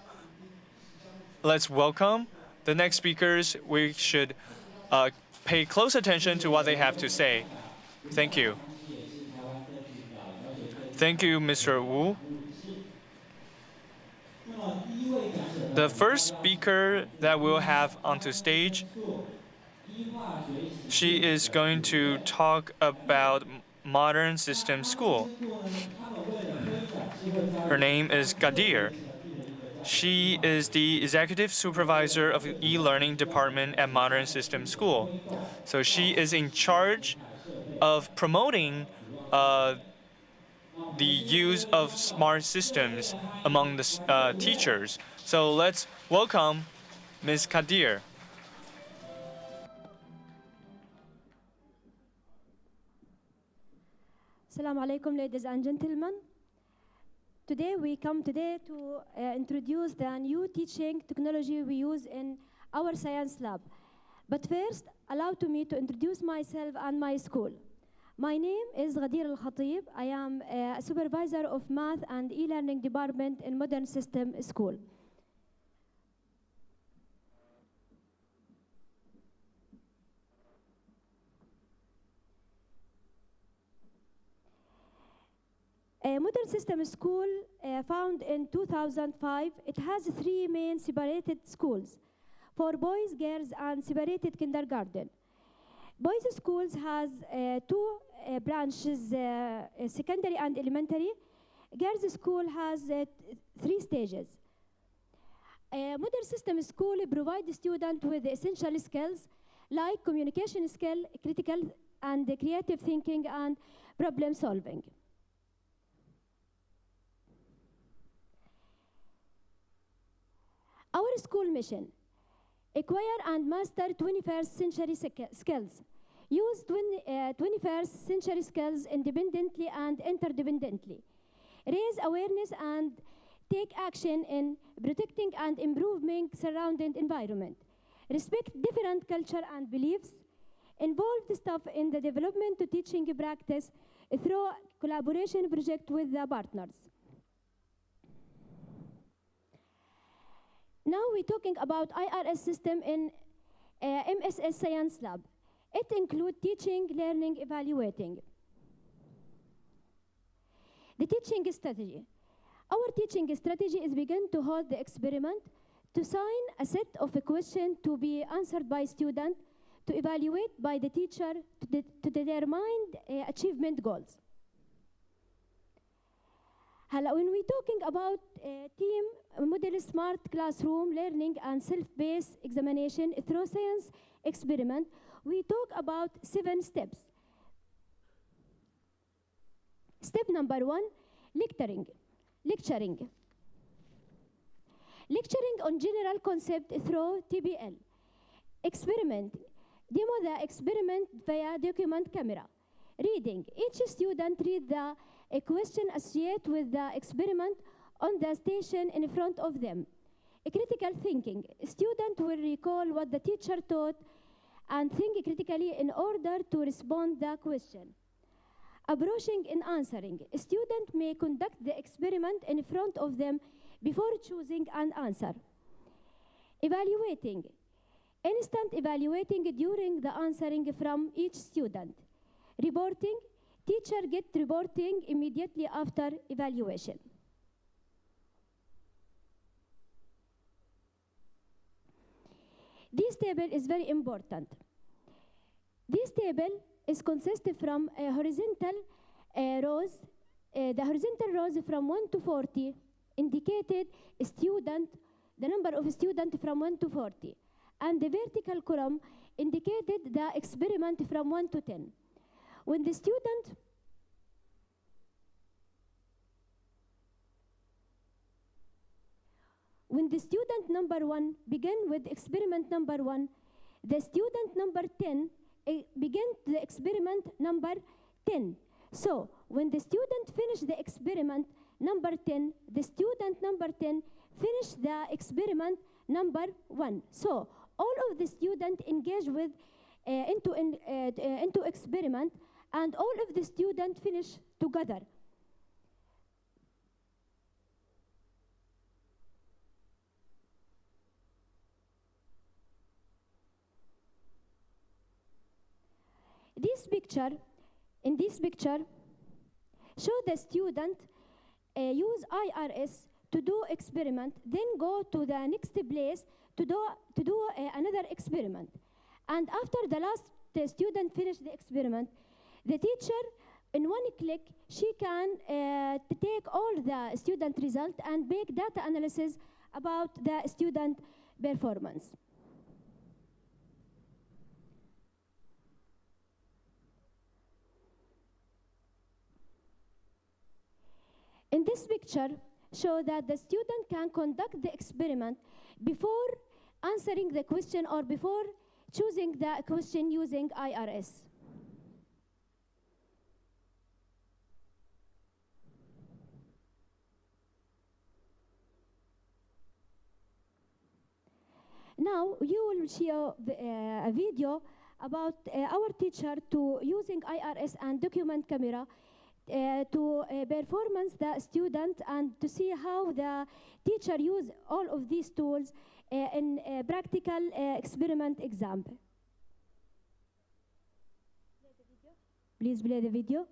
let's welcome the next speakers. We should pay close attention to what they have to say. Thank you. Thank you, Mr. Wu. The first speaker that we'll have onto stage, she is going to talk about modern system school. Her name is Gadir. She is the executive supervisor of the e-learning department at Modern System School. So she is in charge of promoting the use of smart systems among the teachers. So let's welcome Ms. Kadir. Assalamu alaikum, ladies and gentlemen. Today we come to introduce the new teaching technology we use in our science lab. But first, allow me to introduce myself and my school. My name is Ghadir Al-Khatib. I am a supervisor of math and e-learning department in Modern System School. Modern System School, found in 2005, it has three main separated schools for boys, girls, and separated kindergarten. Boys' schools has two branches, secondary and elementary. Girls' school has 3 stages. Modern System School provides students with essential skills like communication skill, critical and creative thinking, and problem solving. Our school mission: acquire and master 21st century skills. Use 21st century skills independently and interdependently. Raise awareness and take action in protecting and improving surrounding environment. Respect different culture and beliefs. Involve the staff in the development to teaching practice through collaboration project with the partners. Now we're talking about IRS system in MSS Science Lab. It includes teaching, learning, evaluating. The teaching strategy. Our teaching strategy is begin to hold the experiment, to sign a set of a question to be answered by student, to evaluate by the teacher to determine achievement goals. When we're talking about team model smart classroom learning and self-paced examination through science experiment, we talk about 7 steps. Step number 1, lecturing. Lecturing on general concept through TBL. Experiment. Demo the experiment via document camera. Reading. Each student read a question associated with the experiment on the station in front of them. A critical thinking. A student will recall what the teacher taught and think critically in order to respond to the question. Approaching and answering. A student may conduct the experiment in front of them before choosing an answer. Evaluating. Instant evaluating during the answering from each student. Reporting. Teacher get reporting immediately after evaluation. This table is very important. This table is consisted from a horizontal rows. The horizontal rows from 1 to 40 indicated the number of students from 1 to 40. And the vertical column indicated the experiment from 1 to 10. When the student number 1 began with experiment number 1, the student number 10 began the experiment number 10. So when the student finished the experiment number 10, the student number 10 finished the experiment number 1. So all of the students engaged with into experiment, and all of the students finish together. In this picture, show the student use IRS to do experiment, then go to the next place to do another experiment. And after the student finish the experiment, the teacher, in one click, she can take all the student result and make data analysis about the student performance. In this picture, show that the student can conduct the experiment before answering the question or before choosing the question using IRS. Now you will see a video about our teacher to using IRS and document camera to performance the student and to see how the teacher use all of these tools in a practical experiment example. Please play the video.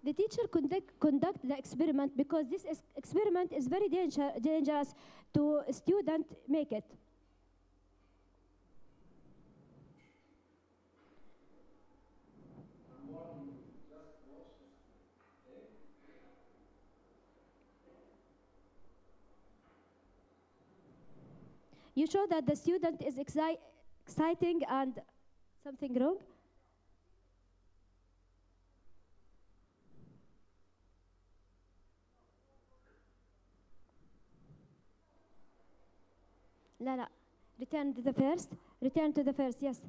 The teacher conduct the experiment because this experiment is very dangerous to student make it. You show that the student is exciting and something wrong? لا. Return to the first. Return to the first, yes.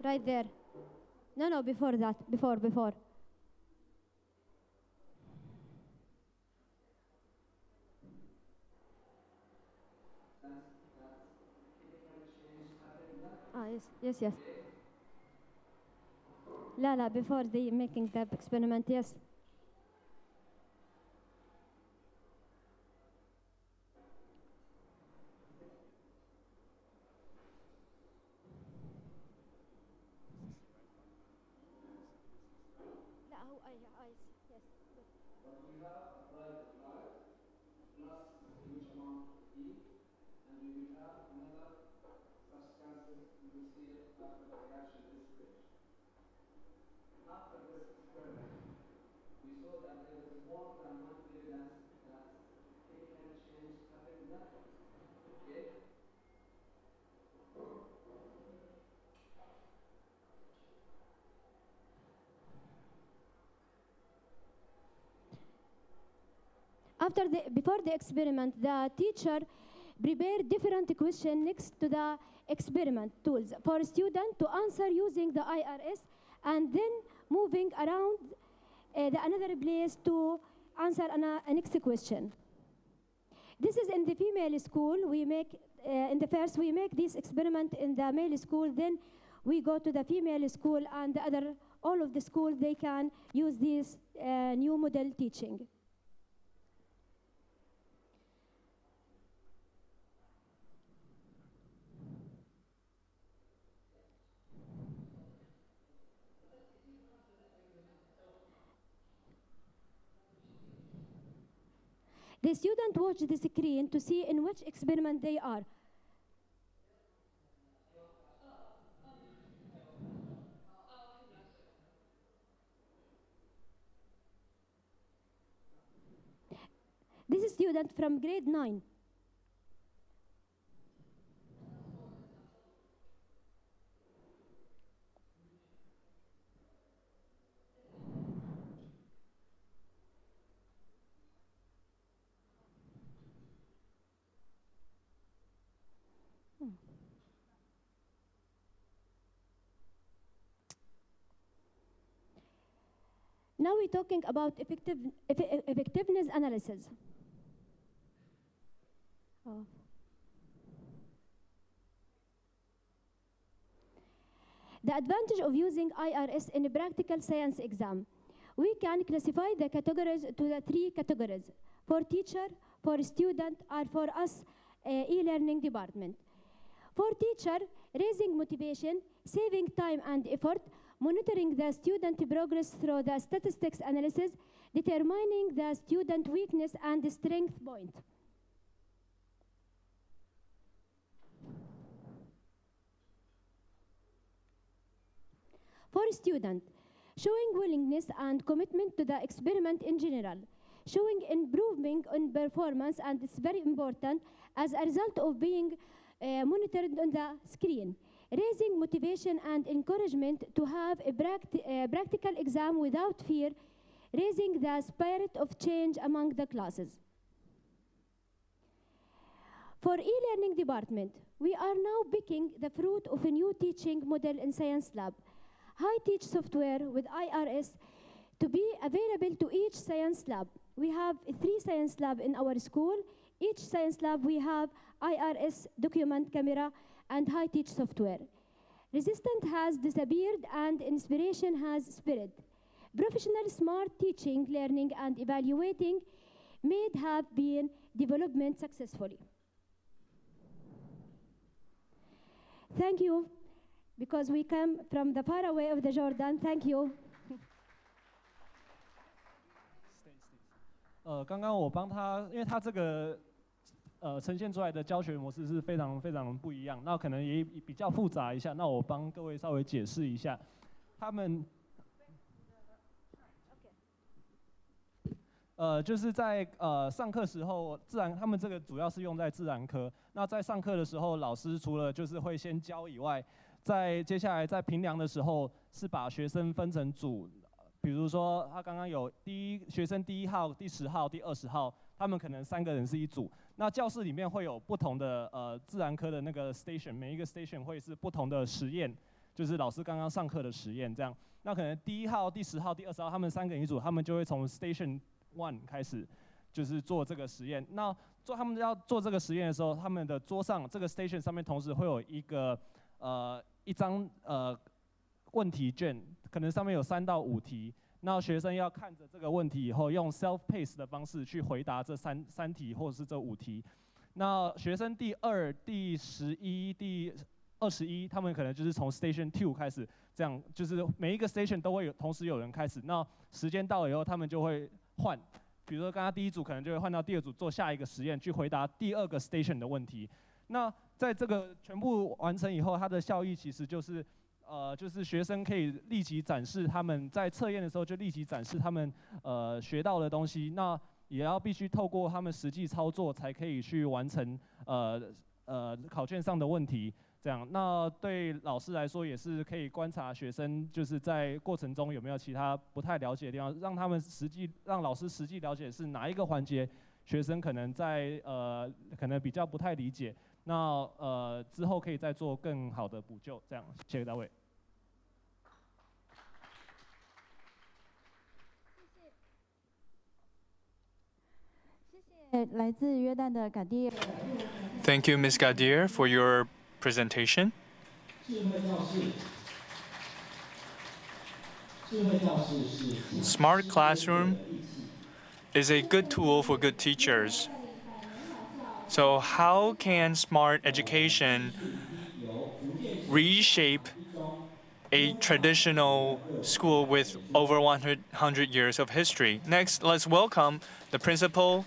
Right there. No, before that. Before. Yes. لا, before they making the experiment, yes. Yes. But we have applied the light plus a huge amount of heat, and we will have another substances we will see it after the reaction this stage. After this experiment, we saw that there is a before the experiment, the teacher prepared different questions next to the experiment tools for students to answer using the IRS, and then moving around another place to answer a next question. This is in the female school. We make in the first we make this experiment in the male school, then we go to the female school, and all of the schools they can use this new model teaching. The student watch the screen to see in which experiment they are. This is student from grade 9. Now we're talking about effectiveness analysis. Oh. The advantage of using IRS in a practical science exam. We can classify the categories to the 3 categories: for teacher, for student, or for us e-learning department. For teacher, raising motivation, saving time and effort, monitoring the student progress through the statistics analysis, determining the student weakness and strength point. For student, showing willingness and commitment to the experiment in general, showing improvement in performance, and it's very important as a result of being monitored on the screen, raising motivation and encouragement to have a practical exam without fear, raising the spirit of change among the classes. For e-learning department, we are now picking the fruit of a new teaching model in Science Lab. High-teach software with IRS to be available to each science lab. We have 3 science labs in our school. Each science lab we have IRS document camera and high-teach software. Resistance has disappeared and inspiration has spread. Professional smart teaching, learning, and evaluating may have been development successfully. Thank you, because we come from the far away of the Jordan. Thank you. 刚刚我帮他，因为他这个呈现出来的教学模式是非常非常不一样，那可能也比较复杂一下。那我帮各位稍微解释一下，他们就是在上课时候，他们这个主要是用在自然科。那在上课的时候，老师除了就是会先教以外，在接下来在评量的时候是把学生分成组，比如说他刚刚有学生第1号、第10号、第20号，他们可能3个人是一组。那教室里面会有不同的自然科的那个 station， 每一个 station 会是不同的实验，就是老师刚刚上课的实验这样。那可能第1号、第10号、第20号，他们3个人一组，他们就会从 station 1开始，就是做这个实验。那他们要做这个实验的时候，他们的桌上这个 station 上面同时会有一张问题卷，可能上面有3到5题。那学生要看着这个问题以后，用 self-paced 的方式去回答这三题或者是这5题。那学生第2、第11、第21，他们可能就是从 station 2开始，这样就是每一个 station 都会同时有人开始。那时间到了以后，他们就会换，比如说刚刚第1组可能就会换到第2组做下一个实验，去回答第2个 station 的问题。那在这个全部完成以后，它的效益其实就是就是学生可以立即展示他们在测验的时候就立即展示他们学到的东西，那也要必须透过他们实际操作才可以去完成考卷上的问题。这样，那对老师来说也是可以观察学生就是在过程中有没有其他不太了解的地方，让老师实际了解是哪一个环节学生可能可能比较不太理解，那之后可以再做更好的补救。这样，谢谢大卫。来自约旦的嘎迪尔。Thank you, Ms. Gadir, for your presentation. Smart classroom is a good tool for good teachers. So how can smart education reshape a traditional school with over 100 years of history? Next, let's welcome the principal.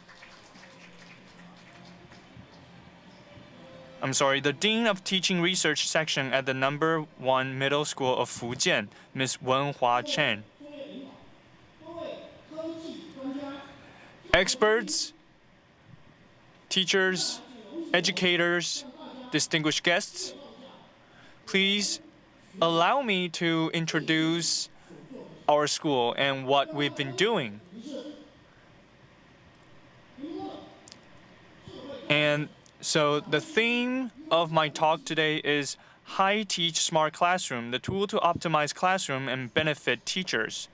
The Dean of Teaching Research Section at the No. 1 Middle School of Fujian, Ms. Wenhua Chen. Experts, teachers, educators, distinguished guests, please allow me to introduce our school and what we've been doing. And so the theme of my talk today is High Teach Smart Classroom, the tool to optimize classroom and benefit teachers.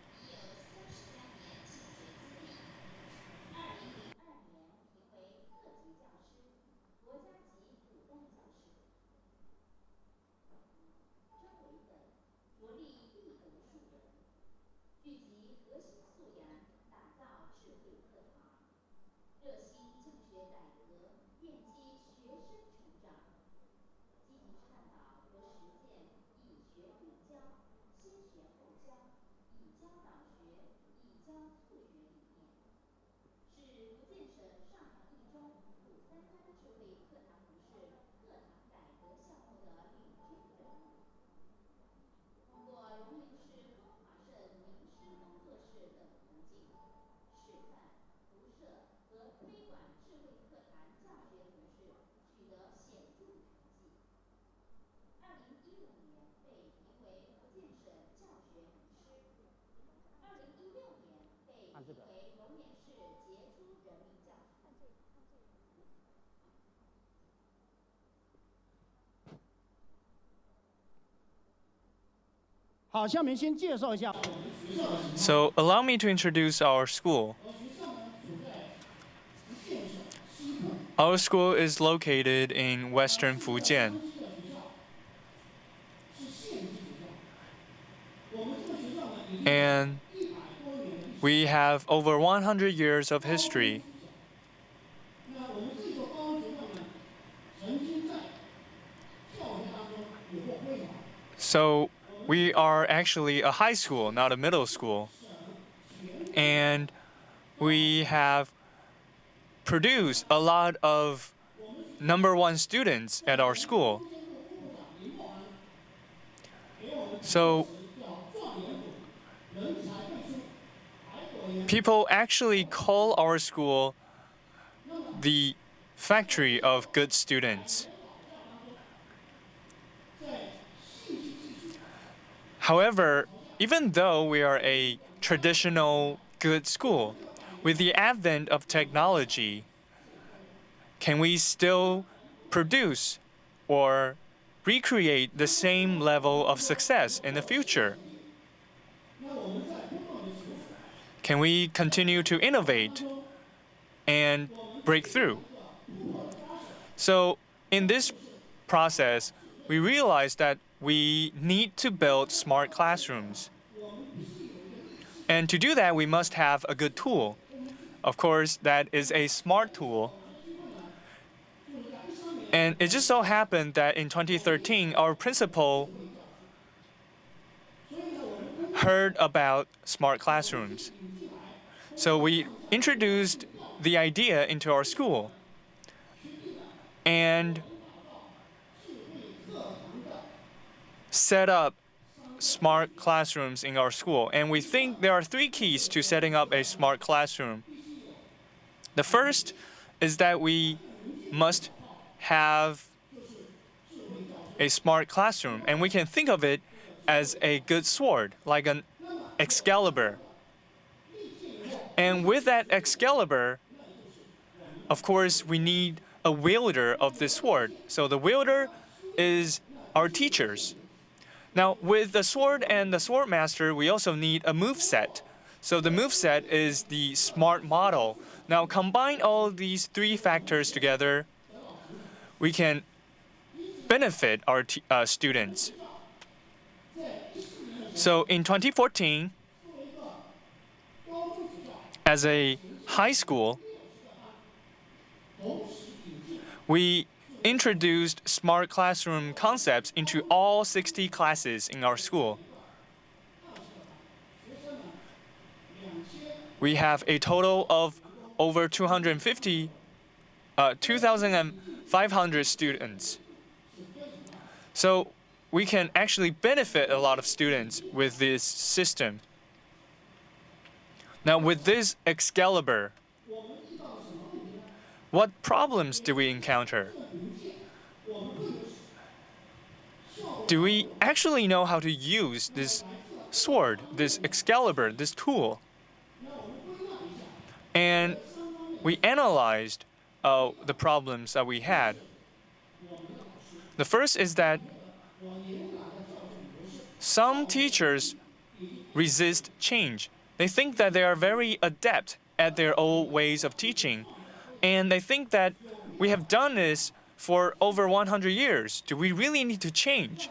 So allow me to introduce our school. Our school is located in western Fujian. And we have over 100 years of history. So we are actually a high school, not a middle school. And we have produced a lot of #1 students at our school. So people actually call our school the factory of good students. However, even though we are a traditional good school, with the advent of technology, can we still produce or recreate the same level of success in the future? Can we continue to innovate and break through? So in this process, we realized that we need to build smart classrooms. And to do that, we must have a good tool. Of course, that is a smart tool. And it just so happened that in 2013, our principal heard about smart classrooms. So we introduced the idea into our school and set up smart classrooms in our school. And we think there are 3 keys to setting up a smart classroom. The first is that we must have a smart classroom, and we can think of it as a good sword, like an Excalibur. And with that Excalibur, of course, we need a wielder of this sword. So the wielder is our teachers. Now, with the sword and the sword master, we also need a move set. So the move set is the smart model. Now, combine all these three factors together, we can benefit our students. So in 2014, as a high school, we introduced smart classroom concepts into all 60 classes in our school. We have a total of over 2,500 students. So we can actually benefit a lot of students with this system. Now, with this Excalibur, what problems do we encounter? Do we actually know how to use this sword, this Excalibur, this tool? And we analyzed the problems that we had. The first is that some teachers resist change. They think that they are very adept at their old ways of teaching. And they think that we have done this for over 100 years. Do we really need to change?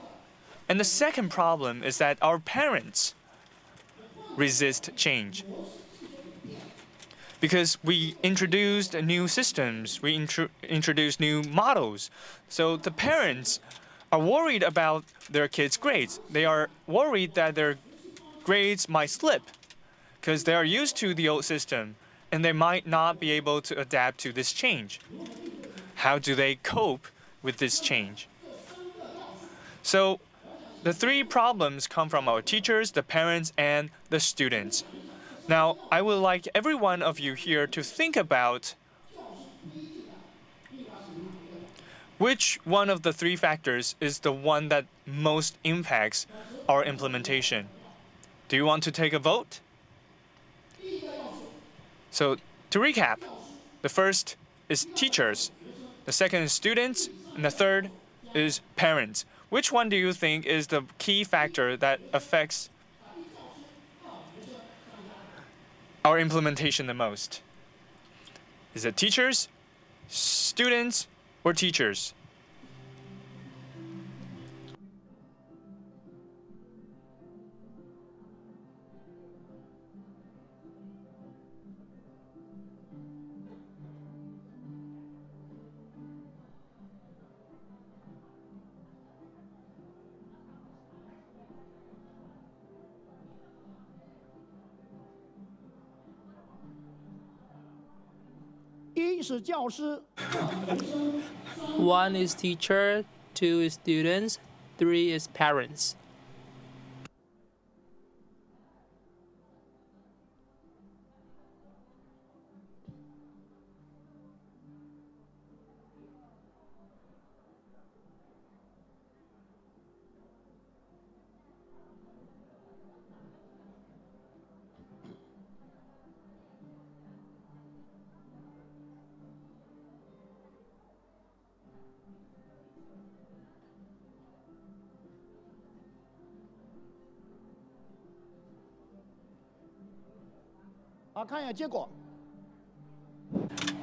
And the second problem is that our parents resist change. Because we introduced new systems, we introduced new models. So the parents are worried about their kids' grades. They are worried that their grades might slip because they are used to the old system and they might not be able to adapt to this change. How do they cope with this change? So the three problems come from our teachers, the parents, and the students. Now, I would like every one of you here to think about which one of the three factors is the one that most impacts our implementation. Do you want to take a vote? So, to recap, the first is teachers, the second is students, and the third is parents. Which one do you think is the key factor that affects our implementation the most? Is it teachers, students, or teachers? One is teacher, two is students, three is parents.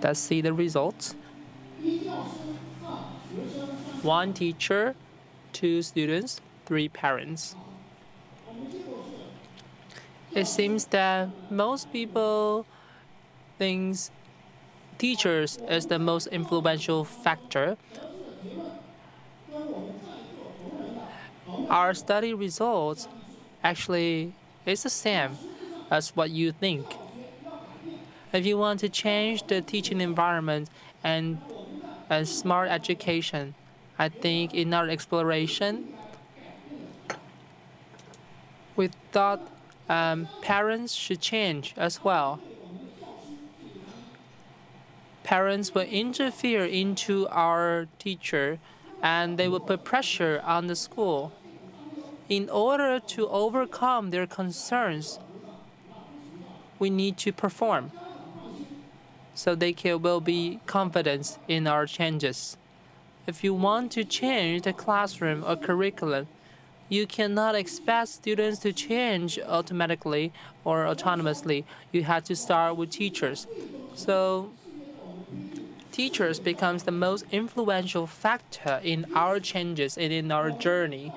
Let's see the results. One teacher, two students, three parents. It seems that most people think teachers is the most influential factor. Our study results actually is the same as what you think. If you want to change the teaching environment and smart education, I think in our exploration, we thought parents should change as well. Parents will interfere into our teacher and they will put pressure on the school. In order to overcome their concerns, we need to perform. so they will be confident in our changes. If you want to change the classroom or curriculum, you cannot expect students to change automatically or autonomously. You have to start with teachers. So teachers becomes the most influential factor in our changes and in our journey.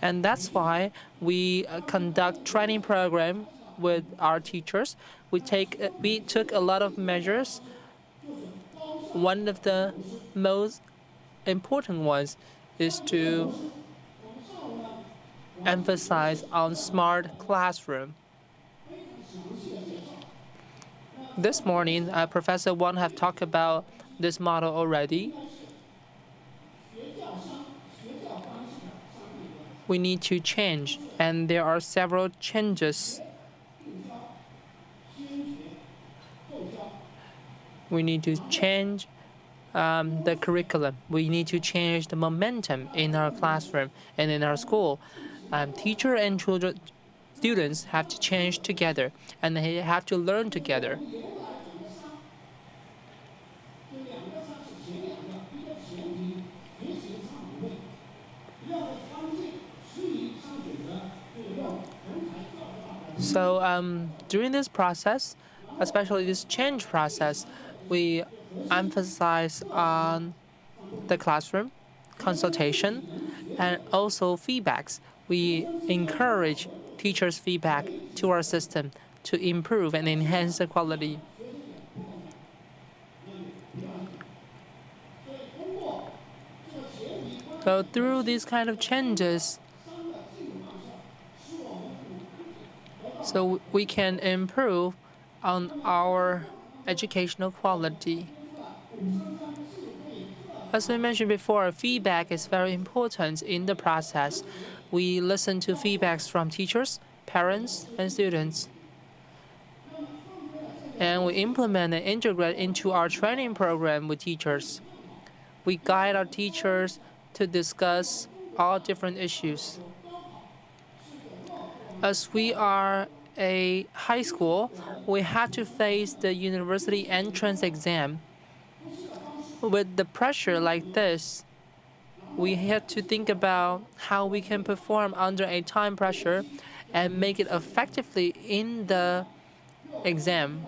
And that's why we conduct training program with our teachers. We took a lot of measures. One of the most important ones is to emphasize on smart classroom. This morning, Professor Wang have talked about this model already. We need to change, and there are several changes. We need to change the curriculum. We need to change the momentum in our classroom and in our school. Teacher and students have to change together, and they have to learn together. So during this process, especially this change process, we emphasize on the classroom, consultation, and also feedbacks. We encourage teachers' feedback to our system to improve and enhance the quality. So through these kind of changes, so we can improve on our educational quality. As we mentioned before, feedback is very important in the process. We listen to feedbacks from teachers, parents, and students. And we implement and integrate into our training program with teachers. We guide our teachers to discuss all different issues. As we are a high school, we had to face the university entrance exam. With the pressure like this, we had to think about how we can perform under a time pressure and make it effectively in the exam.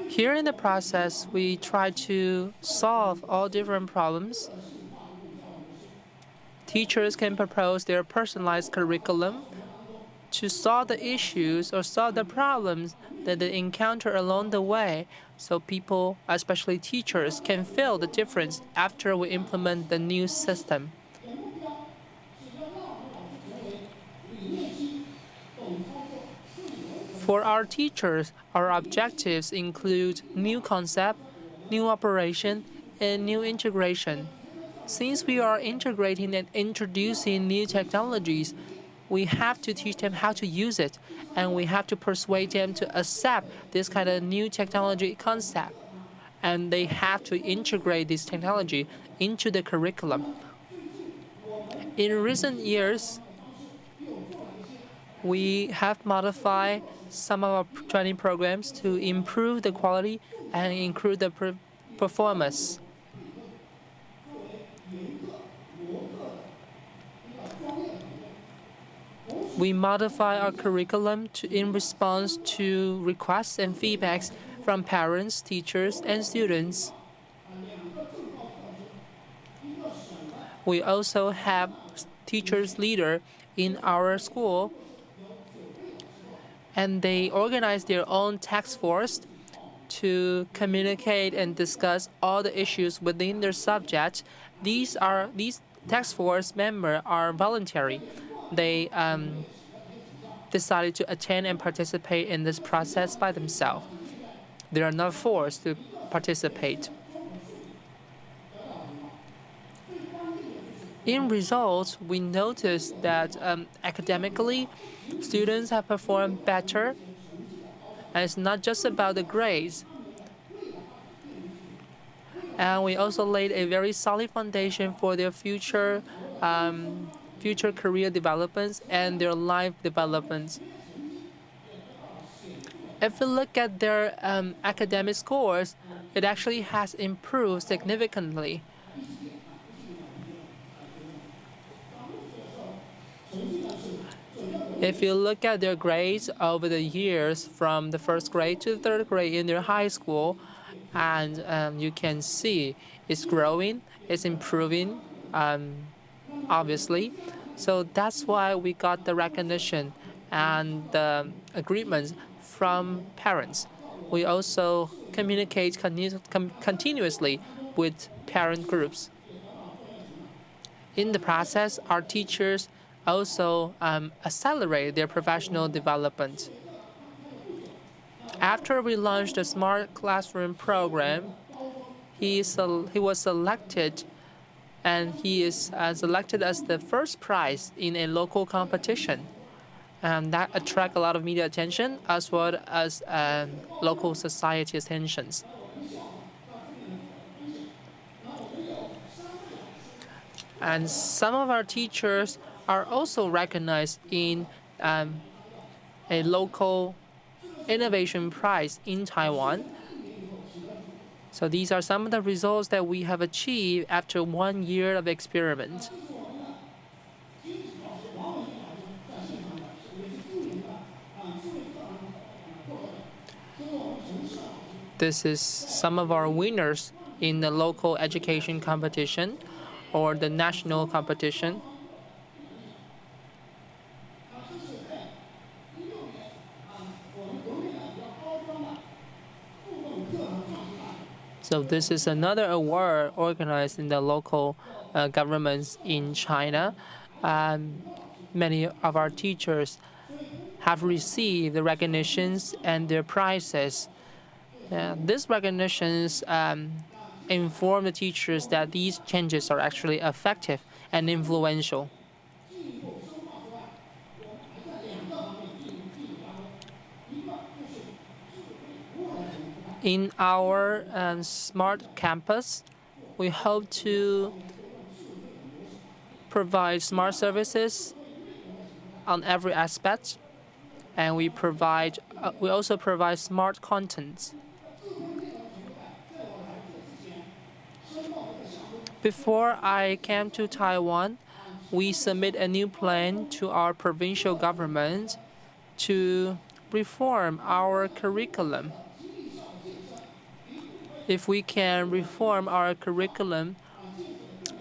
Here in the process, we try to solve all different problems. Teachers can propose their personalized curriculum to solve the issues or solve the problems that they encounter along the way, so people, especially teachers, can feel the difference after we implement the new system. For our teachers, our objectives include new concept, new operation, and new integration. Since we are integrating and introducing new technologies, we have to teach them how to use it, and we have to persuade them to accept this kind of new technology concept. And they have to integrate this technology into the curriculum. In recent years, we have modified some of our training programs to improve the quality and improve the performance. We modify our curriculum in response to requests and feedbacks from parents, teachers, and students. We also have teachers leader in our school, and they organize their own task force to communicate and discuss all the issues within their subject. These task force members are voluntary. They decided to attend and participate in this process by themselves. They are not forced to participate. In results, we noticed that academically, students have performed better, and it's not just about the grades. And we also laid a very solid foundation for their future career developments and their life developments. If we look at their academic scores, it actually has improved significantly. If you look at their grades over the years from the first grade to the third grade in their high school, and you can see it's growing, it's improving, obviously. So that's why we got the recognition and the agreements from parents. We also communicate continuously with parent groups. In the process, our teachers also accelerate their professional development. After we launched the Smart Classroom program, he was selected, and he is selected as the first prize in a local competition. And that attract a lot of media attention as well as local society attentions. And some of our teachers are also recognized in a local innovation prize in Taiwan. So these are some of the results that we have achieved after 1 year of experiment. This is some of our winners in the local education competition or the national competition. So this is another award organized in the local governments in China. Many of our teachers have received the recognitions and their prizes. These recognitions inform the teachers that these changes are actually effective and influential. In our smart campus, we hope to provide smart services on every aspect, and we also provide smart content. Before I came to Taiwan, we submit a new plan to our provincial government to reform our curriculum. If we can reform our curriculum,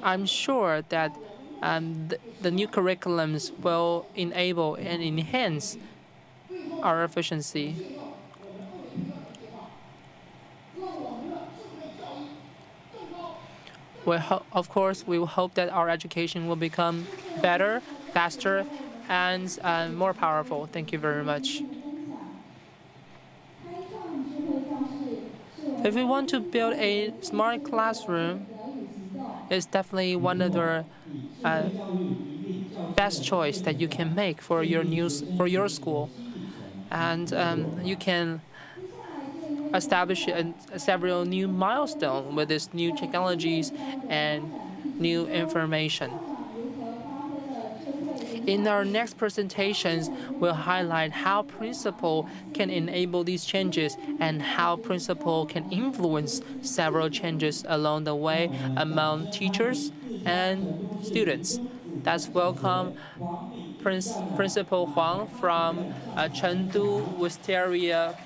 I'm sure that the new curriculums will enable and enhance our efficiency. Of course, we will hope that our education will become better, faster, and more powerful. Thank you very much. If we want to build a smart classroom, it's definitely one of the best choice that you can make for your school, and you can establish several new milestones with these new technologies and new information. In our next presentations, we'll highlight how principal can enable these changes and how principal can influence several changes along the way among teachers and students. Let's welcome Principal Huang from Chengdu Wisteria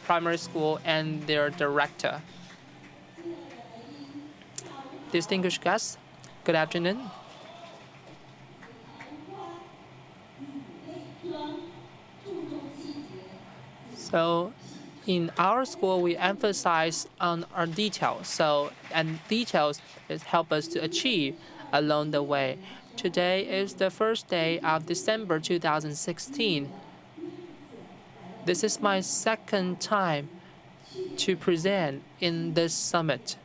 Primary School and their director. Distinguished guests, good afternoon. So in our school, we emphasize on our details. And details help us to achieve along the way. Today is the first day of December 2016. This is my second time to present in this summit.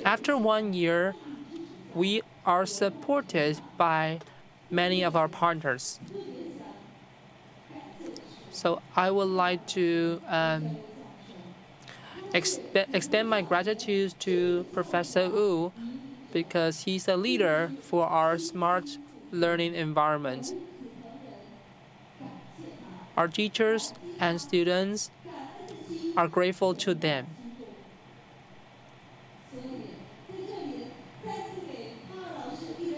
After 1 year, we are supported by many of our partners. So I would like to extend my gratitude to Professor Wu because he's a leader for our smart learning environment. Our teachers and students are grateful to them.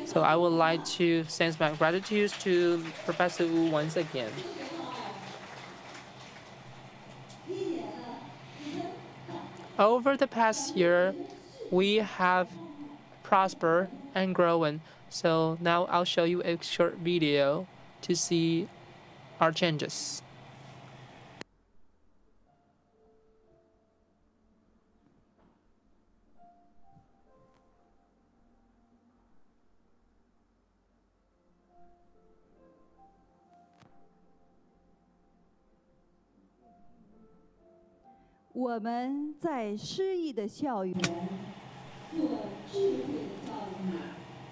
So I would like to send my gratitude to Professor Wu once again. Over the past year, we have prospered and grown. So now I'll show you a short video to see our changes.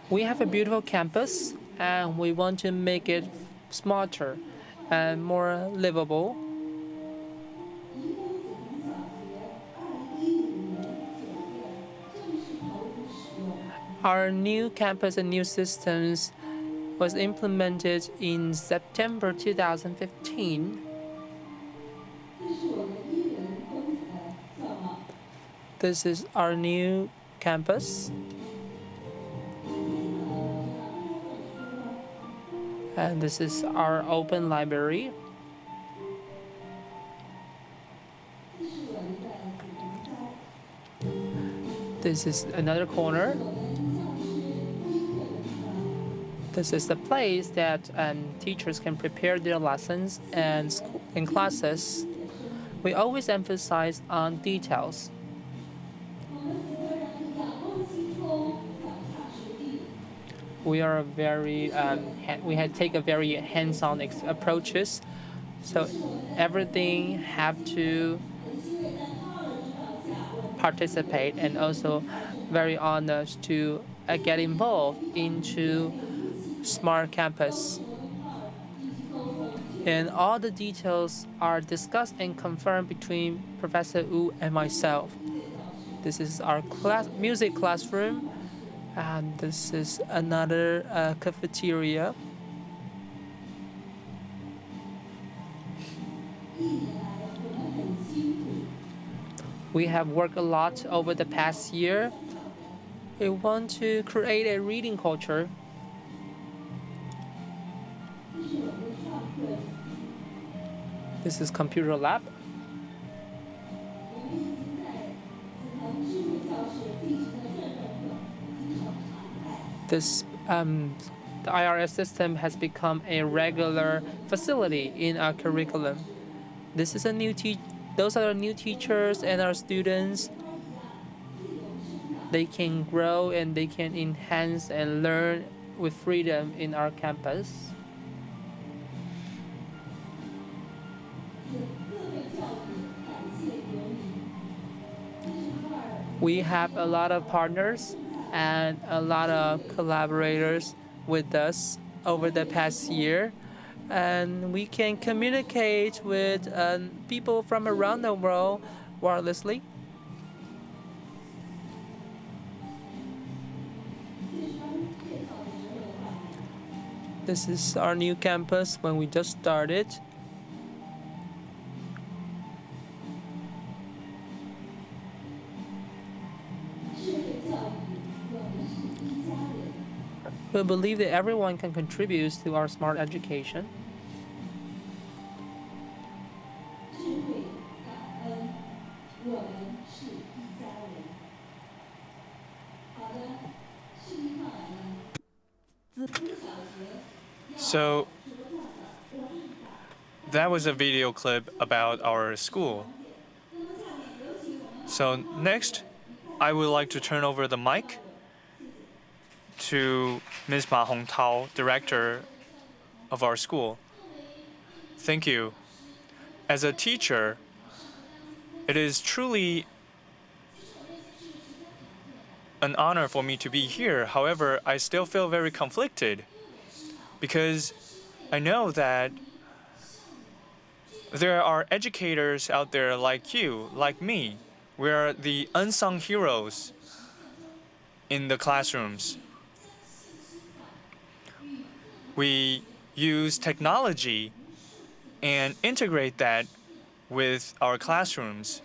We have a beautiful campus, and we want to make it smarter and more livable. Our new campus and new systems was implemented in September 2015. This is our new campus. And this is our open library. This is another corner. This is the place that teachers can prepare their lessons and classes. We always emphasize on details. We are take a very hands-on approaches, so everything have to participate and also very honored to get involved into Smart Campus. And all the details are discussed and confirmed between Professor Wu and myself. This is our music classroom, and this is another cafeteria. We have worked a lot over the past year. We want to create a reading culture. This is computer lab. The IRS system has become a regular facility in our curriculum. This is those are our new teachers and our students. They can grow and they can enhance and learn with freedom in our campus. We have a lot of partners and a lot of collaborators with us over the past year. And we can communicate with people from around the world wirelessly. This is our new campus when we just started. We believe that everyone can contribute to our smart education. So that was a video clip about our school. So next, I would like to turn over the mic to Ms. Ma Hongtao, director of our school. Thank you. As a teacher, it is truly an honor for me to be here. However, I still feel very conflicted because I know that there are educators out there like you, like me. We are the unsung heroes in the classrooms. We use technology and integrate that with our classrooms.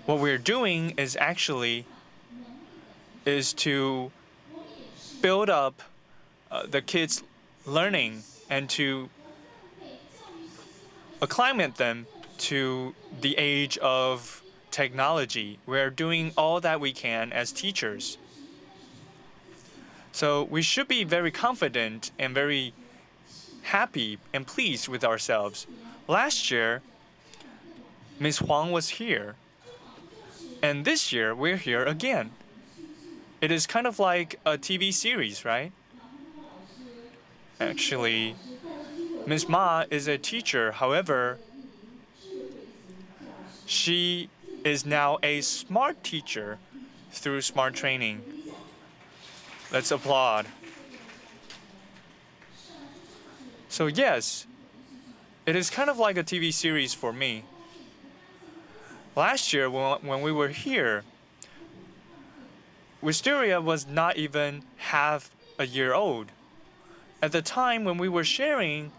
What we're doing is to build up the kids' learning and to acclimate them to the age of technology. We're doing all that we can as teachers. So we should be very confident and very happy and pleased with ourselves. Last year, Ms. Huang was here. And this year, we're here again. It is kind of like a TV series, right? Actually, Ms. Ma is a teacher. However, she is now a smart teacher through smart training. Let's applaud. So yes, it is kind of like a TV series for me. Last year, when we were here, Wisteria was not even half a year old. At the time when we were sharing,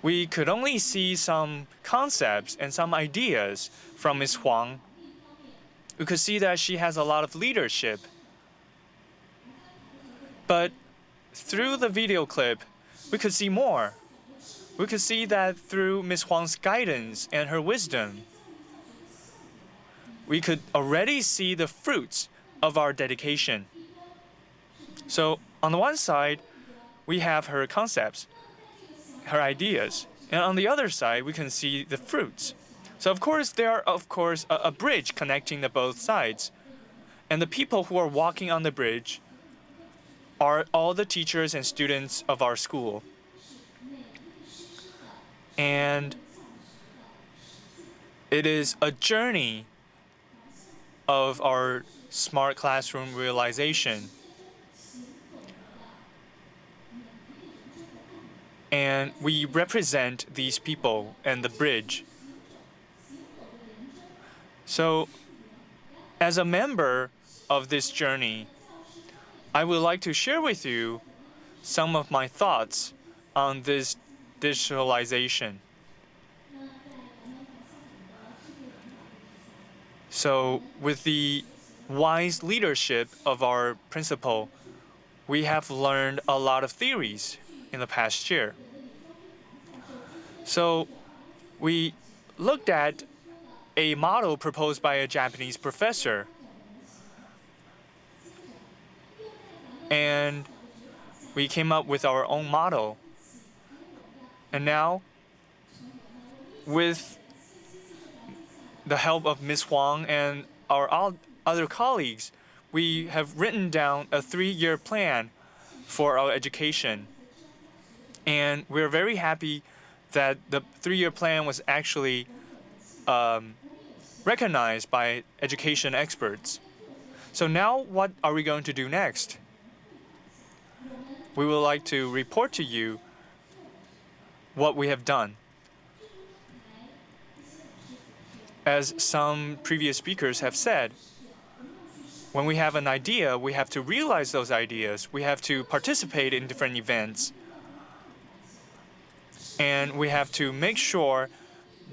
we could only see some concepts and some ideas from Ms. Huang. We could see that she has a lot of leadership. But through the video clip, we could see more. We could see that through Ms. Huang's guidance and her wisdom, we could already see the fruits of our dedication. So on the one side, we have her concepts, her ideas, and on the other side, we can see the fruits. So of course, there are a bridge connecting the both sides. And the people who are walking on the bridge are all the teachers and students of our school. And it is a journey of our smart classroom realization. And we represent these people and the bridge. So, as a member of this journey, I would like to share with you some of my thoughts on this digitalization. So, with the wise leadership of our principal, we have learned a lot of theories in the past year. So, we looked at a model proposed by a Japanese professor. And we came up with our own model. And now, with the help of Ms. Huang and our other colleagues, we have written down a 3-year plan for our education. And we're very happy that the 3-year plan was actually recognized by education experts. So now what are we going to do next? We would like to report to you what we have done. As some previous speakers have said, when we have an idea, we have to realize those ideas. We have to participate in different events. And we have to make sure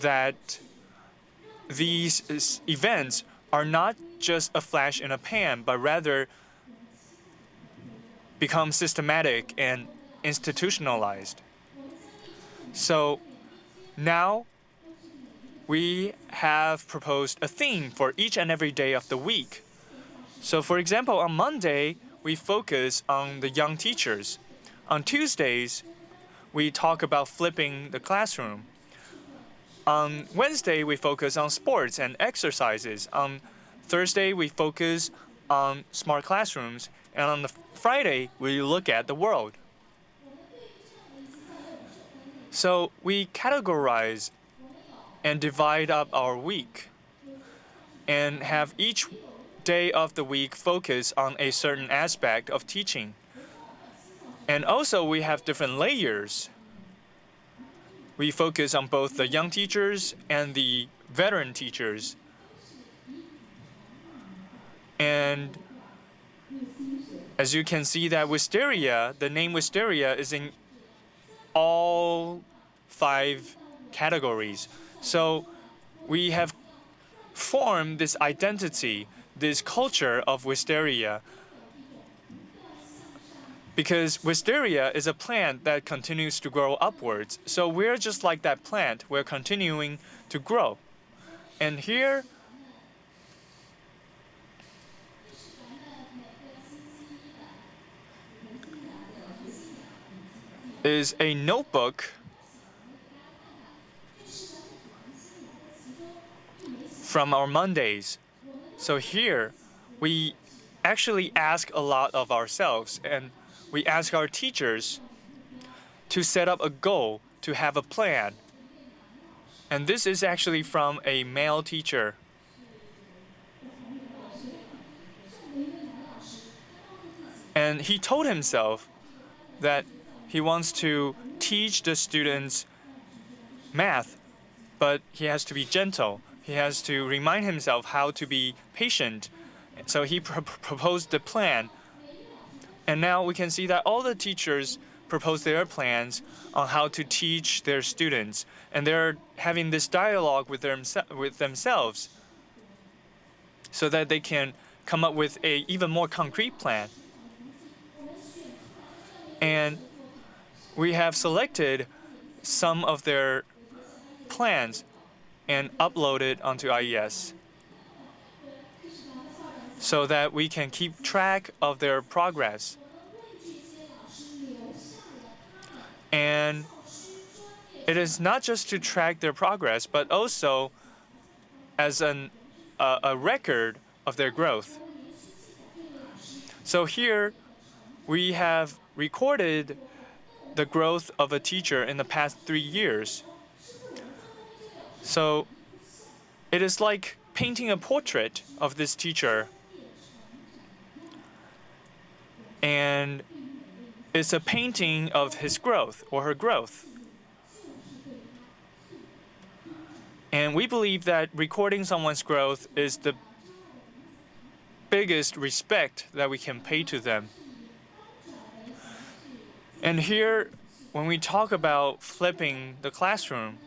that these events are not just a flash in a pan, but rather become systematic and institutionalized. So now we have proposed a theme for each and every day of the week. So for example, on Monday, we focus on the young teachers. On Tuesdays, we talk about flipping the classroom. On Wednesday, we focus on sports and exercises. On Thursday, we focus on smart classrooms. And on the Friday, we look at the world. So we categorize and divide up our week and have each day of the week focus on a certain aspect of teaching. And also we have different layers. We focus on both the young teachers and the veteran teachers. And As you can see that Wisteria, the name Wisteria is in all 5 categories. So we have formed this identity, this culture of Wisteria, because Wisteria is a plant that continues to grow upwards. So we're just like that plant. We're continuing to grow. And here is a notebook from our Mondays. So here we actually ask a lot of ourselves, and we ask our teachers to set up a goal, to have a plan. And this is actually from a male teacher. And he told himself that he wants to teach the students math, but he has to be gentle. He has to remind himself how to be patient. So he proposed the plan. And now we can see that all the teachers propose their plans on how to teach their students. And they're having this dialogue with themselves so that they can come up with an even more concrete plan. And we have selected some of their plans and uploaded onto IES so that we can keep track of their progress. And it is not just to track their progress, but also as a record of their growth. So here we have recorded the growth of a teacher in the past 3 years. So it is like painting a portrait of this teacher. And it's a painting of his growth or her growth. And we believe that recording someone's growth is the biggest respect that we can pay to them. And here, when we talk about flipping the classroom,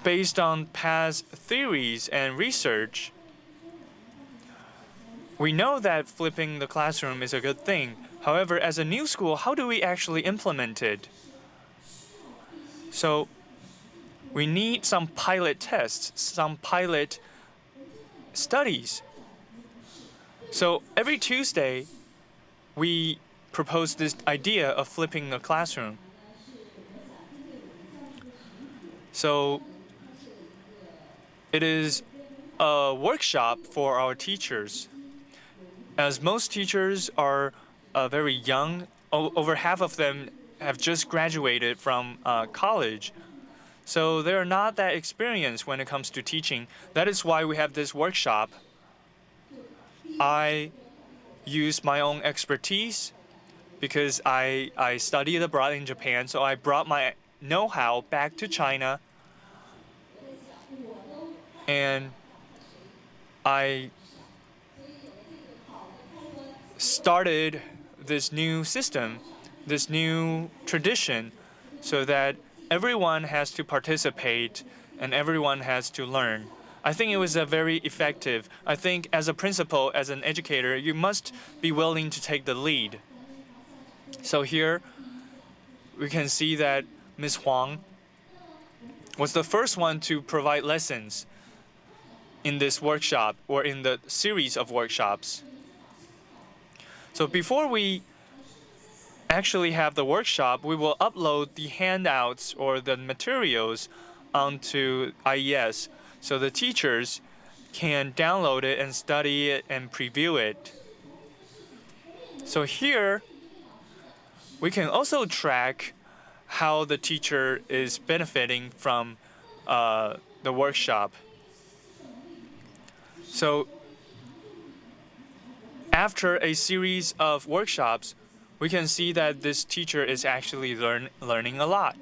based on past theories and research, we know that flipping the classroom is a good thing. However, as a new school, how do we actually implement it? So we need some pilot tests, some pilot studies. So every Tuesday, we propose this idea of flipping the classroom. So it is a workshop for our teachers. As most teachers are very young, over half of them have just graduated from college. So they're not that experienced when it comes to teaching. That is why we have this workshop. I use my own expertise because I studied abroad in Japan, so I brought my know-how back to China. And I started this new system, this new tradition, so that everyone has to participate and everyone has to learn. I think it was very effective. I think as a principal, as an educator, you must be willing to take the lead. So here, we can see that Ms. Huang was the first one to provide lessons in this workshop or in the series of workshops. So before we actually have the workshop, we will upload the handouts or the materials onto IES so the teachers can download it and study it and preview it. So here, we can also track how the teacher is benefiting from the workshop. So after a series of workshops, we can see that this teacher is actually learning a lot.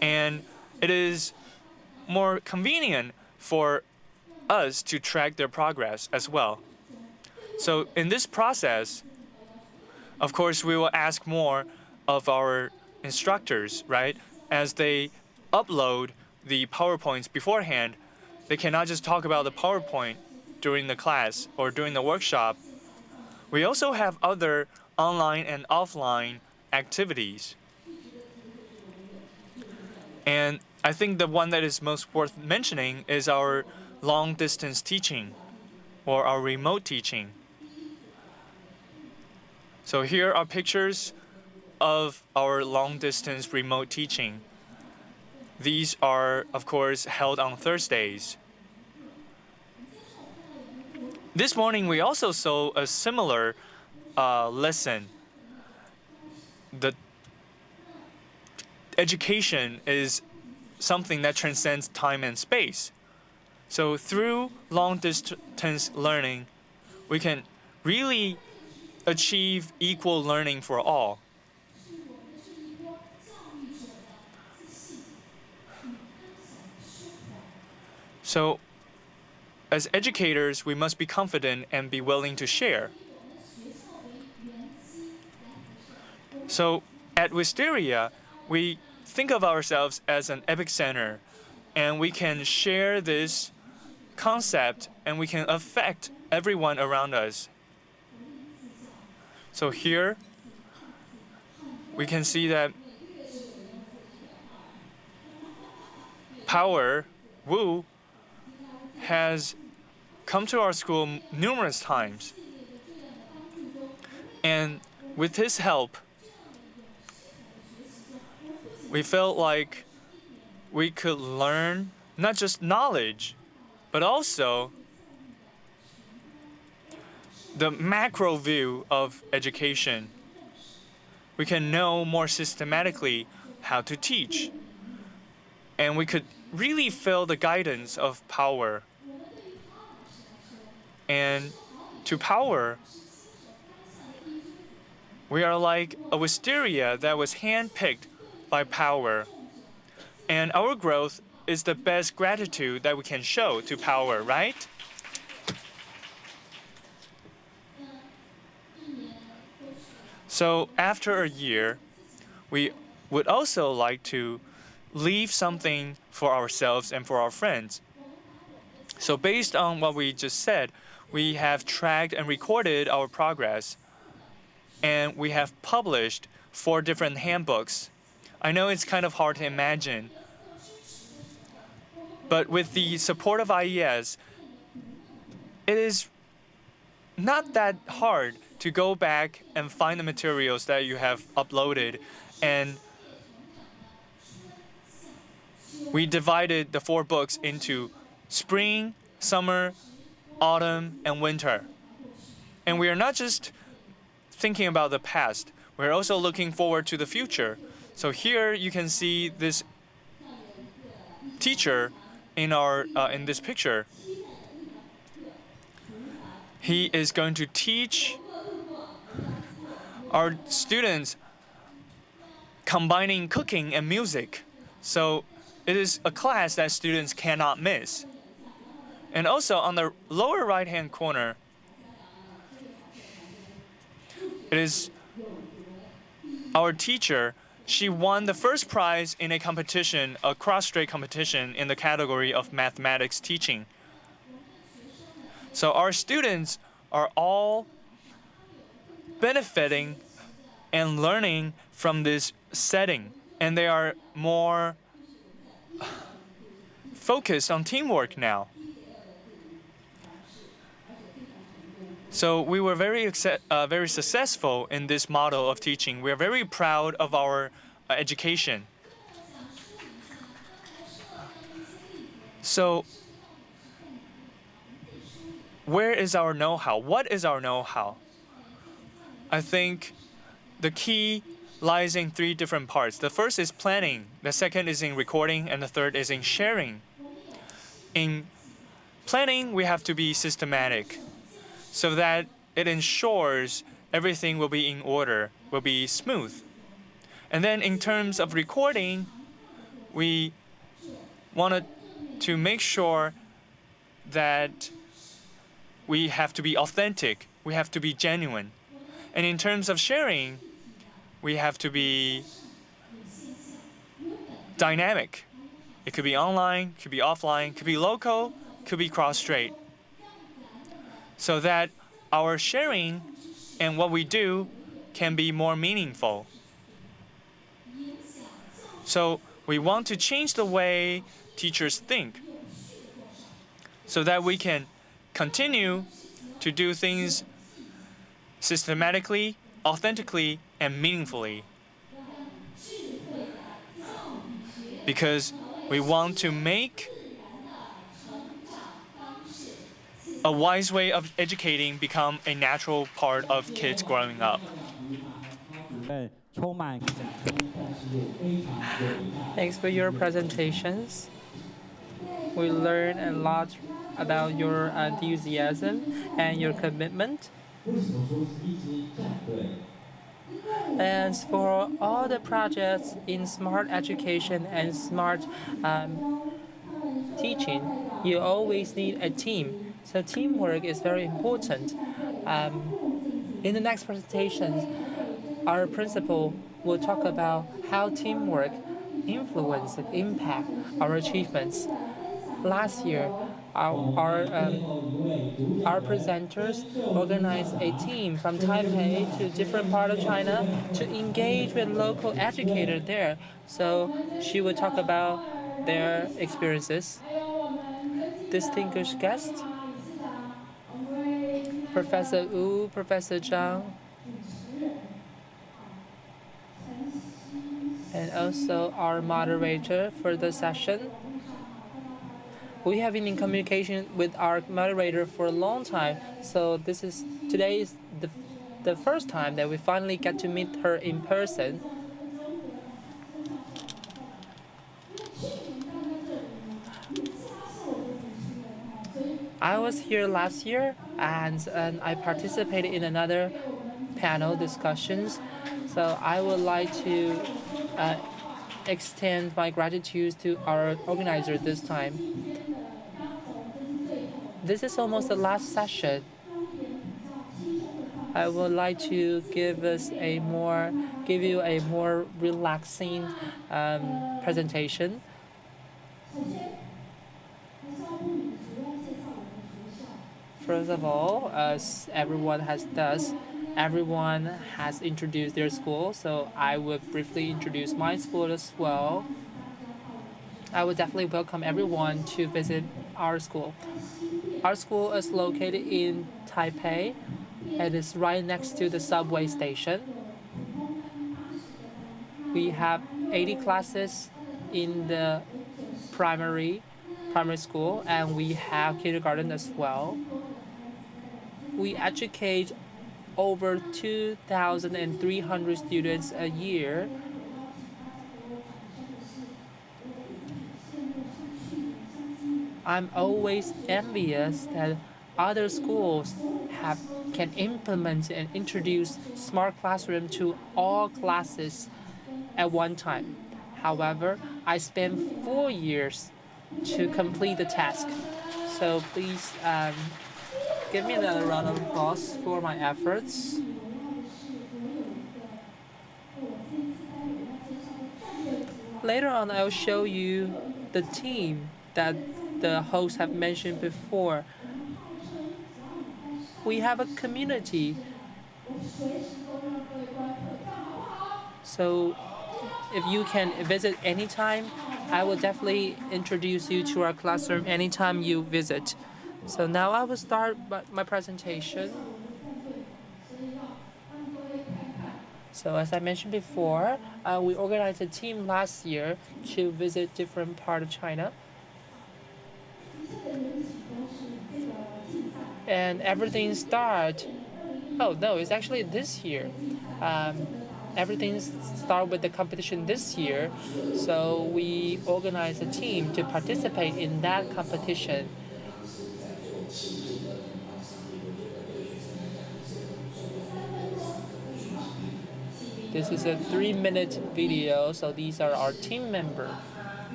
And it is more convenient for us to track their progress as well. So in this process, of course, we will ask more of our instructors, right? As they upload the PowerPoints beforehand, they cannot just talk about the PowerPoint during the class or during the workshop. We also have other online and offline activities. And I think the one that is most worth mentioning is our long-distance teaching or our remote teaching. So here are pictures of our long-distance remote teaching. These are, of course, held on Thursdays. This morning, we also saw a similar lesson. The education is something that transcends time and space. So through long-distance learning, we can really achieve equal learning for all. So, as educators, we must be confident and be willing to share. So, at Wisteria, we think of ourselves as an epicenter, and we can share this concept and we can affect everyone around us. So here, we can see that Power Wu has come to our school numerous times. And with his help, we felt like we could learn not just knowledge, but also the macro view of education. We can know more systematically how to teach. And we could really feel the guidance of Power. And to Power, we are like a wisteria that was handpicked by Power. And our growth is the best gratitude that we can show to Power, right? So after a year, we would also like to leave something for ourselves and for our friends. So based on what we just said, we have tracked and recorded our progress, and we have published 4 different handbooks. I know it's kind of hard to imagine, but with the support of IES, it is not that hard to go back and find the materials that you have uploaded. And we divided the 4 books into spring, summer, autumn, and winter. And we are not just thinking about the past, we're also looking forward to the future. So here you can see this teacher in this picture. He is going to teach our students combining cooking and music. So it is a class that students cannot miss. And also on the lower right-hand corner, it is our teacher. She won the first prize in a competition, a cross-strait competition in the category of mathematics teaching. So our students are all benefiting and learning from this setting, and they are more focused on teamwork now. So we were very successful in this model of teaching. We are very proud of our education. So where is our know-how? What is our know-how? I think the key lies in 3 different parts. The first is planning, the second is in recording, and the third is in sharing. In planning, we have to be systematic so that it ensures everything will be in order, will be smooth. And then in terms of recording, we wanted to make sure that we have to be authentic, we have to be genuine. And in terms of sharing, we have to be dynamic. It could be online, could be offline, could be local, could be cross-strait. So that our sharing and what we do can be more meaningful. So we want to change the way teachers think so that we can continue to do things systematically, authentically, and meaningfully. Because we want to make a wise way of educating become a natural part of kids growing up. Thanks for your presentations. We learned a lot about your enthusiasm and your commitment. And for all the projects in smart education and smart teaching, you always need a team. So teamwork is very important. In the next presentations, our principal will talk about how teamwork influence and impact our achievements. Last year, our presenters organized a team from Taipei to different part of China to engage with local educators there. So she would talk about their experiences. Distinguished guests, Professor Wu, Professor Zhang, and also our moderator for the session. We have been in communication with our moderator for a long time, so today is the first time that we finally get to meet her in person. I was here last year and I participated in another panel discussions, so I would like to extend my gratitude to our organizer this time. This is almost the last session. I would like to give you a more relaxing presentation. First of all, as everyone has introduced their school, so I will briefly introduce my school as well. I would definitely welcome everyone to visit our school. Our school is located in Taipei. It is right next to the subway station. We have 80 classes in the primary school, and we have kindergarten as well. We educate over 2,300 students a year. I'm always envious that other schools can implement and introduce smart classroom to all classes at one time. However, I spent 4 years to complete the task. So please give me another round of applause for my efforts. Later on, I'll show you the team that the hosts have mentioned before. We have a community. So if you can visit anytime, I will definitely introduce you to our classroom anytime you visit. So now I will start my presentation. So as I mentioned before, we organized a team last year to visit different parts of China. And everything it's actually this year. Everything started with the competition this year. So we organized a team to participate in that competition. This is a 3-minute video, so these are our team members.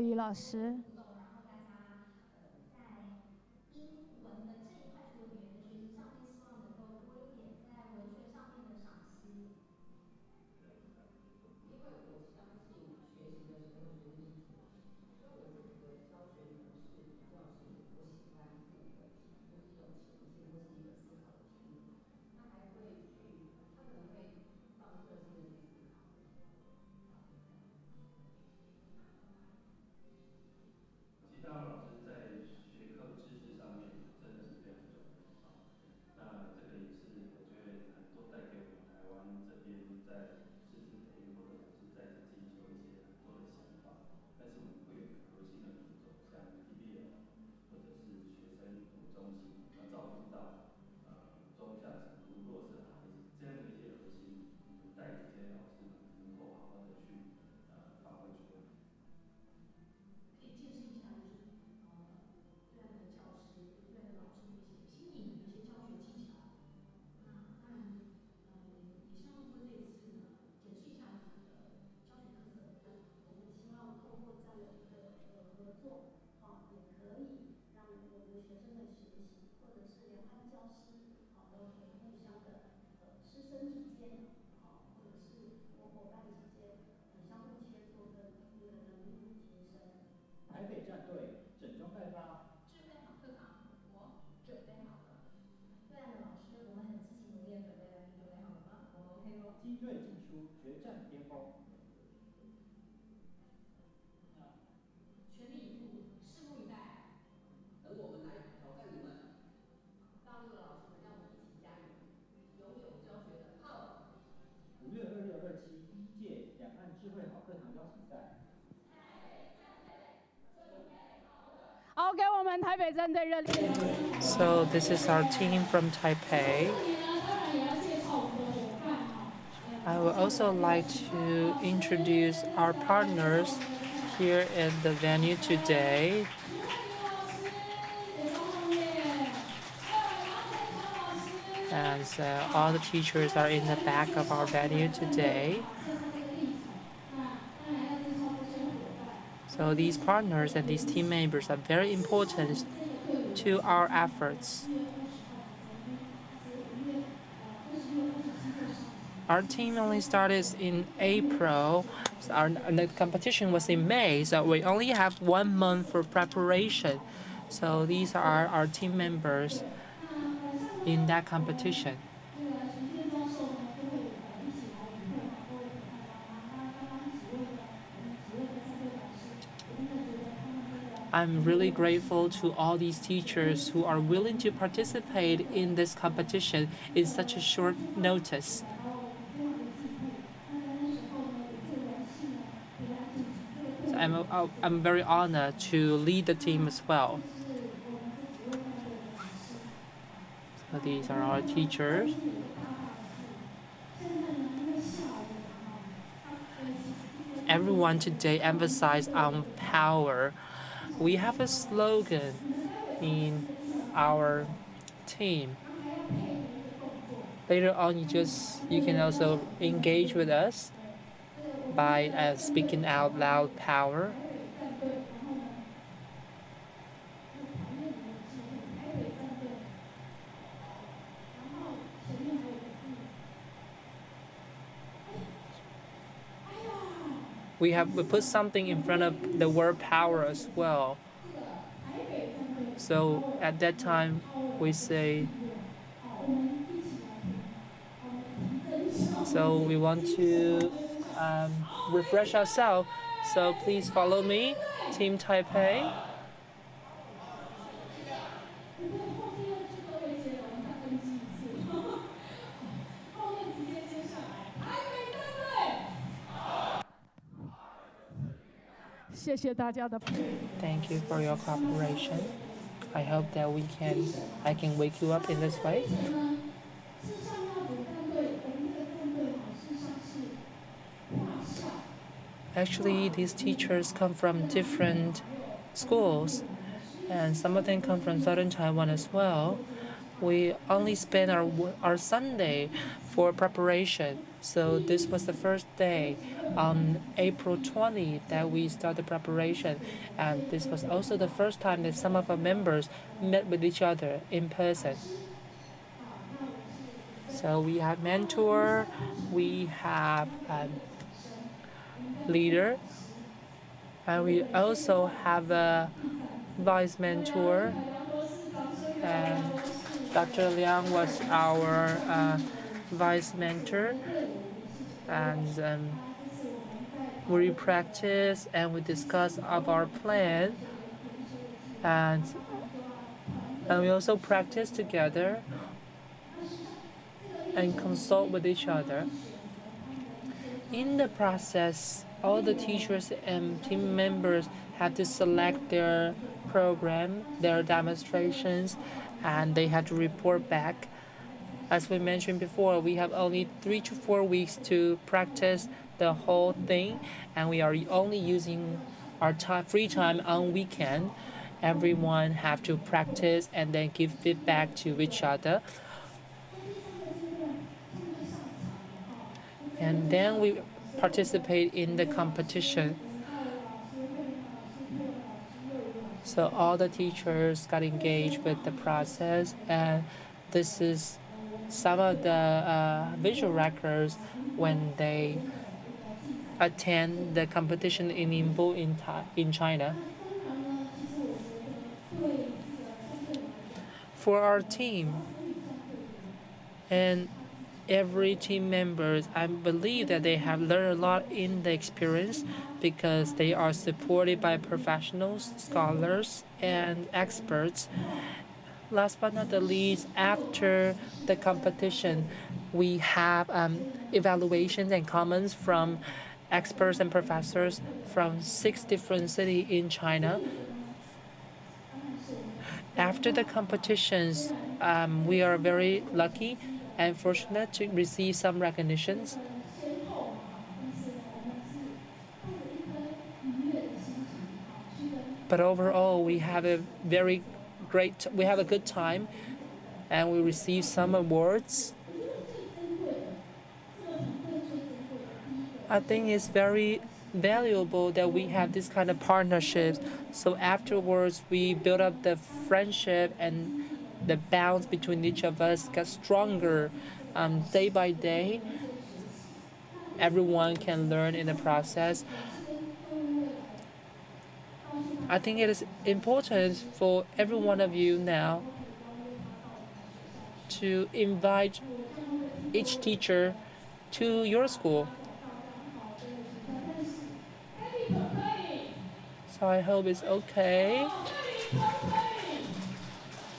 瑜老师。大陆老师在学科知识上面真的是非常重要啊。那这个也是我觉得很多带给我们台湾这边在师资培育或者老师在职进修一些很多的想法。但是我们会有一个核心的主轴，像 TTL 或者是学生服务中心，要照顾到中下程度弱势的孩子这样的一些核心，我们带着这些老师们能够好好的去发挥出来。可以见识一下，就是对岸的教师、对岸的老师的一些新颖的一些教学技巧。那当然，也希望说这一次呢，检视一下自己的教学特色。我们希望透过这样的一个合作，也可以让我们的学生们学习，或者是两岸教师，都可以互相的师生之间，或者是伙伴之间，相互切磋跟那个能力提升。台北战队整装待发，准备好课堂，我准备好了。对岸的老师，我们很积极努力的准备了，你准备好了吗？我 OK 咯。精锐紧出，决战巅峰。全力以赴，拭目以待。等我们来挑战你们。大陆的老师们，让我们一起加油，拥有教学的 power。5月26、27第1届两岸智慧好课堂邀请赛。好，给我们台北战队热烈。So this is our team from Taipei. I would also like to introduce our partners here at the venue today. As all the teachers are in the back of our venue today. So these partners and these team members are very important to our efforts. Our team only started in April. The competition was in May, so we only have 1 month for preparation. So these are our team members in that competition. I'm really grateful to all these teachers who are willing to participate in this competition in such a short notice. So I'm very honored to lead the team as well. So these are our teachers. Everyone today emphasized on power. We have a slogan in our team. Later on, you can also engage with us by speaking out loud power. We put something in front of the word power as well. So at that time, we say, so we want to refresh ourselves. So please follow me, Team Taipei. Thank you for your cooperation. I hope that I can wake you up in this way. Actually, these teachers come from different schools, and some of them come from southern Taiwan as well. We only spend our Sunday for preparation, So this was the first day on April 20 that we started preparation. And this was also the first time that some of our members met with each other in person. So we have mentor, we have leader, and we also have a vice mentor. And Dr. Liang was our vice mentor, and we practice and we discuss of our plan, and we also practice together and consult with each other. In the process, all the teachers and team members have to select their program, their demonstrations, and they have to report back. As we mentioned before, we have only 3 to 4 weeks to practice the whole thing, and we are only using our free time on weekend. Everyone have to practice and then give feedback to each other. And then we participate in the competition. So all the teachers got engaged with the process, and this is some of the visual records when they attend the competition in Ningbo in China. For our team and every team members, I believe that they have learned a lot in the experience because they are supported by professionals, scholars, and experts. Last but not the least, after the competition, we have evaluations and comments from experts and professors from 6 different cities in China. After the competitions, we are very lucky and fortunate to receive some recognitions. But overall, we have a good time, and we receive some awards. I think it's very valuable that we have this kind of partnerships. So afterwards, we build up the friendship, and the bonds between each of us get stronger day by day. Everyone can learn in the process. I think it is important for every one of you now to invite each teacher to your school. So I hope it's okay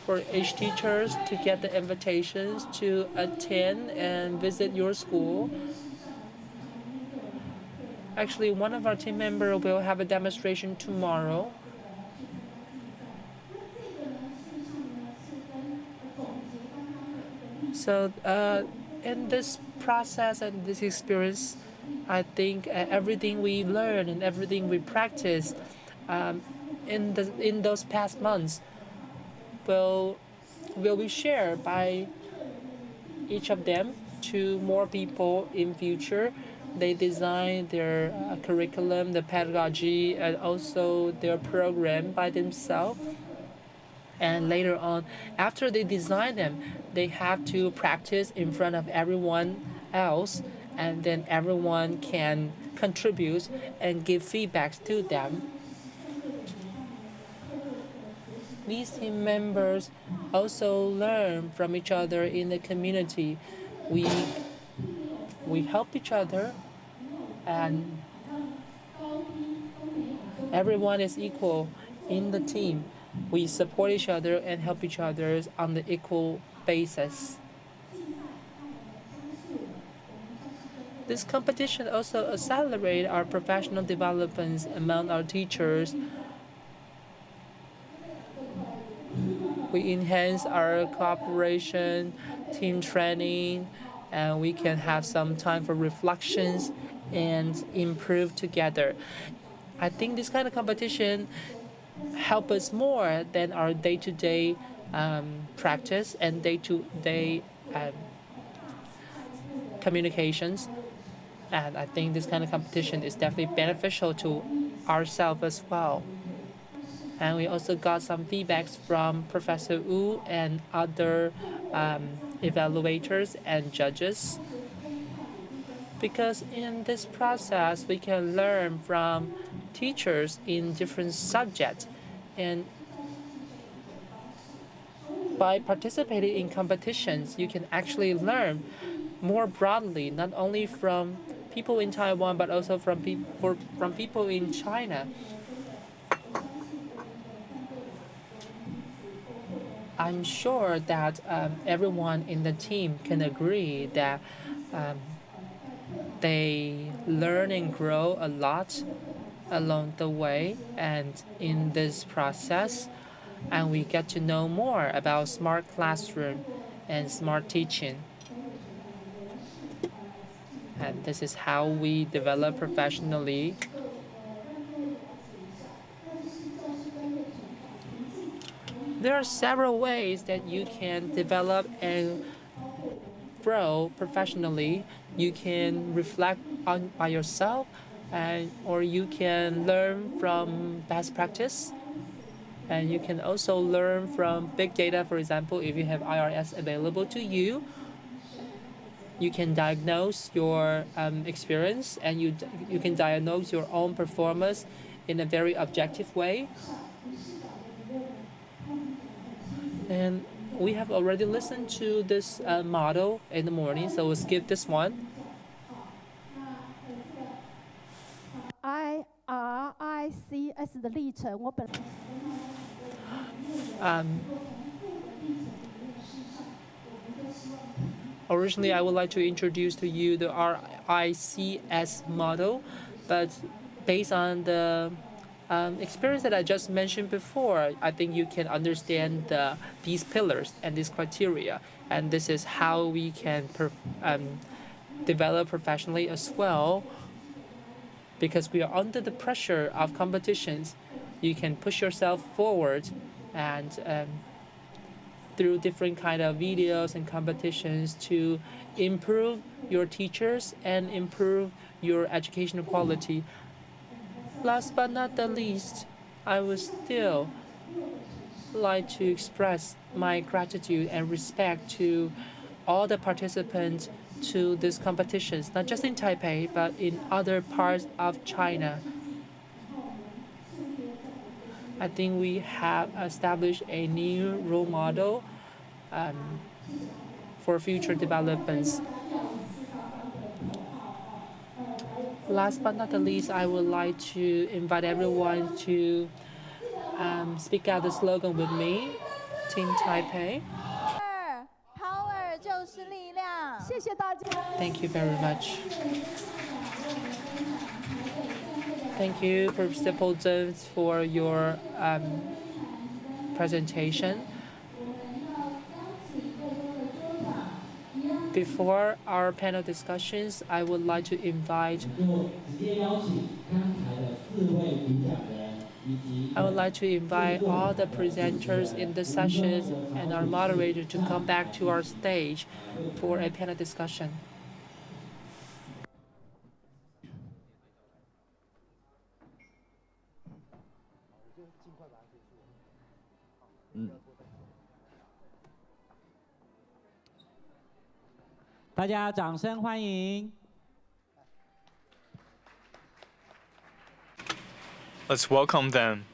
for each teachers to get the invitations to attend and visit your school. Actually, one of our team members will have a demonstration tomorrow. So in this process and this experience, I think everything we learn and everything we practice in those past months will be shared by each of them to more people in future. They design their curriculum, the pedagogy, and also their program by themselves. And later on, after they design them, they have to practice in front of everyone else, and then everyone can contribute and give feedbacks to them. These team members also learn from each other in the community. We help each other, and everyone is equal in the team. We support each other and help each other on the equal basis. This competition also accelerates our professional developments among our teachers. We enhance our cooperation, team training, and we can have some time for reflections and improve together. I think this kind of competition help us more than our day-to-day practice and day-to-day communications. And I think this kind of competition is definitely beneficial to ourselves as well. And we also got some feedbacks from Professor Wu and other evaluators and judges. Because in this process, we can learn from teachers in different subjects. And by participating in competitions, you can actually learn more broadly, not only from people in Taiwan, but also from people in China. I'm sure that everyone in the team can agree that they learn and grow a lot along the way and in this process, and we get to know more about smart classroom and smart teaching. And this is how we develop professionally. There are several ways that you can develop and grow professionally. You can reflect by yourself, or you can learn from best practice. And you can also learn from big data. For example, if you have IRS available to you, you can diagnose your experience, and you can diagnose your own performance in a very objective way. And we have already listened to this model in the morning, so we'll skip this one. IRICS 的历程，我本。Originally, I would like to introduce to you the RICS model, but based on the experience that I just mentioned before, I think you can understand these pillars and these criteria, and this is how we can develop professionally as well. Because we are under the pressure of competitions, you can push yourself forward, and through different kind of videos and competitions to improve your teachers and improve your educational quality. Last but not the least, I would still like to express my gratitude and respect to all the participants to these competitions, not just in Taipei, but in other parts of China. I think we have established a new role model for future developments. Last but not the least, I would like to invite everyone to speak out the slogan with me, Team Taipei. Power 就是力量。谢谢大家。Thank you very much. Thank you, Principal Zheng, for your presentation. Before our panel discussions, I would like to invite all the presenters in the sessions and our moderator to come back to our stage for a panel discussion. Let's welcome them.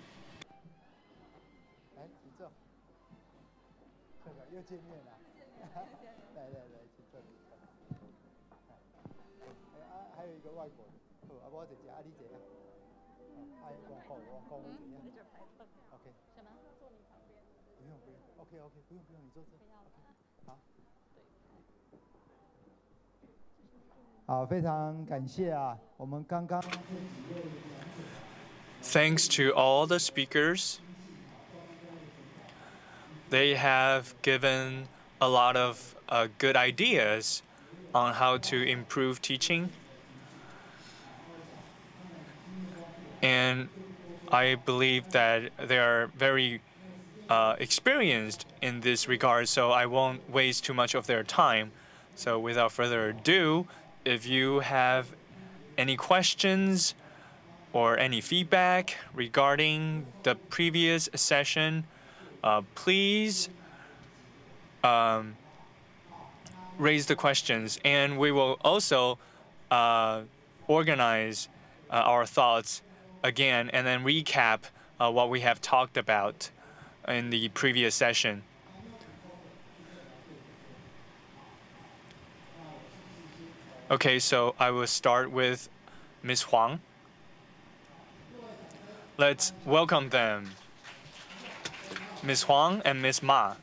Thanks to all the speakers. They have given a lot of good ideas on how to improve teaching. And I believe that they are very experienced in this regard, so I won't waste too much of their time. So without further ado, if you have any questions or any feedback regarding the previous session, please raise the questions, and we will also organize our thoughts again and then recap what we have talked about in the previous session. Okay, so I will start with Ms. Huang. Let's welcome them. Ms. Huang and Ms. Ma.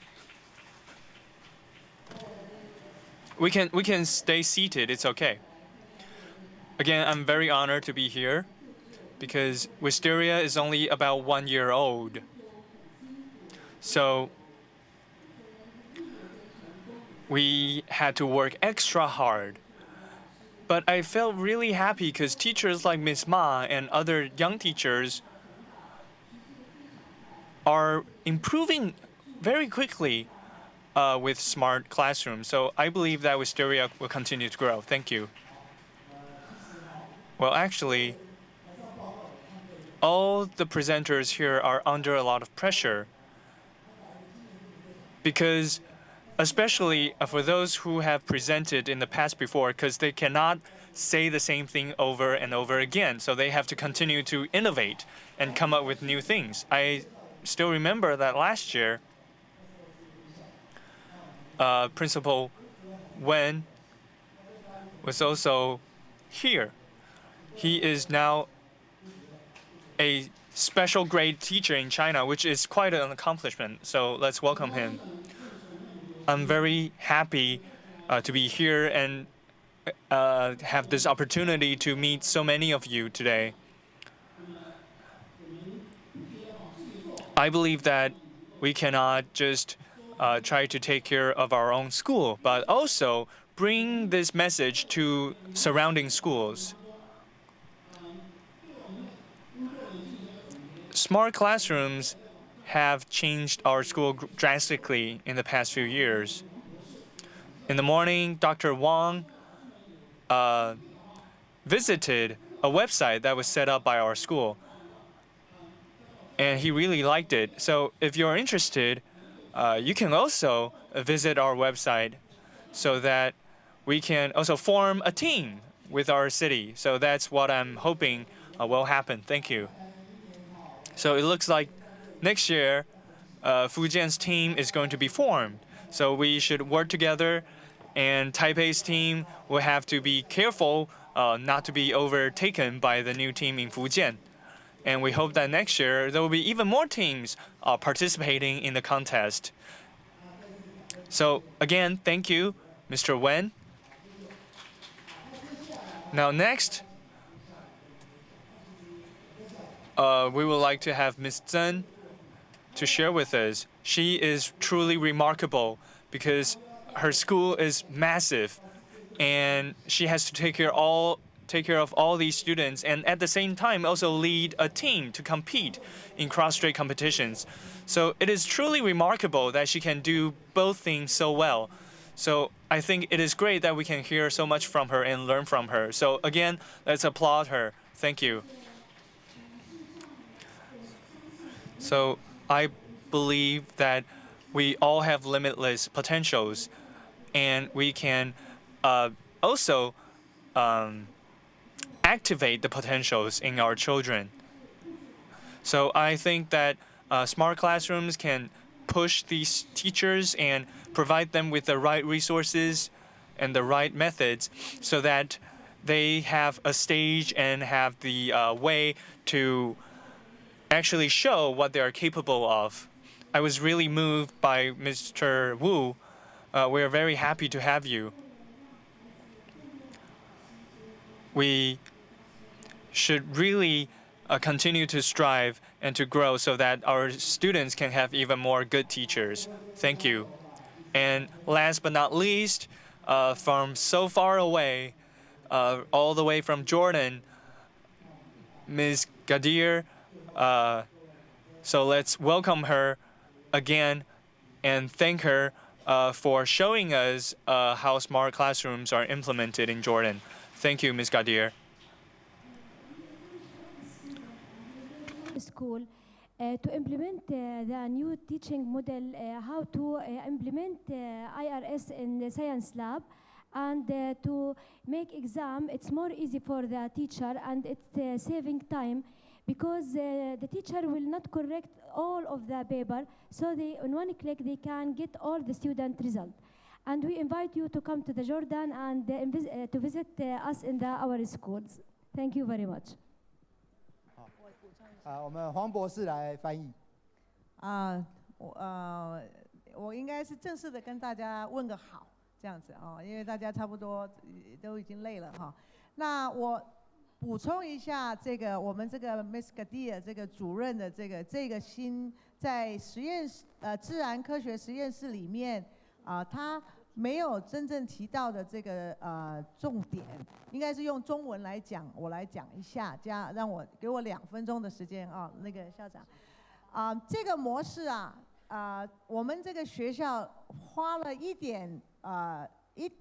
We can stay seated, it's okay. Again, I'm very honored to be here because Wisteria is only about 1 year old. So we had to work extra hard. But I felt really happy because teachers like Ms. Ma and other young teachers are improving very quickly with smart classrooms. So I believe that Wisteria will continue to grow. Thank you. Well, actually, all the presenters here are under a lot of pressure because especially for those who have presented in the past before, because they cannot say the same thing over and over again. So they have to continue to innovate and come up with new things. I still remember that last year, Principal Wen was also here. He is now a special grade teacher in China, which is quite an accomplishment. So let's welcome him. I'm very happy to be here and have this opportunity to meet so many of you today. I believe that we cannot just try to take care of our own school, but also bring this message to surrounding schools. Smart classrooms have changed our school drastically in the past few years. In the morning, Dr. Wang visited a website that was set up by our school, and he really liked it. So if you're interested, you can also visit our website so that we can also form a team with our city. So that's what I'm hoping will happen. Thank you. So it looks like next year, Fujian's team is going to be formed. So we should work together, and Taipei's team will have to be careful not to be overtaken by the new team in Fujian. And we hope that next year there will be even more teams participating in the contest. So again, thank you, Mr. Wen. Now next, we would like to have Ms. Zhen to share with us. She is truly remarkable because her school is massive and she has to take care of all these students and at the same time also lead a team to compete in cross-strait competitions. So it is truly remarkable that she can do both things so well. So I think it is great that we can hear so much from her and learn from her. So again, let's applaud her. Thank you. So I believe that we all have limitless potentials, and we can also activate the potentials in our children. So I think that smart classrooms can push these teachers and provide them with the right resources and the right methods so that they have a stage and have the way to actually show what they are capable of. I was really moved by Mr. Wu. We are very happy to have you. We should really continue to strive and to grow so that our students can have even more good teachers. Thank you. And last but not least, from so far away, all the way from Jordan, Ms. Gadir. So let's welcome her again and thank her for showing us how smart classrooms are implemented in Jordan. Thank you, Ms. Gadir. School to implement the new teaching model, how to implement IRS in the science lab, and to make exam. It's more easy for the teacher, and it's saving time, because the teacher will not correct all of the paper, so they, on one click, they can get all the student result. And we invite you to come to the Jordan and to visit us in our schools. Thank you very much. 我们黄博士来翻译。我应该是正式的跟大家问个好，这样子哦，因为大家差不多都已经累了哈。那我补充一下，这个我们这个 Miss Gadir 这个主任的这个新在实验室自然科学实验室里面他没有真正提到的这个重点，应该是用中文来讲，我来讲一下，这样给我2分钟的时间啊，那个校长，这个模式我们这个学校花了一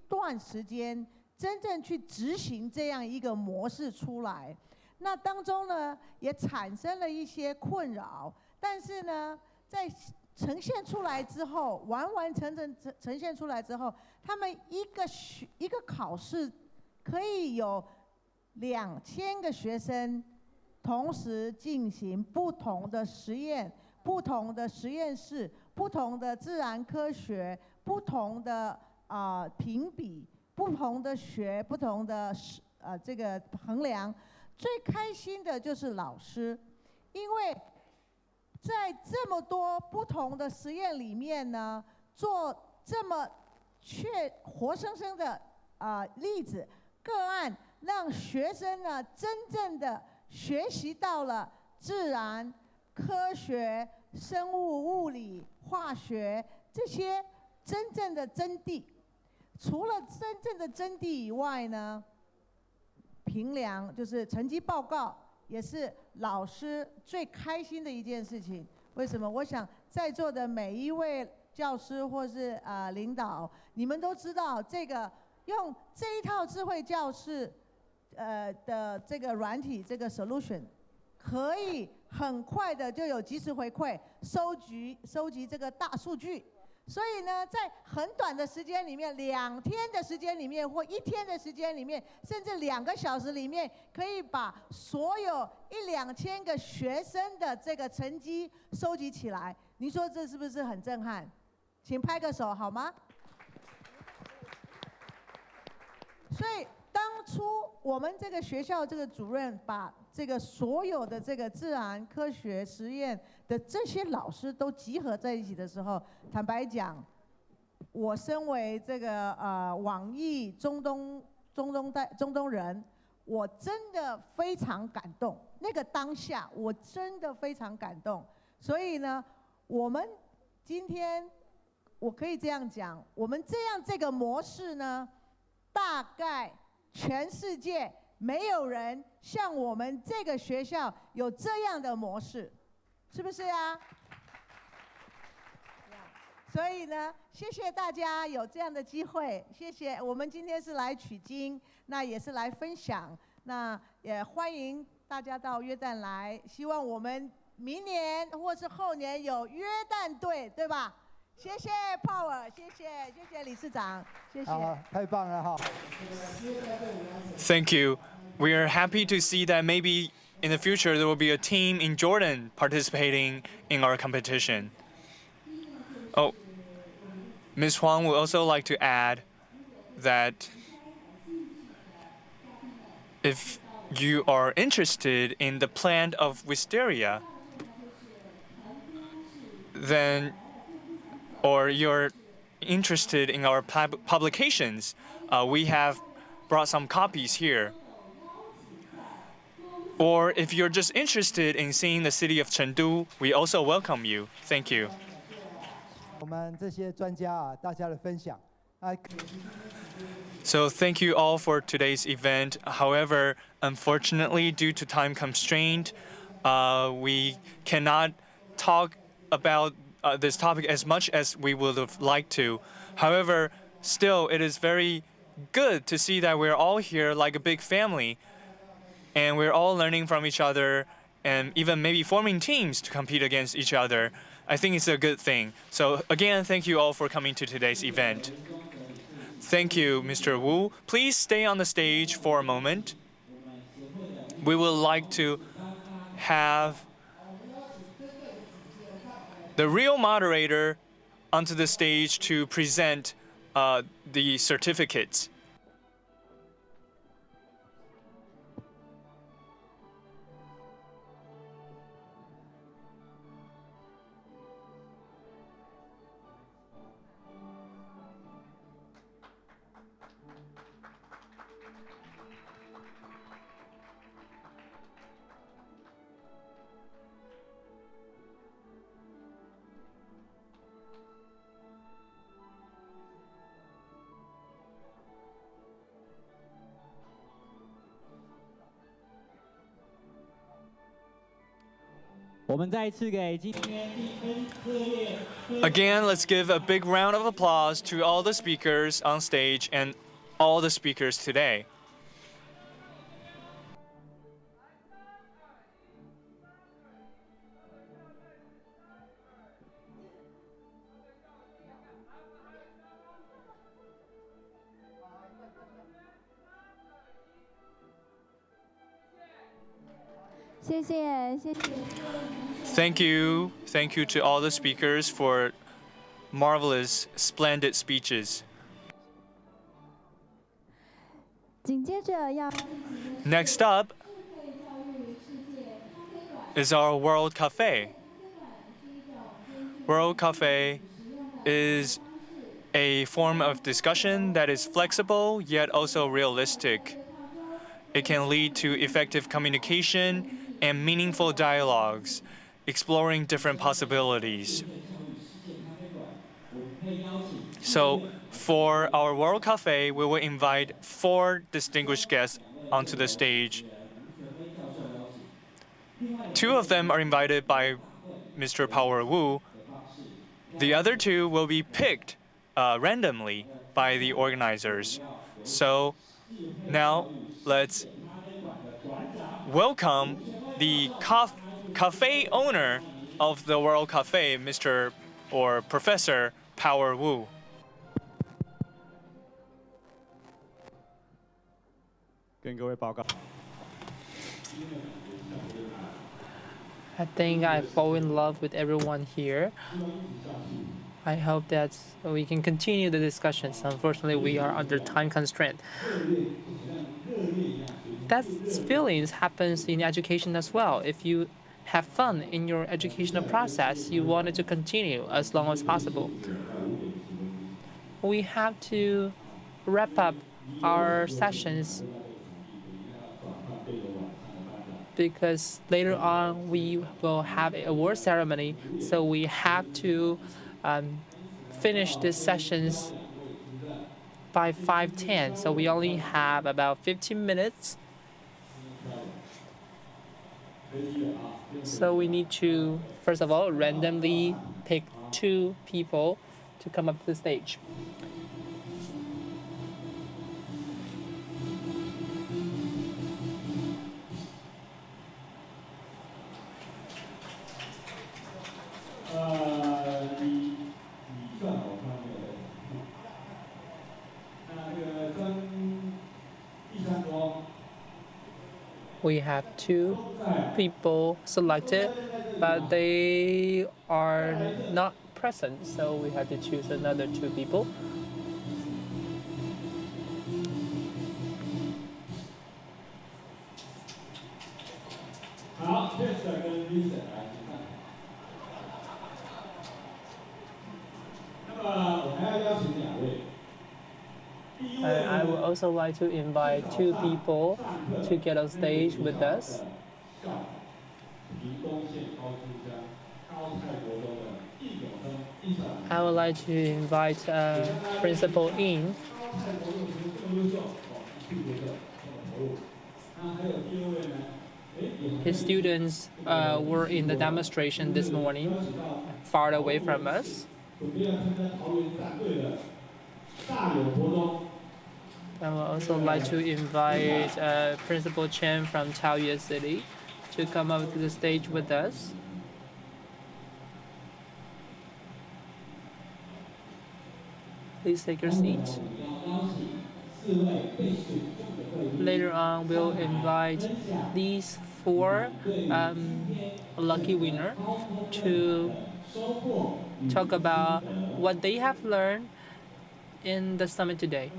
段时间，真正去执行这样一个模式出来，那当中呢也产生了一些困扰，但是呢在呈现出来之后，完整呈现出来之后，他们一个考试可以有2000个学生同时进行不同的实验、不同的实验室、不同的自然科学、不同的评比、不同的不同的这个衡量。最开心的就是老师，因为在这么多不同的实验里面呢，做这么活生生的例子个案，让学生呢真正的学习到了自然科学、生物、物理、化学这些真正的真谛。除了真正的真谛以外呢，评量就是成绩报告，也是老师最开心的一件事情。为什么？我想在座的每一位教师或是领导，你们都知道这个用这一套智慧教室的这个软体这个 solution， 可以很快的就有即时回馈，收集这个大数据。所以呢，在很短的时间里面，2天的时间里面，或1天的时间里面，甚至2个小时里面，可以把所有1-2千个学生的这个成绩收集起来。您说这是不是很震撼？请拍个手好吗？所以当初我们这个学校这个主任把这个所有的这个自然科学实验的这些老师都集合在一起的时候，坦白讲，我身为这个网易中东人，我真的非常感动。那个当下，我真的非常感动。所以呢，我们今天我可以这样讲，我们这个模式呢，大概全世界没有人像我们这个学校有这样的模式，是不是啊？所以呢，谢谢大家有这样的机会，谢谢。我们今天是来取经，那也是来分享，那也欢迎大家到约旦来。希望我们明年或是后年有约旦队，对吧？谢谢 Power， 谢谢理事长，谢谢。好，太棒了哈。Thank you. We are happy to see that maybe in the future there will be a team in Jordan participating in our competition. Oh, Ms. Huang would also like to add that if you are interested in the plant of wisteria, then, or you're interested in our publications, we have brought some copies here. Or if you're just interested in seeing the city of Chengdu, we also welcome you. Thank you. 我们这些专家大家的分享。So thank you all for today's event. However, unfortunately, due to time constraint, we cannot talk about this topic as much as we would have liked to. However, still, it is very good to see that we're all here like a big family, and we're all learning from each other, and even maybe forming teams to compete against each other. I think it's a good thing. So again, thank you all for coming to today's event. Thank you, Mr. Wu. Please stay on the stage for a moment. We would like to have the real moderator onto the stage to present the certificates. Again, let's give a big round of applause to all the speakers on stage and all the speakers today. Thank you to all the speakers for marvelous, splendid speeches. Next up is our World Cafe. World Cafe is a form of discussion that is flexible yet also realistic. It can lead to effective communication and meaningful dialogues, exploring different possibilities. So, for our World Cafe, we will invite 4 distinguished guests onto the stage. 2 of them are invited by Mr. Power Wu. The other 2 will be picked randomly by the organizers. So, now let's welcome the cafe owner of the World Cafe, Mr. or Professor Power Wu. I think I fall in love with everyone here. I hope that we can continue the discussions. Unfortunately, we are under time constraint. That feelings happens in education as well. If you have fun in your educational process, you want it to continue as long as possible. We have to wrap up our sessions because later on we will have an award ceremony, so we have to finish these sessions by 5:10. So we only have about 15 minutes. So we need to, first of all, randomly pick 2 people to come up to the stage. We have 2 people selected, but they are not present, so we have to choose another 2 people. I would also like to invite 2 people to get on stage with us. I would like to invite Principal In. His students were in the demonstration this morning, far away from us. I would also like to invite Principal Chen from Taoyuan City to come up to the stage with us. Please take your seats. Later on, we'll invite these four lucky winners to talk about what they have learned in the summit today.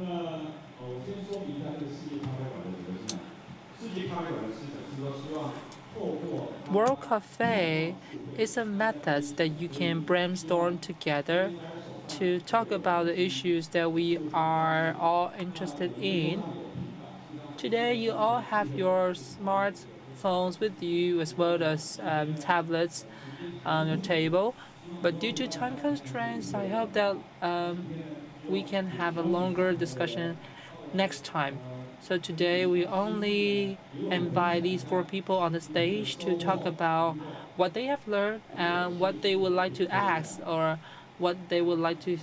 World Cafe is a method that you can brainstorm together to talk about the issues that we are all interested in. Today, you all have your smartphones with you as well as tablets on your table. But due to time constraints, I hope that we can have a longer discussion next time. So today we only invite these four people on the stage to talk about what they have learned and what they would like to ask or what they would like to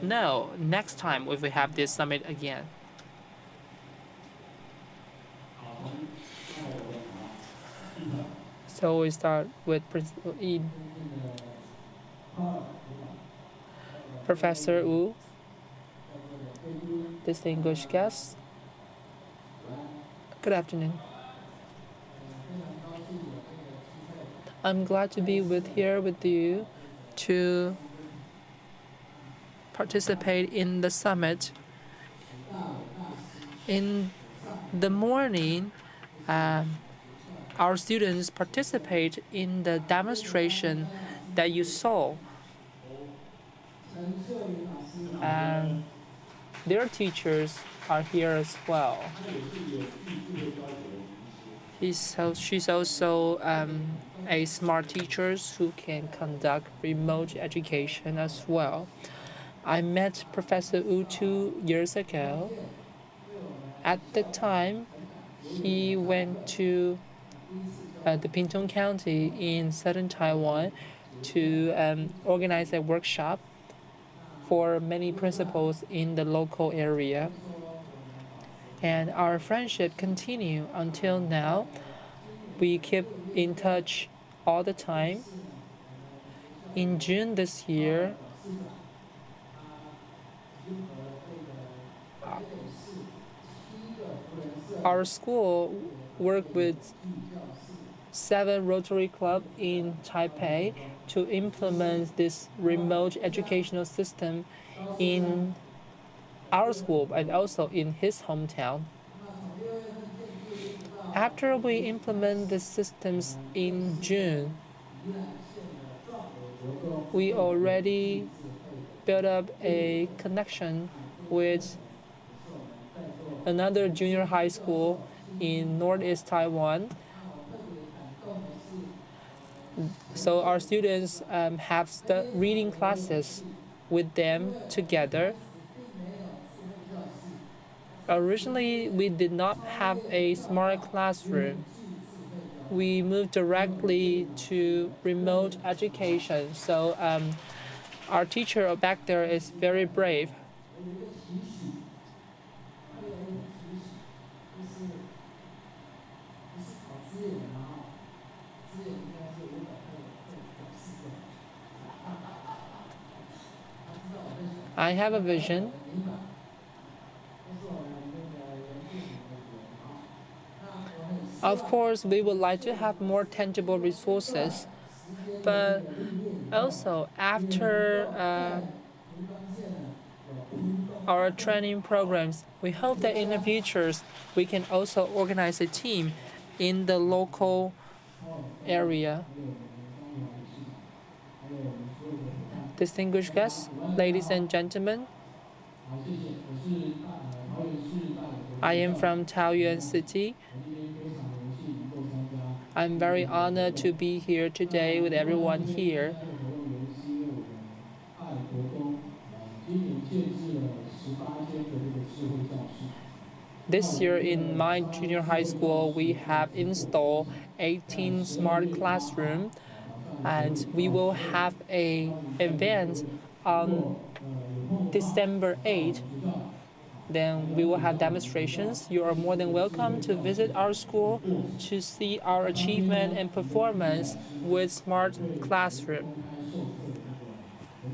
know next time if we have this summit again. So we start with Principal Yin. Professor Wu, distinguished guests, good afternoon. I'm glad to be here with you to participate in the summit. In the morning, our students participate in the demonstration that you saw. And their teachers are here as well. She's also a smart teacher who can conduct remote education as well. I met Professor Wu 2 years ago. At the time, he went to the Pingtung County in southern Taiwan to organize a workshop for many principals in the local area. And our friendship continued until now. We keep in touch all the time. In June this year, our school worked with 7 Rotary Club in Taipei to implement this remote educational system in our school and also in his hometown. After we implement the systems in June, we already built up a connection with another junior high school in Northeast Taiwan. So our students have reading classes with them together. Originally, we did not have a smart classroom. We moved directly to remote education. So our teacher back there is very brave. I have a vision. Of course, we would like to have more tangible resources, but also after our training programs, we hope that in the future we can also organize a team in the local area. Distinguished guests, ladies and gentlemen, I am from Taoyuan City. I'm very honored to be here today with everyone here. This year in my junior high school, we have installed 18 smart classroom, and we will have a event on December 8th. Then we will have demonstrations. You are more than welcome to visit our school to see our achievement and performance with smart classroom.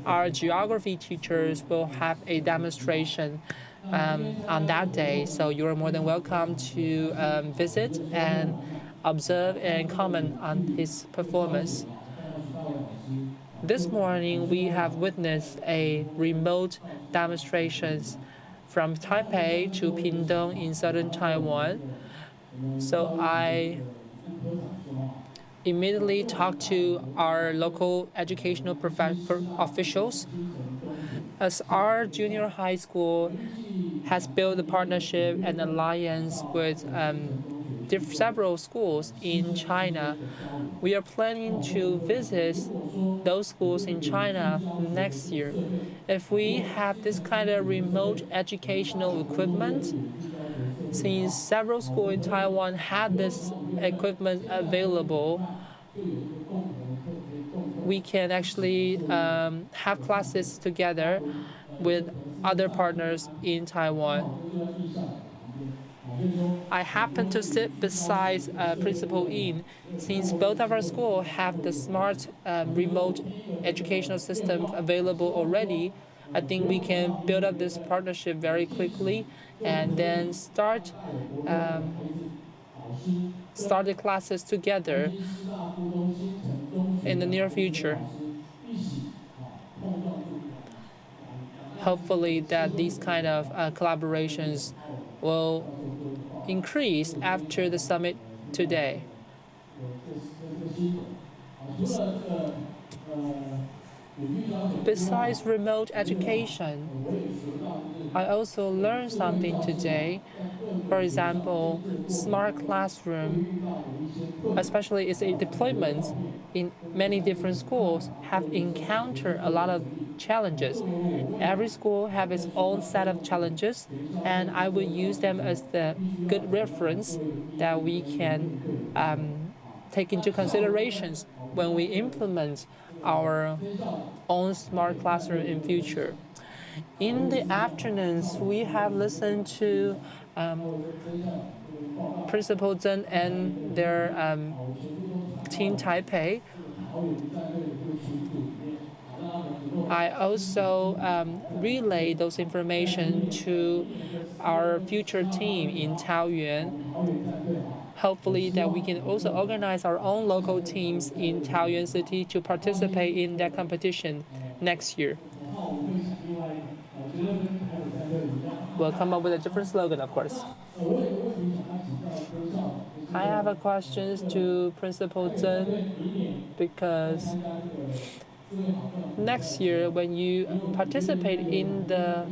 Our geography teachers will have a demonstration on that day, so you are more than welcome to visit and observe and comment on his performance. This morning, we have witnessed a remote demonstrations from Taipei to Pingdong in southern Taiwan. So I immediately talked to our local educational officials, as our junior high school has built a partnership and alliance with several schools in China. We are planning to visit those schools in China next year. If we have this kind of remote educational equipment, since several schools in Taiwan had this equipment available, we can actually have classes together with other partners in Taiwan. I happen to sit beside Principal Yin. Since both of our schools have the smart remote educational system available already, I think we can build up this partnership very quickly and then start the classes together in the near future. Hopefully that these kind of collaborations will increase after the summit today. Besides remote education, I also learned something today. For example, smart classroom, especially its deployment in many different schools, have encountered a lot of challenges. Every school have its own set of challenges, and I will use them as the good reference that we can take into considerations when we implement our own smart classroom in future. In the afternoons, we have listened to Principal Zheng and their Team Taipei. I also relay those information to our future team in Taoyuan. Hopefully that we can also organize our own local teams in Taoyuan City to participate in that competition next year. We'll come up with a different slogan, of course. I have a question to Principal Zheng, because next year when you participate in the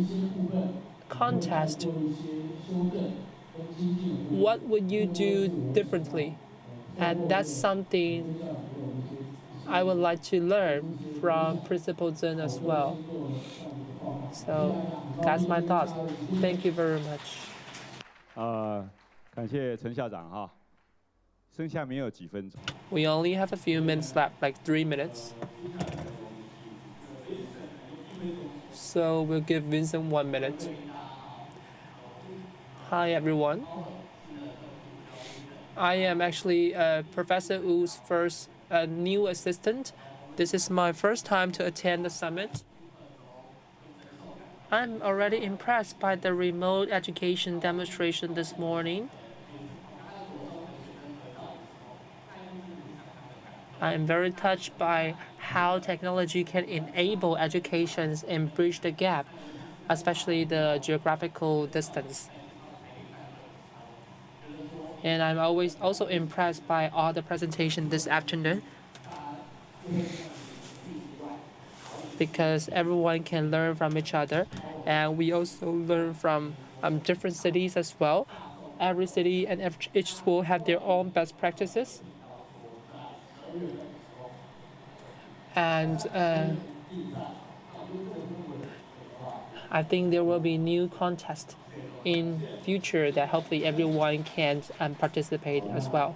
contest, what would you do differently? And that's something I would like to learn from Principal Zheng as well. So that's my thoughts. Thank you very much. 感谢陈校长哈，剩下没有几分钟。We only have a few minutes left, like 3 minutes. So we'll give Vincent 1 minute. Hi everyone. I am actually Professor Wu's first new assistant. This is my first time to attend the summit. I'm already impressed by the remote education demonstration this morning. I am very touched by how technology can enable educations and bridge the gap, especially the geographical distance. And I'm always also impressed by all the presentation this afternoon, because everyone can learn from each other, and we also learn from different cities as well. Every city and each school have their own best practices. And I think there will be new contests in future that hopefully everyone can participate as well.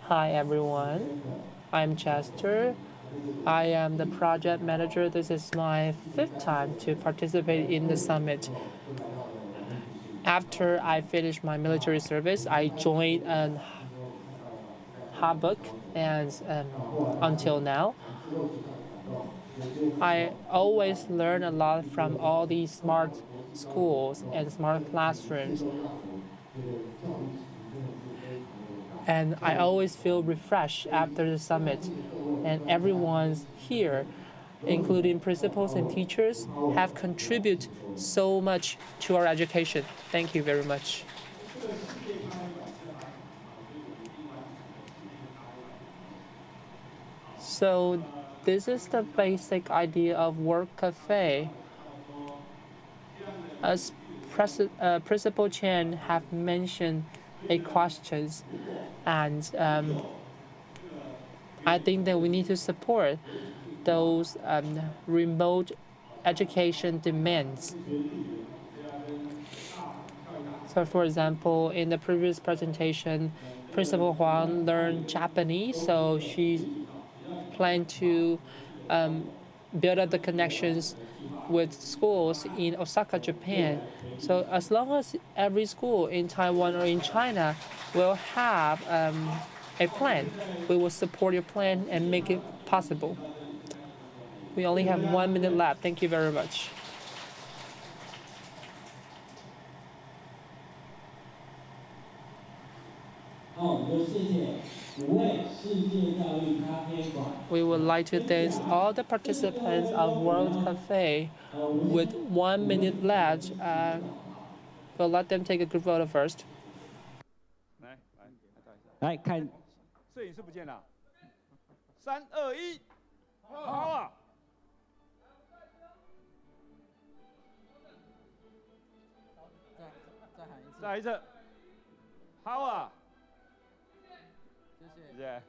Hi everyone, I'm Chester. I am the project manager. This is my 5th time to participate in the summit. After I finished my military service, I joined Habuk, and until now, I always learn a lot from all these smart schools and smart classrooms. And I always feel refreshed after the summit. And everyone's here, including principals and teachers, have contributed so much to our education. Thank you very much. So this is the basic idea of Work Cafe. As Principal Chen have mentioned a questions, and I think that we need to support those remote education demands. So for example, in the previous presentation, Principal Huang learned Japanese, so she planned to build up the connections with schools in Osaka, Japan. So as long as every school in Taiwan or in China will have a plan, we will support your plan and make it possible. We only have 1 minute left. Thank you very much. We would like to thank all the participants of World Cafe. With 1 minute left, we'll let them take a group photo first. 来看，摄影师不见了。3、2、1，好啊！再来一次，好啊！谢谢。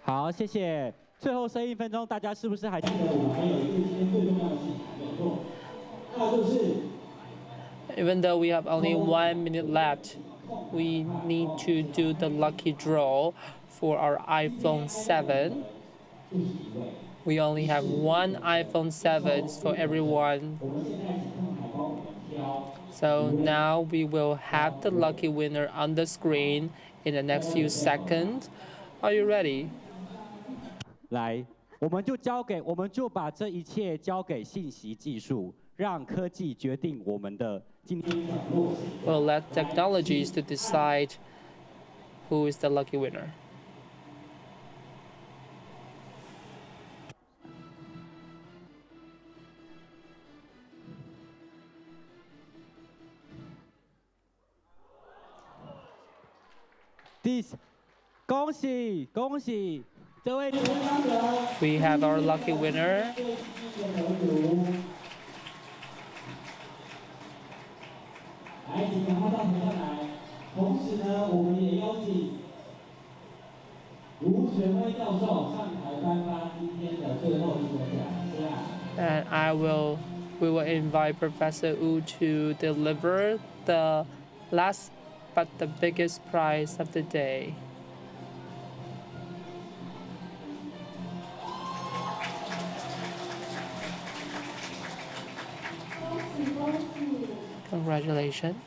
好，谢谢。最后剩1分钟，大家是不是还记得我们还有一些最重要的事情没有做？那就是。Even though we have only 1 minute left, we need to do the lucky draw for our iPhone 7. We only have 1 iPhone 7 for everyone. So now we will have the lucky winner on the screen in the next few seconds. Are you ready? 来，我们就把这一切交给信息技术，让科技决定我们的今天。We'll let technologies to decide who is the lucky winner.恭喜恭喜这位！ We have our lucky winner. 来，请赶快到台上来。同时呢，我们也邀请卢权威教授上台颁发今天的最后一个奖项。And we will invite Professor Wu to deliver the last but the biggest prize of the day. Congratulations. “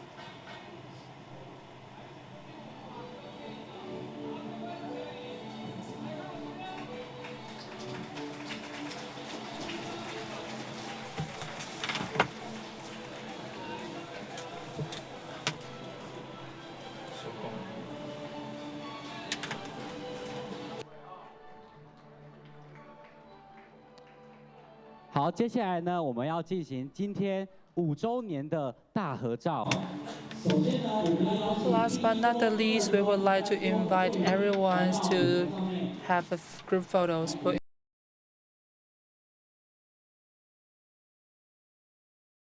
好，接下来呢，我们要进行今天5周年的大合照。Last but not the least, we would like to invite everyone to have a group photos.